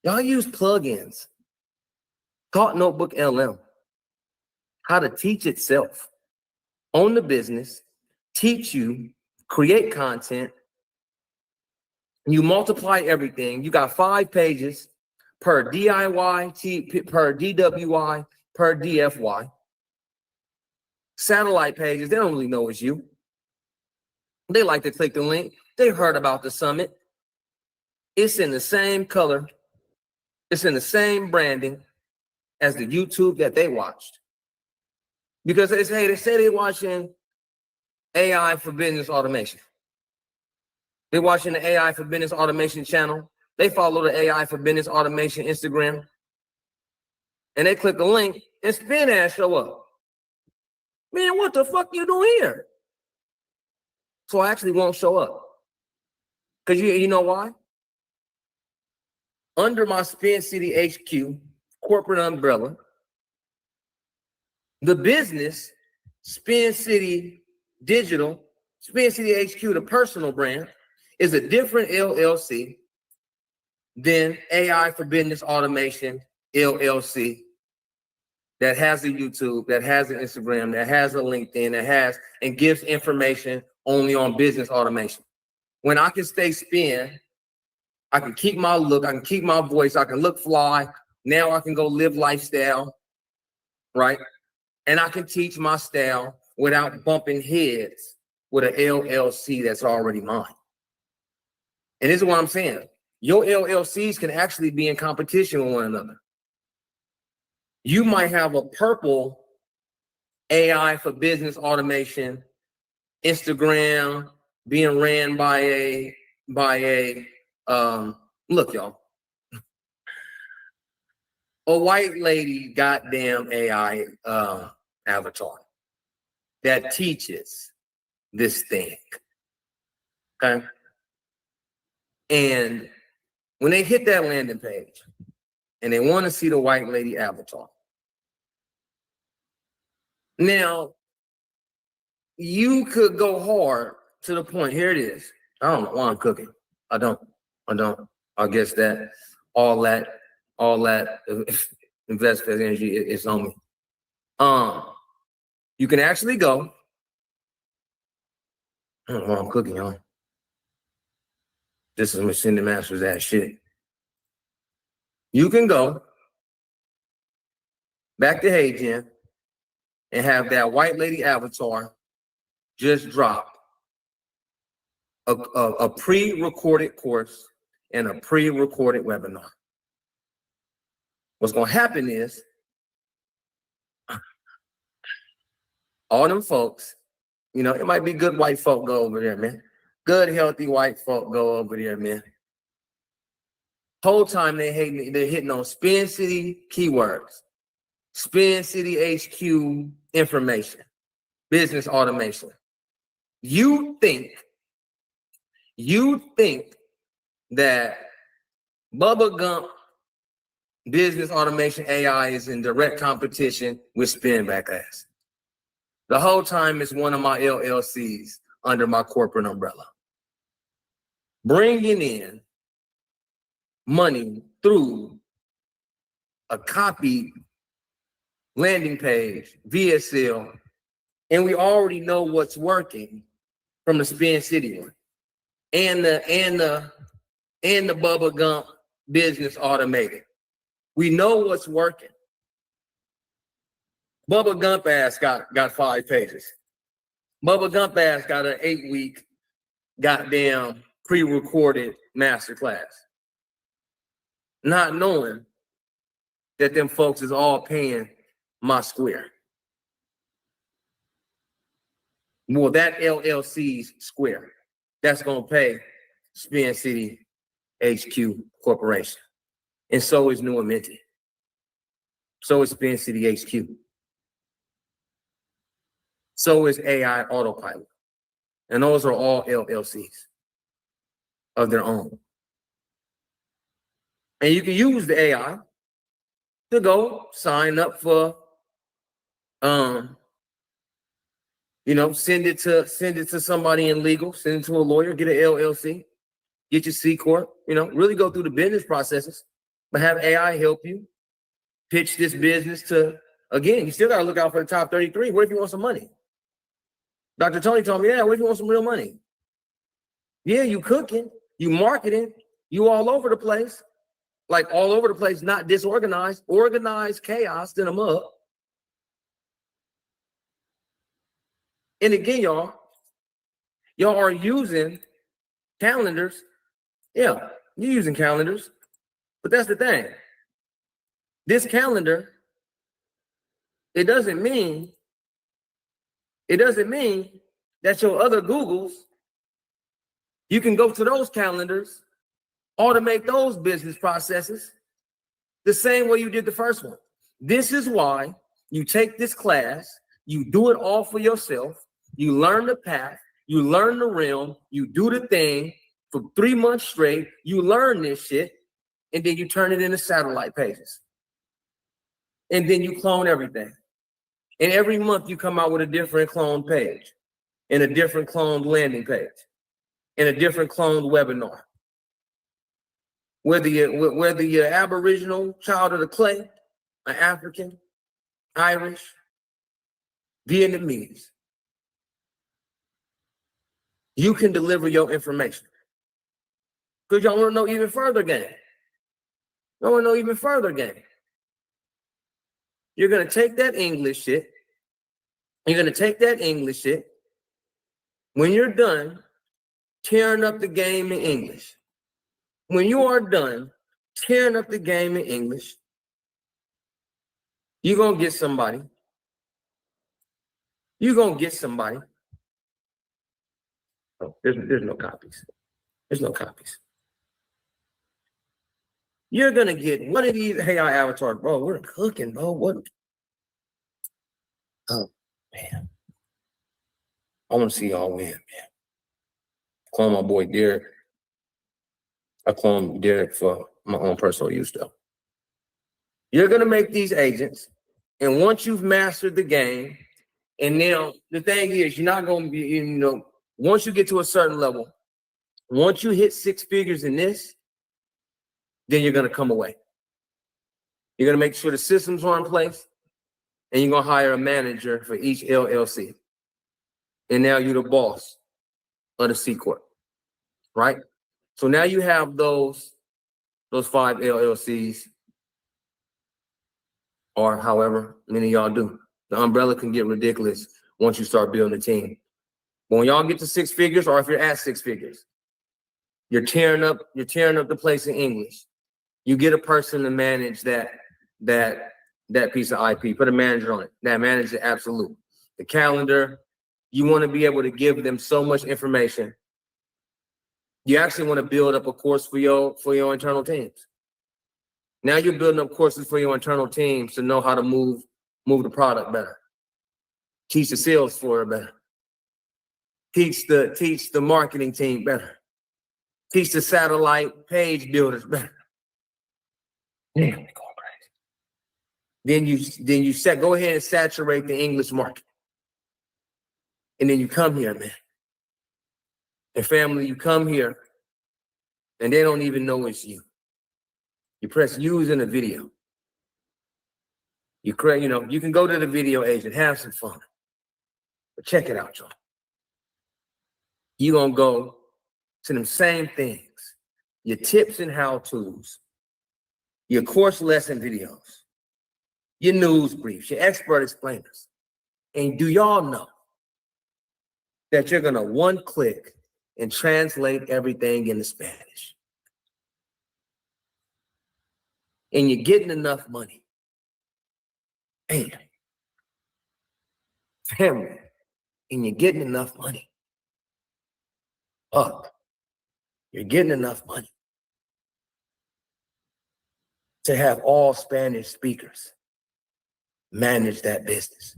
Y'all use plugins. Taught Notebook LM how to teach itself, own the business, teach you, create content. You multiply everything. You got 5 pages per DIY, per DWI, per DFY. Satellite pages, they don't really know it's you. They like to click the link. They heard about the summit. It's in the same color. It's in the same branding as the YouTube that they watched. Because they say they're watching AI for business automation. They're watching the AI for business automation channel. They follow the AI for business automation Instagram. And they click a link and spin ads show up. Man, what the fuck you doing here? So I actually won't show up. Because you know why? Under my Spin City HQ corporate umbrella, the business, Spin City Digital, Spin City HQ, the personal brand, is a different LLC than AI for Business Automation LLC that has a YouTube, that has an Instagram, that has a LinkedIn, that has and gives information only on business automation. When I can stay spin, I can keep my look, I can keep my voice, I can look fly. Now I can go live lifestyle, right? And I can teach my style without bumping heads with an LLC that's already mine. And this is what I'm saying. Your LLCs can actually be in competition with one another. You might have a purple AI for business automation, Instagram being ran by a look, y'all. A white lady goddamn AI avatar that teaches this thing. Okay. And when they hit that landing page and they want to see the white lady avatar, now you could go hard to the point. Here it is. I don't know why I'm cooking. I don't. I guess that all that investment energy is on me. You can actually go. I don't know why I'm cooking, y'all. This is Machine Masters that shit. You can go back to Hey Jen and have that white lady avatar just drop a pre-recorded course and a pre-recorded webinar. What's going to happen is all them folks, you know, it might be good white folk go over there, man. Good, healthy white folk go over there, man. Whole time they're hitting on Spin City keywords, Spin City HQ information, business automation. You think that Bubba Gump business automation AI is in direct competition with Spin Back Ass. The whole time it's one of my LLCs under my corporate umbrella, bringing in money through a copy landing page, VSL, and we already know what's working from the Spin City one, and the Bubba Gump business automated. We know what's working. Bubba Gump ass got 5 pages. Bubba Gump ass got an 8-week goddamn pre-recorded masterclass. Not knowing that them folks is all paying my square. Well, that LLC's square. That's gonna pay Spin City HQ Corporation. And so is New Minted. So is Spin City HQ. So is AI Autopilot. And those are all LLCs of their own. And you can use the AI to go sign up for, send it to somebody in legal, send it to a lawyer, get an LLC, get your C corp, really go through the business processes, but have AI help you pitch this business to, again, you still got to look out for the top 33. What if you want some money? Dr. Tony told me, yeah, what if you want some real money? Yeah, you cooking, you marketing, you all over the place, like all over the place, not disorganized, organized chaos, then I'm up. And again, y'all are using calendars. Yeah, you're using calendars, but that's the thing. This calendar, it doesn't mean that your other Googles, you can go to those calendars, automate those business processes the same way you did the first one. This is why you take this class, you do it all for yourself, you learn the path, you learn the realm, you do the thing for 3 months straight, you learn this shit, and then you turn it into satellite pages. And then you clone everything. And every month you come out with a different cloned page, and a different cloned landing page, and a different cloned webinar. Whether you're Aboriginal, child of the clay, an African, Irish, Vietnamese, you can deliver your information. Because y'all want to know even further game. Y'all want to know even further game. You're going to take that English shit. You're going to take that English shit. When you're done tearing up the game in English, when you are done tearing up the game in English, you're going to get somebody. You're going to get somebody. Oh, there's no copies. There's no copies. You're going to get one of these AI avatars, bro. We're cooking, bro. What? Oh, man. I want to see y'all win, man. Clone my boy Derek. I clone Derek for my own personal use, though. You're going to make these agents, and once you've mastered the game, and now the thing is, you're not going to be, once you get to a certain level, once you hit 6 figures in this, then you're going to come away. You're going to make sure the systems are in place, and you're going to hire a manager for each LLC. And now you're the boss of the C Corp, right? So now you have those 5 LLCs, or however many y'all do. The umbrella can get ridiculous once you start building a team. But when y'all get to 6 figures, or if you're at 6 figures, you're tearing up the place in English. You get a person to manage that piece of IP, put a manager on it, that manages the absolute. The calendar, you want to be able to give them so much information. You actually want to build up a course for your internal teams. Now you're building up courses for your internal teams to know how to move the product better. Teach the sales floor better. Teach the marketing team better. Teach the satellite page builders better. Damn, they're going crazy. Then you go ahead and saturate the English market. And then you come here, man. And family, you come here, and they don't even know it's you. You press use in a video. You can go to the video agent, have some fun. But check it out, y'all. You're going to go to them same things. Your tips and how-tos. Your course lesson videos. Your news briefs. Your expert explainers. And do y'all know that you're going to one click and translate everything into Spanish? And you're getting enough money. Man. Family. And you're getting enough money. Up. You're getting enough money to have all Spanish speakers manage that business.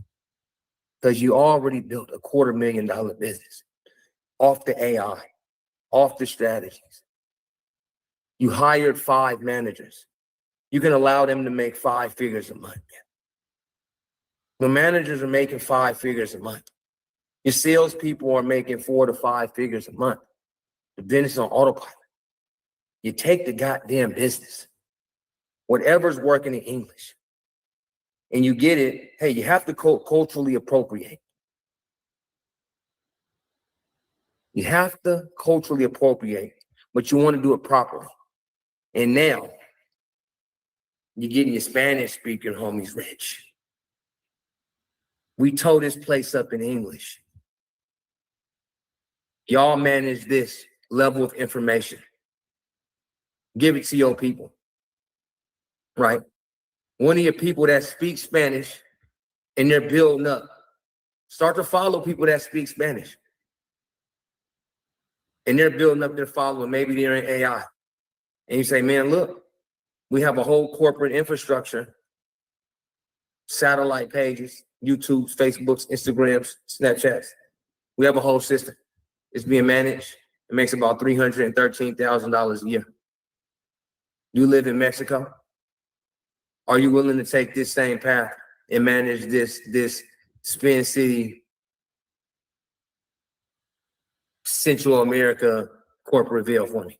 because you already built a $250,000 business off the AI, off the strategies. You hired 5 managers. You can allow them to make 5 figures a month. The managers are making 5 figures a month. Your salespeople are making 4 to 5 figures a month. The business is on autopilot. You take the goddamn business, whatever's working in English, and you get it. Hey, you have to culturally appropriate. You have to culturally appropriate, but you want to do it properly. And now you're getting your Spanish speaking homies rich. We tore this place up in English. Y'all manage this level of information. Give it to your people, right? One of your people that speak Spanish and they're building up, start to follow people that speak Spanish. And they're building up their following. Maybe they're in AI. And you say, man, look, we have a whole corporate infrastructure, satellite pages, YouTubes, Facebooks, Instagrams, Snapchats. We have a whole system. It's being managed. It makes about $313,000 a year. You live in Mexico. Are you willing to take this same path and manage this Spin City, Central America corporate veil for me?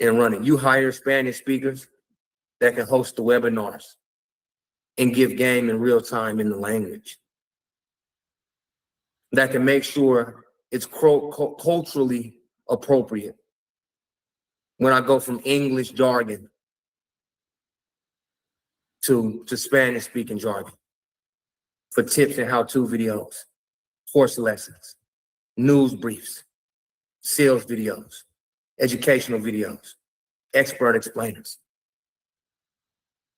And run it. You hire Spanish speakers that can host the webinars and give game in real time in the language. That can make sure it's culturally appropriate. When I go from English jargon to Spanish speaking jargon for tips and how-to videos, course lessons, news briefs, sales videos, educational videos, expert explainers.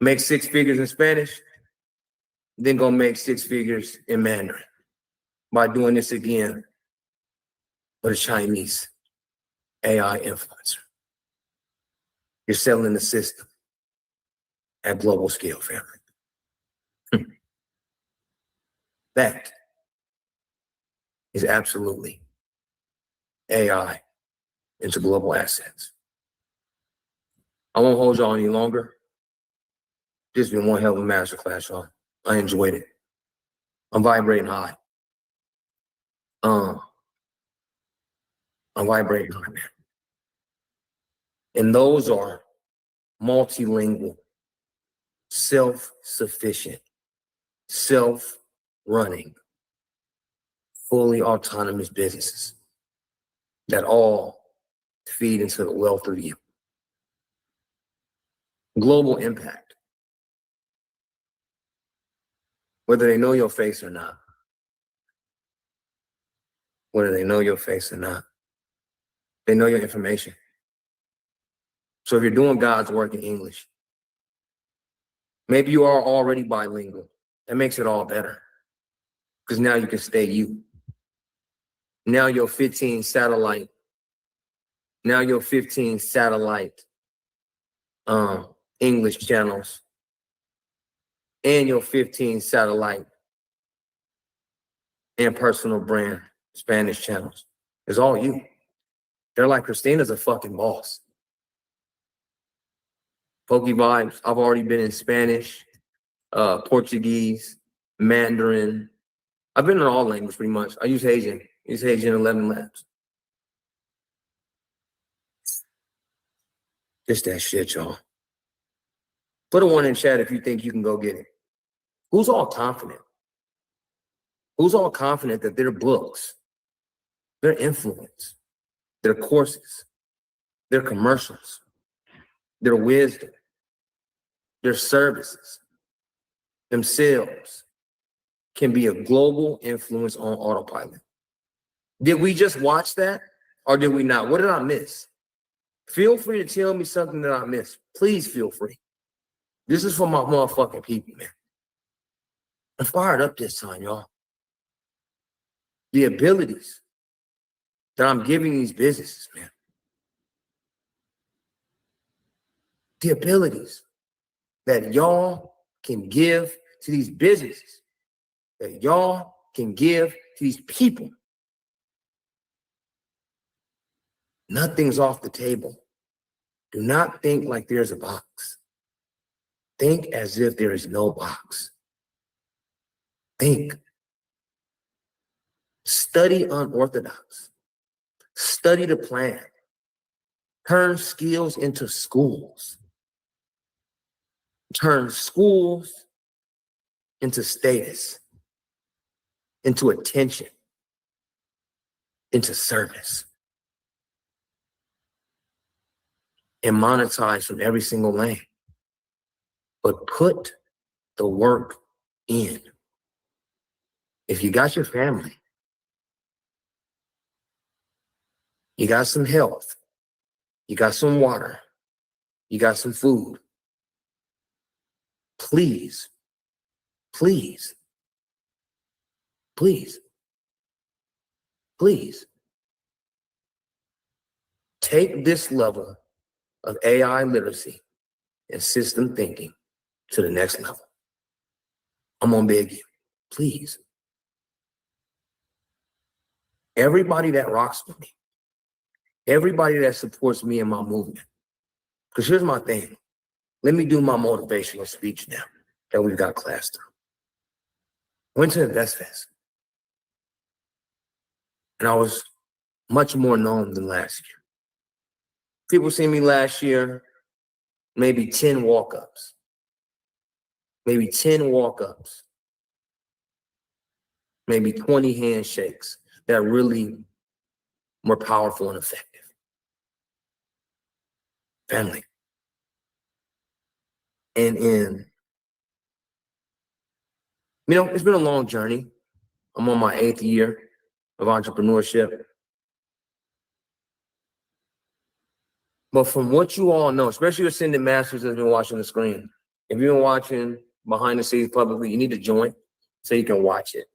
Make 6 figures in Spanish, then go make 6 figures in Mandarin by doing this again with a Chinese AI influencer. You're selling the system at global scale, family. That is absolutely AI into global assets. I won't hold y'all any longer. This has been one hell of a masterclass, y'all. I enjoyed it. I'm vibrating high. I'm vibrating high, man. And those are multilingual, self-sufficient, self-running, fully autonomous businesses that all feed into the wealth of you. Global impact. Whether they know your face or not. Whether they know your face or not. They know your information. So if you're doing God's work in English, maybe you are already bilingual. That makes it all better. Because now you can stay you. Now your 15 satellite English channels and your 15 satellite and personal brand Spanish channels is all you. They're like, Christina's a fucking boss. Pokey Vibes, I've already been in Spanish, Portuguese, Mandarin. I've been in all languages pretty much. I use Haitian. I use Haitian 11 Labs. Just that shit, y'all. Put a 1 in chat if you think you can go get it. Who's all confident? Who's all confident that their books, their influence, their courses, their commercials, their wisdom, their services, themselves can be a global influence on autopilot? Did we just watch that or did we not? What did I miss? Feel free to tell me something that I missed. Please feel free. This is for my motherfucking people, man. I'm fired up this time, y'all. The abilities that I'm giving these businesses, man. The abilities that y'all can give to these businesses that y'all can give to these people, nothing's off the table. Do not think like there's a box. Think as if there is no box. Think. Study unorthodox. Study the plan. Turn skills into schools. Turn schools into status, into attention, into service. And monetize from every single lane. But put the work in. If you got your family, you got some health, you got some water, you got some food, please, please, please, please take this level of AI literacy and system thinking to the next level. I'm gonna beg you, please. Everybody that rocks with me, everybody that supports me in my movement, because here's my thing. Let me do my motivational speech now that we've got class through. Went to InvestFest, and I was much more known than last year. People see me last year, maybe 10 walk-ups. Maybe 10 walk-ups. Maybe 20 handshakes that really were powerful and effective. Family. And it's been a long journey. I'm on my 8th year of entrepreneurship. But from what you all know, especially your Ascended Masters that's been watching the screen, if you've been watching behind the scenes publicly, you need to join so you can watch it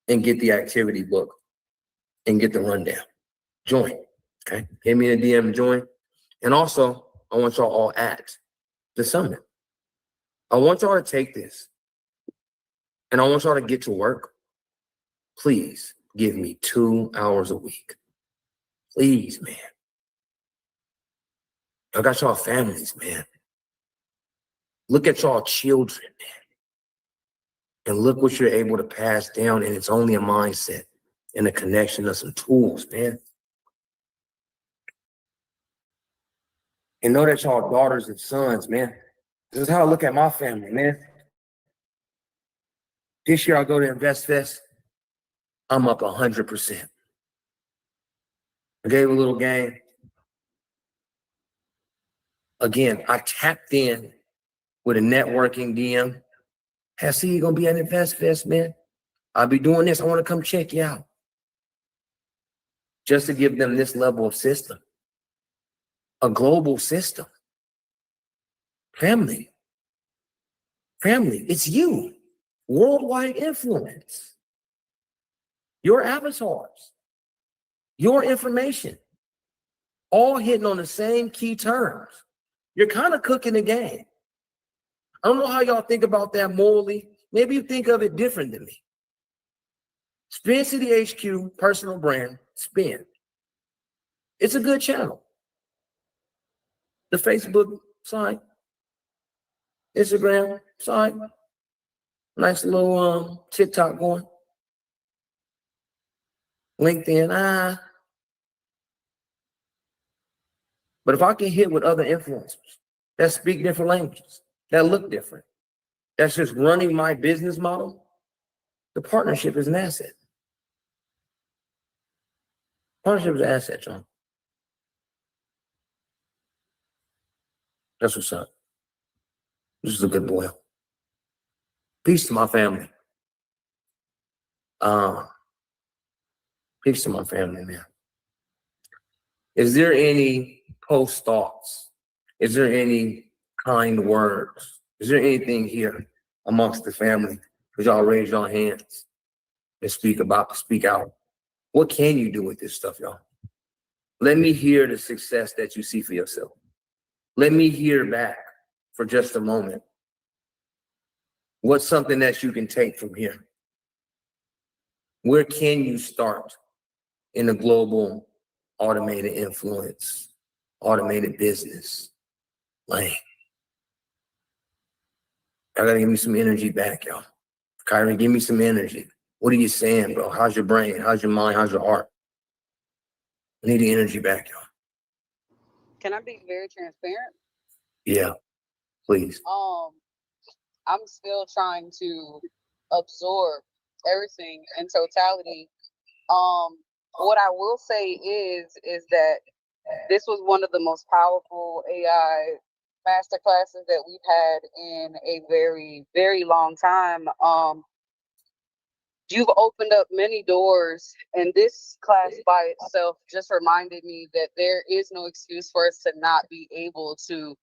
and get the activity book and get the rundown. Join, okay? Hit me in a DM and join. And also, I want y'all all at the summit. I want y'all to take this and I want y'all to get to work. Please give me 2 hours a week. Please, man. I got y'all families, man. Look at y'all children, man. And look what you're able to pass down, and it's only a mindset and a connection of some tools, man. And know that y'all daughters and sons, man. This is how I look at my family, man. This year I go to InvestFest, I'm up 100%. I gave a little game. Again, I tapped in with a networking DM. Hey, I see you're gonna be at InvestFest, man. I'll be doing this. I want to come check you out. Just to give them this level of system. A global system. Family. Family, it's you. Worldwide influence. Your avatars. Your information. All hitting on the same key terms. You're kind of cooking the game. I don't know how y'all think about that morally. Maybe you think of it different than me. Spin City HQ, personal brand, Spin. It's a good channel. The Facebook site, Instagram site, nice little TikTok going. LinkedIn, But if I can hit with other influencers that speak different languages, that look different, that's just running my business model, the partnership is an asset. Partnership is an asset, John. That's what's up. This is a good boy. Peace to my family. Peace to my family, man. Is there any post thoughts? Is there any kind words? Is there anything here amongst the family? Because y'all raise your hands and speak out. What can you do with this stuff, y'all? Let me hear the success that you see for yourself. Let me hear back for just a moment What's something that you can take from here? Where can you start in the global automated influence, automated business lane? I gotta give me some energy back, y'all. Kyrie, give me some energy. What are you saying, bro? How's your brain? How's your mind? How's your heart? I need the energy back, y'all. Can I be very transparent? Yeah, please. I'm still trying to absorb everything in totality. What I will say is that this was one of the most powerful AI master classes that we've had in a very, very long time. You've opened up many doors, and this class by itself just reminded me that there is no excuse for us to not be able to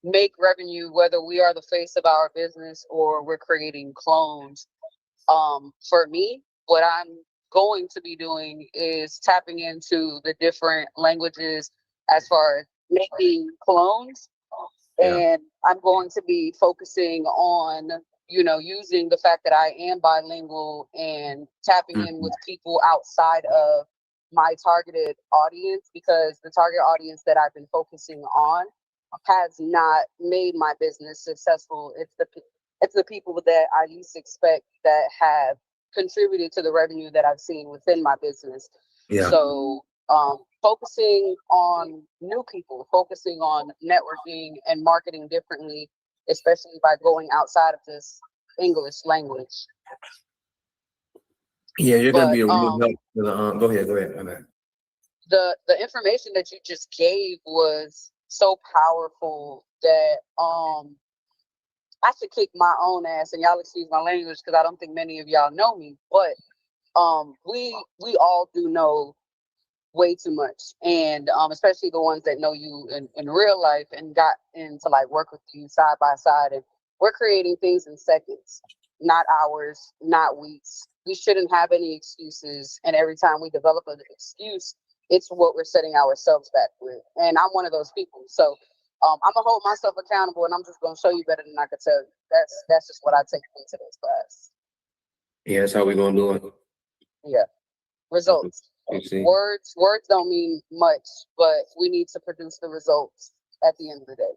make revenue, whether we are the face of our business or we're creating clones. For me, what I'm going to be doing is tapping into the different languages as far as making clones. Yeah. And I'm going to be focusing on, using the fact that I am bilingual and tapping in with people outside of my targeted audience, because the target audience that I've been focusing on has not made my business successful. It's the people that I least expect that have contributed to the revenue that I've seen within my business. Yeah. So focusing on new people, focusing on networking and marketing differently, especially by going outside of this English language. Yeah, you're gonna But be a real help to the go ahead, my man. the information that you just gave was so powerful that I should kick my own ass, and y'all excuse my language because I don't think many of y'all know me, but we all do know way too much, and especially the ones that know you in real life and got into like work with you side by side, and we're creating things in seconds, not hours, not weeks. We shouldn't have any excuses, and every time we develop an excuse, it's what we're setting ourselves back with, and I'm one of those people. So I'm gonna hold myself accountable, and I'm just gonna show you better than I could tell you. That's just what I take from today's class. Yeah, that's how we're gonna do it. Yeah, results. You see? Words don't mean much, but we need to produce the results at the end of the day.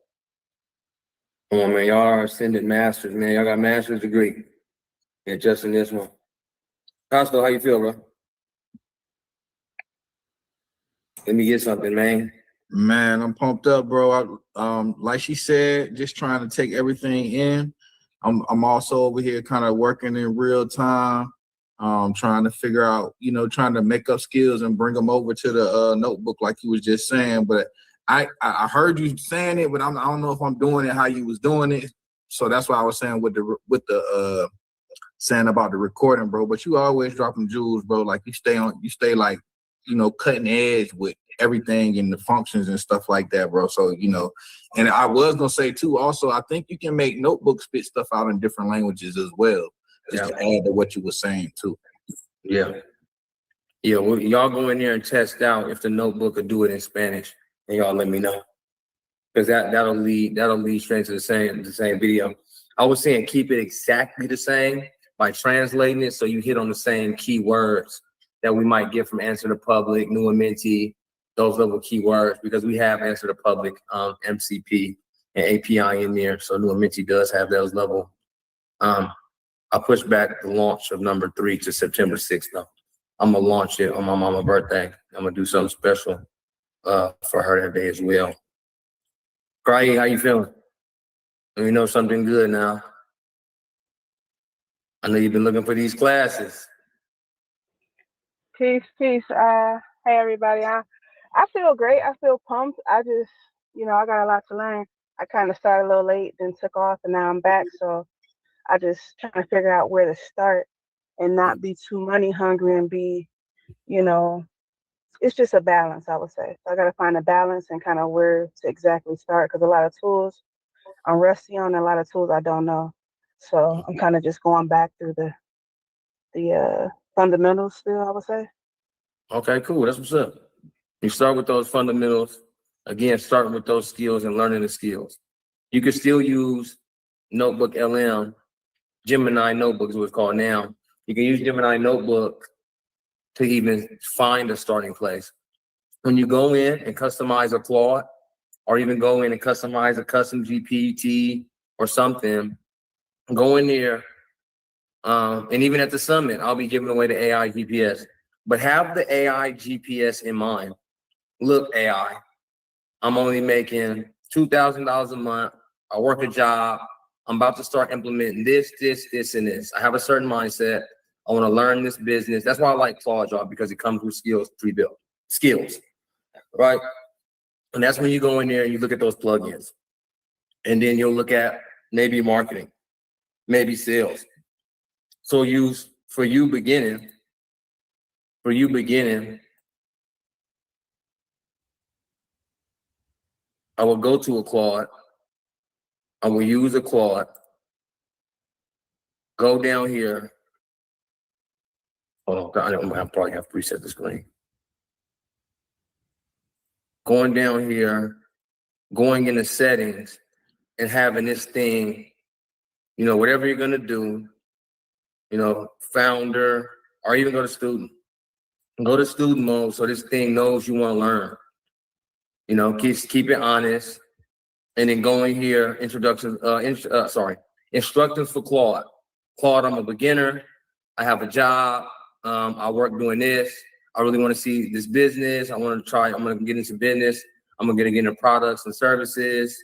Come on, man. Y'all are ascended masters, man. Y'all got master's degree. Yeah, just in this one. Costco, how you feel, bro? Let me get something, man. Man, I'm pumped up, bro. Like she said, just trying to take everything in. I'm also over here kind of working in real time, trying to figure out, trying to make up skills and bring them over to the notebook, like you was just saying. But I heard you saying it, but I don't know if I'm doing it how you was doing it. So that's why I was saying with the saying about the recording, bro. But you always dropping jewels, bro. Like you stay like, cutting edge with everything and the functions and stuff like that, bro. So, and I was gonna say too, also, I think you can make notebooks spit stuff out in different languages as well, just to add to what you were saying too. Yeah. Yeah, well, y'all go in there and test out if the notebook will do it in Spanish, and y'all let me know. Because that'll lead straight to the same video. I was saying keep it exactly the same by translating it so you hit on the same keywords that we might get from Answer the Public, New and Minty, those little keywords, because we have Answer the Public, MCP, and API in there. So New and Minty does have those level. I pushed back the launch of number 3 to September 6th, though. I'm going to launch it on my mama's birthday. I'm going to do something special for her that day as well. Cry, how you feeling? Let me know something good now. I know you've been looking for these classes. Peace. Hey everybody. I feel great. I feel pumped. I just, I got a lot to learn. I kind of started a little late, then took off, and now I'm back. So I just trying to figure out where to start and not be too money hungry and be, it's just a balance, I would say. So I got to find a balance and kind of where to exactly start, because a lot of tools I'm rusty on, and a lot of tools I don't know. So I'm kind of just going back through the fundamentals still, I would say. Okay, cool. That's what's up. You start with those fundamentals. Again, starting with those skills and learning the skills. You can still use Notebook LM Gemini Notebook is what it's called now. You can use Gemini Notebook to even find a starting place. When you go in and customize a Claude, or even go in and customize a custom GPT or something, go in there. And even at the summit, I'll be giving away the AI GPS. But have the AI GPS in mind. Look, AI, I'm only making $2,000 a month. I work a job. I'm about to start implementing this, and this. I have a certain mindset. I want to learn this business. That's why I like Claude, y'all, because it comes with skills, pre-built skills, right? And that's when you go in there and you look at those plugins. And then you'll look at maybe marketing, maybe sales. So for you beginning, I will go to a Claude. I will use a Claude. Go down here. Oh, God, I probably have to reset the screen. Going down here, going into settings, and having this thing, whatever you're gonna do, founder, or even go to student. Go to student mode so this thing knows you want to learn. Keep it honest. And then go in here, instructions for Claude. Claude, I'm a beginner. I have a job. I work doing this. I really want to see this business. I'm going to get into business. I'm going to get into products and services.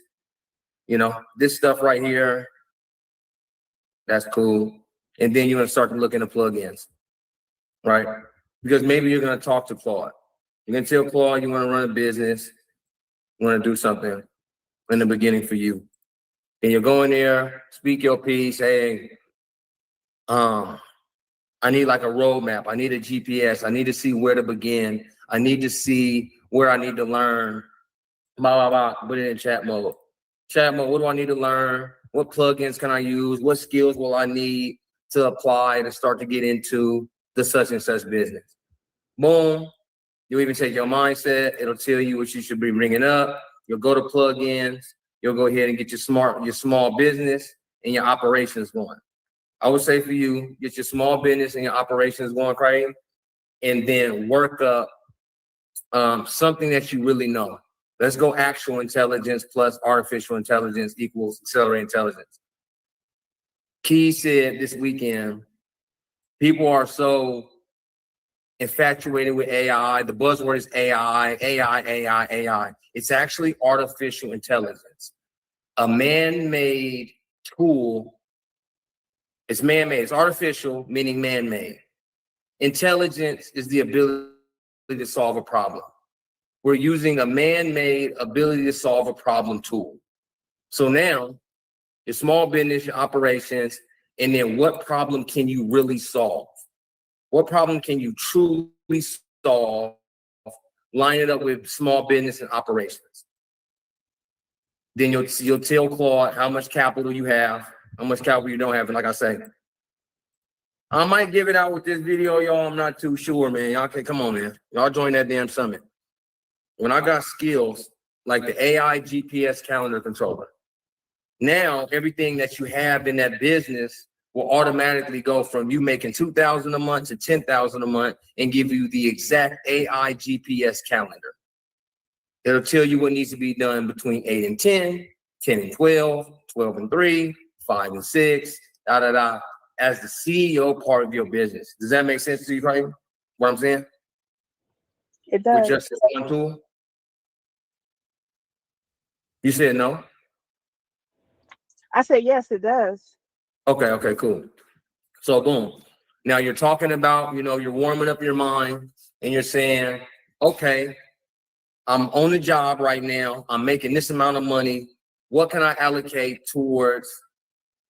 This stuff right here, that's cool. And then you're going to start to look into plugins, right? Because maybe you're going to talk to Claude. You're going to tell Claude you want to run a business, you want to do something in the beginning for you. And you'll go in there, speak your piece, hey, I need like a roadmap. I need a GPS. I need to see where to begin. I need to see where I need to learn. Blah, blah, blah. Put it in chat mode. Chat mode, what do I need to learn? What plugins can I use? What skills will I need to apply to start to get into the such and such business? Boom. You'll even take your mindset. It'll tell you what you should be bringing up. You'll go to plugins. You'll go ahead and get your small business and your operations going. I would say for you, get your small business and your operations going, Craig, and then work up something that you really know. Let's go actual intelligence plus artificial intelligence equals accelerated intelligence. Key said this weekend, people are so infatuated with AI. The buzzword is AI, AI, AI, AI. It's actually artificial intelligence. A man-made tool. It's man-made. It's artificial, meaning man-made. Intelligence is the ability to solve a problem. We're using a man-made ability to solve a problem tool. So now, your small business, your operations, and then what problem can you really solve? What problem can you truly solve? Line it up with small business and operations. Then you'll tell Claude how much capital you have, how much capital you don't have. And like I say, I might give it out with this video, y'all. I'm not too sure, man. Y'all can come on, man. Y'all join that damn summit. When I got skills like the AI GPS calendar controller, now everything that you have in that business will automatically go from you making $2,000 a month to $10,000 a month and give you the exact AI GPS calendar. It'll tell you what needs to be done between 8 and 10, 10 and 12, 12 and 3, 5 and 6, as the CEO part of your business. Does that make sense to you, Craig? What I'm saying? It does. With just this one tool? You said no? I said yes, it does. Okay, cool. So boom. Now you're talking about, you're warming up your mind and you're saying, okay, I'm on the job right now. I'm making this amount of money. What can I allocate towards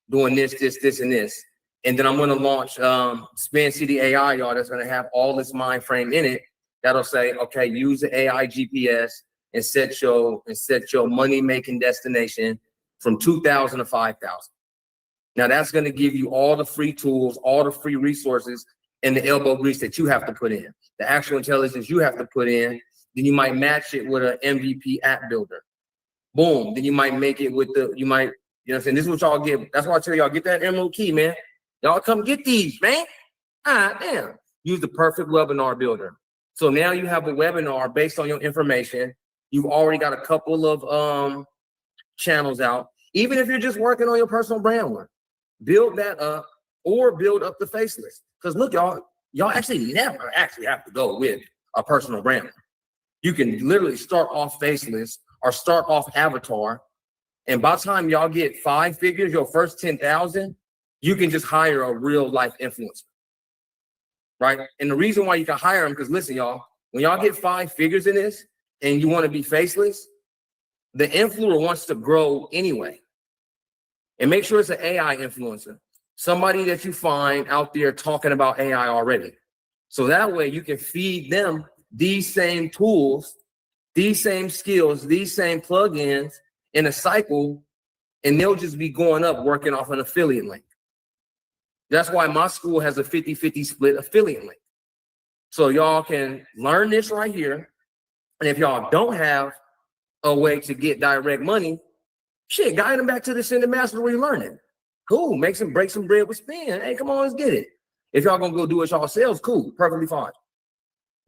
doing this, and this? And then I'm going to launch Spin City AI, y'all, that's going to have all this mind frame in it. That'll say, okay, use the AI GPS and set your money making destination from 2,000 to 5,000. Now that's going to give you all the free tools, all the free resources, and the elbow grease that you have to put in, the actual intelligence you have to put in. Then you might match it with an MVP app builder. Boom. Then you might make it with You know what I'm saying? This is what y'all get. That's why I tell y'all, get that emerald key, man. Y'all come get these, man. Ah, damn. Use the perfect webinar builder. So now you have a webinar based on your information. You've already got a couple of channels out. Even if you're just working on your personal brand one, build that up or build up the faceless. Because look, y'all actually never actually have to go with a personal brand. You can literally start off faceless or start off avatar. And by the time y'all get 5 figures, your first 10,000, you can just hire a real life influencer. Right? And the reason why you can hire them, because listen, y'all, when y'all get 5 figures in this and you want to be faceless, the influencer wants to grow anyway. And make sure it's an AI influencer, somebody that you find out there talking about AI already. So that way you can feed them these same tools, these same skills, these same plugins in a cycle, and they'll just be going up working off an affiliate link. That's why my school has a 50-50 split affiliate link. So y'all can learn this right here. And if y'all don't have a way to get direct money, shit, guide them back to the Ascended Master where you learn it. Cool, break some bread with spin. Hey, come on, let's get it. If y'all gonna go do it yourselves, cool, perfectly fine.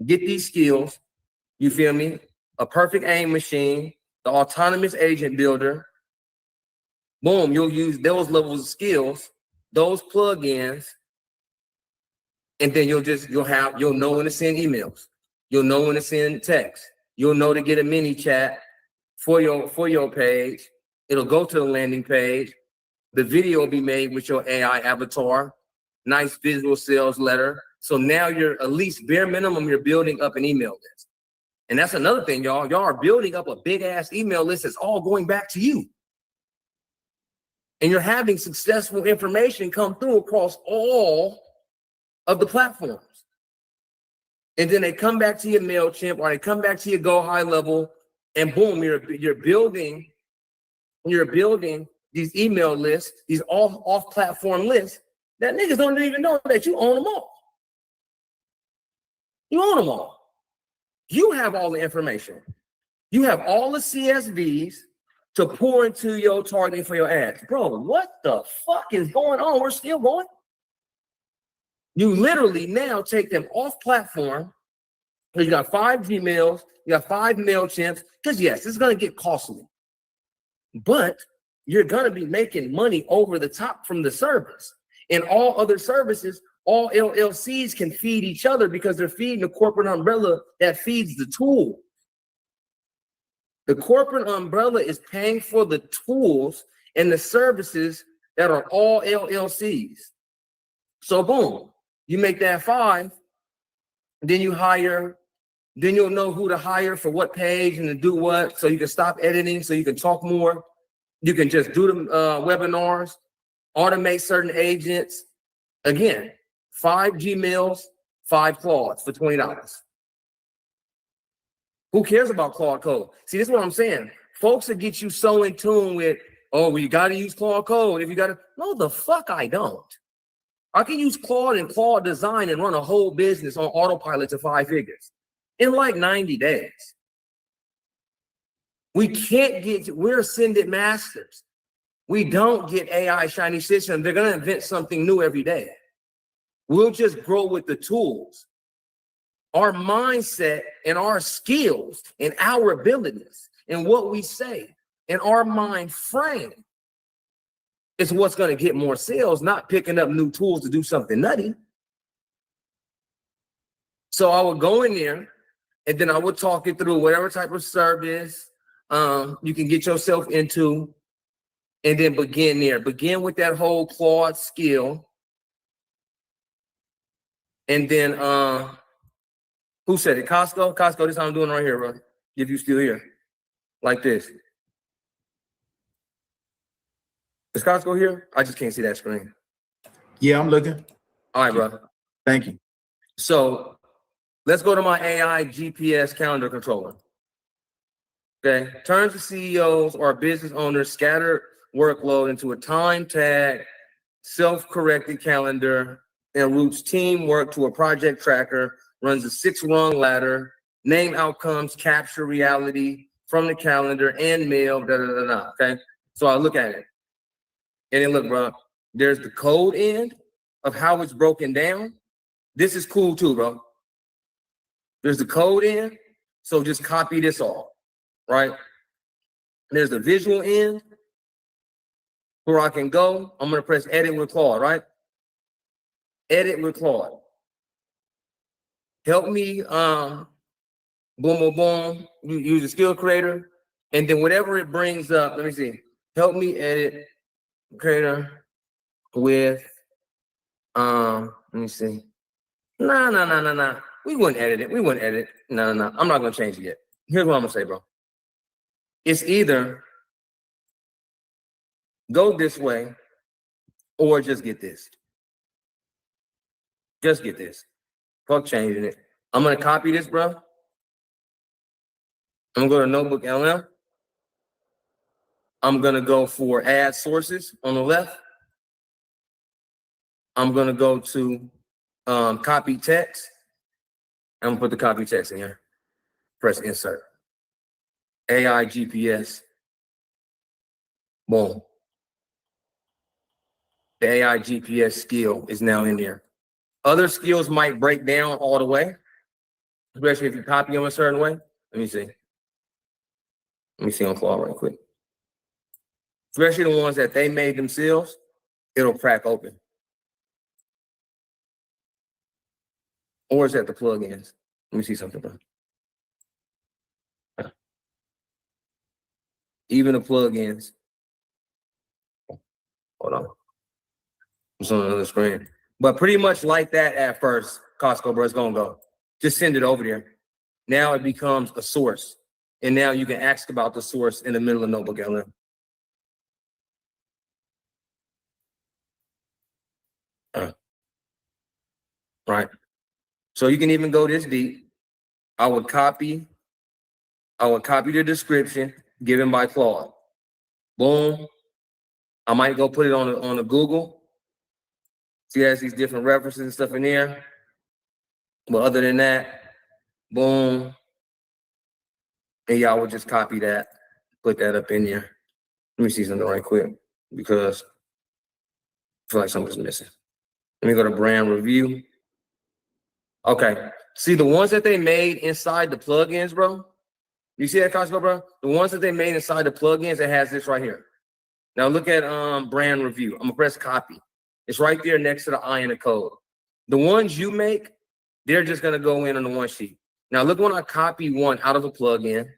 Get these skills, you feel me? A perfect aim machine, the autonomous agent builder. Boom, you'll use those levels of skills, those plugins, and then you'll know when to send emails. You'll know when to send text. You'll know to get a mini chat for your page. It'll go to the landing page. The video will be made with your AI avatar. Nice visual sales letter. So now you're at least bare minimum, you're building up an email list. And that's another thing, y'all. Y'all are building up a big ass email list that's all going back to you. And you're having successful information come through across all of the platforms. And then they come back to your MailChimp or they come back to your Go High Level, and boom, you're building these email lists, these off-platform lists that niggas don't even know that you own them all. You own them all. You have all the information. You have all the CSVs to pour into your targeting for your ads. Bro, what the fuck is going on? We're still going. You literally now take them off platform. You got 5 Gmails, you got 5 MailChimps, because yes, it's going to get costly. But you're going to be making money over the top from the service. And all other services, all LLCs can feed each other because they're feeding the corporate umbrella that feeds the tool. The corporate umbrella is paying for the tools and the services that are all LLCs. So boom, you make that 5, then you hire, then you'll know who to hire for what page and to do what, so you can stop editing, so you can talk more. You can just do the webinars, automate certain agents. Again, 5 Gmails, 5 Claudes for $20. Who cares about Claude Code? See, this is what I'm saying. Folks will get you so in tune with, oh, well, you got to use Claude Code. If you got to, no, the fuck I don't. I can use Claude and Claude Design and run a whole business on autopilot to 5 figures in like 90 days. We're Ascended Masters. We don't get AI shiny system. They're going to invent something new every day. We'll just grow with the tools. Our mindset and our skills and our abilities and what we say and our mind frame is what's going to get more sales, not picking up new tools to do something nutty. So I would go in there and then I would talk it through whatever type of service you can get yourself into, and then begin there. Begin with that whole Claude skill. And then who said it? Costco? Costco, this is how I'm doing right here, bro. If you still here. Like this. Is Costco here? I just can't see that screen. Yeah, I'm looking. All right, bro. Thank you. So let's go to my AI GPS calendar controller. Okay. Turns the CEOs or business owners' scattered workload into a time tag, self-corrected calendar, and routes teamwork to a project tracker, runs a 6-rung ladder, name outcomes, capture reality from the calendar and mail, okay? So I look at it. And then look, bro, there's the code end of how it's broken down. This is cool too, bro. There's the code end. So just copy this all, right? There's the visual end where I can go. I'm gonna press edit with Claude, right? Edit with Claude. Help me, boom, boom, boom. Use the skill creator. And then whatever it brings up, let me see. Help me edit creator with, let me see. Nah. We wouldn't edit it. No. I'm not gonna change it yet. Here's what I'm gonna say, bro. It's either go this way or just get this. Just get this. Fuck changing it. I'm gonna copy this, bro. I'm gonna go to Notebook LM. I'm gonna go for add sources on the left. I'm gonna go to copy text. I'm gonna put the copy text in here. Press insert. AI GPS. Boom. The AI GPS skill is now in there. Other skills might break down all the way, especially if you copy them a certain way. Let me see. Let me see on Claude real quick. Especially the ones that they made themselves, it'll crack open. Or is that the plugins? Let me see something, bro. Even the plugins. Hold on. It's on another screen. But pretty much like that at first, Costco, bro, it's gonna go. Just send it over there. Now it becomes a source. And now you can ask about the source in the middle of Notebook LM. Right. So you can even go this deep. I would copy the description given by Claude. Boom. I might go put it on a Google. See, it has these different references and stuff in there. But other than that, boom. And y'all would just copy that, put that up in there. Let me see something right quick because I feel like something's missing. Let me go to brand review. Okay. See the ones that they made inside the plugins, bro? You see that, Costco, bro? The ones that they made inside the plugins, it has this right here. Now look at brand review. I'm gonna press copy. It's right there next to the I in the code. The ones you make, they're just gonna go in on the one sheet. Now look when I copy one out of a plugin,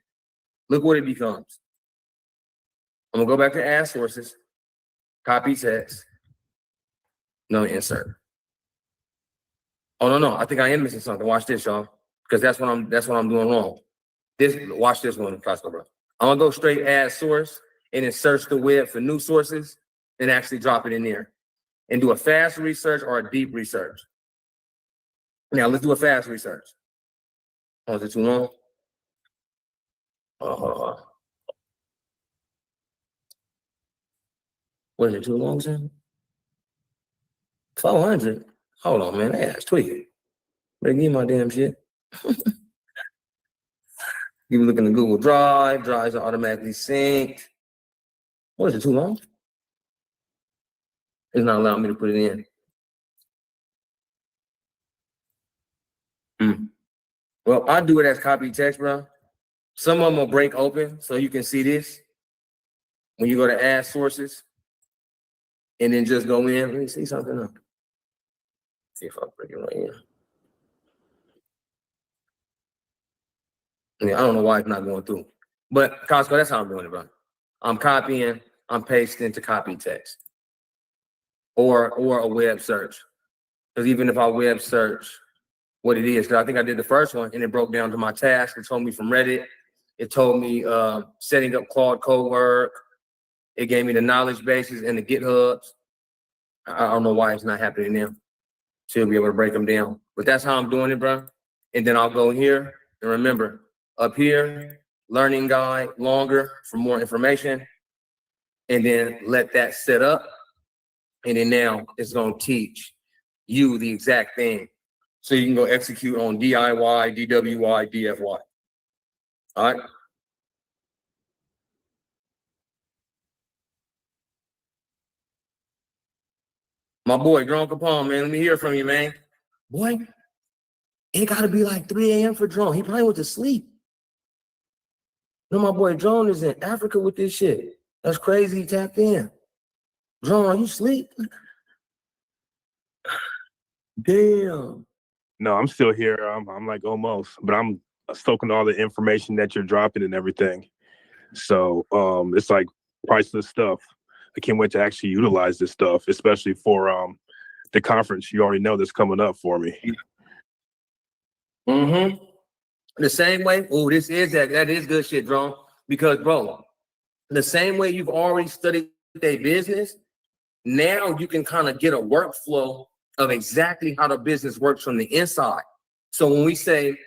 look what it becomes. I'm gonna go back to add sources, copy text, no insert. Oh no, I think I am missing something. Watch this, y'all, because that's what I'm doing wrong. Watch this one, Costco, bro. I'm gonna go straight add source and then search the web for new sources and actually drop it in there and do a fast research or a deep research. Now let's do a fast research. Oh, is it too long? What is it too long, Sam? 400. Hold on, man. That's tweaking. Better give me my damn shit. You look in the Google Drive. Drives are automatically synced. What is it too long? It's not allowing me to put it in. Well, I do it as copy text, bro. Some of them will break open so you can see this when you go to add sources and then just go in. Let me see something else. See if I bring it right here. Yeah, I don't know why it's not going through. But Costco, that's how I'm doing it, bro. I'm copying, I'm pasting to copy text. Or a web search. Because even if I web search what it is, because I think I did the first one and it broke down to my task. It told me from Reddit. It told me setting up Claude code work. It gave me the knowledge bases and the GitHubs. I don't know why it's not happening now. She'll be able to break them down. But that's how I'm doing it, bro. And then I'll go here. And remember, up here, learning guide, longer for more information. And then let that set up. And then now it's going to teach you the exact thing. So you can go execute on DIY, DWY, DFY. All right. My boy, Drone Capone, man. Let me hear from you, man. Boy, it gotta be like 3 a.m. for Drone. He probably went to sleep. No, my boy Drone is in Africa with this shit. That's crazy. He tapped in. Drone, are you asleep? Damn. No, I'm still here. I'm like almost, but I'm soaking all the information that you're dropping and everything. So it's like priceless stuff. I can't wait to actually utilize this stuff, especially for the conference you already know that's coming up for me. Mm-hmm. The same way. Oh, this is that is good shit, Drone. Because, bro, the same way you've already studied their business, now you can kind of get a workflow of exactly how the business works from the inside. So when we say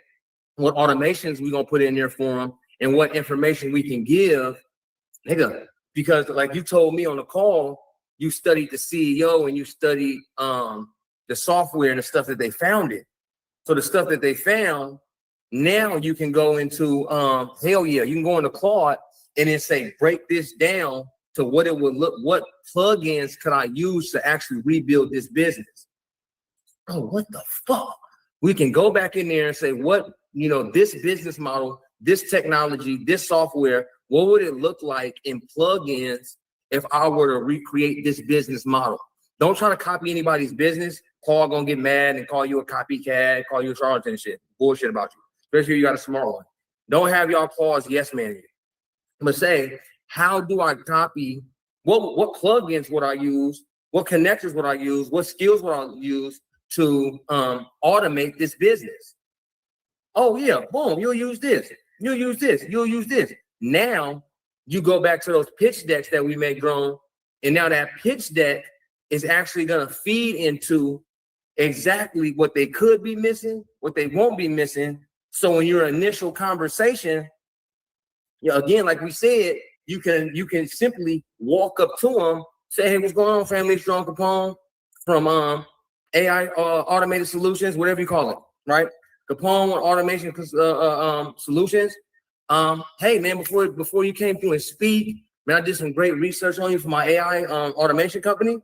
what automations we're gonna put in there for them and what information we can give, nigga, because like you told me on the call, you studied the CEO and you studied the software and the stuff that they founded. So the stuff that they found, now you can go into hell yeah, you can go into Claude and then say break this down to what it would look, what plugins could I use to actually rebuild this business? Oh, what the fuck? We can go back in there and say, what, you know, this business model, this technology, this software, what would it look like in plugins if I were to recreate this business model? Don't try to copy anybody's business. Paul gonna get mad and call you a copycat, call you a charlatan and shit. Bullshit about you. Especially if you got a smart one. Don't have y'all pause yes man. But say, how do I copy? What plugins would I use? What connectors would I use? What skills would I use to automate this business? Oh yeah, boom, you'll use this. You'll use this. You'll use this. Now you go back to those pitch decks that we make, Drone, and now that pitch deck is actually gonna feed into exactly what they could be missing, what they won't be missing. So in your initial conversation, you know, again, like we said, you can simply walk up to them, say, "Hey, what's going on, family? It's Drone Capone from AI Automated Solutions, whatever you call it, right? Capone Automation Solutions. Hey, man, before you came through and speak, man, I did some great research on you for my AI automation company,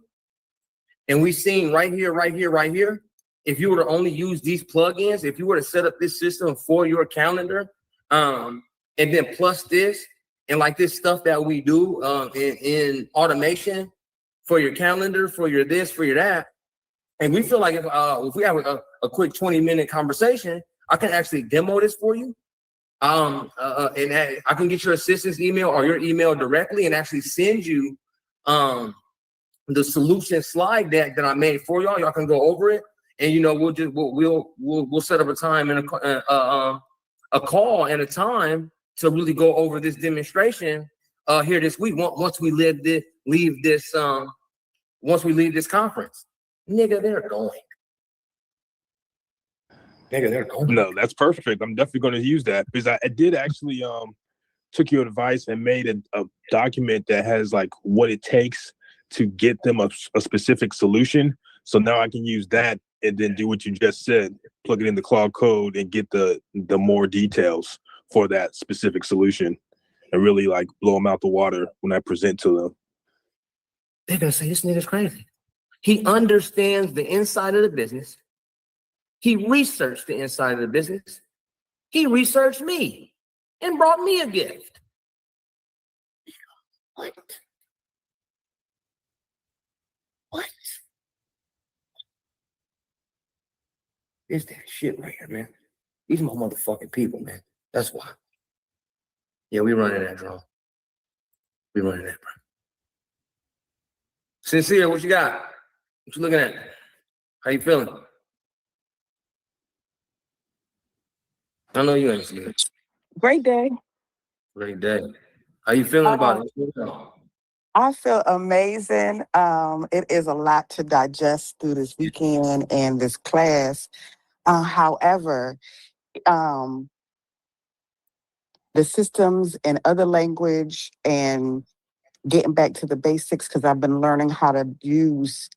and we seen right here. If you were to only use these plugins, if you were to set up this system for your calendar, and then plus this and like this stuff that we do in automation for your calendar, for your this, for your that." And we feel like if we have a quick 20-minute conversation, I can actually demo this for you. And I can get your assistant's email or your email directly and actually send you the solution slide deck that I made for y'all. Y'all can go over it, and you know we'll set up a time and a call and a time to really go over this demonstration here this week. Once we leave this conference. Nigga, they're going. No, that's perfect. I'm definitely going to use that because I did actually took your advice and made a document that has like what it takes to get them a specific solution. So now I can use that and then do what you just said, plug it in the Claude code and get the more details for that specific solution and really like blow them out the water when I present to them. They're gonna say this nigga's crazy. He understands the inside of the business. He researched the inside of the business. He researched me and brought me a gift. What? It's that shit right here, man. These are my motherfucking people, man. That's why. Yeah, we running that, Drone. We running that, bro. Sincere, what you got? What you looking at? How you feeling? I know you ain't seen it. Great day. Great day. How you feeling about it? I feel amazing. It is a lot to digest through this weekend and this class. However, the systems and other language and getting back to the basics, because I've been learning how to use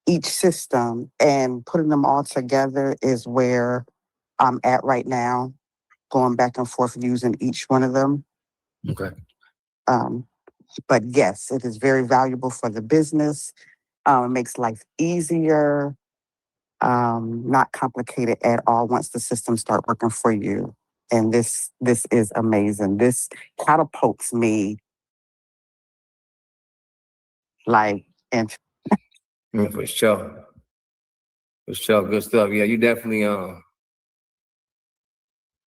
each system and putting them all together is where I'm at right now, going back and forth using each one of them. Okay. But yes, it is very valuable for the business. It makes life easier, not complicated at all once the systems start working for you. And this is amazing. This catapults me like and For sure. For sure. Good stuff. Yeah, you definitely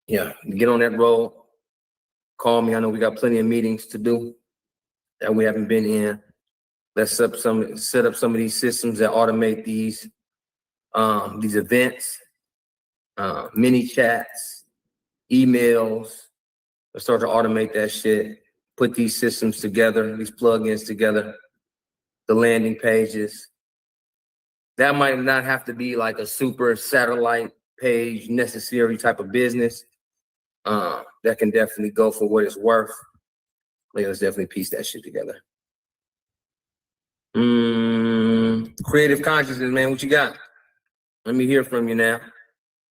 yeah, get on that road. Call me. I know we got plenty of meetings to do that we haven't been in. Let's set up some of these systems that automate these events, mini chats, emails. Let's start to automate that shit. Put these systems together, these plugins together, the landing pages. That might not have to be like a super satellite page necessary type of business. That can definitely go for what it's worth. Like, let's definitely piece that shit together. Creative consciousness, man. What you got? Let me hear from you now.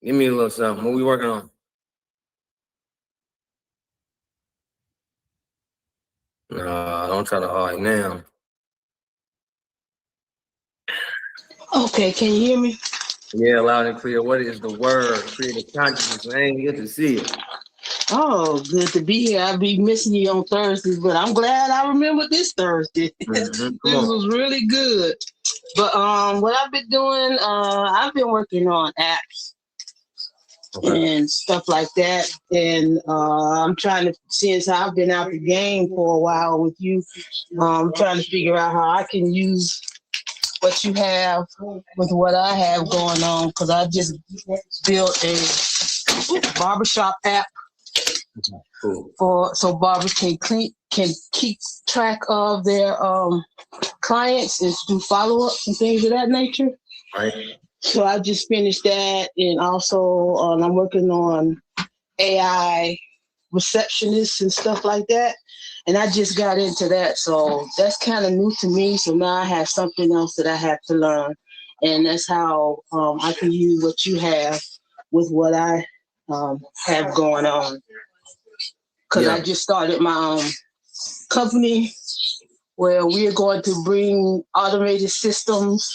Give me a little something. What we working on? Don't try to hide now. Okay, can you hear me? Yeah, loud and clear. What is the word? Creative consciousness. I ain't get to see it. Oh, good to be here. I'll be missing you on Thursdays, but I'm glad I remember this Thursday. This was really good. But what I've been doing, I've been working on apps and stuff like that. And I'm trying to, since I've been out the game for a while with you, I'm trying to figure out how I can use what you have with what I have going on, because I just built a barbershop app so barbers can keep track of their clients and do follow-ups and things of that nature. Right. So I just finished that, and also I'm working on AI receptionists and stuff like that. And I just got into that, so that's kind of new to me. So now I have something else that I have to learn, and that's how I can use what you have with what I have going on. Because I just started my company where we're going to bring automated systems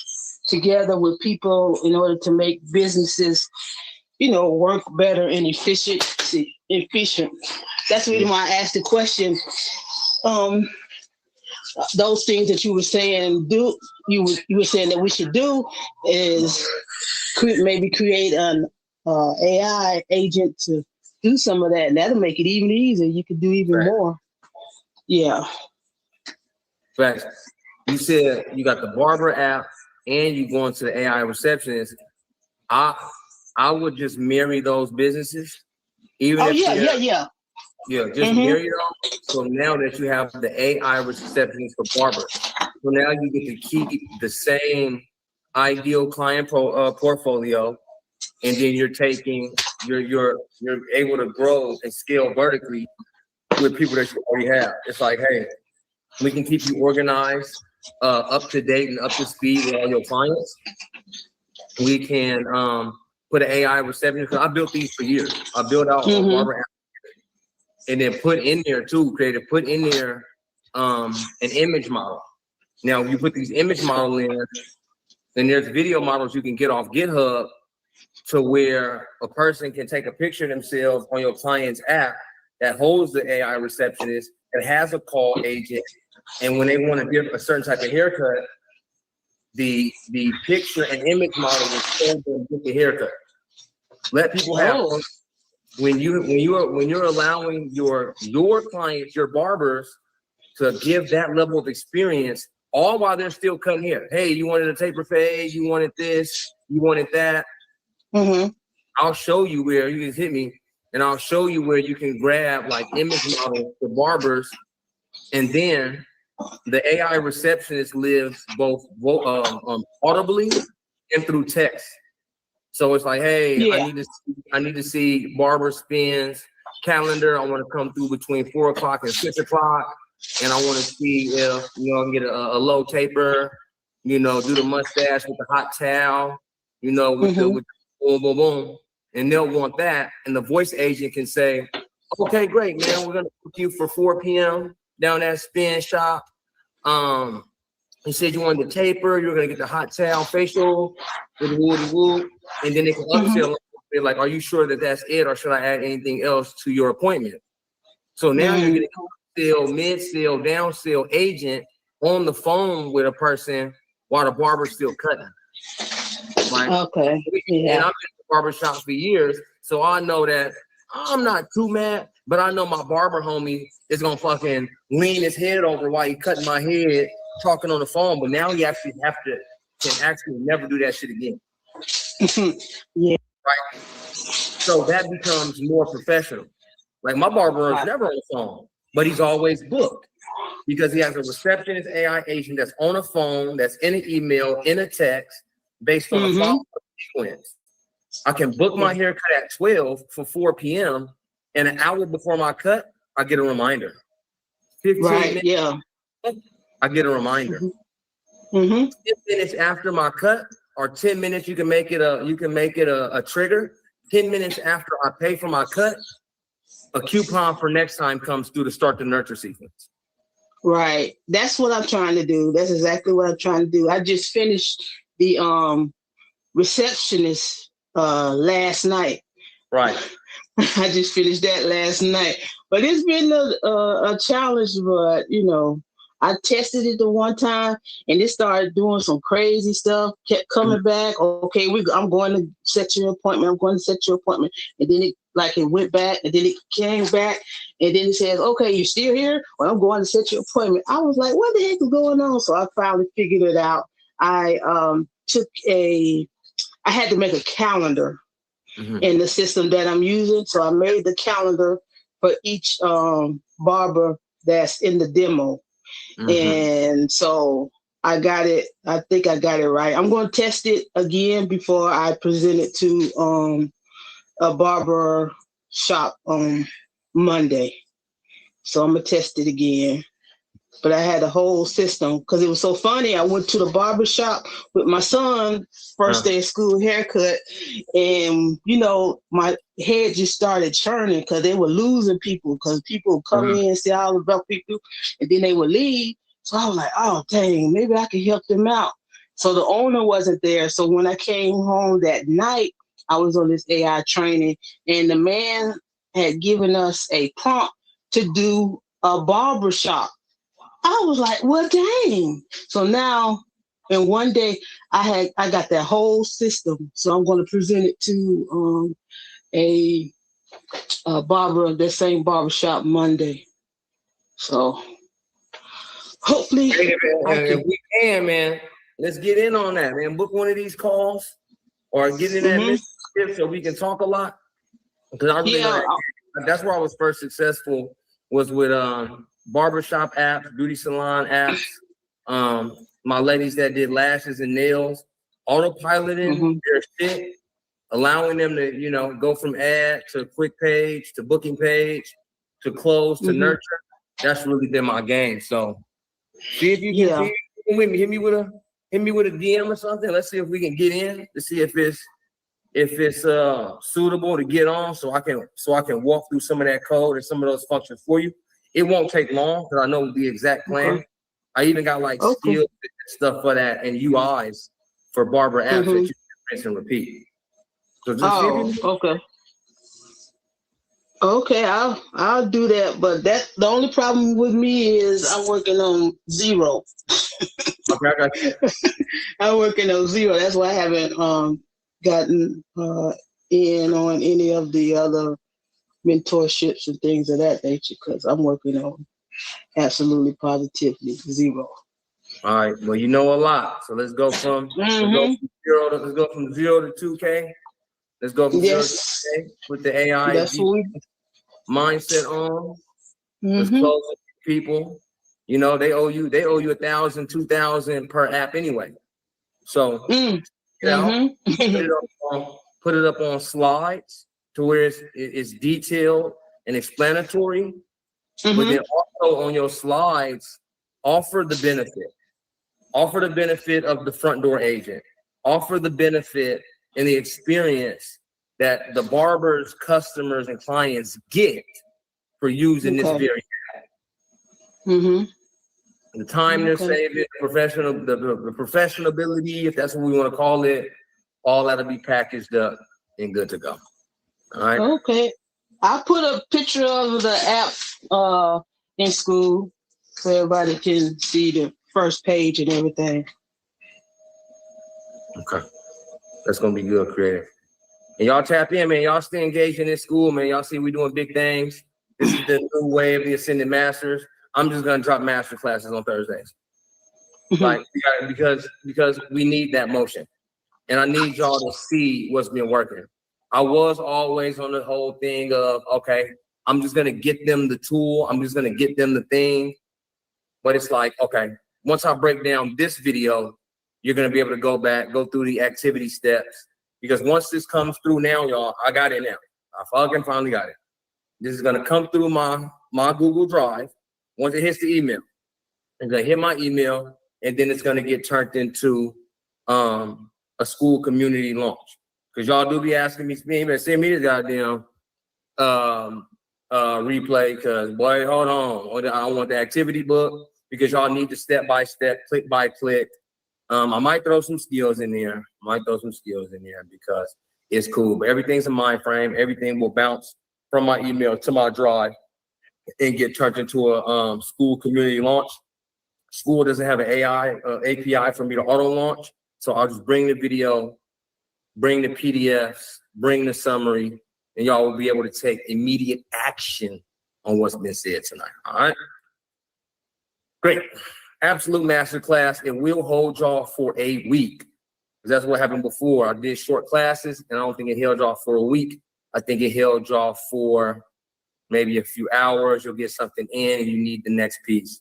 together with people in order to make businesses, work better and efficient. That's the reason why I asked the question. Those things that you were saying you were saying that we should do is maybe create an AI agent to do some of that, and that'll make it even easier. You could do even more. Yeah. Right. You said you got the barber app and you going to the AI receptionist. I would just marry those businesses. Even Yeah, just marry them. So now that you have the AI receptionist for barbers, so now you get to keep the same ideal client portfolio, and then you're able to grow and scale vertically with people that you already have. It's like, hey, we can keep you organized, up to date and up to speed with all your clients. We can put an AI receptionist. I built these for years. I built out a barber app, and then put in there an image model. Now you put these image models in, and there's video models you can get off GitHub to where a person can take a picture of themselves on your client's app that holds the AI receptionist, that has a call agent, and when they want to give a certain type of haircut, the picture and image model will show them get the haircut. Let people have when you're allowing your clients, your barbers, to give that level of experience, all while they're still cutting hair. Hey, you wanted a taper fade, you wanted this, you wanted that. I'll show you where you can hit me, and I'll show you where you can grab like image models for barbers, and then the AI receptionist lives both audibly and through text. So it's like, hey, I need to see barber spins calendar. I want to come through between 4 o'clock and 6 o'clock, and I want to see if I can get a low taper. Do the mustache with the hot towel. With the boom, boom, boom, and they'll want that. And the voice agent can say, okay, great, man, we're gonna book you for 4 p.m. down at Spin Shop. He said you wanted the taper, you were gonna get the hot towel facial, with woo, and then they can upsell it, like, are you sure that that's it, or should I add anything else to your appointment? So now you're getting upsell, mid-sell, down-sell agent on the phone with a person while the barber's still cutting. Right? Okay. Yeah. And I've been in the barbershop for years, so I know that I'm not too mad, but I know my barber homie is gonna fucking lean his head over while he cutting my head, talking on the phone. But now he actually can actually never do that shit again. Yeah. Right. So that becomes more professional. Like my barber is never on the phone, but he's always booked because he has a receptionist AI agent that's on a phone, that's in an email, in a text, based on a follow-up sequence. I can book my haircut at 12 for 4 p.m. and an hour before my cut, I get a reminder. 15 minutes, yeah. I get a reminder. 10 minutes after my cut, or 10 minutes, you can make it a trigger. 10 minutes after I pay for my cut, a coupon for next time comes through to start the nurture sequence. Right. That's what I'm trying to do. That's exactly what I'm trying to do. I just finished the receptionist last night. Right. I just finished that last night. But it's been a challenge, but you know, I tested it the one time and it started doing some crazy stuff, kept coming back. Okay, I'm going to set your appointment. I'm going to set your appointment. And then it went back and then it came back. And then it says, okay, you're still here? Well, I'm going to set your appointment. I was like, what the heck is going on? So I finally figured it out. I had to make a calendar in the system that I'm using. So I made the calendar for each barber that's in the demo. And so I got it. I think I got it right. I'm going to test it again before I present it to a barber shop on Monday. So I'm going to test it again. But I had a whole system because it was so funny. I went to the barber shop with my son, first day of school haircut. And, you know, my head just started churning because they were losing people because people would come in and say all about people and then they would leave. So I was like, oh, dang, maybe I could help them out. So the owner wasn't there. So when I came home that night, I was on this AI training and the man had given us a prompt to do a barber shop. I was like, well, dang. So now in one day I got that whole system. So I'm going to present it to a barber, that same barbershop Monday. So hopefully if we can, man, let's get in on that, man. Book one of these calls or get in that mentorship so we can talk a lot. Because I really know that's where I was first successful was with barbershop apps, beauty salon apps, my ladies that did lashes and nails, autopiloting their shit, allowing them to, you know, go from ad to quick page to booking page to close to nurture. That's really been my game. So see if you can hit me with a DM or something. Let's see if we can get in to see if it's suitable to get on so I can walk through some of that code and some of those functions for you. It won't take long because I know the exact plan. I even got like skills stuff for that and UIs for barber apps that you can rinse and repeat. So just okay, I'll do that. But the only problem with me is I'm working on zero. Okay, I got you. I'm working on zero. That's why I haven't gotten in on any of the other mentorships and things of that nature because I'm working on absolutely positively zero. All right. Well, you know a lot. So let's go from zero to 2K. Let's go from 0 to 2K with the AI mindset on. Let's close with people. You know, they owe you $1,000, $2,000 per app anyway. So you know, put it up on slides to where it's detailed and explanatory. But then also on your slides, offer the benefit. Offer the benefit of the front door agent. Offer the benefit and the experience that the barbers, customers, and clients get for using this very app. The time they're Okay. saving, the professionability, if that's what we want to call it, all that'll be packaged up and good to go. All right. Okay. I put a picture of the app in school so everybody can see the first page and everything. Okay. That's gonna be good, creative. And y'all tap in, man. Y'all stay engaged in this school, man. Y'all see we doing big things. This is the new way of the Ascended Masters. I'm just gonna drop master classes on Thursdays. Like because we need that motion. And I need y'all to see what's been working. I was always on the whole thing of, okay, I'm just gonna get them the tool, I'm just gonna get them the thing. But it's like, okay, once I break down this video, you're gonna be able to go back, go through the activity steps. Because once this comes through now, y'all, I got it now. I fucking finally got it. This is gonna come through my Google Drive. Once it hits the email, it's gonna hit my email, and then it's gonna get turned into a school community launch. Because y'all do be asking me, send me this goddamn replay, because boy, hold on. I want the activity book because y'all need the step-by-step, click-by-click. I might throw some skills in there. Because it's cool. But everything's a mind frame. Everything will bounce from my email to my drive and get turned into a school community launch. School doesn't have an AI API for me to auto launch. So I'll just bring the video, bring the PDFs, bring the summary, and y'all will be able to take immediate action on what's been said tonight. All right. Great. Absolute masterclass. It will hold y'all for a week. That's what happened before. I did short classes, and I don't think it held y'all for a week. I think it held y'all for maybe a few hours. You'll get something in, and you need the next piece.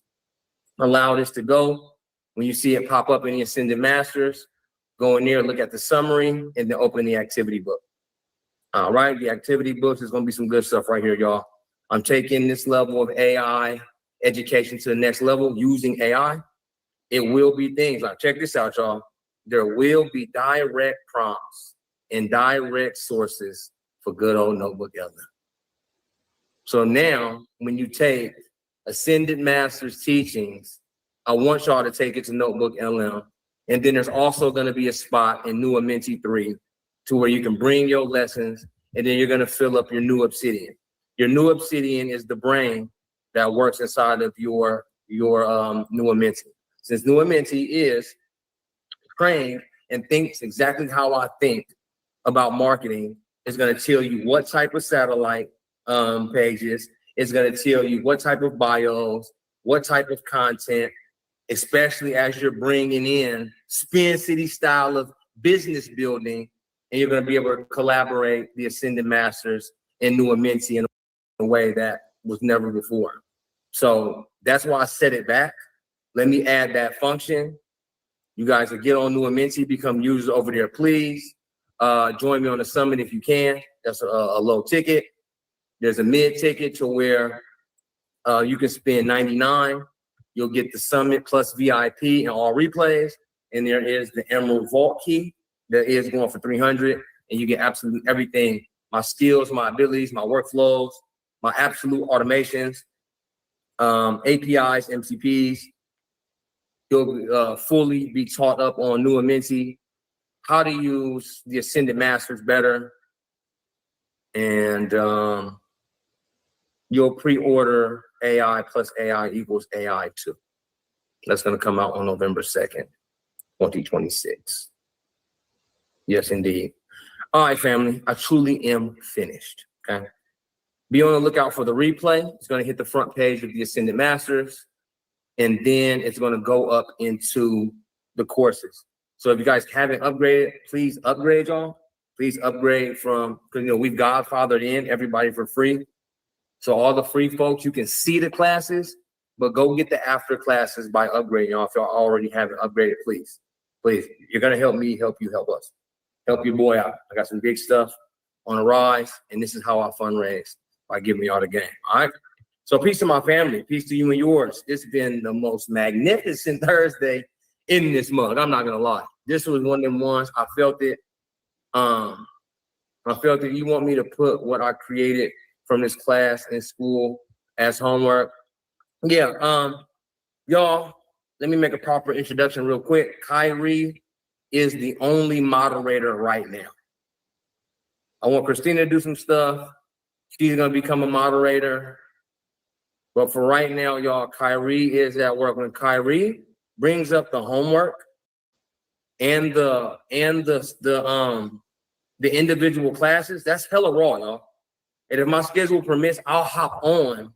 Allow this to go. When you see it pop up in the Ascended Masters, go in there, look at the summary, and then open the activity book. All right, the activity books is gonna be some good stuff right here, y'all. I'm taking this level of AI education to the next level using AI. It will be things like, check this out, y'all. There will be direct prompts and direct sources for good old Notebook LM. So now, when you take Ascended Masters teachings, I want y'all to take it to Notebook LM. And then there's also going to be a spot in New Amenti 3 to where you can bring your lessons, and then you're going to fill up your New Obsidian. Your New Obsidian is the brain that works inside of your New Amenti. Since New Amenti is trained and thinks exactly how I think about marketing, it's going to tell you what type of satellite pages. It's going to tell you what type of bios, what type of content, especially as you're bringing in Spin City style of business building, and you're going to be able to collaborate the Ascended Masters and New Amenti in a way that was never before. So that's why I set it back. Let me add that function. You guys will get on New Amenti, become users over there, please. Join me on the summit if you can. That's a low ticket. There's a mid ticket to where you can spend $99. You'll get the summit plus VIP and all replays. And there is the Emerald Vault key that is going for $300. And you get absolutely everything. My skills, my abilities, my workflows, my absolute automations, APIs, MCPs. You'll fully be taught up on New Amenti, how to use the Ascended Masters better. And you'll pre-order AI plus AI equals AI 2. That's going to come out on November 2nd, 2026. Yes, indeed. All right, family, I truly am finished, okay? Be on the lookout for the replay. It's going to hit the front page of the Ascended Masters, and then it's going to go up into the courses. So if you guys haven't upgraded, please upgrade, y'all. Please upgrade from, because, we've godfathered in everybody for free. So all the free folks, you can see the classes, but go get the after classes by upgrading, y'all. If y'all already haven't upgraded, please. Please, you're going to help me, help you, help us. Help your boy out. I got some big stuff on the rise, and this is how I fundraise, by giving y'all the game, all right? So peace to my family. Peace to you and yours. It's been the most magnificent Thursday in this month. I'm not going to lie. This was one of them ones. I felt it. I felt that you want me to put what I created from this class in school as homework. Yeah, y'all, let me make a proper introduction real quick. Kyrie is the only moderator right now. I want Christina to do some stuff. She's gonna become a moderator. But for right now, y'all, Kyrie is at work. When Kyrie brings up the homework and the individual classes, that's hella raw, y'all. And if my schedule permits, I'll hop on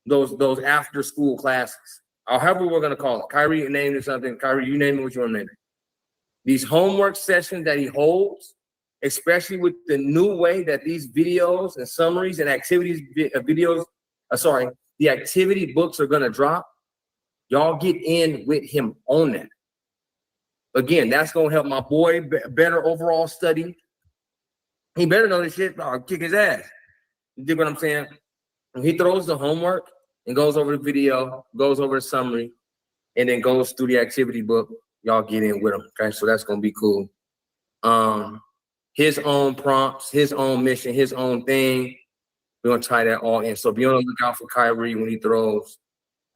those after school classes. Or however we're gonna call it. Kyrie named it something. Kyrie, you name it what you want to name it. These homework sessions that he holds, especially with the new way that these videos and summaries and activities the activity books are gonna drop. Y'all get in with him on that. Again, that's gonna help my boy better overall study. He better know this shit or kick his ass. You dig what I'm saying? When he throws the homework and goes over the video, goes over the summary, and then goes through the activity book, y'all get in with him. Okay, so that's gonna be cool. His own prompts, his own mission, his own thing. We're gonna tie that all in. So be on the lookout for Kyrie when he throws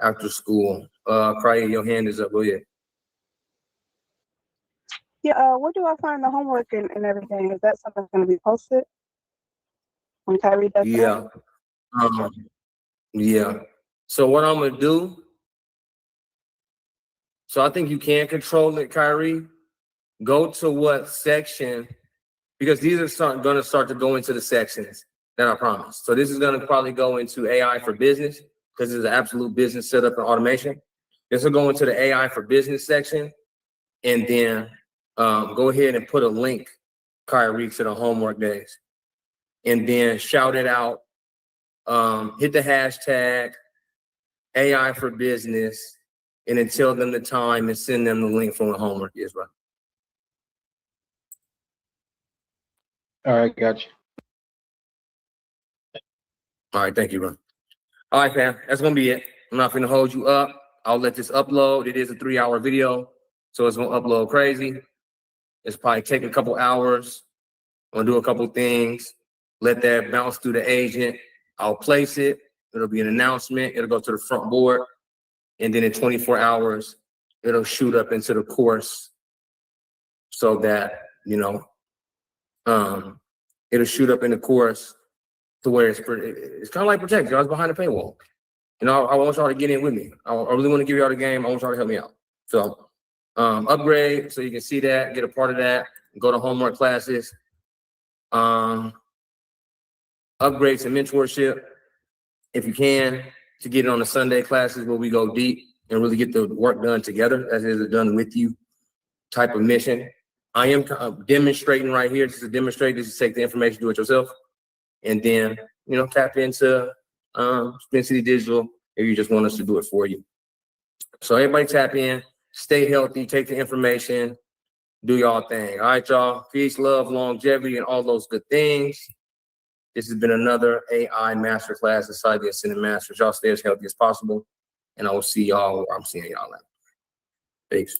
after school. Kyrie, your hand is up. Go ahead. Yeah, where do I find the homework and everything? Is that something that's going to be posted when Kyrie does Yeah. Yeah. So what I'm gonna do? So I think you can control it, Kyrie. Go to what section, because these are gonna start to go into the sections that I promised. So this is gonna probably go into AI for business, because it's an absolute business setup and automation. This will go into the AI for business section, and then go ahead and put a link, Kyrie, to the homework days, and then shout it out. Hit the hashtag AI for business, and then tell them the time and send them the link from the homework is, right? All right, gotcha. All right, thank you, Ron. All right, fam, that's gonna be it. I'm not gonna hold you up. I'll let this upload. It is a 3-hour video, so it's gonna upload crazy. It's probably take a couple hours. I'm gonna do a couple things. Let that bounce through the agent. I'll place it. It'll be an announcement. It'll go to the front board, and then in 24 hours, it'll shoot up into the course, so that it'll shoot up in the course to where it's kind of like protect. Y'all's behind the paywall. I want y'all to get in with me. I really want to give y'all the game. I want y'all to help me out. So upgrade so you can see that, get a part of that, go to homework classes. Upgrade to mentorship if you can, to get it on the Sunday classes where we go deep and really get the work done together, as is a done with you type of mission. I am demonstrating right here. Just to demonstrate, this is take the information, do it yourself, and then tap into Spin City Digital if you just want us to do it for you. So everybody tap in, stay healthy, take the information, do y'all thing. All right, y'all. Peace, love, longevity, and all those good things. This has been another AI masterclass inside the Ascended Masters. Y'all stay as healthy as possible, and I will see y'all where I'm seeing y'all at. Peace.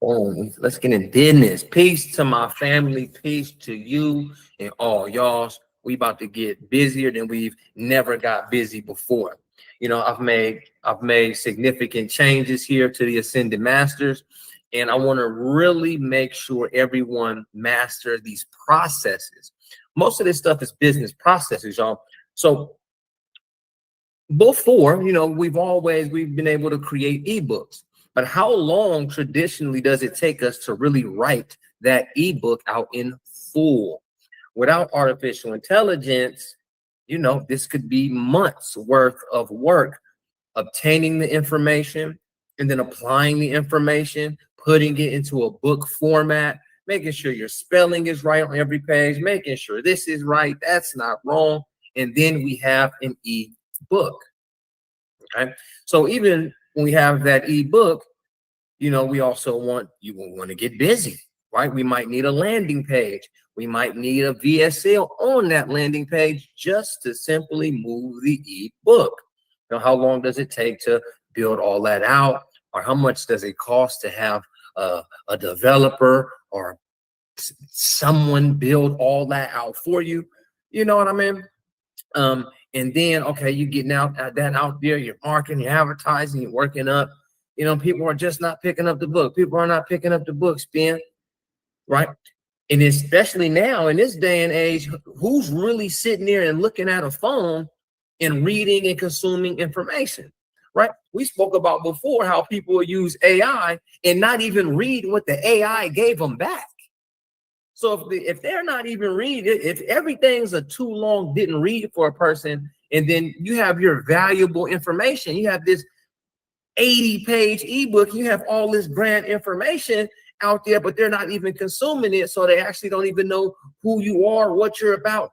Let's get in business. Peace to my family. Peace to you and all y'all. We about to get busier than we've never got busy before. You know, I've made significant changes here to the Ascended Masters, and I want to really make sure everyone masters these processes. Most of this stuff is business processes, y'all. So before, you know, we've been able to create ebooks. But how long traditionally does it take us to really write that ebook out in full? Without artificial intelligence, you know, this could be months worth of work, obtaining the information and then applying the information, putting it into a book format, making sure your spelling is right on every page, making sure this is right, that's not wrong. And then we have an ebook. Okay. So even when we have that ebook, you know, we also want to get busy, right? We might need a landing page. We might need a VSL on that landing page just to simply move the ebook. Now, how long does it take to build all that out? Or how much does it cost to have a developer or someone build all that out for you? You know what I mean? And then, okay, you're getting that out there, you're marketing, you're advertising, you're working up. You know, people are just not picking up the book. People are not picking up the books, Ben, right? And especially now in this day and age, who's really sitting there and looking at a phone and reading and consuming information, right? We spoke about before how people will use AI and not even read what the AI gave them back. So if they're not even reading, if everything's a too long didn't read for a person, and then you have your valuable information, you have this 80-page ebook, you have all this grand information out there, but they're not even consuming it, so they actually don't even know who you are, what you're about, ...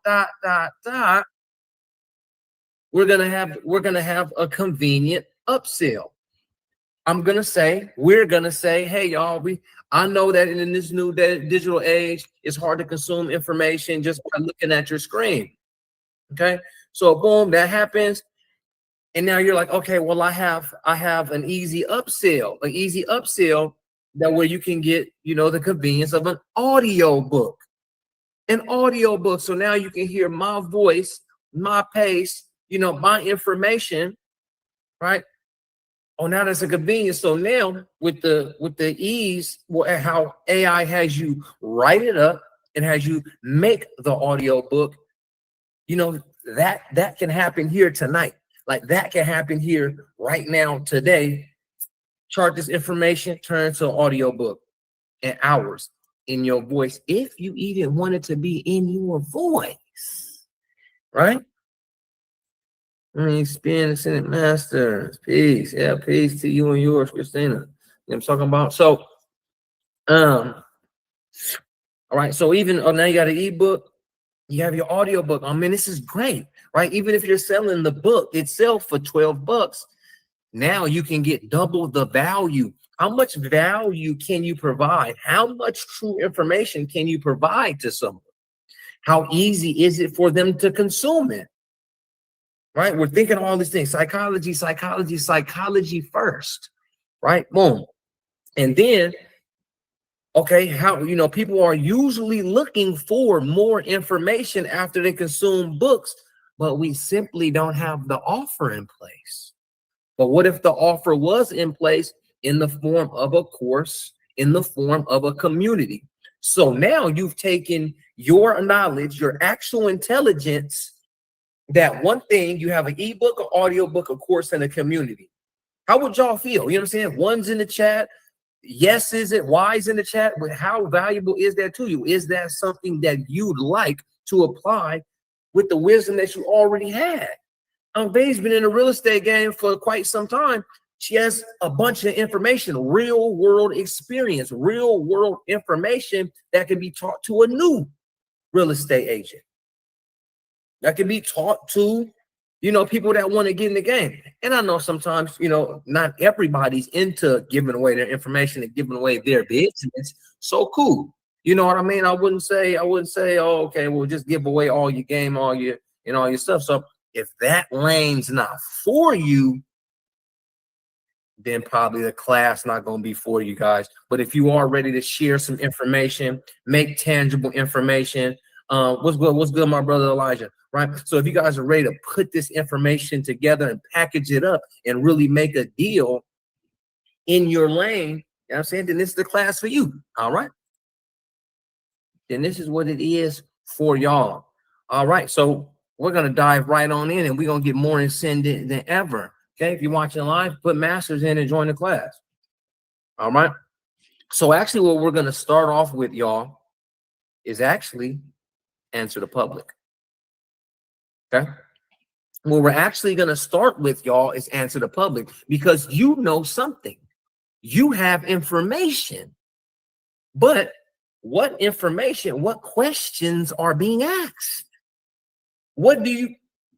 We're gonna have a convenient upsell. We're gonna say, hey y'all, I know that in this new digital age, it's hard to consume information just by looking at your screen. Okay, so boom, that happens. And now you're like, okay, well, I have an easy upsell, that where you can get, you know, the convenience of an audio book. So now you can hear my voice, my pace, you know, my information, right? Oh, now that's a convenience. So now with the ease, how AI has you write it up and has you make the audio book, you know, that can happen here tonight. Like that can happen here right now, today. Chart this information, turn to an audio book in hours in your voice, if you even want it to be in your voice, right? Spin Ascended Masters. Peace. Yeah, peace to you and yours, Christina. You know what I'm talking about? So, all right. So even now you got an ebook, you have your audio book. I mean, this is great, right? Even if you're selling the book itself for $12, now you can get double the value. How much value can you provide? How much true information can you provide to someone? How easy is it for them to consume it? Right? We're thinking all these things, psychology first, right? Boom. And then, okay, how, you know, people are usually looking for more information after they consume books, but we simply don't have the offer in place. But what if the offer was in place in the form of a course, in the form of a community? So now you've taken your knowledge, your actual intelligence, that one thing, you have an ebook, an audio book, a course, and a community. How would y'all feel? You know what I'm saying? One's in the chat. Yes, is it? Y's in the chat. But how valuable is that to you? Is that something that you'd like to apply with the wisdom that you already had? Vay's been in the real estate game for quite some time. She has a bunch of information, real world experience, real world information that can be taught to a new real estate agent. That can be taught to, you know, people that want to get in the game. And I know sometimes, you know, not everybody's into giving away their information and giving away their business. So cool. You know what I mean? I wouldn't say, oh, okay, well, just give away all your game, all your stuff. So if that lane's not for you, then probably the class not going to be for you guys. But if you are ready to share some information, make tangible information, what's good? What's good, my brother Elijah? Right. So if you guys are ready to put this information together and package it up and really make a deal in your lane, you know what I'm saying? Then this is the class for you. All right. Then this is what it is for y'all. All right. So we're going to dive right on in and we're going to get more ascended than ever. Okay. If you're watching live, put masters in and join the class. All right. So actually what we're going to start off with, y'all, is actually answer the public. Okay. What we're actually going to start with, y'all, is answer the public, because you know something. You have information. But what information, what questions are being asked? What do you,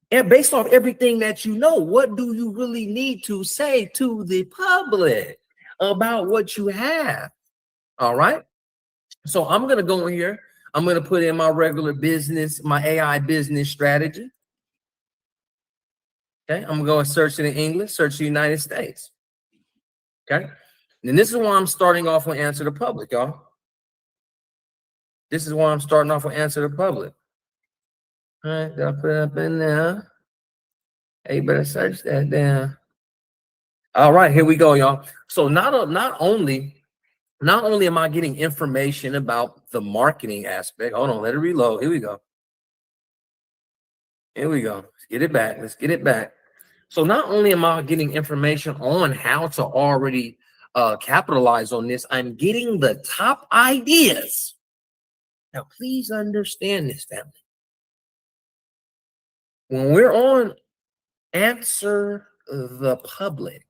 and based off everything that you know, what do you really need to say to the public about what you have? All right. So I'm going to go in here. I'm going to put in my regular business, my AI business strategy. Okay. I'm going to go and search it in English, search the United States. Okay. And this is why I'm starting off with answer the public, y'all. This is why I'm starting off with answer the public. All right. I'll put it up in there. Hey, you better search that down. All right. Here we go, y'all. So not only am I getting information about the marketing aspect. Hold on. Let it reload. Here we go. Here we go. Let's get it back. Let's get it back. So not only am I getting information on how to already capitalize on this, I'm getting the top ideas. Now, please understand this, family. When we're on answer the public,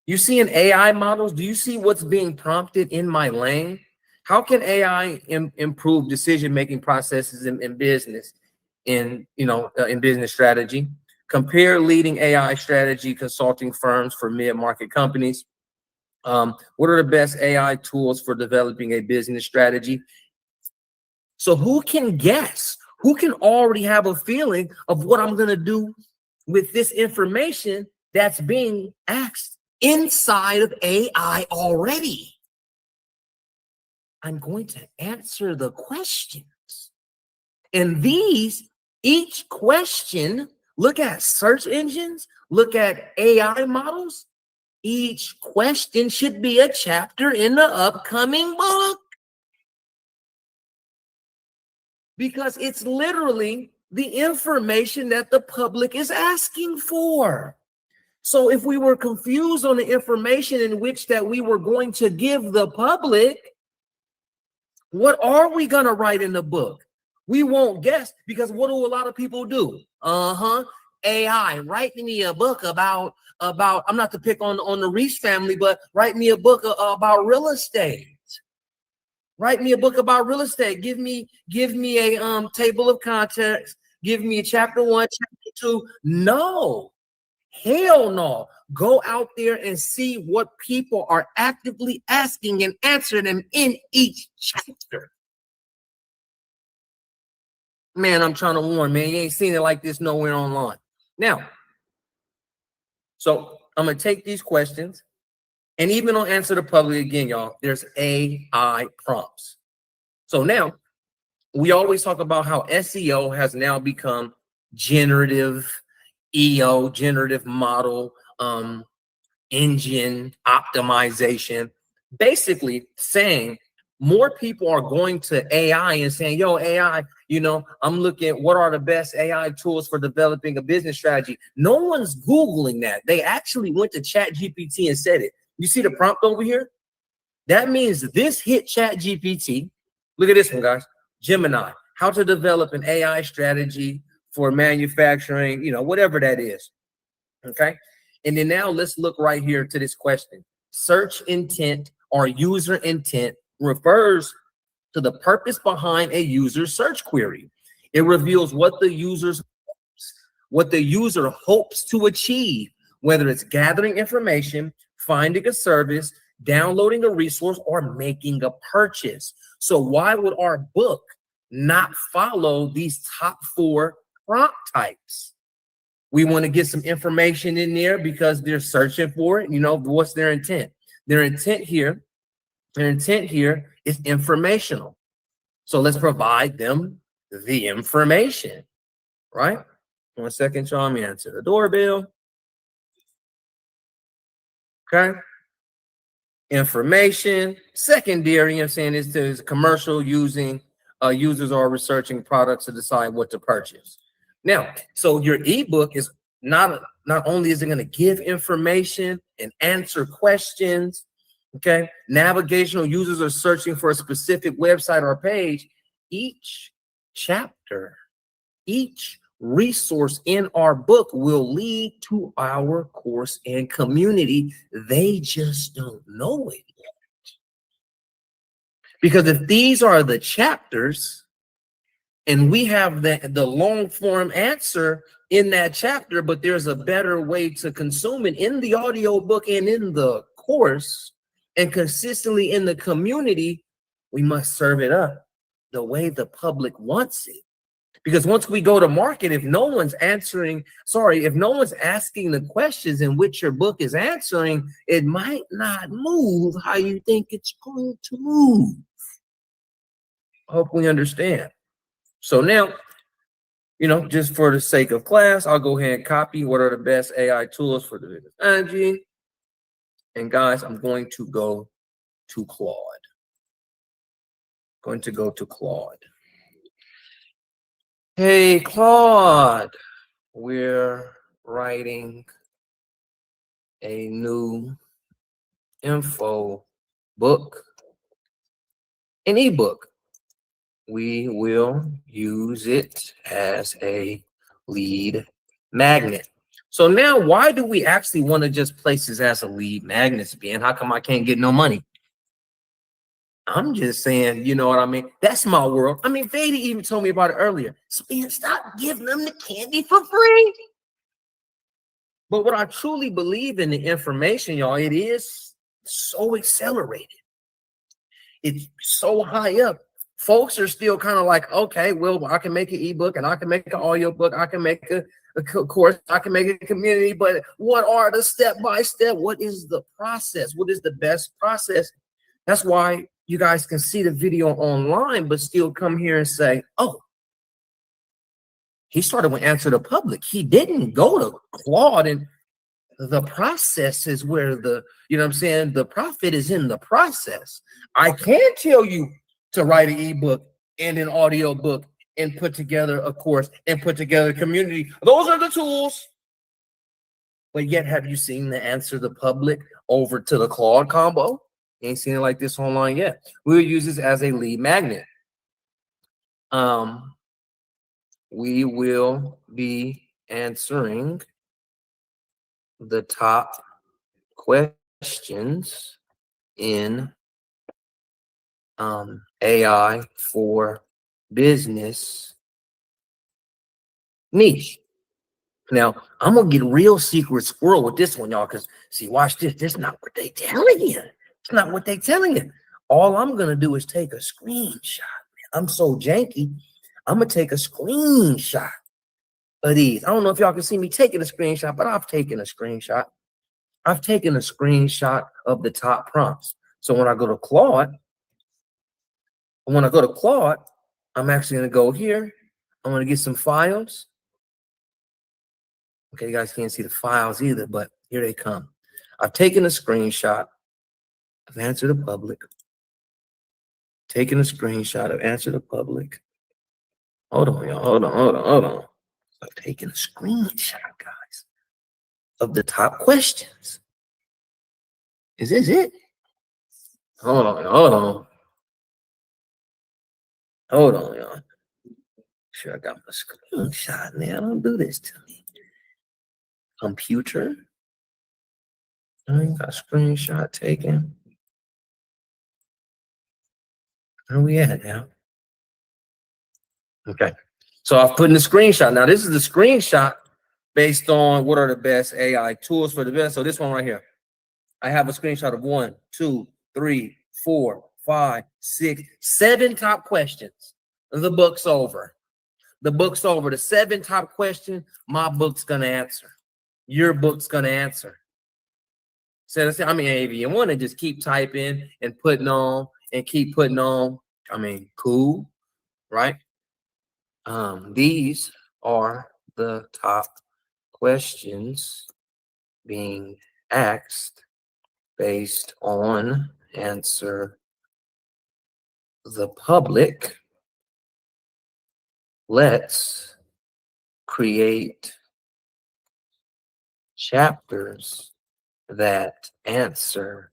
you see in AI models, do you see what's being prompted in my lane? How can AI improve decision-making processes in business, in business strategy? Compare leading AI strategy consulting firms for mid-market companies. What are the best AI tools for developing a business strategy? So who can guess? Who can already have a feeling of what I'm going to do with this information that's being asked inside of AI already? I'm going to answer the questions. And each question, look at search engines, look at AI models. Each question should be a chapter in the upcoming book. Because it's literally the information that the public is asking for. So if we were confused on the information in which that we were going to give the public, what are we going to write in the book? We won't guess, because what do a lot of people do? AI, write me a book about I'm not to pick on the Reese family, but write me a book about real estate. Write me a book about real estate. Give me a table of contents. Give me a chapter 1, chapter 2. No, hell no. Go out there and see what people are actively asking and answer them in each chapter. Man, I'm trying to warn, man. You ain't seen it like this nowhere online. Now, so I'm going to take these questions, and even on Answer the Public again, y'all, there's AI prompts. So now, we always talk about how SEO has now become generative EO, generative model, engine optimization, basically saying more people are going to AI and saying, yo, AI, I'm looking at what are the best AI tools for developing a business strategy. No one's Googling that. They actually went to ChatGPT and said it. You see the prompt over here? That means this hit ChatGPT. Look at this one, guys. Gemini, how to develop an AI strategy for manufacturing, whatever that is. Okay. And then now let's look right here to this question. Search intent or user intent refers to the purpose behind a user's search query. It reveals what the user hopes to achieve, whether it's gathering information, finding a service, downloading a resource, or making a purchase. So why would our book not follow these top 4 prompt types? We want to get some information in there because they're searching for it. You know, what's their intent? Their intent here is informational. So let's provide them the information, right? 1 second, y'all. Let me answer the doorbell. Okay. Information. Secondary, you know what I'm saying, is commercial using users are researching products to decide what to purchase. Now, so your ebook is not only is it going to give information and answer questions, okay? Navigational users are searching for a specific website or page. Each chapter, each resource in our book will lead to our course and community. They just don't know it yet. Because if these are the chapters and we have the long form answer in that chapter, but there's a better way to consume it in the audio book and in the course and consistently in the community, we must serve it up the way the public wants it. Because once we go to market, if no one's asking the questions in which your book is answering, it might not move how you think it's going to move. I hope we understand. So now, you know, just for the sake of class, I'll go ahead and copy what are the best AI tools for the business energy. And guys, I'm going to go to Claude. Hey, Claude, we're writing a new info book, an ebook. We will use it as a lead magnet. So now, why do we actually want to just place this as a lead magnet, Ben? How come I can't get no money? I'm just saying, you know what I mean? That's my world. I mean, Veda even told me about it earlier. Ben, stop giving them the candy for free. But what I truly believe in the information, y'all, it is so accelerated. It's so high up. Folks are still kind of like, okay, well, I can make an ebook and I can make an audio book. I can make a course. I can make a community. But what are the step-by-step? What is the process? What is the best process? That's why you guys can see the video online, but still come here and say, oh, he started with Answer the Public. He didn't go to Claude, and the process is where the, you know what I'm saying, the profit is in the process. I can tell you to write an ebook and an audio book and put together a course and put together a community. Those are the tools. But yet, have you seen the Answer the Public over to the Claude combo? Ain't seen it like this online yet. We'll use this as a lead magnet. We will be answering the top questions in AI for business niche. Now, I'm gonna get real secret squirrel with this one, y'all, because see, watch this. This is not what they telling you. It's not what they telling you. All I'm gonna do is take a screenshot. I'm so janky. I'm gonna take a screenshot of these. I don't know if y'all can see me taking a screenshot, but I've taken a screenshot. I've taken a screenshot of the top prompts. So when I go to Claude, I'm actually gonna go here. I'm gonna get some files. Okay, you guys can't see the files either, but here they come. I've taken a screenshot of Answer the Public. Taking a screenshot of Answer the Public. Hold on, y'all. Hold on. I've taken a screenshot, guys, of the top questions. Is this it? Hold on, y'all. Sure, I got my screenshot, man. Don't do this to me. Computer. I ain't got a screenshot taken. Where we at now? Okay. So I've put in the screenshot. Now, this is the screenshot based on what are the best AI tools for the best. So this one right here. I have a screenshot of 1, 2, 3, 4, 5, 6, 7 top questions. The book's over. The book's over. The 7 top questions, my book's gonna answer. Your book's gonna answer. So I mean, if you want to just keep typing and putting on and keep putting on, I mean, cool, right? These are the top questions being asked based on answer the public. Let's create chapters that answer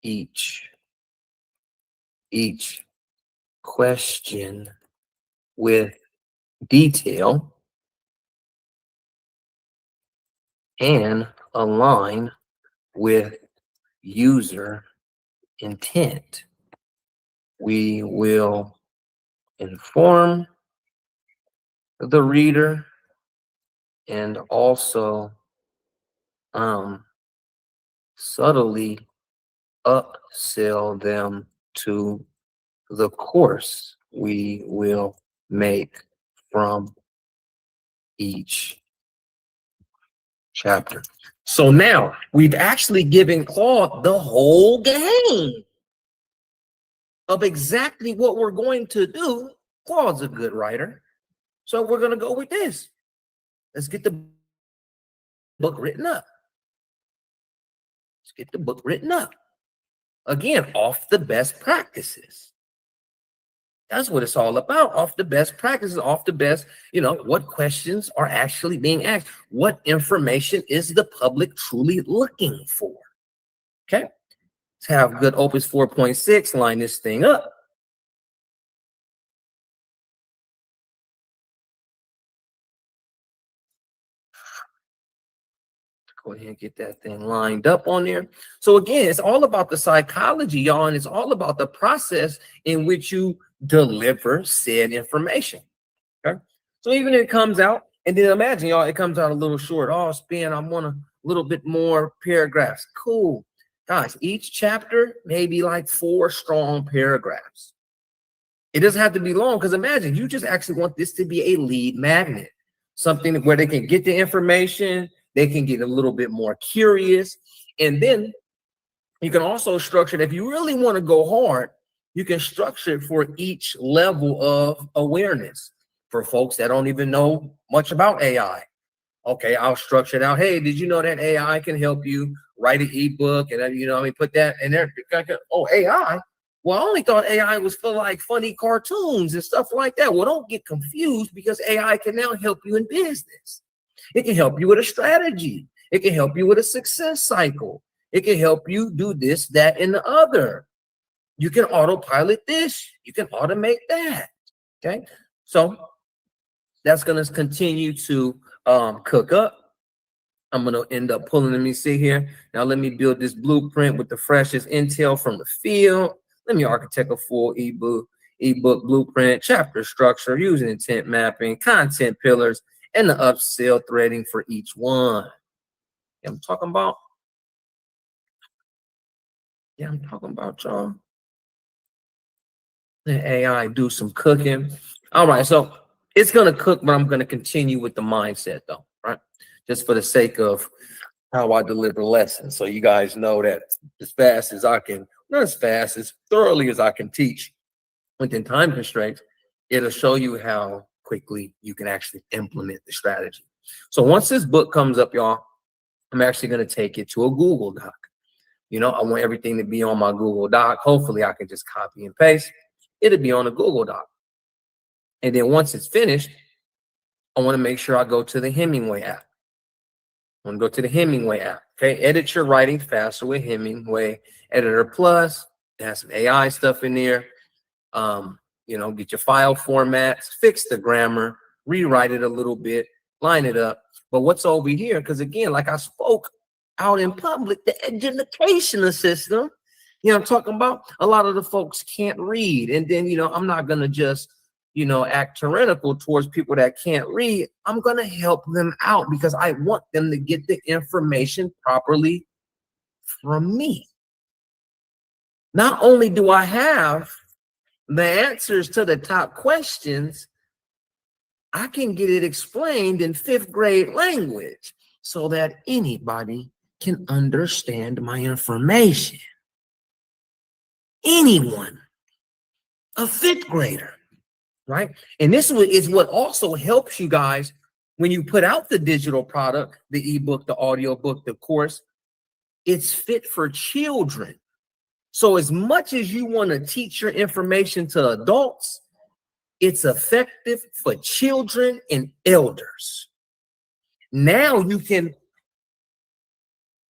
each question with detail and align with user intent. We will inform the reader and also subtly upsell them to the course we will make from each chapter. So now we've actually given Claude the whole game of exactly what we're going to do. Claude's a good writer, so we're going to go with this. Let's get the book written up. Let's get the book written up. Again, off the best practices. That's what it's all about. Off the best practices, off the best, what questions are actually being asked? What information is the public truly looking for? Okay. Let's have good Opus 4.6 line this thing up. Go ahead and get that thing lined up on there. So again, it's all about the psychology, y'all, and it's all about the process in which you deliver said information. Okay. So even if it comes out, and then imagine, y'all, it comes out a little short. Oh, Spin, I want a little bit more paragraphs. Cool. Guys, each chapter may be like 4 strong paragraphs. It doesn't have to be long, because imagine you just actually want this to be a lead magnet, something where they can get the information, they can get a little bit more curious. And then you can also structure it. If you really want to go hard, you can structure it for each level of awareness. For folks that don't even know much about AI, okay, I'll structure it out. Hey, did you know that AI can help you write an ebook? And put that in there. Oh, AI? Well, I only thought AI was for like funny cartoons and stuff like that. Well, don't get confused, because AI can now help you in business. It can help you with a strategy. It can help you with a success cycle. It can help you do this, that, and the other. You can autopilot this. You can automate that. Okay. So that's going to continue to cook up. I'm going to end up pulling, let me see here. Now, let me build this blueprint with the freshest intel from the field. Let me architect a full ebook blueprint, chapter structure, using intent mapping, content pillars, and the upsell threading for each one. I'm talking about. Yeah, I'm talking about, y'all. Let AI do some cooking. All right, so it's going to cook, but I'm going to continue with the mindset, though, right? Just for the sake of how I deliver lessons. So you guys know that as fast as I can, not as fast, as thoroughly as I can teach within time constraints, it'll show you how quickly you can actually implement the strategy. So once this book comes up, y'all, I'm actually going to take it to a Google Doc. I want everything to be on my Google Doc. Hopefully I can just copy and paste. It'll be on a Google Doc. And then once it's finished, I want to make sure I go to the Hemingway app. I want to go to the Hemingway app. Okay, edit your writing faster with Hemingway Editor Plus. It has some AI stuff in there. Get your file formats, fix the grammar, rewrite it a little bit, line it up. But what's over here? Because again, like I spoke out in public, the educational system, I'm talking about, a lot of the folks can't read. And then, I'm not going to just, act tyrannical towards people that can't read. I'm going to help them out, because I want them to get the information properly from me. Not only do I have the answers to the top questions, I can get it explained in 5th grade language so that anybody can understand my information. Anyone, a 5th grader, right? And this is what also helps you guys when you put out the digital product, the ebook, the audio book, the course. It's fit for children. So as much as you want to teach your information to adults, it's effective for children and elders. Now you can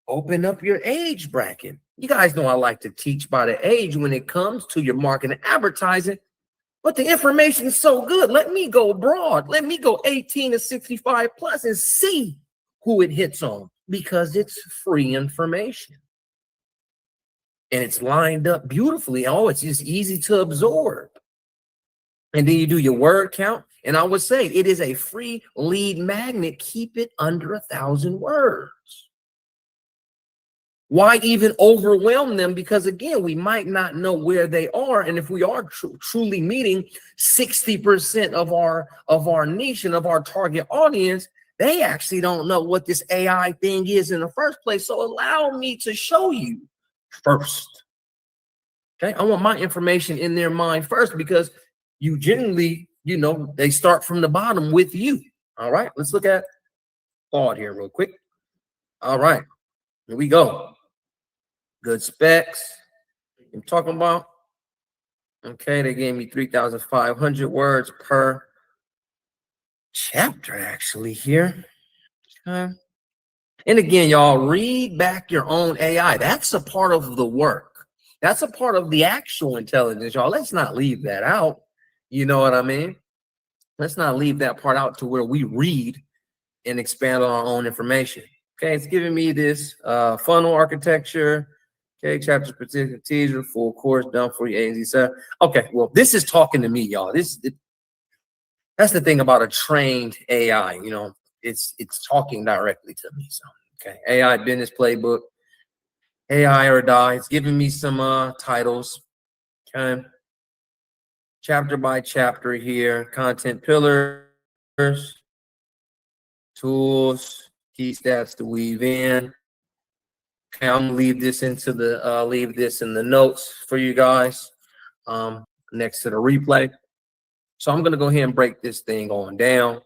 open up your age bracket. You guys know I like to teach by the age when it comes to your marketing and advertising, but the information is so good. Let me go broad. Let me go 18 to 65 plus and see who it hits on, because it's free information. And it's lined up beautifully. Oh, it's just easy to absorb. And then you do your word count. And I would say it is a free lead magnet. Keep it under 1,000 words. Why even overwhelm them? Because again, we might not know where they are. And if we are truly meeting 60% of our niche and of our target audience, they actually don't know what this AI thing is in the first place. So allow me to show you first. Okay, I want my information in their mind first, because you generally, they start from the bottom with you. All right, let's look at Claude here real quick. All right, here we go. Good specs. I'm talking about. Okay, they gave me 3,500 words per chapter actually here. Okay. And again, y'all, read back your own AI. That's a part of the work. That's a part of the actual intelligence, y'all. Let's not leave that out. You know what I mean? Let's not leave that part out to where we read and expand on our own information. Okay, it's giving me this funnel architecture. Okay, chapter specific teaser, full course done for you, A and Z. So, okay, well, this is talking to me, y'all. That's the thing about a trained AI. It's talking directly to me. So, okay, AI business playbook, AI or die. It's giving me some titles. Okay, chapter by chapter here. Content pillars, tools, key stats to weave in. Okay, I'm gonna leave this in the notes for you guys next to the replay. So I'm gonna go ahead and break this thing on down.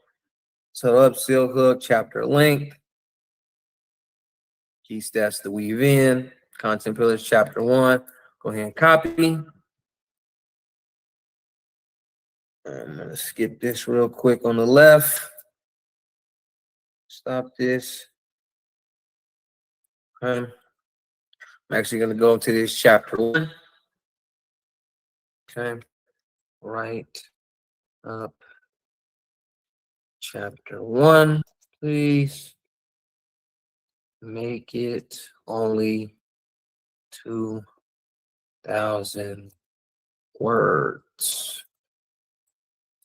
So upsell hook, chapter length, key stats to weave in, content pillars, chapter 1. Go ahead and copy. I'm gonna skip this real quick on the left. Stop this. I'm actually gonna go to this chapter 1. Okay, right up chapter 1, please. Make it only 2,000 words.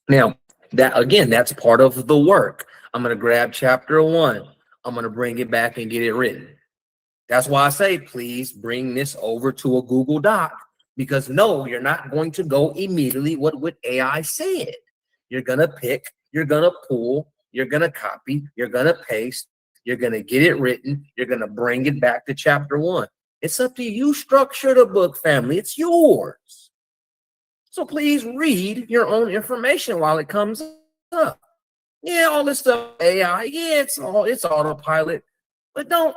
Now, that's part of the work. I'm going to grab chapter 1. I'm going to bring it back and get it written. That's why I say, please bring this over to a Google Doc, because no, you're not going to go immediately what AI said. You're going to pick, you're going to pull, you're going to copy, you're going to paste, you're going to get it written, you're going to bring it back to chapter 1. It's up to you. Structure the book, family. It's yours. So please read your own information while it comes up. Yeah, all this stuff, AI, yeah, it's autopilot, but don't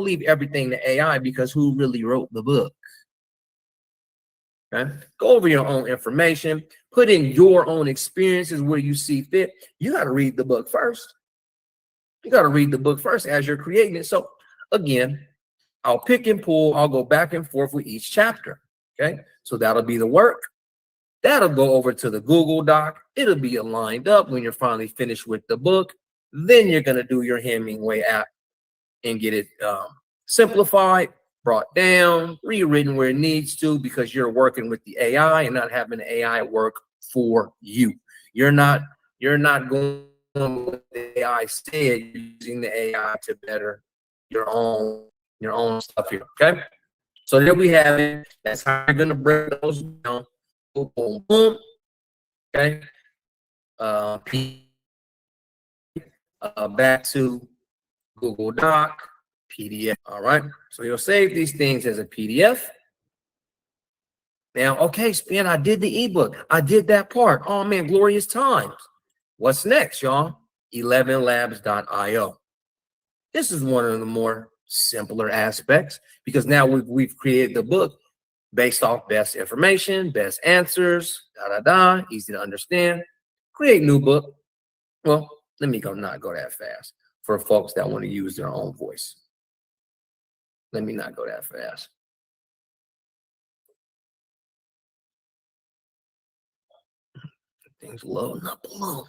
leave everything to AI, because who really wrote the book? Okay, go over your own information, put in your own experiences where you see fit. You got to read the book first. You got to read the book first as you're creating it. So again, I'll pick and pull. I'll go back and forth with each chapter. Okay, so that'll be the work. That'll go over to the Google Doc. It'll be aligned up when you're finally finished with the book. Then you're going to do your Hemingway app and get it simplified, brought down, rewritten where it needs to, because you're working with the AI and not having the AI work for you. You're not going with the AI said, using the AI to better your own stuff here. Okay, so there we have it. That's how you're going to break those down. Boom, boom, boom. Okay, back to Google Doc, PDF. All right. So you'll save these things as a PDF. Now, okay, Spin, I did the ebook. I did that part. Oh man, glorious times. What's next, y'all? 11labs.io. This is one of the more simpler aspects because now we've created the book based off best information, best answers, easy to understand. Create new book. Well, let me not go that fast for folks that want to use their own voice. Let me not go that fast. Things loading up below.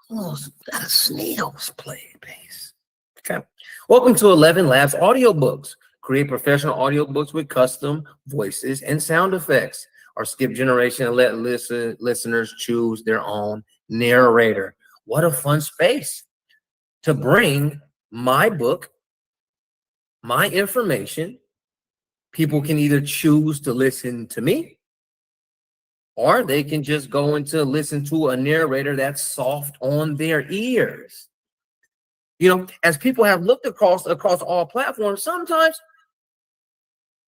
Oh, that snail's play base. Okay. Welcome to 11 Labs audiobooks. Create professional audiobooks with custom voices and sound effects. Or skip generation and let listeners choose their own narrator. What a fun space to bring my book, my information. People can either choose to listen to me, or they can just go into listen to a narrator that's soft on their ears. You know, as people have looked across all platforms, sometimes,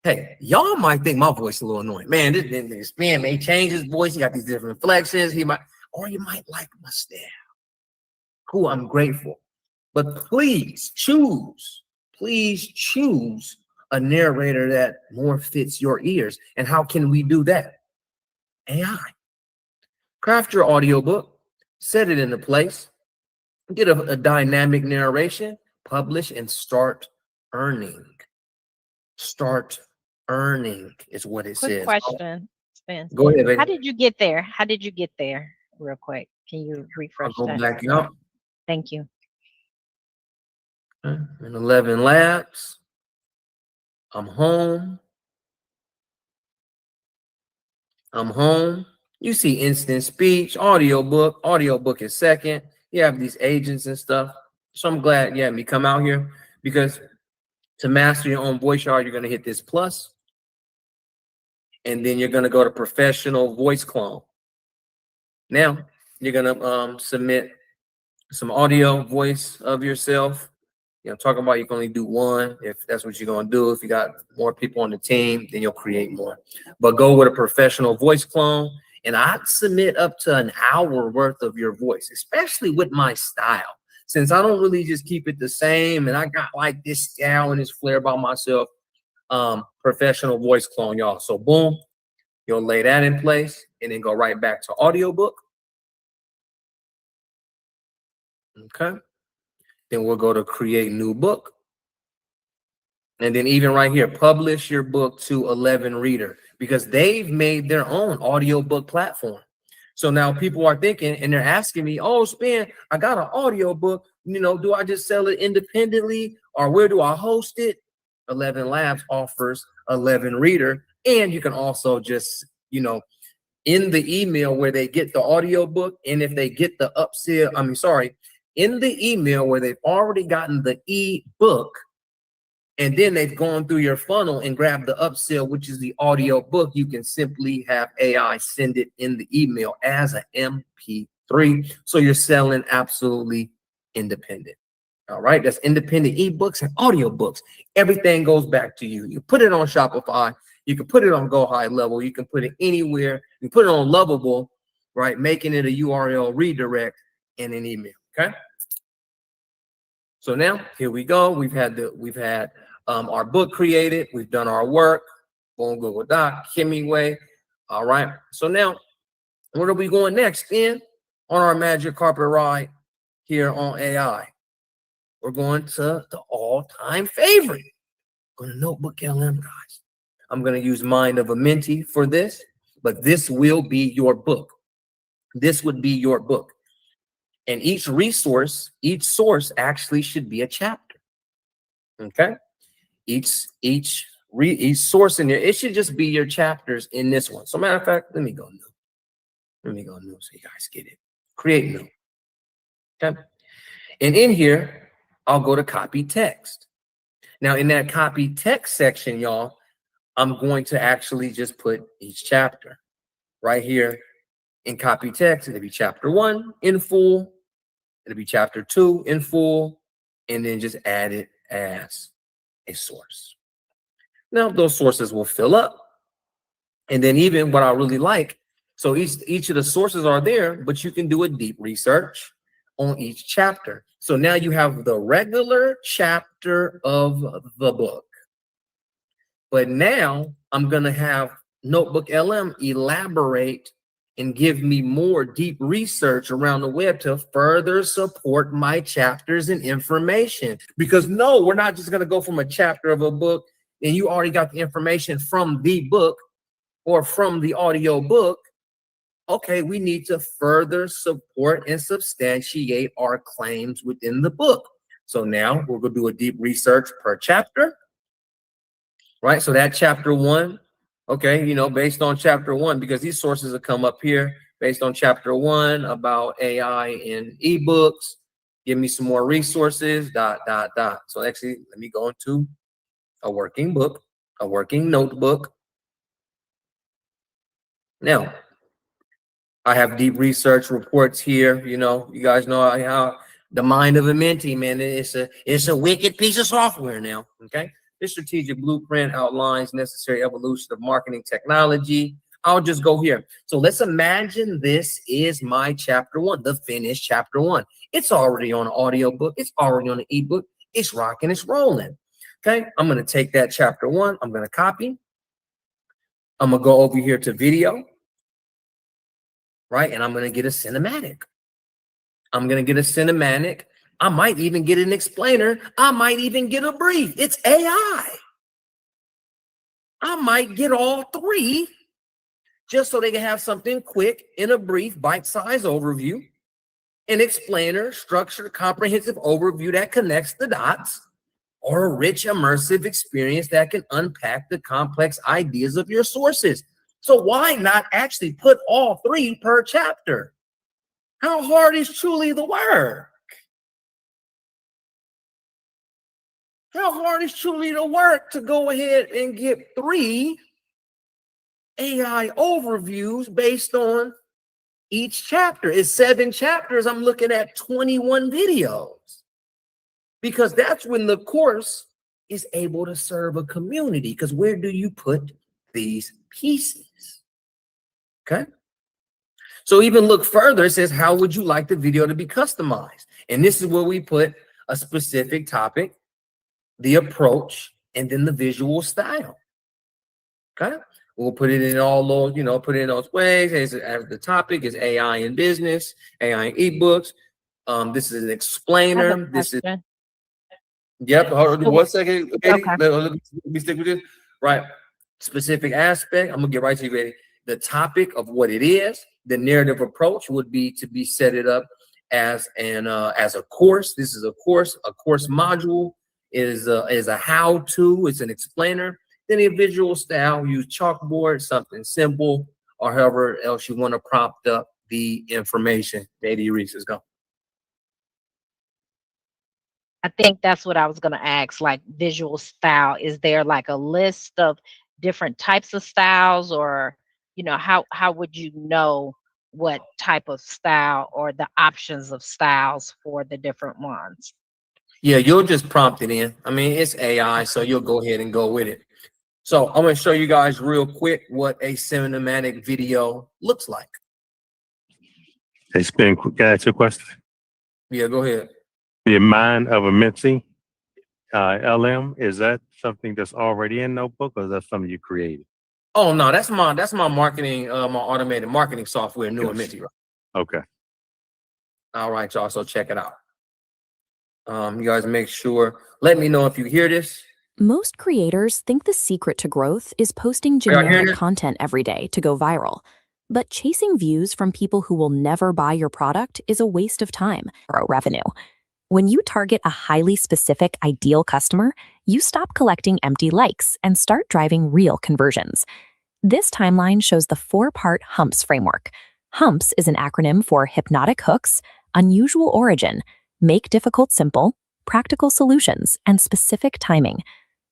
hey, y'all might think my voice is a little annoying. Man, this man may change his voice. He got these different inflections. Or you might like my style. Cool, I'm grateful. But please choose a narrator that more fits your ears. And how can we do that? AI. Craft your audiobook, set it into place, get a dynamic narration, publish, and start earning. Start earning is what it Quick says. question, Spence. Go ahead, baby. How did you get there? How did you get there? Real quick. Can you refresh I'll go that? back out. Thank you. In 11 Labs. I'm home. You see instant speech, audiobook is second. You have these agents and stuff. So I'm glad you had me come out here because to master your own voice yard, you're going to hit this plus, and then you're going to go to professional voice clone. Now you're going to submit some audio voice of yourself. You know, talking about you can only do one if that's what you're going to do. If you got more people on the team, then you'll create more. But go with a professional voice clone, and I'd submit up to an hour worth of your voice, especially with my style. Since I don't really just keep it the same, and I got like this style and this flair by myself, professional voice clone, y'all. So boom, you'll lay that in place and then go right back to audiobook. Okay. Then we'll go to create new book. And then even right here, publish your book to 11 Reader because they've made their own audiobook platform. So now people are thinking and they're asking me, oh, Spin, I got an audiobook. You know, do I just sell it independently or where do I host it? 11 Labs offers 11 Reader. And you can also just, you know, in the email where they get the audiobook, and if they get the upsell, in the email where they've already gotten the ebook, and then they've gone through your funnel and grabbed the upsell, which is the audio book, you can simply have AI send it in the email as an MP3. So you're selling absolutely independent. All right, that's independent ebooks and audiobooks. Everything goes back to you. You put it on Shopify. You can put it on Go High Level. You can put it anywhere. You can put it on Lovable, right? Making it a URL redirect in an email. Okay. So now here we go. We've had our book created. We've done our work. Boom, Google Doc, Hemingway. All right. So now, where are we going next? On our magic carpet ride here on AI. We're going to the all-time favorite. Go to Notebook LM, guys. I'm going to use Mind of a Mentee for this, but this will be your book. This would be your book. And each resource, each source actually should be a chapter. Okay? Each source in there, it should just be your chapters in this one. So matter of fact, let me go new. Let me go new so you guys get it. Create new. Okay? And in here, I'll go to copy text. Now in that copy text section, y'all, I'm going to actually just put each chapter right here In copy text, it'll be chapter 1 in full. It'll be chapter 2 in full, and then just add it as a source. Now, those sources will fill up. And then even what I really like, so each of the sources are there, but you can do a deep research on each chapter. So now you have the regular chapter of the book. But now I'm going to have Notebook LM elaborate and give me more deep research around the web to further support my chapters and information. Because no, we're not just going to go from a chapter of a book and you already got the information from the book or from the audio book. Okay, we need to further support and substantiate our claims within the book. So now we're going to do a deep research per chapter, right? So that chapter 1, okay, you know, based on chapter 1, because these sources will come up here based on chapter 1 about AI and ebooks. Give me some more resources, ... So actually, let me go into a working book, a working notebook. Now, I have deep research reports here. You know, you guys know how the mind of a mentee, man, it's a wicked piece of software now. Okay. This strategic blueprint outlines necessary evolution of marketing technology. I'll just go here. So let's imagine this is my chapter 1, the finished chapter 1. It's already on an audio book. It's already on an ebook. It's rocking, it's rolling. Okay. I'm going to take that chapter 1. I'm going to copy. I'm going to go over here to video. Right? And I'm going to get a cinematic. I'm going to get a cinematic. I might even get an explainer. I might even get a brief. It's AI. I might get all 3 just so they can have something quick in a brief bite-sized overview, an explainer, structured, comprehensive overview that connects the dots, or a rich, immersive experience that can unpack the complex ideas of your sources. So why not actually put all 3 per chapter? How hard is truly the work? How hard is truly the work to go ahead and get 3 AI overviews based on each chapter? It's 7 chapters. I'm looking at 21 videos because that's when the course is able to serve a community. Because where do you put these pieces? Okay. So even look further, it says, how would you like the video to be customized? And this is where we put a specific topic, the approach, and then the visual style. Okay. We'll put it in all those, you know, put it in those ways. As the topic is AI in business, AI in ebooks. This is an explainer. This is, yep. Hold on 1 second. Okay. Let me stick with this. Right. Specific aspect. I'm gonna get right to you, ready. The topic of what it is, the narrative approach would be to be set it up as a course. This is a course module is a how-to, it's an explainer. Then a visual style, use chalkboard, something simple, or however else you want to prompt up the information. Data Reese is gone. I think that's what I was going to ask, like visual style. Is there like a list of different types of styles, or you know, how would you know what type of style or the options of styles for the different ones? Yeah, you'll just prompt it in. I mean, it's AI, so you'll go ahead and go with it. So I'm going to show you guys real quick what a cinematic video looks like. Hey, Spin, can I ask you a question? Yeah, go ahead. The mind of a mentee, LM, is that something that's already in Notebook, or is that something you created? Oh no, that's my marketing, my automated marketing software, new and Minty. Okay. All right, y'all. So check it out. You guys make sure. Let me know if you hear this. Most creators think the secret to growth is posting generic content every day to go viral. But chasing views from people who will never buy your product is a waste of time or revenue. When you target a highly specific ideal customer, you stop collecting empty likes and start driving real conversions. This timeline shows the 4-part HUMPS framework. HUMPS is an acronym for hypnotic hooks, unusual origin, make difficult simple, practical solutions, and specific timing.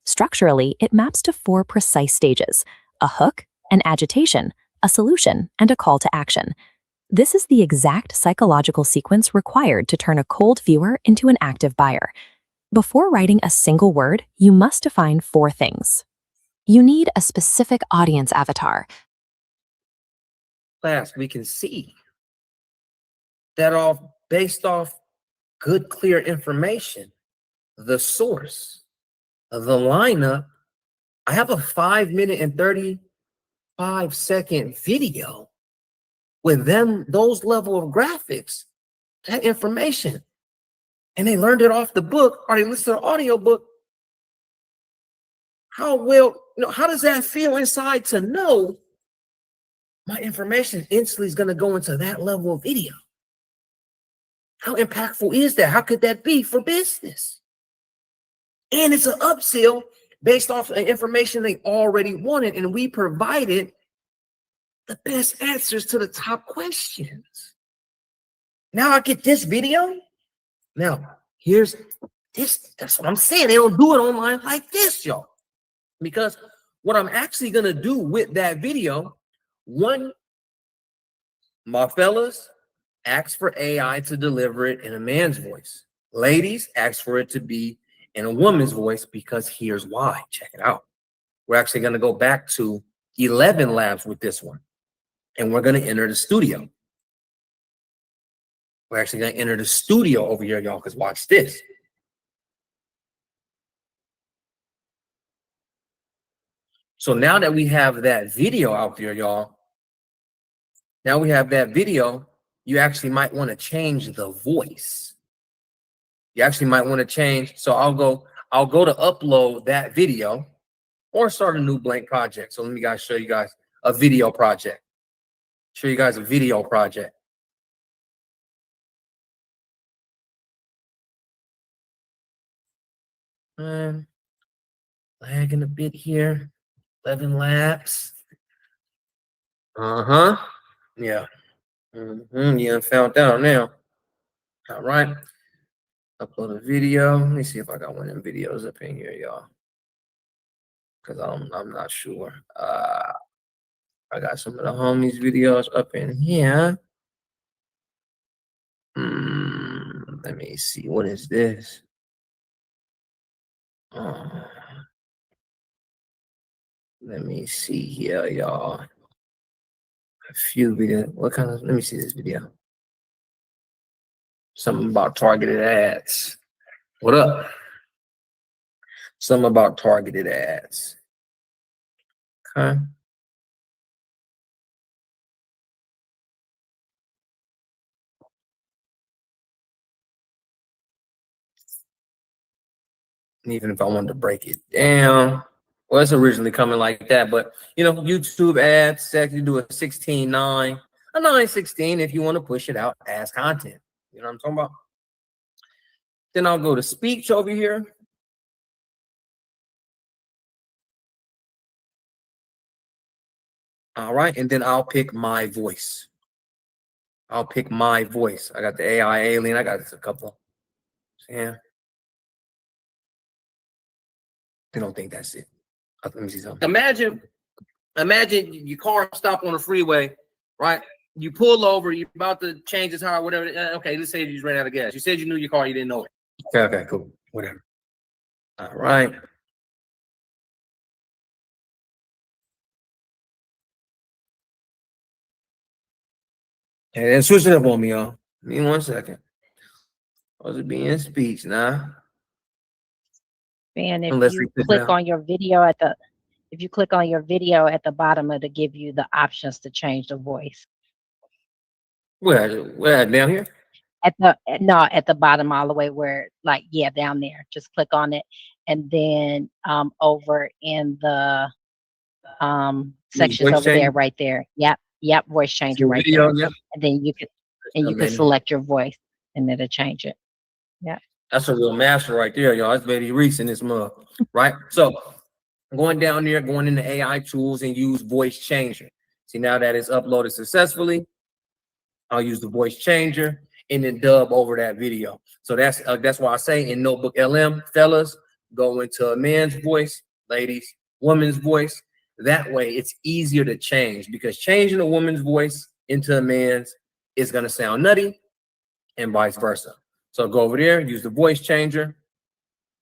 Structurally, it maps to 4 precise stages: a hook, an agitation, a solution, and a call to action. This is the exact psychological sequence required to turn a cold viewer into an active buyer. Before writing a single word, you must define 4 things. You need a specific audience avatar. Class, we can see that based off good, clear information, the source, the lineup. I have a 5-minute and 35-second video with those level of graphics, that information, and they learned it off the book or they listened to the audio book. How does that feel inside to know my information instantly is going to go into that level of video? How impactful is that? How could that be for business? And it's an upsell based off of information they already wanted, and we provided the best answers to the top questions. Now I get this video. Now, here's this. That's what I'm saying. They don't do it online like this, y'all. Because what I'm actually going to do with that video, one, my fellas, ask for AI to deliver it in a man's voice. Ladies, ask for it to be in a woman's voice, because here's why. Check it out. We're actually going to go back to 11 labs with this one, and we're going to enter the studio. We're actually going to enter the studio over here, y'all, because watch this. So now that we have that video out there, y'all, now we have that video, you actually might want to change the voice. You actually might want to change. So I'll go to upload that video or start a new blank project. So let me show you guys a video project. Show you guys a video project. Lagging a bit here. 11 laps. Yeah. Yeah, found out now. All right. Upload a video. Let me see if I got one of them videos up in here, y'all. Because I'm not sure. I got some of the homies videos up in here. Let me see. What is this? Let me see here, y'all. A few videos. What kind of? Let me see this video. Something about targeted ads. What up? Something about targeted ads. Okay. Even if I wanted to break it down, well, it's originally coming like that, but YouTube ads actually do a 16:9, a 9:16 if you want to push it out as content. You know what I'm talking about? Then I'll go to speech over here. All right, and then I'll pick my voice. I'll pick my voice. I got the AI alien. I got a couple. Yeah. I don't think that's it. Let me see something. Imagine your car stop on the freeway, right? You pull over, you're about to change the tire, whatever. Okay, let's say you just ran out of gas. You said you knew your car, you didn't know it. Okay, cool. Whatever. All right. And then switch it up on me, y'all. Give me 1 second. Supposed to be in speech now. And if you click on your video at the bottom, it'll give you the options to change the voice. Where down here? At the bottom all the way where down there. Just click on it, and then over in the sections over there, right there. Yep, voice changer right there. Yep. And then you can select your voice, and it'll change it. Yeah. That's a real master right there, y'all. That's Betty Reese in this mug, right? So going down there, going into AI tools and use voice changer. See, now that it's uploaded successfully, I'll use the voice changer and then dub over that video. So that's why I say in Notebook LM, fellas, go into a man's voice, ladies, woman's voice. That way it's easier to change, because changing a woman's voice into a man's it's going to sound nutty, and vice versa. So go over there, use the voice changer,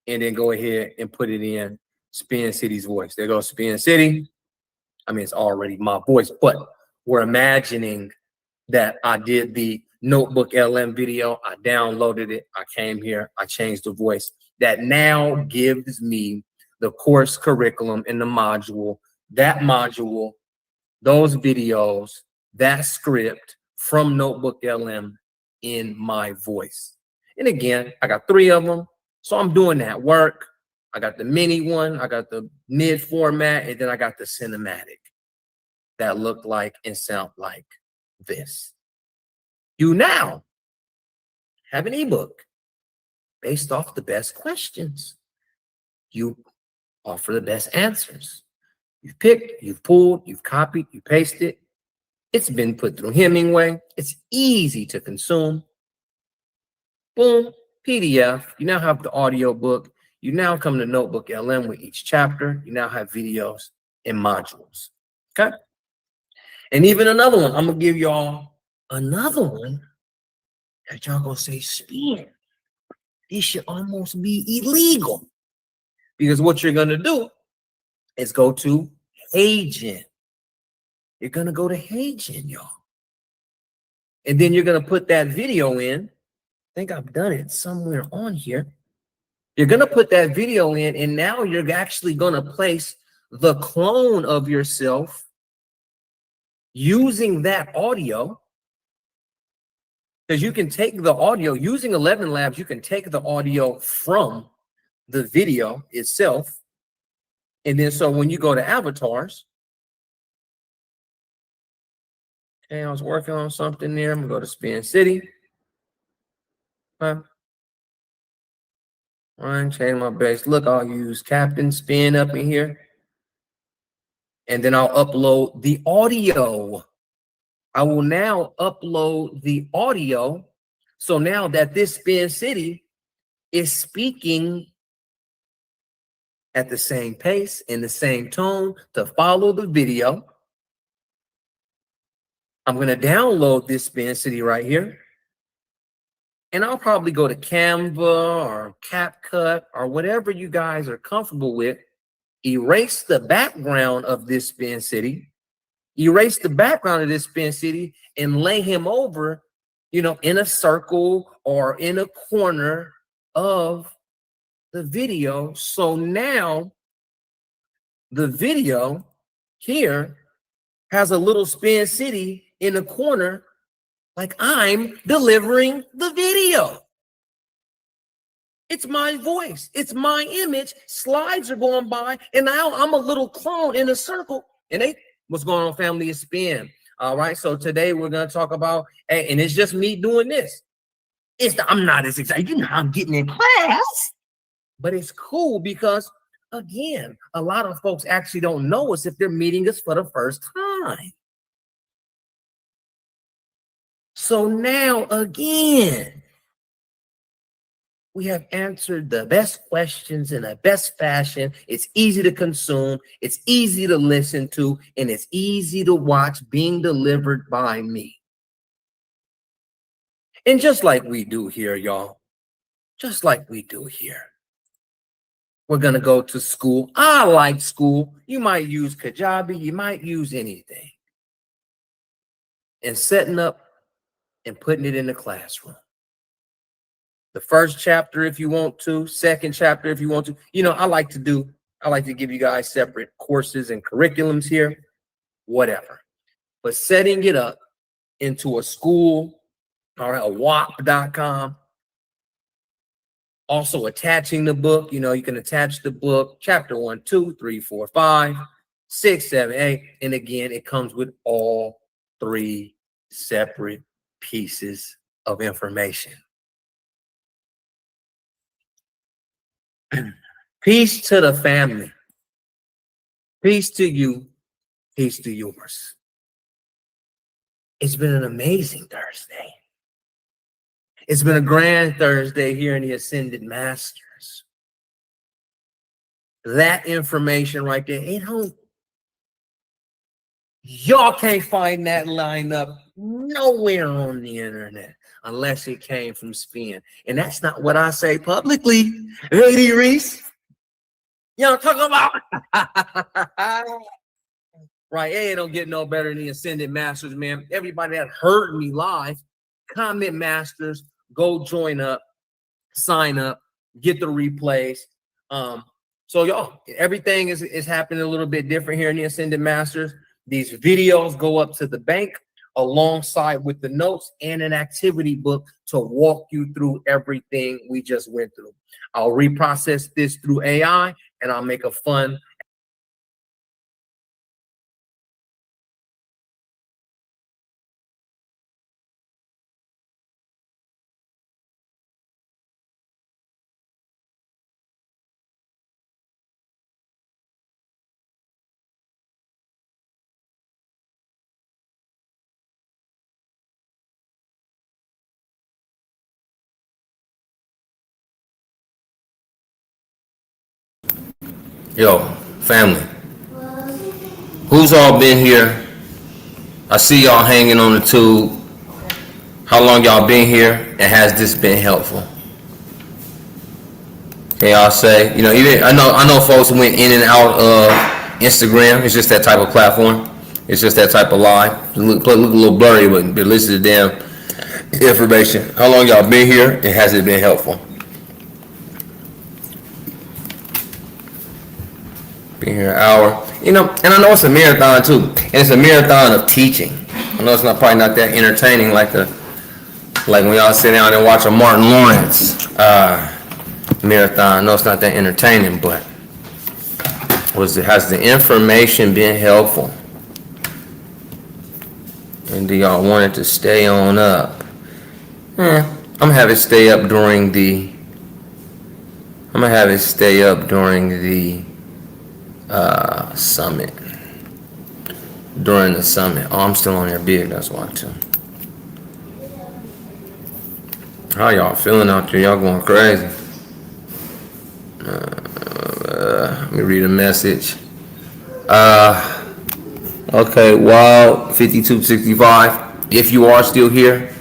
and then go ahead and put it in Spin City's voice. There goes Spin City. I mean, it's already my voice, but we're imagining that I did the Notebook LM video. I downloaded it. I came here. I changed the voice. That now gives me the course curriculum in the module, that module, those videos, that script from Notebook LM in my voice. And again, I got 3 of them. So I'm doing that work. I got the mini one, I got the mid format, and then I got the cinematic that look like and sound like this. You now have an ebook based off the best questions. You offer the best answers. You've picked, you've pulled, you've copied, you pasted. It's been put through Hemingway. It's easy to consume. Boom, PDF. You now have the audio book. You now come to Notebook LM with each chapter. You now have videos and modules. Okay? And even another one. I'm going to give y'all another one that y'all going to say, Spin, this should almost be illegal. Because what you're going to do is go to HeyGen. You're going to go to HeyGen, y'all. And then you're going to put that video in. I think I've done it somewhere on here. You're going to put that video in, and now you're actually going to place the clone of yourself using that audio. Because you can take the audio, using 11 Labs, you can take the audio from the video itself. And then so when you go to avatars, okay, I was working on something there. I'm going to go to Spin City. Okay. All right, change my base. Look, I'll use Captain Spin up in here. And then I'll upload the audio. I will now upload the audio. So now that this Spin City is speaking at the same pace, in the same tone to follow the video, I'm going to download this Spin City right here. And I'll probably go to Canva or CapCut or whatever you guys are comfortable with. Erase the background of this Spin City. Erase the background of this Spin City and lay him over, you know, in a circle or in a corner of the video. So now the video here has a little Spin City in the corner, like I'm delivering the video. It's my voice. It's my image. Slides are going by, and now I'm a little clone in a circle. And hey, what's going on, family? It's Spin. All right, so today we're going to talk about, and it's just me doing this. I'm not as excited. You know, I'm getting in class, but it's cool because, again, a lot of folks actually don't know us if they're meeting us for the first time. So now, again, we have answered the best questions in the best fashion. It's easy to consume. It's easy to listen to, and it's easy to watch being delivered by me. And just like we do here, y'all, just like we do here, we're going to go to school. I like school. You might use Kajabi. You might use anything. And setting up and putting it in the classroom. The first chapter, if you want to, second chapter, if you want to. You know, I like to give you guys separate courses and curriculums here, whatever. But setting it up into a school, all right, a WAP.com. Also attaching the book, you know, you can attach the book, chapter 1, 2, 3, 4, 5, 6, 7, 8. And again, it comes with all 3 separate pieces of information. Peace to the family. Peace to you. Peace to yours. It's been an amazing Thursday. It's been a grand Thursday here in the Ascended Masters. That information right there, y'all can't find that lineup nowhere on the internet unless it came from spin. And that's not what I say publicly. Lady Reese, you know what I'm talking about? Right, it don't get no better than the Ascended Masters, man. Everybody that heard me live, comment Masters, go join up, sign up, get the replays. So y'all, everything is happening a little bit different here in the Ascended Masters. These videos go up to the bank alongside with the notes and an activity book to walk you through everything we just went through. I'll reprocess this through AI and I'll make a fun Yo, family, who's all been here? I see y'all hanging on the tube. How long y'all been here, and has this been helpful? Can y'all say, you know, even I know folks went in and out of Instagram. It's just that type of platform. It's just that type of live. Look a little blurry, but listen to the damn information. How long y'all been here, and has it been helpful? Been here an hour. You know, and I know it's a marathon too. And it's a marathon of teaching. I know it's probably not that entertaining like when y'all sit down and watch a Martin Lawrence marathon. I know it's not that entertaining, but has the information been helpful? And do y'all want it to stay on up? I'm gonna have it stay up during the summit. During the summit. Oh, I'm still on there big, that's why too. How y'all feeling out there? Y'all going crazy. Let me read a message. Okay, Wild 5265. If you are still here,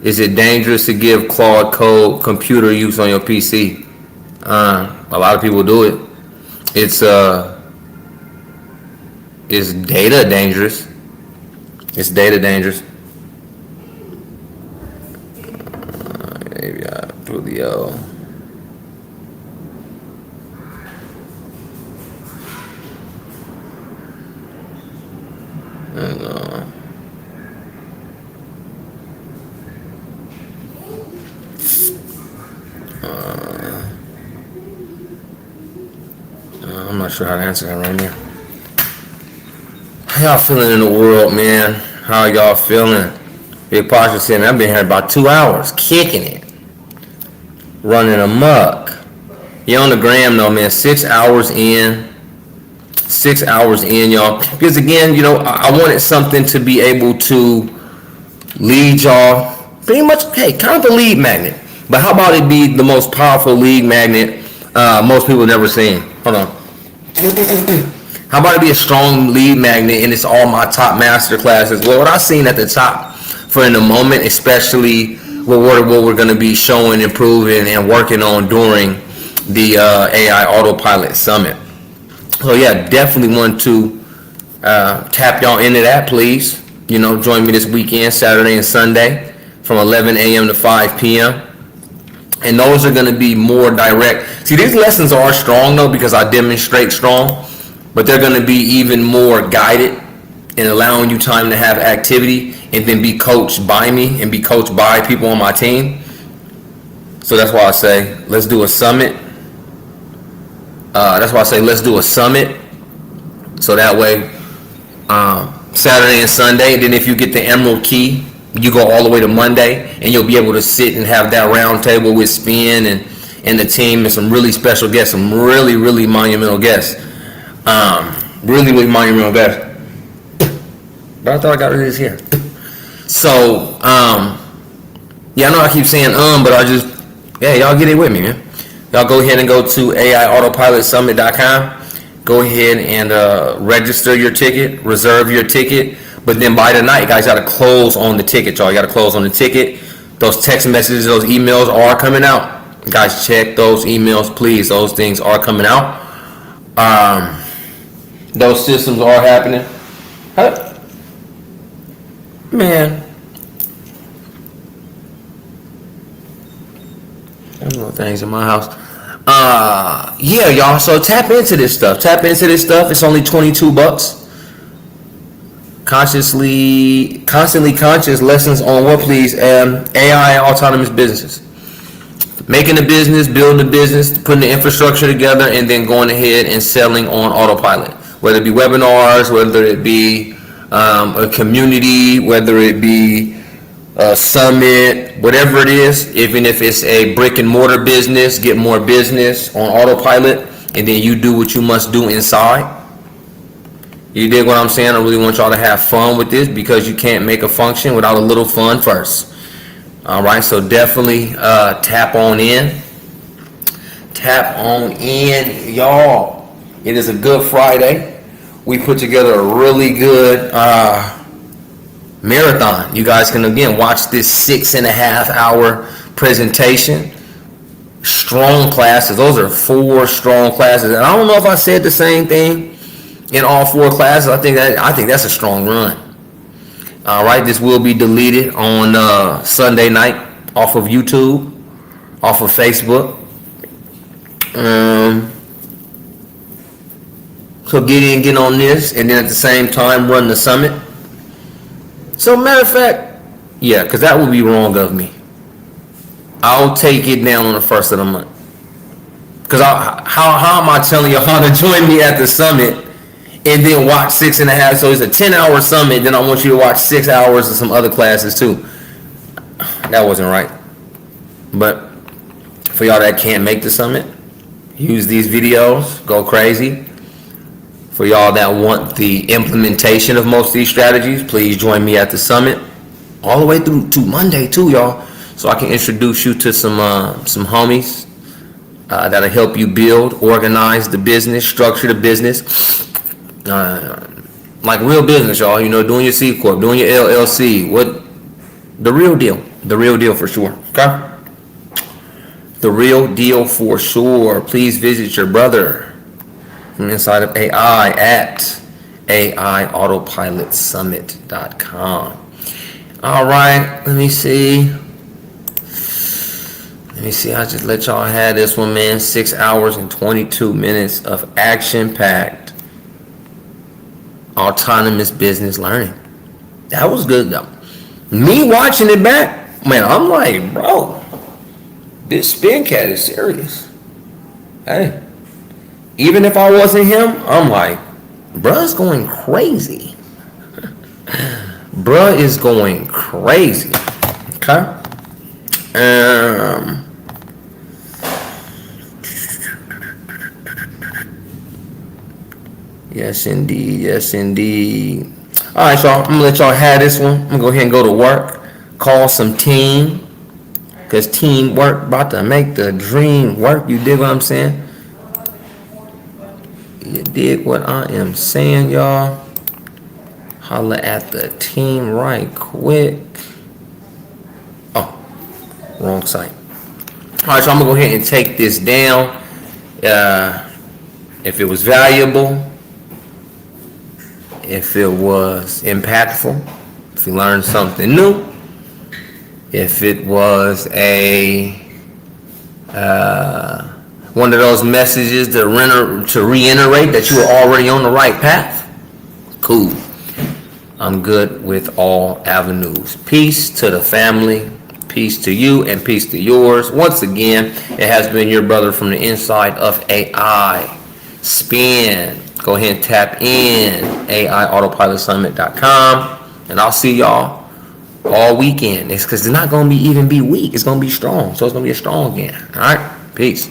is it dangerous to give Claude Code computer use on your PC? A lot of people do it. It's data dangerous. It's data dangerous. Maybe Julio. I'm not sure how to answer that right now. How y'all feeling in the world, man? How y'all feeling? Big Pasha saying I've been here about 2 hours, kicking it, running amok. You on the gram though, man. 6 hours in. 6 hours in, y'all. Because again, you know, I wanted something to be able to lead y'all. Pretty much, hey, kind of a lead magnet. But how about it be the most powerful lead magnet most people have never seen? Hold on. How about it be a strong lead magnet and it's all my top master classes? Well, what I've seen at the top for in the moment, especially what we're going to be showing, improving, and working on during the AI Autopilot Summit. So yeah, definitely want to tap y'all into that, please. You know, join me this weekend, Saturday and Sunday, from 11 a.m. to 5 p.m. And those are going to be more direct. See, these lessons are strong though because I demonstrate strong, but they're going to be even more guided and allowing you time to have activity and then be coached by me and be coached by people on my team. So that's why I say let's do a summit. Let's do a summit. So that way, Saturday and Sunday. Then if you get the Emerald Key, you go all the way to Monday, and you'll be able to sit and have that round table with Spin and the team and some really special guests, some really, really monumental guests. Really monumental guests. But I thought I got rid of this here. So, yeah, I know I keep saying but y'all get it with me, man. Y'all go ahead and go to AIAutopilotSummit.com. Go ahead and register your ticket, reserve your ticket But then by tonight, you guys got to close on the ticket, y'all. You got to close on the ticket. Those text messages, those emails are coming out. Guys, check those emails, please. Those things are coming out. Those systems are happening. Huh? Man. I don't know things in my house. Yeah, y'all. So tap into this stuff. Tap into this stuff. It's only $22. Constantly conscious lessons on what, please? AI autonomous businesses. Making a business, building a business, putting the infrastructure together, and then going ahead and selling on autopilot. Whether it be webinars, whether it be a community, whether it be a summit, whatever it is, even if it's a brick and mortar business, get more business on autopilot, and then you do what you must do inside. You dig what I'm saying? I really want y'all to have fun with this, because you can't make a function without a little fun first. All right, so definitely tap on in. Tap on in, y'all. It is a good Friday. We put together a really good marathon. You guys can, again, watch this 6.5 hour presentation. Strong classes. Those are 4 strong classes. And I don't know if I said the same thing in all 4 classes. I think that's a strong run. All right, this will be deleted on Sunday night off of YouTube, off of Facebook. So get on this, and then at the same time run the summit. So matter of fact, yeah, because that would be wrong of me. I'll take it down on the 1st of the month. Because how am I telling you how to join me at the summit and then watch 6.5? So it's a 10-hour summit. Then I want you to watch 6 hours of some other classes too. That wasn't right. But for y'all that can't make the summit, use these videos. Go crazy. For y'all that want the implementation of most of these strategies, please join me at the summit all the way through to Monday too, y'all. So I can introduce you to some homies that'll help you build, organize the business, structure the business. Like real business, y'all. You know, doing your C Corp, doing your LLC. What the real deal for sure. Okay, the real deal for sure. Please visit your brother from inside of AI at AIAutopilotSummit.com. All right, let me see. I just let y'all have this one, man. 6 hours and 22 minutes of action-packed autonomous business learning. That was good though. Me watching it back, man, I'm like, bro, this spin cat is serious. Hey, even if I wasn't him, I'm like, bruh's going crazy. Bruh is going crazy. Okay. Yes, indeed. All right, y'all. I'm gonna let y'all have this one. I'm gonna go ahead and go to work. Call some team, cause teamwork about to make the dream work. You dig what I'm saying? You dig what I am saying, y'all? Holla at the team right quick. Oh, wrong site. All right, so I'm gonna go ahead and take this down. If it was valuable, if it was impactful, if you learned something new, if it was a one of those messages to reiterate that you were already on the right path, cool. I'm good with all avenues. Peace to the family, peace to you, and peace to yours. Once again, it has been your brother from the inside of AI. Spin. Go ahead and tap in AIAutopilotSummit.com, and I'll see y'all all weekend. It's because it's not going to even be weak. It's going to be strong. So it's going to be a strong game. All right. Peace.